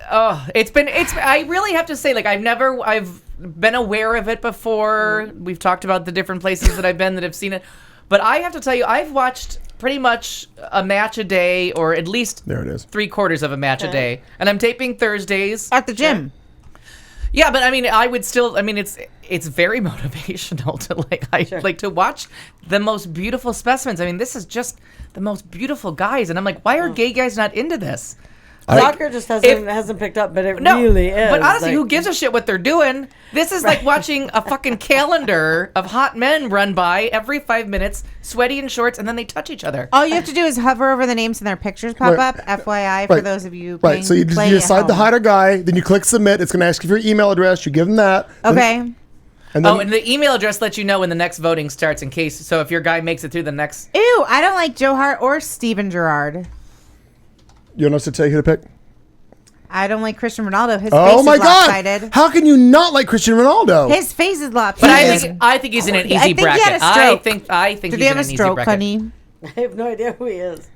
D: I really have to say, like, I've been aware of it before. We've talked about the different places that I've been that have seen it, but I have to tell you, I've watched pretty much a match a day, or at least
C: There it is.
D: 3/4 of a match a day, and I'm taping Thursdays
E: At the gym.
D: Yeah, but I mean, I would still. I mean, it's very motivational to like to watch the most beautiful specimens. I mean, this is just the most beautiful guys, and I'm like, why are gay guys not into this?
F: Soccer just hasn't picked up, but it
D: No,
F: really is.
D: but honestly,
F: like,
D: who gives a shit what they're doing? This is like watching a fucking calendar of hot men run by every 5 minutes, sweaty in shorts, and then they touch each other.
E: All you have to do is hover over the names and their pictures pop
C: Right.
E: up. FYI, for
C: Right.
E: those of you
C: Right. So you
E: playing at
C: decide to
E: home.
C: hide a guy, then you click submit. It's going to ask you for your email address. You give them that.
E: Okay.
C: And then,
D: And the email address lets you know when the next voting starts in case. So if your guy makes it through the next.
E: Ew, I don't like Joe Hart or Steven Gerrard.
C: you want us to tell you who to pick?
E: I don't like Cristiano Ronaldo. His
C: Oh
E: face
C: my
E: is
C: God!
E: lopsided.
C: How can you not like Cristiano Ronaldo?
E: His face is lopsided.
D: But I think he's in an easy
E: I think he
D: bracket.
E: had a stroke.
D: I think
E: Did
D: he's
E: he have
D: in
E: a
D: an easy
E: stroke,
D: bracket.
E: honey?
F: I have no idea who he is.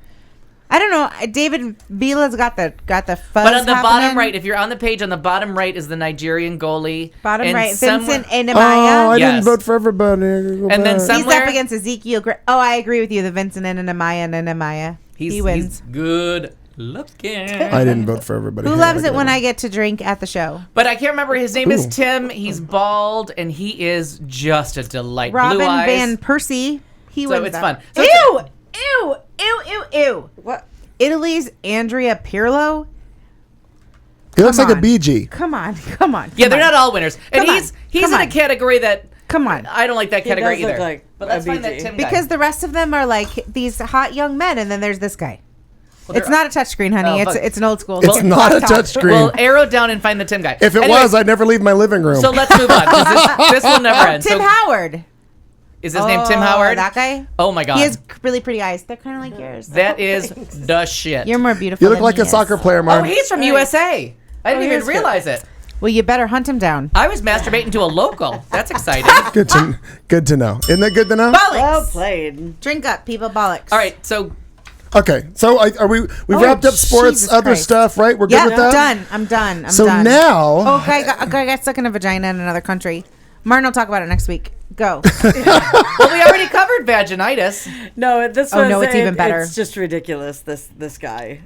E: I don't know. David Vila's got the fuzz.
D: But on the bottom
E: happening.
D: right, if you're on the page, on the bottom right is the Nigerian goalie.
E: Bottom
D: And
E: right,
D: somewhere-
E: Vincent Enamaya.
C: Oh, I
D: Yes.
C: didn't vote for everybody.
D: And then
E: He's
D: somewhere
E: up against Ezekiel. Oh, I agree with you. The Vincent Enamaya. He wins.
D: He's good looking.
C: I didn't vote for everybody.
E: Who
C: Hey,
E: loves
C: I
E: it
C: get
E: when I get to drink at the show?
D: But I can't remember. His name is
C: Ooh.
D: Tim. He's bald, and he is just a delight.
E: Robin
D: Blue eyes.
E: Van Persie. He
D: So
E: wins.
D: it's
E: that.
D: fun. So
E: Ew! Ew! Ew! Ew! Ew!
F: What?
E: Italy's Andrea Pirlo.
C: He looks
E: Come
C: like a
E: on.
C: BG.
E: Come on, come on.
D: Yeah,
E: come
D: they're
E: on.
D: not all winners. And
E: Come on.
D: he's
E: Come
D: in a
E: on.
D: category that
E: Come on.
D: I don't like that
F: He
D: category
F: does look
D: either.
F: like
D: But let's
F: a
D: find that
F: BG.
D: Tim guy.
E: Because the rest of them are like these hot young men, and then there's this guy. It's not a touchscreen, honey.
D: Oh, fuck.
E: It's an old school.
C: It's not a
E: laptop.
C: touchscreen.
D: Well, arrow down and find the Tim guy.
C: If it
D: Anyways,
C: was, I'd never leave my living room.
D: So let's move on. 'Cause this will never end.
E: Tim
D: So,
E: Howard.
D: is his name Tim Howard?
E: That guy.
D: Oh my God.
E: He has really pretty eyes. They're kind of like yours.
D: That is the shit.
E: You're more beautiful.
C: you look
E: than
C: like
E: he
C: a
E: is.
C: soccer player,
D: Oh,
C: Mark.
D: he's from USA. I didn't
F: he
D: even
F: is good.
D: realize it.
E: Well, you better hunt him down.
D: I was masturbating to a local. That's exciting.
C: Good to know. Isn't that good to know?
E: Bollocks.
F: Well played.
E: Drink up, people. Bollocks.
D: All right, so
C: Okay, so we've
E: Oh,
C: wrapped up sports,
E: Jesus
C: other
E: Christ.
C: stuff, right? We're good
E: Yeah,
C: with that.
E: done. I'm done. I'm
C: So
E: done.
C: now,
E: Oh, a guy got stuck in a vagina in another country. Martin will talk about it next week. Go.
D: well, we already covered vaginitis.
F: No, this
E: Oh,
F: was
E: no, it's even better.
F: It's just ridiculous. This guy.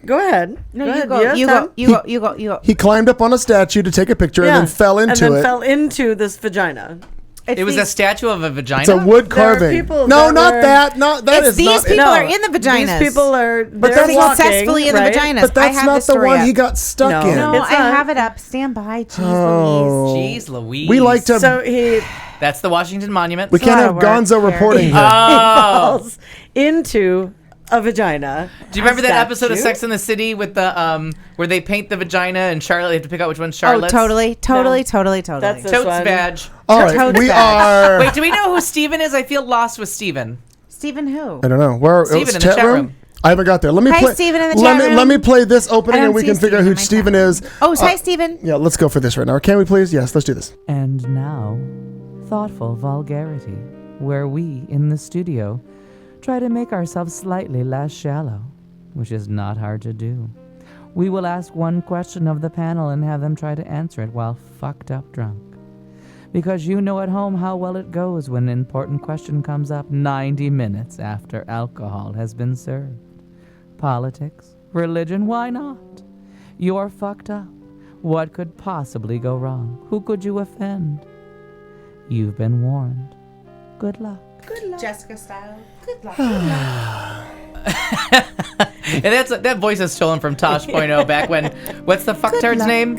F: Go ahead.
E: No,
F: go
E: you
F: ahead.
E: go.
F: Yeah,
E: You
F: Tom.
E: go. You go. You go. You go.
C: he climbed up on a statue to take a picture and then fell into
F: and then
C: it.
F: fell into this vagina.
D: It was a statue of a vagina.
C: It's a wood
F: There are
C: carving.
F: people
C: No,
F: that
C: not
F: were-
C: that. Not that
E: It's
C: is
E: these
C: not.
E: people
F: No,
E: are in the vaginas.
F: These people are.
C: But
F: they're
C: that's
F: walking,
E: successfully in the
F: right?
E: vaginas.
C: But that's
E: I have
C: not the
E: story
C: one
E: up.
C: he got stuck
F: No.
C: in.
E: No,
F: It's
E: I
F: not.
E: have it up. Stand by. Jeez Louise.
C: Oh.
D: Jeez Louise.
C: We like to.
F: So he
D: That's the Washington Monument.
C: we
E: a
C: can't
E: lot
C: have
E: of work
C: Gonzo
E: here.
C: reporting here.
F: falls into a vagina.
D: Do you remember that
F: statue.
D: episode of Sex and the City with the where they paint the vagina and Charlotte? They have to pick out which one's
E: Oh,
D: Charlotte's.
E: totally.
F: That's
D: Totes
F: one.
D: vag.
C: All right,
E: totes
C: we
E: bad.
C: are.
D: Wait, do we know who Steven is? I feel lost with Steven.
E: Stephen who?
C: I don't know. Where
D: Steven
C: it's
D: in the chat room.
C: I haven't got there. Let me
E: Hi,
C: play.
E: Steven in the
C: let
E: chat
C: me
E: room.
C: let me play this opening
E: I don't
C: and we
E: see
C: can figure out
E: Steven
C: who
E: in my
C: Steven
E: chat
C: is.
E: Oh, hi, Stephen.
C: Yeah, let's go for this right now. Can we please? Yes, let's do this.
G: And now, thoughtful vulgarity, where we, in the studio, try to make ourselves slightly less shallow, which is not hard to do. We will ask one question of the panel and have them try to answer it while fucked up drunk. Because you know at home how well it goes when an important question comes up 90 minutes after alcohol has been served. Politics, religion, why not? You're fucked up. What could possibly go wrong? Who could you offend? You've been warned. Good luck.
E: Jessica style. Good luck.
D: And that voice is stolen from Tosh.0 back when, what's the fucktard's name?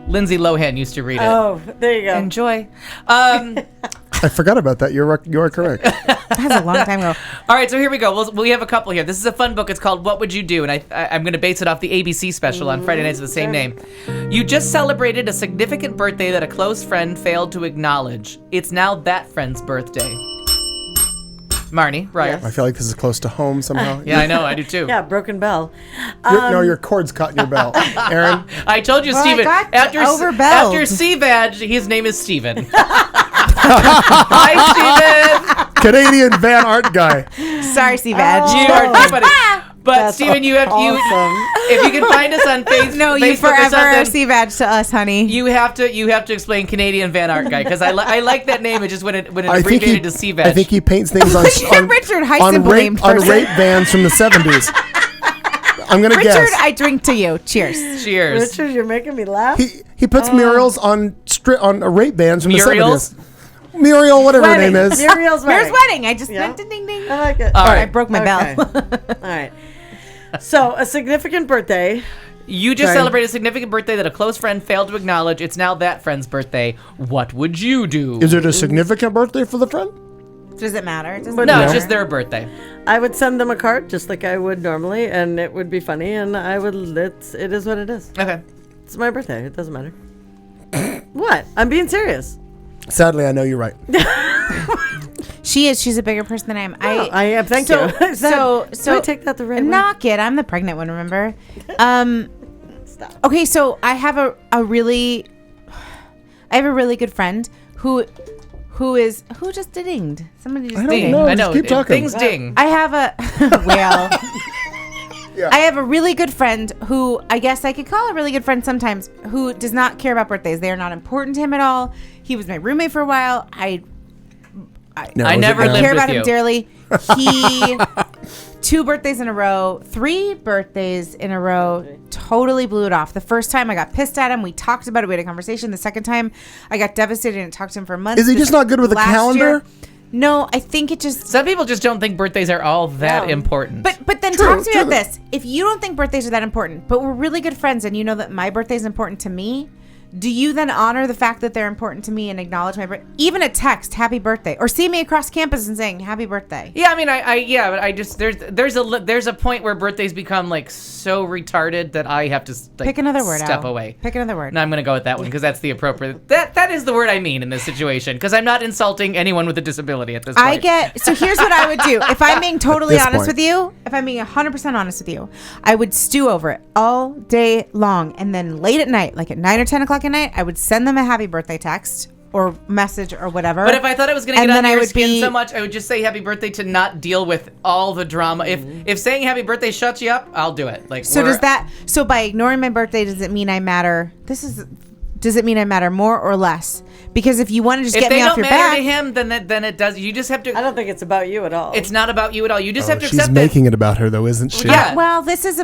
D: Lindsay Lohan used to read it.
F: Oh, there you go.
D: Enjoy.
C: I forgot about that. You are correct.
E: That's a long time ago.
D: All right, so here we go. We have a couple here. This is a fun book. It's called What Would You Do? And I'm going to base it off the ABC special on Friday nights of the same name. You just celebrated a significant birthday that a close friend failed to acknowledge. It's now that friend's birthday. Marnie, Ryer.
C: I feel like this is close to home somehow.
D: Yeah, I know. I do too.
F: Yeah, broken bell.
C: No, your cord's caught in your bell. Aaron?
D: I told you,
E: Well,
D: Steven.
E: I got
D: After
E: overbelled.
D: CVAG, his name is Steven. Hi, Steven.
C: Canadian Van Art guy.
E: Sorry, C-Vag.
D: You are too funny. But
F: That's
D: Steven, you have
F: awesome.
D: if you can find us on Facebook,
E: No, you
D: Facebook or
E: forever
D: something,
E: C-Vag to us, honey.
D: you have to explain Canadian Van Art guy because I like that name. It just when it
C: I think
D: abbreviated to CVAG.
C: I think he paints things on
E: Richard
C: on
E: Heisen blamed
C: on
E: person.
C: rape vans from the 70s. I'm gonna
E: Richard,
C: guess.
E: I drink to you. Cheers.
D: Cheers.
F: Richard, you're making me laugh.
C: He puts murals on rape bands from
D: Muriels?
C: the 70s. Muriel, whatever her
F: Wedding.
C: name is.
F: Muriel's
E: Where's
F: wedding.
E: wedding? I just
F: Yeah.
E: ding ding ding.
F: I like it.
D: All
E: I
D: right.
E: broke my
F: Okay.
E: bell.
F: All right. So, a significant birthday.
D: You just
F: Sorry.
D: celebrated a significant birthday that a close friend failed to acknowledge. It's now that friend's birthday. What would you do?
C: Is it a significant birthday for the friend?
E: Does it matter? It doesn't
D: No,
E: matter.
D: it's just their birthday.
F: I would send them a card just like I would normally, and it would be funny, and it is what it is.
D: Okay.
F: It's my birthday. It doesn't matter. What? I'm being serious.
C: Sadly, I know you're right.
E: She is. She's a bigger person than I am.
F: I am. Thank
E: so,
F: you. Is that-
E: So,
F: do I take that the right way?
E: Knock it. I'm the pregnant one. Remember?
F: Stop.
E: Okay, so I have a really good friend who just dinged. Somebody just
C: I don't
E: dinged.
C: know.
D: I
C: just
D: know.
C: keep talking.
D: Things ding.
E: I have a well.
C: Yeah.
E: I have a really good friend who I guess I could call a really good friend sometimes, who does not care about birthdays. They are not important to him at all. He was my roommate for a while.
C: No,
D: I
C: is it
D: never
C: now?
D: lived
E: care
D: with
E: about
D: you.
E: him dearly. He 2 birthdays in a row, 3 birthdays in a row, totally blew it off. The first time I got pissed at him, we talked about it, we had a conversation. The second time I got devastated and talked to him for months.
C: Is he just not good with a
E: Last
C: calendar?
E: year- No, I think it just.
D: Some people just don't think birthdays are all that
F: No.
D: important.
E: But then
C: True,
E: talk to me
C: true.
E: about this. If you don't think birthdays are that important, but we're really good friends and you know that my birthday is important to me, do you then honor the fact that they're important to me and acknowledge my birthday? Even a text, happy birthday, or see me across campus and saying happy birthday.
D: yeah, I mean, but I just there's a point where birthdays become like so retarded that I have to
E: Pick another word.
D: step
E: Al.
D: away.
E: Pick another word.
D: No, I'm gonna go with that one because that's the appropriate. That is the word I mean in this situation because I'm not insulting anyone with a disability at this point.
E: So here's what I would do. If I'm being totally
C: this
E: honest
C: point.
E: with you, if I'm being 100% honest with you, I would stew over it all day long. And then late at night, like at 9 or 10 o'clock at night, I would send them a happy birthday text or message or whatever.
D: But if I thought it was going to
E: And
D: get
E: then
D: under
E: I
D: your
E: would
D: skin
E: be-
D: so much, I would just say happy birthday to not deal with all the drama. If saying happy birthday shuts you up, I'll do it. Like
E: So so by ignoring my birthday, does it mean I matter? Does it mean I matter more or less? Because if you want to just
D: if
E: get
D: they
E: me off
D: don't
E: your
D: matter
E: back,
D: to him, then it does. You just have to.
F: I don't think it's about you at all.
D: It's not about you at all. You just have to
C: She's
D: accept
C: making it about her, though, isn't she?
D: Yeah.
E: well, this is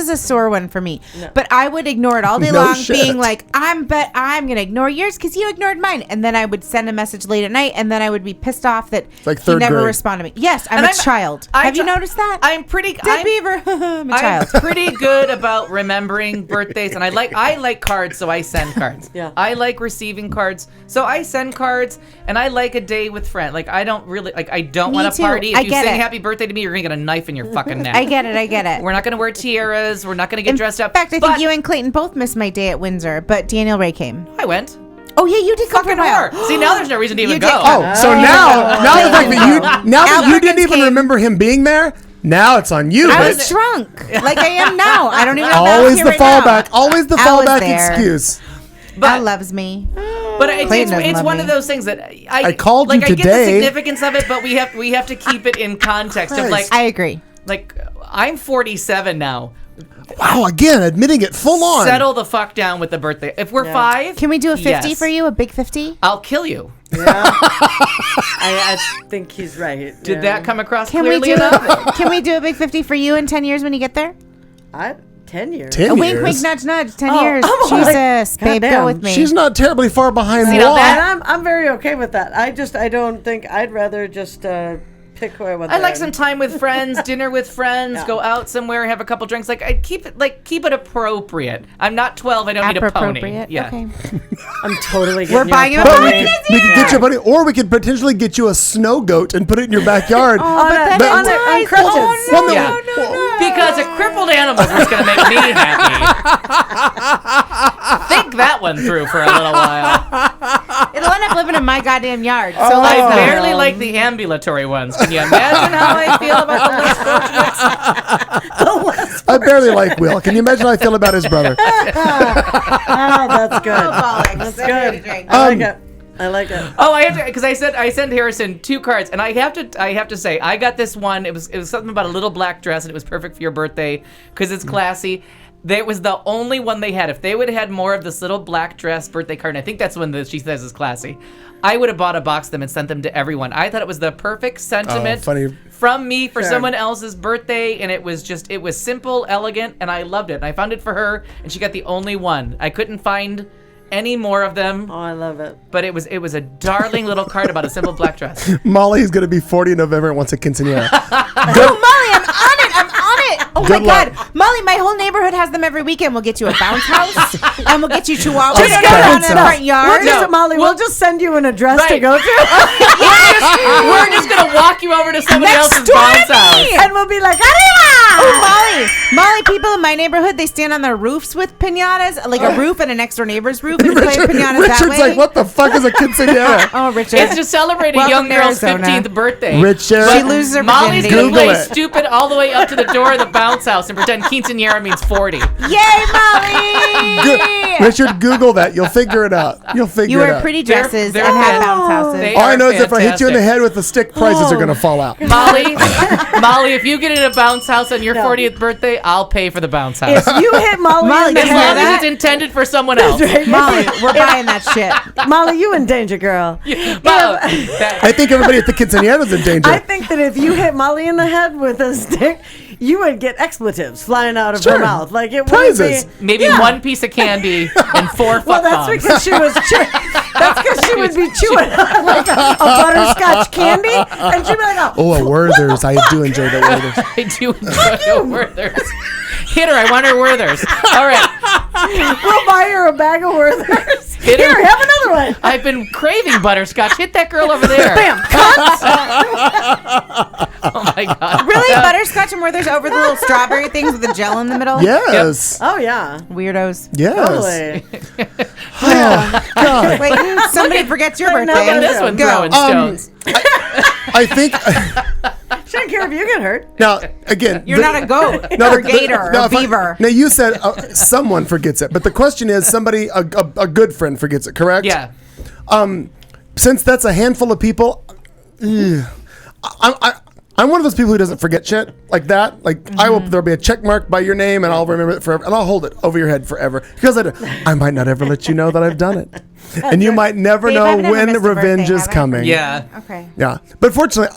E: a sore one for me. But I would ignore it all day
C: No
E: long,
C: shit.
E: being like, I'm gonna ignore yours because you ignored mine, and then I would send a message late at night, and then I would be pissed off that
C: like
E: he
C: third
E: never
C: grade.
E: responded to me. Yes, I'm
D: And
E: a child. Have you noticed that?
D: I'm pretty.
E: Dead beaver. I'm a
D: I'm
E: child.
D: pretty good about remembering birthdays, and I like cards, so I send cards.
F: Yeah.
D: I like receiving cards, so I send cards, and I like a day with friends. Like I don't really I don't
E: Me
D: want to
E: too.
D: party. If
E: I
D: you
E: get
D: sing
E: it.
D: happy birthday to me, you're gonna get a knife in your fucking neck.
E: I get it.
D: We're not gonna wear tiaras. We're not gonna get dressed up.
E: In fact, I
D: But
E: think you and Clayton both missed my day at Windsor, but Daniel Ray came.
D: I went.
E: Oh yeah, you did come for a
D: Fucking
E: while.
D: whore. See, now there's no reason to even
E: You
D: go.
E: did come.
C: Oh, so now the fact that
E: Al
C: you didn't
E: Perkins
C: even
E: came.
C: remember him being there, now it's on you,
E: I was
C: bitch.
E: drunk, like I am now. I don't even know.
C: Always
E: here
C: the
E: right now.
C: fallback. Always the
E: Al was
C: fallback
E: there.
C: excuse.
E: Al loves me.
D: But it's
E: Clayton doesn't
D: it's
E: love
D: one
E: me.
D: of those things that
C: I called you
D: I get the
C: today.
D: significance of it, but we have to keep it in context of like
E: I agree.
D: I'm 47 now.
C: Wow, again, admitting it full on.
D: Settle the fuck down with the birthday. If we're 5,
E: Can we do a 50
D: yes.
E: for you? A big 50?
D: I'll kill you.
F: I think he's right.
D: Did that come across
E: Can we
D: clearly
E: do
D: enough?
E: Can we do a big 50 for you in 10 years when you get there?
F: 10 years.
C: 10
E: A wink,
C: years.
E: wink, nudge, nudge. 10
F: Oh,
E: years.
F: I'm like,
E: Jesus, babe, go
F: goddamn.
E: with me.
C: She's not terribly far behind
D: See,
C: the
D: now
C: law.
D: that-
F: And I'm very okay with that. I don't think I'd rather just Pick who I want.
D: I like some time with friends, dinner with friends, go out somewhere, have a couple drinks. Like I keep it appropriate. I'm not 12. I don't need a pony.
E: Appropriate.
D: Yeah.
E: Okay.
F: I'm totally
E: We're
F: getting
E: buying
F: you
E: a
F: a
C: But
E: pony.
F: pony.
C: we could get you a bunny, or we could potentially get you a snow goat and put it in your backyard.
F: On crutches.
C: One that-
D: Yeah. Because a crippled animal is going to make me happy. Think that one through for a little while.
E: It'll end up living in my goddamn yard. So
D: I
E: let's
D: barely like the ambulatory ones. Can you imagine how I feel about the less fortunate?
C: I barely like Will. Can you imagine how I feel about his brother?
F: Oh, that's good.
E: That's
F: good.
E: Drink.
F: I like it. I like it.
D: Oh, I have to, because I sent Harrison 2 cards, and I have to say I got this one. It was something about a little black dress, and it was perfect for your birthday because it's classy. That was the only one they had. If they would have had more of this little black dress birthday card, and I think that's one that she says is classy, I would have bought a box of them and sent them to everyone. I thought it was the perfect sentiment
C: funny.
D: from me for
F: Sure.
D: someone else's birthday, and it was simple, elegant, and I loved it. And I found it for her, and she got the only one. I couldn't find any more of them.
F: Oh, I love it.
D: But it was a darling little card about a simple black dress.
C: Molly's going to be 40 in November and wants a quinceanera.
E: Oh, Molly, I'm on it. Oh
C: Good
E: my
C: luck.
E: God, Molly, my whole neighborhood has them every weekend. We'll get you a bounce house, and we'll get you chihuahuas
C: Just
E: to go down in
C: bounce
E: the
C: house.
E: front yard.
F: We'll just, Molly, we'll just send you an address to
D: Right.
F: go to.
D: We're just gonna walk you over to somebody
E: Next
D: else's
E: door to
D: bounce
E: me.
D: house.
F: And we'll be like, arriba!
E: Oh, Molly, people in my neighborhood, they stand on their roofs with piñatas, like a roof and a next door neighbor's roof, and play piñatas that
C: Richard's
E: way.
C: like, what the fuck is a quinceanera?
E: Oh, Richard.
D: It's to celebrate a
E: Welcome
D: young
E: to
D: girl's
E: Arizona.
D: 15th birthday.
C: Richard.
E: She loses her
D: Molly's
E: virginity.
D: gonna
C: Google
D: play
C: it.
D: stupid all the way up to the door of the bounce house and pretend quinceanera means 40.
E: Yay, Molly!
C: Richard, Google that. You'll figure it out. You'll figure
E: You
C: it
E: wear
C: out.
E: pretty
D: They're-
E: dresses
D: they're
E: and have
D: fan-
E: bounce houses.
D: They
C: All I
D: are
C: know is if I hit you in the
D: fantastic.
C: head with the stick, prices are going to fall out.
D: Molly, if you get in a bounce house on your 40th birthday, I'll pay for the bounce house.
F: If you hit Molly,
E: Molly,
F: in the
E: you
D: As
E: hear
D: long
F: head,
D: as it's intended for someone else.
E: Molly, we're buying that shit.
F: Molly, you in danger, girl.
C: I think everybody at the quinceanera is in danger.
F: I think that if you hit Molly in the head with a stick, you would get expletives flying out of
C: Sure.
F: her mouth. Like it
C: Prizes.
F: would be.
D: Maybe one piece of candy and 4 foot
F: Well, that's
D: bombs.
F: because she was. That's because she would be chewing on like a butterscotch candy, and she'd be like,
C: Oh, a Werther's. I do enjoy the Werther's.
D: I do enjoy the Werther's. Hit her. I want her Werther's. All right.
F: "We'll buy her a bag of Werther's.
D: Hit her.
F: Here, have another one."
D: I've been craving butterscotch. Hit that girl over there.
F: Bam!
D: Oh my God.
E: Really? Butterscotch and Werther's over the little strawberry things with the gel in the middle?
C: Yes.
F: Oh yeah,
E: Weirdos.
C: Yes.
F: totally.
C: Oh, God.
E: Wait, somebody forgets your
F: Look
E: birthday.
F: at
D: This one
E: Go.
D: throwing stones.
C: I think
F: She don't care if you get hurt.
C: now again.
E: You're not a goat or gator or
C: if I-
E: beaver.
C: now you said someone forgets it, but the question is somebody a good friend forgets it, correct?
D: Yeah.
C: Since that's a handful of people, I'm one of those people who doesn't forget shit like that. Like there'll be a check mark by your name, and I'll remember it forever, and I'll hold it over your head forever because I might not ever let you know that I've done it, and you might never
E: Babe,
C: know
E: I've never
C: when
E: missed a
C: revenge
E: birthday,
C: is
E: have I?
C: coming.
D: Yeah.
E: Okay.
C: Yeah, but fortunately,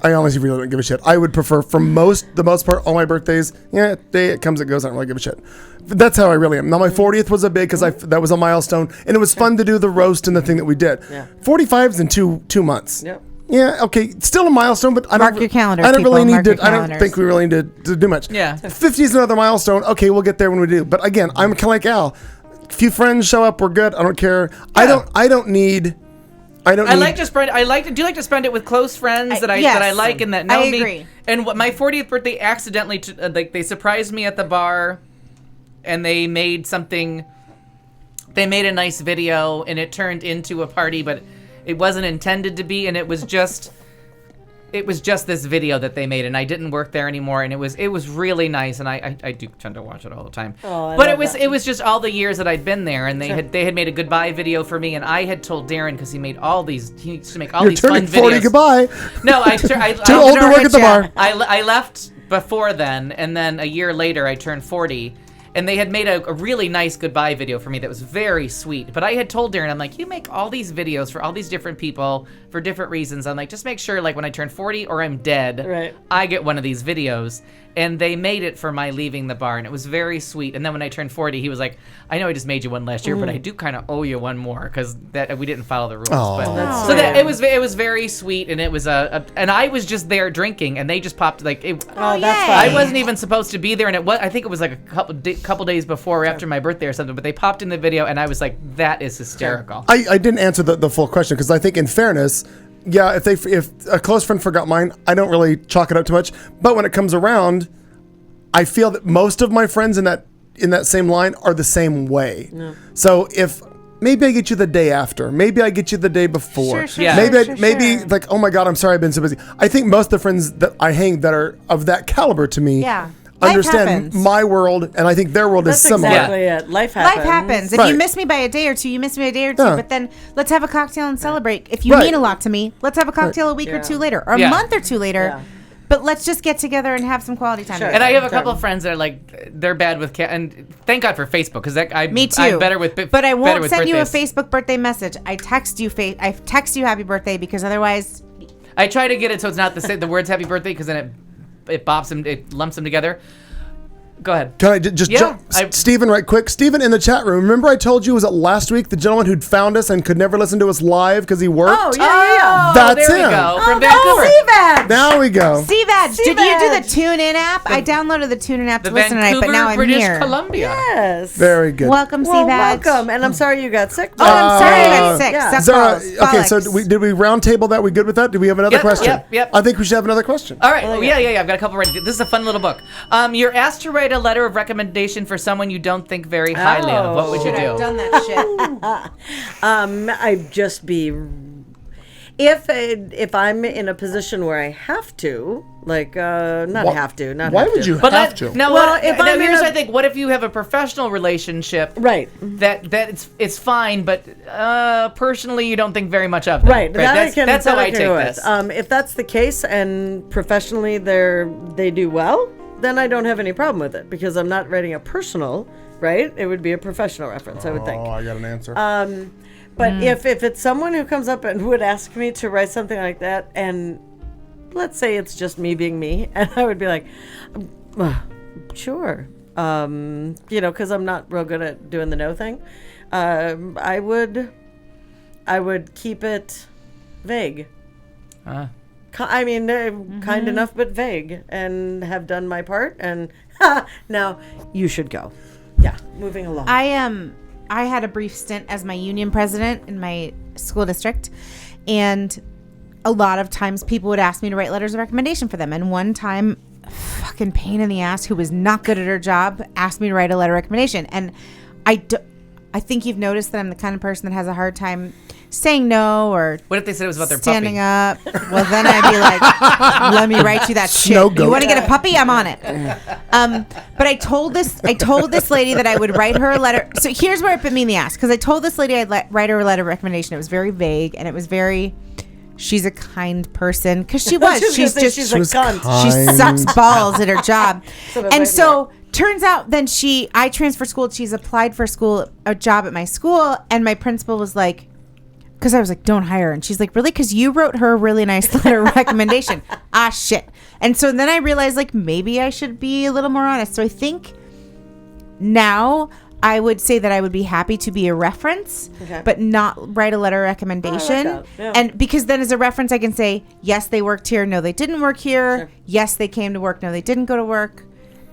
C: I honestly really don't give a shit. I would prefer, for the most part, all my birthdays, day it comes, it goes, I don't really give a shit. That's how I really am. Now, my 40th was a big, because that was a milestone, and it was fun to do the roast and the thing that we did.
F: Yeah.
C: 45's in two months.
F: Yep.
C: Yeah, okay, still a milestone, but I
E: Mark
C: don't.
E: your calendars,
C: I don't really
E: people,
C: need
E: mark
C: to.
E: your
C: I don't
E: calendars.
C: think we really need to do much.
D: Yeah.
C: 50 is another milestone. Okay, we'll get there when we do. But again, I'm kind of like Al. Few friends show up, we're good. I don't care.
D: Yeah.
C: I don't need.
D: I like to spend. I do like to spend it with close friends that I
E: yes.
D: like and that know
E: I
D: me.
E: agree.
D: And my 40th birthday, accidentally, they surprised me at the bar, and they made something. They made a nice video, and it turned into a party, but it wasn't intended to be, and it was just this video that they made, and I didn't work there anymore, and it was really nice, and I do tend to watch it all the time.
F: Oh, I
D: but
F: love
D: it was just all the years that I'd been there, and they had made a goodbye video for me, and I had told Darren, because he used to make all
C: You're
D: these fun
C: turning 40.
D: videos.
C: Goodbye.
D: No, I
C: Too old to work at the bar.
D: I left before then, and then a year later I turned 40, And they had made a really nice goodbye video for me that was very sweet. But I had told Darren, I'm like, you make all these videos for all these different people for different reasons. I'm like, just make sure, like, when I turn 40 or I'm dead,
F: Right.
D: I get one of these videos. And they made it for my leaving the bar, and it was very sweet. And then when I turned 40, he was like, I know I just made you one last year, but I do kind of owe you one more because that we didn't follow the rules.
C: Aw.
D: But,
F: That's
D: so that
F: sweet.
D: it was very sweet, and it was and I was just there drinking, and they just popped like it,
F: Oh, that's
E: yay.
F: fine.
D: I wasn't even supposed to be there, and I think it was like a couple days before or after my birthday or something. But they popped in the video, and I was like, that is hysterical.
C: I didn't answer the full question because I think, in fairness, yeah, if a close friend forgot mine, I don't really chalk it up too much. But when it comes around, I feel that most of my friends in that same line are the same way. So if maybe I get you the day after, maybe I get you the day before,
E: Sure,
D: Yeah.
C: maybe like, oh my God, I'm sorry I've been so busy. I think most of the friends that I hang that are of that caliber to me,
E: Yeah. Life
C: understand
E: happens.
C: my world, and I think their world
F: That's
C: is similar.
F: exactly it. Life happens.
E: Life happens. If
C: Right.
E: you miss me by a day or two, you miss me by a day or two.
C: Yeah.
E: But then let's have a cocktail and celebrate. If you
C: Right.
E: mean a lot to me, let's have a cocktail a week or
F: Yeah.
E: two later, or a
D: Yeah.
E: month or two later.
F: Yeah.
E: But let's just get together and have some quality time.
F: Sure.
E: together.
D: And I have a couple of friends that are like, they're bad with and thank God for Facebook because
E: Me too.
D: I'm better with
E: but I
D: better
E: won't
D: with
E: send you a
D: birthdays.
E: Facebook birthday message. I text you happy birthday because otherwise,
D: I try to get it so it's not the words happy birthday because then it bops them, it lumps them together. Go ahead.
C: Can I just
D: Yeah,
C: jump? Steven, right quick. Steven in the chat room. Remember I told you, was it last week, the gentleman who'd found us and could never listen to us live because he worked?
F: Oh, yeah.
C: That's
D: there
C: him.
D: we go. From
E: oh,
D: Vancouver.
F: Sea-Vag.
C: Now we go.
E: Sea-Vag, did you do
F: Sea-Vag.
E: the TuneIn app? I downloaded the TuneIn app
D: The
E: to listen tonight,
D: Vancouver,
E: but now I'm
D: British
E: here.
D: Columbia.
F: Yes.
C: Very good.
E: Welcome,
F: Well,
E: Sea-Vag.
F: welcome. And I'm sorry you got sick.
E: Oh, I'm sorry I got sick.
F: yeah.
E: Suck
C: Zara,
E: balls.
C: okay, so
E: Bollocks.
C: did we round table that? We good with that? Do we have another
D: Yep,
C: question?
D: yep.
C: I think we should have another question.
D: All right. Yeah. I've got a couple ready. This is a fun little book. You're asked to write a letter of recommendation for someone you don't think very highly of. What would you
E: Should
D: do?
E: have done that shit.
F: I'd just be if I'm in a position where I have to, like not have to, not
C: Why
F: have
C: would
F: to.
C: you
D: But
C: have to?
D: No,
F: Well, if I'm
D: here's
F: in
D: what
F: a-
D: I think. What if you have a professional relationship?
F: Right.
D: That it's fine, but personally you don't think very much of them.
F: Right,
D: That's how I take
F: go with.
D: this.
F: If that's the case and professionally they do well, then I don't have any problem with it because I'm not writing a personal, right? It would be a professional reference, I would think.
C: Oh, I got an answer.
F: But if it's someone who comes up and would ask me to write something like that, and let's say it's just me being me, and I would be like, sure, because I'm not real good at doing the no thing. I would keep it vague. Kind enough but vague, and have done my part. And now you should go. Yeah, moving along.
E: I had a brief stint as my union president in my school district, and a lot of times people would ask me to write letters of recommendation for them. And one time, fucking pain in the ass who was not good at her job asked me to write a letter of recommendation. And I think you've noticed that I'm the kind of person that has a hard time saying no or
D: What if they said it was about their
E: standing
D: puppy?
E: up. Well, then I'd be like, let me write you that
C: Snow
E: shit.
C: goat.
E: You want to get a puppy? I'm on it. But I told this lady that I would write her a letter. So here's where it bit me in the ass, because I told this lady I'd write her a letter of recommendation. It was very vague, and it was very, she's a kind person, because she was.
F: She's a cunt.
E: She sucks balls at her job.
F: that's
E: And
F: right,
E: so turns out then I transferred school. She's applied for a job at my school, and my principal was like, because I was like, don't hire her. And she's like, really? Because you wrote her a really nice letter of recommendation. Ah, shit. And so then I realized, like, maybe I should be a little more honest. So I think now I would say that I would be happy to be a reference, but not write a letter of recommendation.
F: that. Yeah.
E: And because then as a reference, I can say, yes, they worked here. No, they didn't work here.
F: Sure.
E: Yes, they came to work. No, they didn't go to work.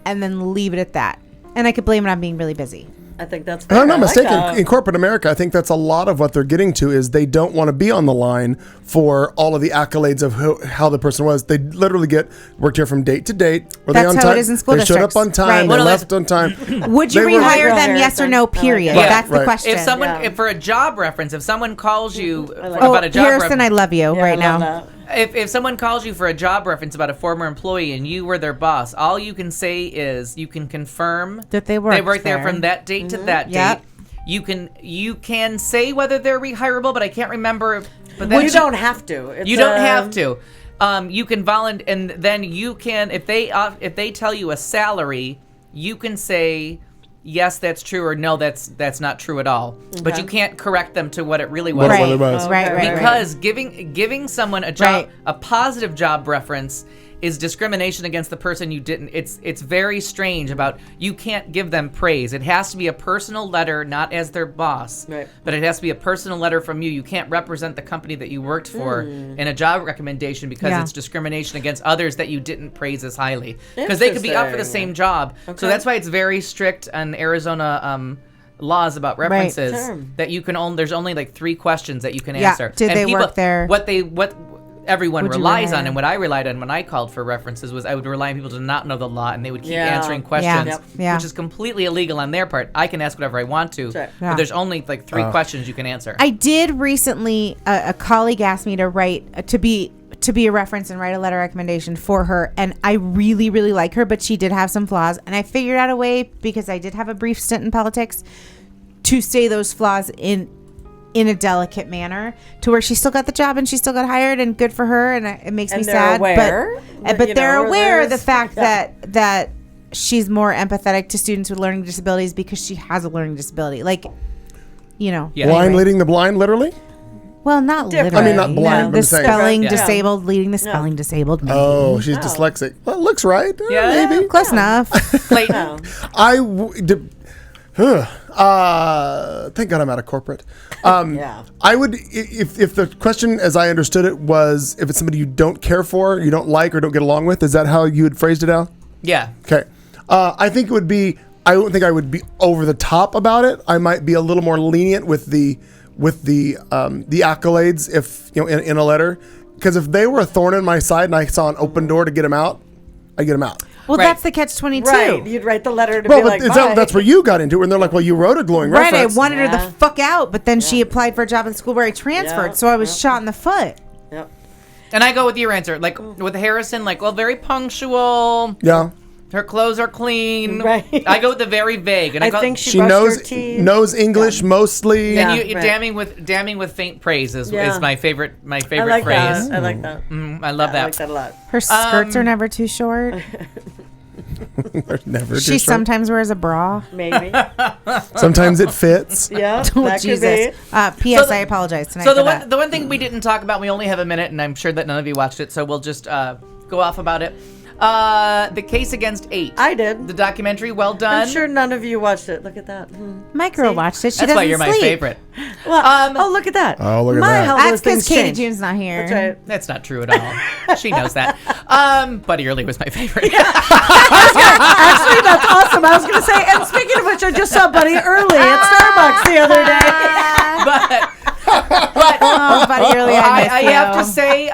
E: And then leave it at that. And I could blame it on being really busy.
F: I think that's
C: If
F: fair.
C: I'm not
F: I like
C: mistaken,
F: that.
C: in corporate America, I think that's a lot of what they're getting to is they don't want to be on the line for all of the accolades of how the person was. They literally worked here from date to date. Were they
E: That's
C: on
E: how
C: time?
E: it is in school
C: they showed
E: districts.
C: up on time.
E: Right.
C: They
D: Well,
C: left on time.
E: Would you
C: They were-
E: rehire them?
F: Right.
E: Yes or no? Period.
C: Right.
E: That's the
C: Right.
E: question.
D: If someone,
F: Yeah.
D: for a job reference, if someone calls you
E: Oh,
D: about a job
E: Harrison, I love you
F: Yeah,
E: right
F: I love
E: now.
F: that.
D: If someone calls you for a job reference about a former employee and you were their boss, all you can say is you can confirm
E: That they worked
D: there
E: there.
D: from that date to that
E: Yep.
D: date. You can say whether they're rehirable, but I can't remember. But
F: Well,
D: then
F: you don't have to. It's,
D: You don't have to. You can volunteer, and then you can if they tell you a salary, you can say yes, that's true, or no, that's not true at all. But you can't correct them to what it really was.
C: What it
E: Right,
C: was.
E: right.
D: Because giving someone a job,
E: Right.
D: a positive job reference, is discrimination against the person you didn't. It's very strange about you can't give them praise. It has to be a personal letter, not as their boss,
F: Right.
D: but it has to be a personal letter from you. You can't represent the company that you worked for in a job recommendation because
E: Yeah.
D: it's discrimination against others that you didn't praise as highly. Because they could be up for the
F: Interesting.
D: same job.
F: Okay.
D: So that's why it's very strict on Arizona laws about references
F: Sure.
D: that you can only. There's only like 3 questions that you can
E: Yeah.
D: answer.
E: Did
D: And
E: they work there?
D: What everyone
E: Would you
D: relies
E: rely
D: on,
E: on?
D: and what I relied on when I called for references was I would rely on people to not know the law, and they would keep
F: Yeah.
D: answering questions,
E: Yep. Yeah.
D: which is completely illegal on their part. I can ask whatever I want to,
F: Sure.
E: Yeah.
D: but there's only like 3 questions you can answer.
E: I did recently. A colleague asked me to write to be a reference and write a letter recommendation for her, and I really, really like her, but she did have some flaws, and I figured out a way because I did have a brief stint in politics to say those flaws in a delicate manner to where she still got the job and she still got hired, and good for her, and it makes
F: And
E: me
F: they're
E: sad.
F: aware,
E: but
F: you
E: they're
F: know, or
E: aware of the
F: there's-
E: fact
F: yeah.
E: that she's more empathetic to students with learning disabilities because she has a learning disability. Like, you know,
D: Yeah.
C: Blind
E: anyway.
C: leading the blind, literally?
E: Well, not
F: Different.
E: literally.
C: I mean, not blind, but
E: The
C: I'm saying.
E: spelling
D: Yeah.
E: disabled, leading the spelling disabled. Maybe.
C: Oh, she's dyslexic. Well, it looks right.
D: Yeah.
C: Maybe.
E: Close enough.
D: Clayton,
F: No.
C: Thank God I'm out of corporate.
F: Yeah.
C: I would, if the question, as I understood it, was if it's somebody you don't care for, you don't like, or don't get along with, is that how you had phrased it out?
D: yeah,
C: Okay. I think it would be. I don't think I would be over the top about it. I might be a little more lenient with the accolades, if in a letter, because if they were a thorn in my side and I saw an open door to get them out, I get them out.
E: Well,
D: Right.
E: that's the catch-22.
F: Right. You'd write the letter to
C: Well,
F: be
C: but
F: like,
C: that's where you got into it, and they're like, "Well, you wrote a glowing
E: Right,
C: reference."
E: I wanted her
F: Yeah.
E: the fuck out, but then she applied for a job at the school where I transferred,
F: Yeah.
E: so I was shot in the foot.
F: Yep.
D: and I go with your answer. Like with Harrison, like, well, very punctual.
C: Yeah,
D: Her clothes are clean.
F: Right.
D: I go with the very vague, and I,
F: I
D: go,
F: think she
C: she
F: brushed her teeth.
C: knows English mostly.
F: Yeah.
D: And you
F: right.
D: damning with faint praise is
F: Yeah.
D: my favorite
F: I like
D: phrase.
F: that. I like that.
D: I love
F: I
D: that.
F: like that a lot.
E: Her skirts are never too short.
C: They're never
E: She
C: too short.
E: sometimes wears a bra.
F: Maybe.
C: Sometimes it fits.
F: Yeah.
E: Oh,
F: that
E: Jesus.
F: could be.
E: P.S.
D: So
E: I apologize tonight
D: So
E: for
D: the
E: that.
D: the one thing we didn't talk about, we only have a minute, and I'm sure that none of you watched it, so we'll just go off about it. The case against 8.
F: I did.
D: The documentary, well done.
F: I'm sure none of you watched it. Look at that.
E: My girl watched it. She
D: That's
E: doesn't
D: why you're my
E: sleep.
D: favorite.
F: Well, oh, look at that.
C: Oh, look at
F: My,
C: that.
F: How
E: That's
F: those
E: because
F: things
E: Katie
F: change.
E: June's not here.
F: That's right.
D: That's not true at all. She knows that. Buddy Early was my favorite.
F: Actually, that's awesome. I was going to say, and speaking of which, I just saw Buddy Early at Starbucks the other day.
E: Oh, buddy, really, I miss
D: I
E: you.
D: have to say,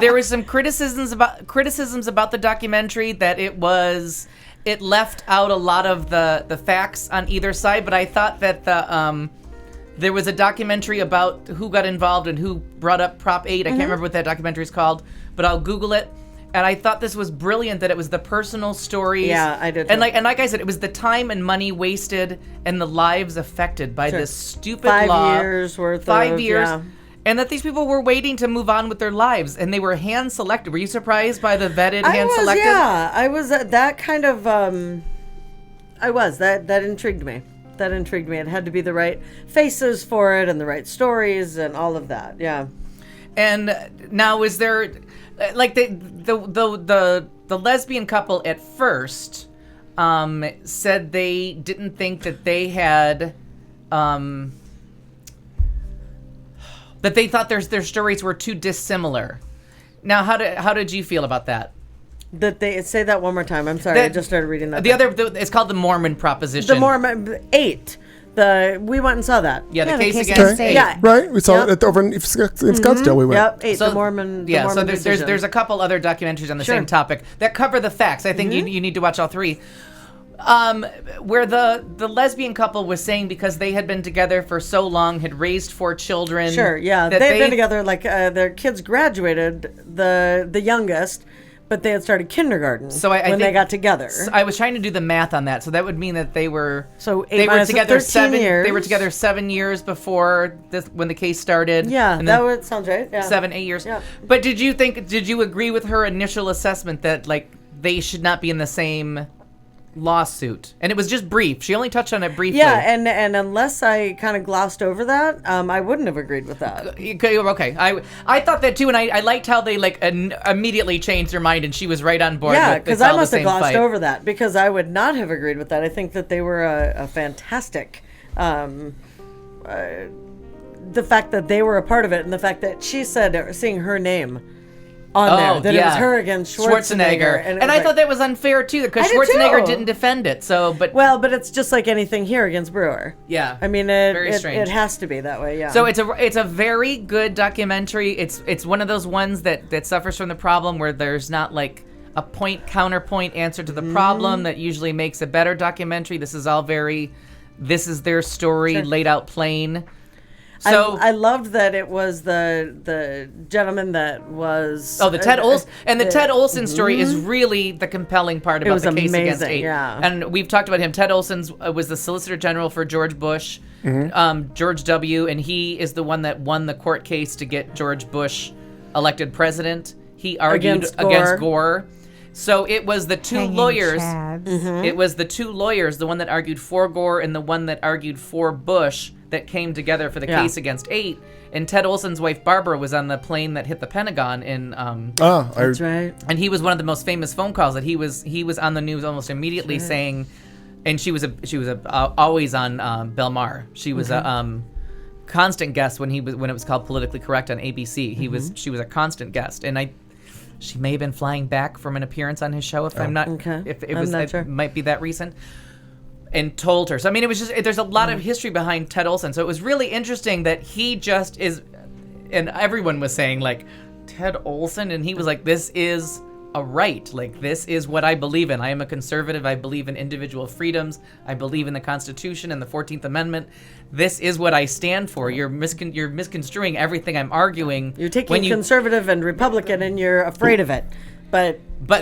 D: there was some criticisms about the documentary that it left out a lot of the facts on either side. But I thought that there was a documentary about who got involved and who brought up Prop 8. I can't remember what that documentary is called, but I'll Google it. And I thought this was brilliant that it was the personal stories.
F: Yeah, I did
D: And
F: too.
D: like I said, it was the time and money wasted and the lives affected by this stupid
F: 5
D: law.
F: years worth
D: 5
F: of,
D: years.
F: yeah.
D: And that these people were waiting to move on with their lives, and they were hand selected. Were you surprised by the vetted hand selected?
F: Yeah, I was that kind of. I was that intrigued me. That intrigued me. It had to be the right faces for it and the right stories and all of that. Yeah.
D: And now, is there like the lesbian couple at first said they didn't think that they had that they thought their stories were too dissimilar. Now, how did you feel about that?
F: That they say that one more time. I'm sorry, I just started reading that.
D: It's called the Mormon proposition.
F: The Mormon 8. We went and saw that.
D: Yeah, the
E: Yeah,
D: case
E: the case
D: against
E: against
D: 8.
F: Yeah.
C: Right? We saw
F: Yep.
C: it over in Scottsdale. We went.
F: Yep, 8.
D: So-
F: the Mormon.
D: Yeah, so
F: Mormon
D: there's
F: decision.
D: a couple other documentaries on the
F: Sure.
D: same topic that cover the facts. I think you need to watch all 3. Where the lesbian couple was saying because they had been together for so long, had raised 4 children.
F: Sure, yeah,
D: that
F: they've been together. Like their kids graduated, the youngest, but they had started kindergarten.
D: So I
F: when they
D: think-
F: got together.
D: I was trying to do the math on that, so that would mean that they were
F: So 8
D: they were
F: minus
D: together
F: 13
D: 7
F: years.
D: They were together 7 years before this when the case started.
F: Yeah,
D: and
F: that
D: then
F: would sounds right. Yeah.
D: 7-8 years.
F: Yeah.
D: But did you agree with her initial assessment that like they should not be in the same lawsuit, and it was just brief. She only touched on it briefly.
F: Yeah, and unless I kind of glossed over that, I wouldn't have agreed with that.
D: Okay, I thought that too, and I liked how they immediately changed their mind, and she was right on board.
F: Yeah,
D: with
F: because I must have glossed over that, because I would not have agreed with that. I think that they were a fantastic. The fact that they were a part of it, and the fact that she said seeing her name on there, that it was her against Schwarzenegger.
D: And I thought that was unfair too, because Schwarzenegger didn't defend it. But
F: it's just like anything here against Brewer.
D: Yeah,
F: I mean, it has to be that way. Yeah.
D: So it's a very good documentary. It's one of those ones that suffers from the problem where there's not like a counterpoint answer to the problem that usually makes a better documentary. This is all this is their story laid out plain. So
F: I loved that it was the gentleman that was
D: the Ted Olson, and the Ted Olson story is really the compelling part about the case against 8.
F: Yeah.
D: And we've talked about him. Ted Olson was the Solicitor General for George Bush, George W., and he is the one that won the court case to get George Bush elected president. He argued against Gore. So it was the two lawyers. It was the two lawyers, the one that argued for Gore and the one that argued for Bush, that came together for the case against 8. And Ted Olson's wife Barbara was on the plane that hit the Pentagon in.
F: That's right.
D: And he was one of the most famous phone calls that he was on the news almost immediately saying, and she was always on Bill Maher. She was a constant guest when it was called Politically Correct on ABC. She was a constant guest, and she may have been flying back from an appearance on his show. If I'm not, if it was, it might be that recent. And told her. So, I mean, it was just, there's a lot of history behind Ted Olson. So it was really interesting that he just is, and everyone was saying, like, Ted Olson? And he was like, this is a right. Like, this is what I believe in. I am a conservative. I believe in individual freedoms. I believe in the Constitution and the 14th Amendment. This is what I stand for. You're misconstruing everything I'm arguing.
F: You're taking conservative and Republican and you're afraid of it. But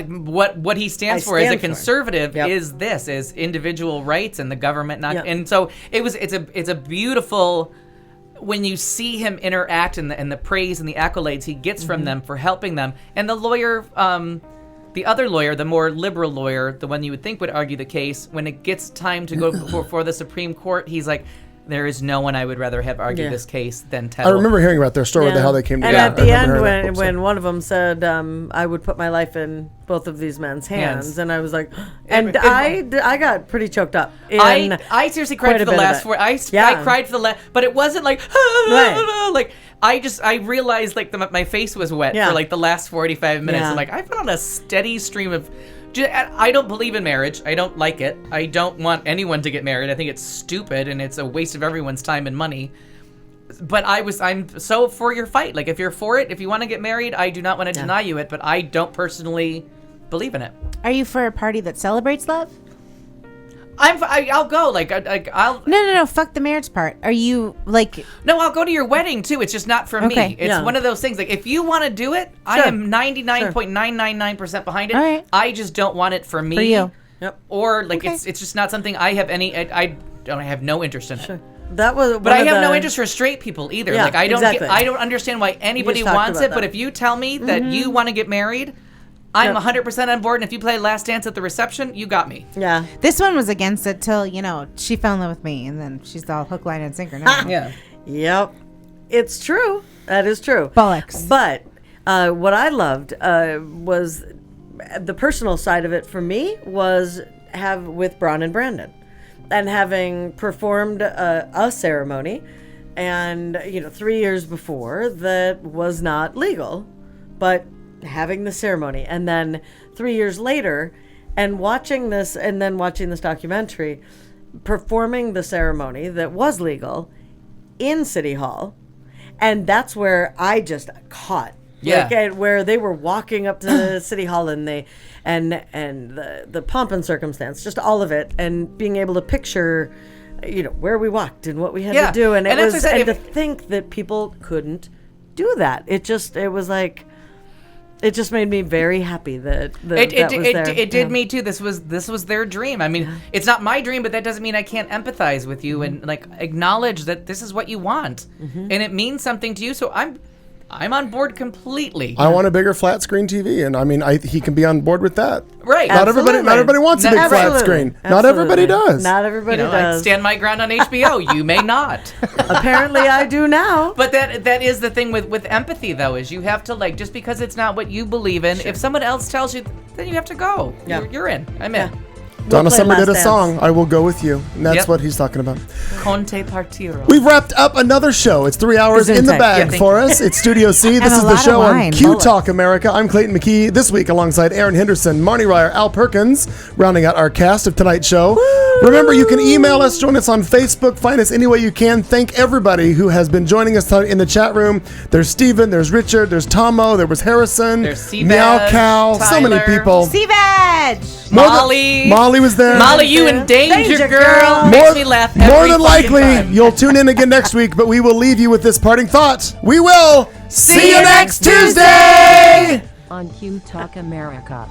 D: what he stands for as a conservative is individual rights and the government not. And so it's a beautiful, when you see him interact and the praise and the accolades he gets from them for helping them. And the lawyer, the other lawyer, the more liberal lawyer, the one you would think would argue the case, when it gets time to go before the Supreme Court, he's like, there is no one I would rather have argued this case than Ted.
C: I remember hearing about their story with how they came together.
F: And at the end, when one of them said, I would put my life in both of these men's hands, and I was like, I got pretty choked up.
D: I seriously cried for the last 4. I cried for the last, but it wasn't like, like I realized like my face was wet for like the last 45 minutes. I'm like, I've been on a steady stream of. I don't believe in marriage. I don't like it. I don't want anyone to get married. I think it's stupid and it's a waste of everyone's time and money. But I'm so for your fight. Like, if you're for it, if you want to get married, I do not want to deny you it, but I don't personally believe in it.
E: Are you for a party that celebrates love?
D: I'll go. I'll.
E: No. Fuck the marriage part. Are you like?
D: No, I'll go to your wedding too. It's just not for me. It's one of those things. Like, if you want to do it, I am 99.999% behind it.
E: All right.
D: I just don't want it for me.
E: For you.
F: Yep.
D: Or it's just not something I have any. I have no interest in it.
F: That was.
D: But I have no interest for straight people either.
F: Yeah,
D: like I don't.
F: exactly.
D: I don't understand why anybody wants it. But if you tell me that you want to get married. I'm 100% on board, and if you play Last Dance at the reception, you got me.
F: Yeah.
E: This one was against it till, she fell in love with me, and then she's all hook, line, and sinker now.
D: Yeah.
F: Yep. It's true. That is true.
E: Bollocks.
F: But what I loved was the personal side of it for me was with Braun and Brandon. And having performed a ceremony, and, 3 years before that was not legal, but having the ceremony, and then 3 years later and watching this documentary, performing the ceremony that was legal in City Hall. And that's where I just caught where they were walking up to City Hall and the pomp and circumstance, just all of it, and being able to picture where we walked and what we had to do, and to think that people couldn't do that. It was like, it just made me very happy that was there.
D: It did me too. This was their dream. I mean, it's not my dream, but that doesn't mean I can't empathize with you and like acknowledge that this is what you want, and it means something to you. So I'm on board completely.
C: I want a bigger flat screen TV, and I mean, he can be on board with that.
D: Right.
C: Not everybody wants a big flat screen. Not everybody does.
F: Not everybody
D: I
F: does.
D: stand my ground on HBO. You may not.
F: Apparently, I do now.
D: But that is the thing with empathy, though, is you have to, like, just because it's not what you believe in, if someone else tells you, then you have to go.
F: Yeah.
D: You're in. I'm in.
C: Donna
F: play
C: Summer
F: Last
C: did a
F: Dance.
C: song, I Will Go With You, and that's
D: Yep.
C: what he's talking about.
D: Conte partiro.
C: We've wrapped up another show. It's 3 hours in the
F: Gesundheit.
C: bag
D: Yeah, thank
C: for us. It's Studio C. This
E: a
C: is the
E: lot of
C: show on
E: wine.
C: Q
E: Bullets.
C: Talk America. I'm Clayton McKee. This week, alongside Aaron Henderson, Marnie Ryer, Al Perkins, rounding out our cast of tonight's show. Remember, you can email us, join us on Facebook, find us any way you can. Thank everybody who has been joining us in the chat room. There's Steven, there's Richard, there's Tomo, there was Harrison,
D: There's Seabed,
C: Meow Cow, so many
D: Tyler.
C: people.
E: Steve-Edge!
C: Molly was there.
D: Molly, you in danger, girl.
C: More,
D: Makes me laugh
C: more
D: every
C: than
D: fucking
C: likely,
D: time.
C: you'll tune in again next week, but we will leave you with this parting thought. We will see you next Tuesday!
A: On Q Talk America.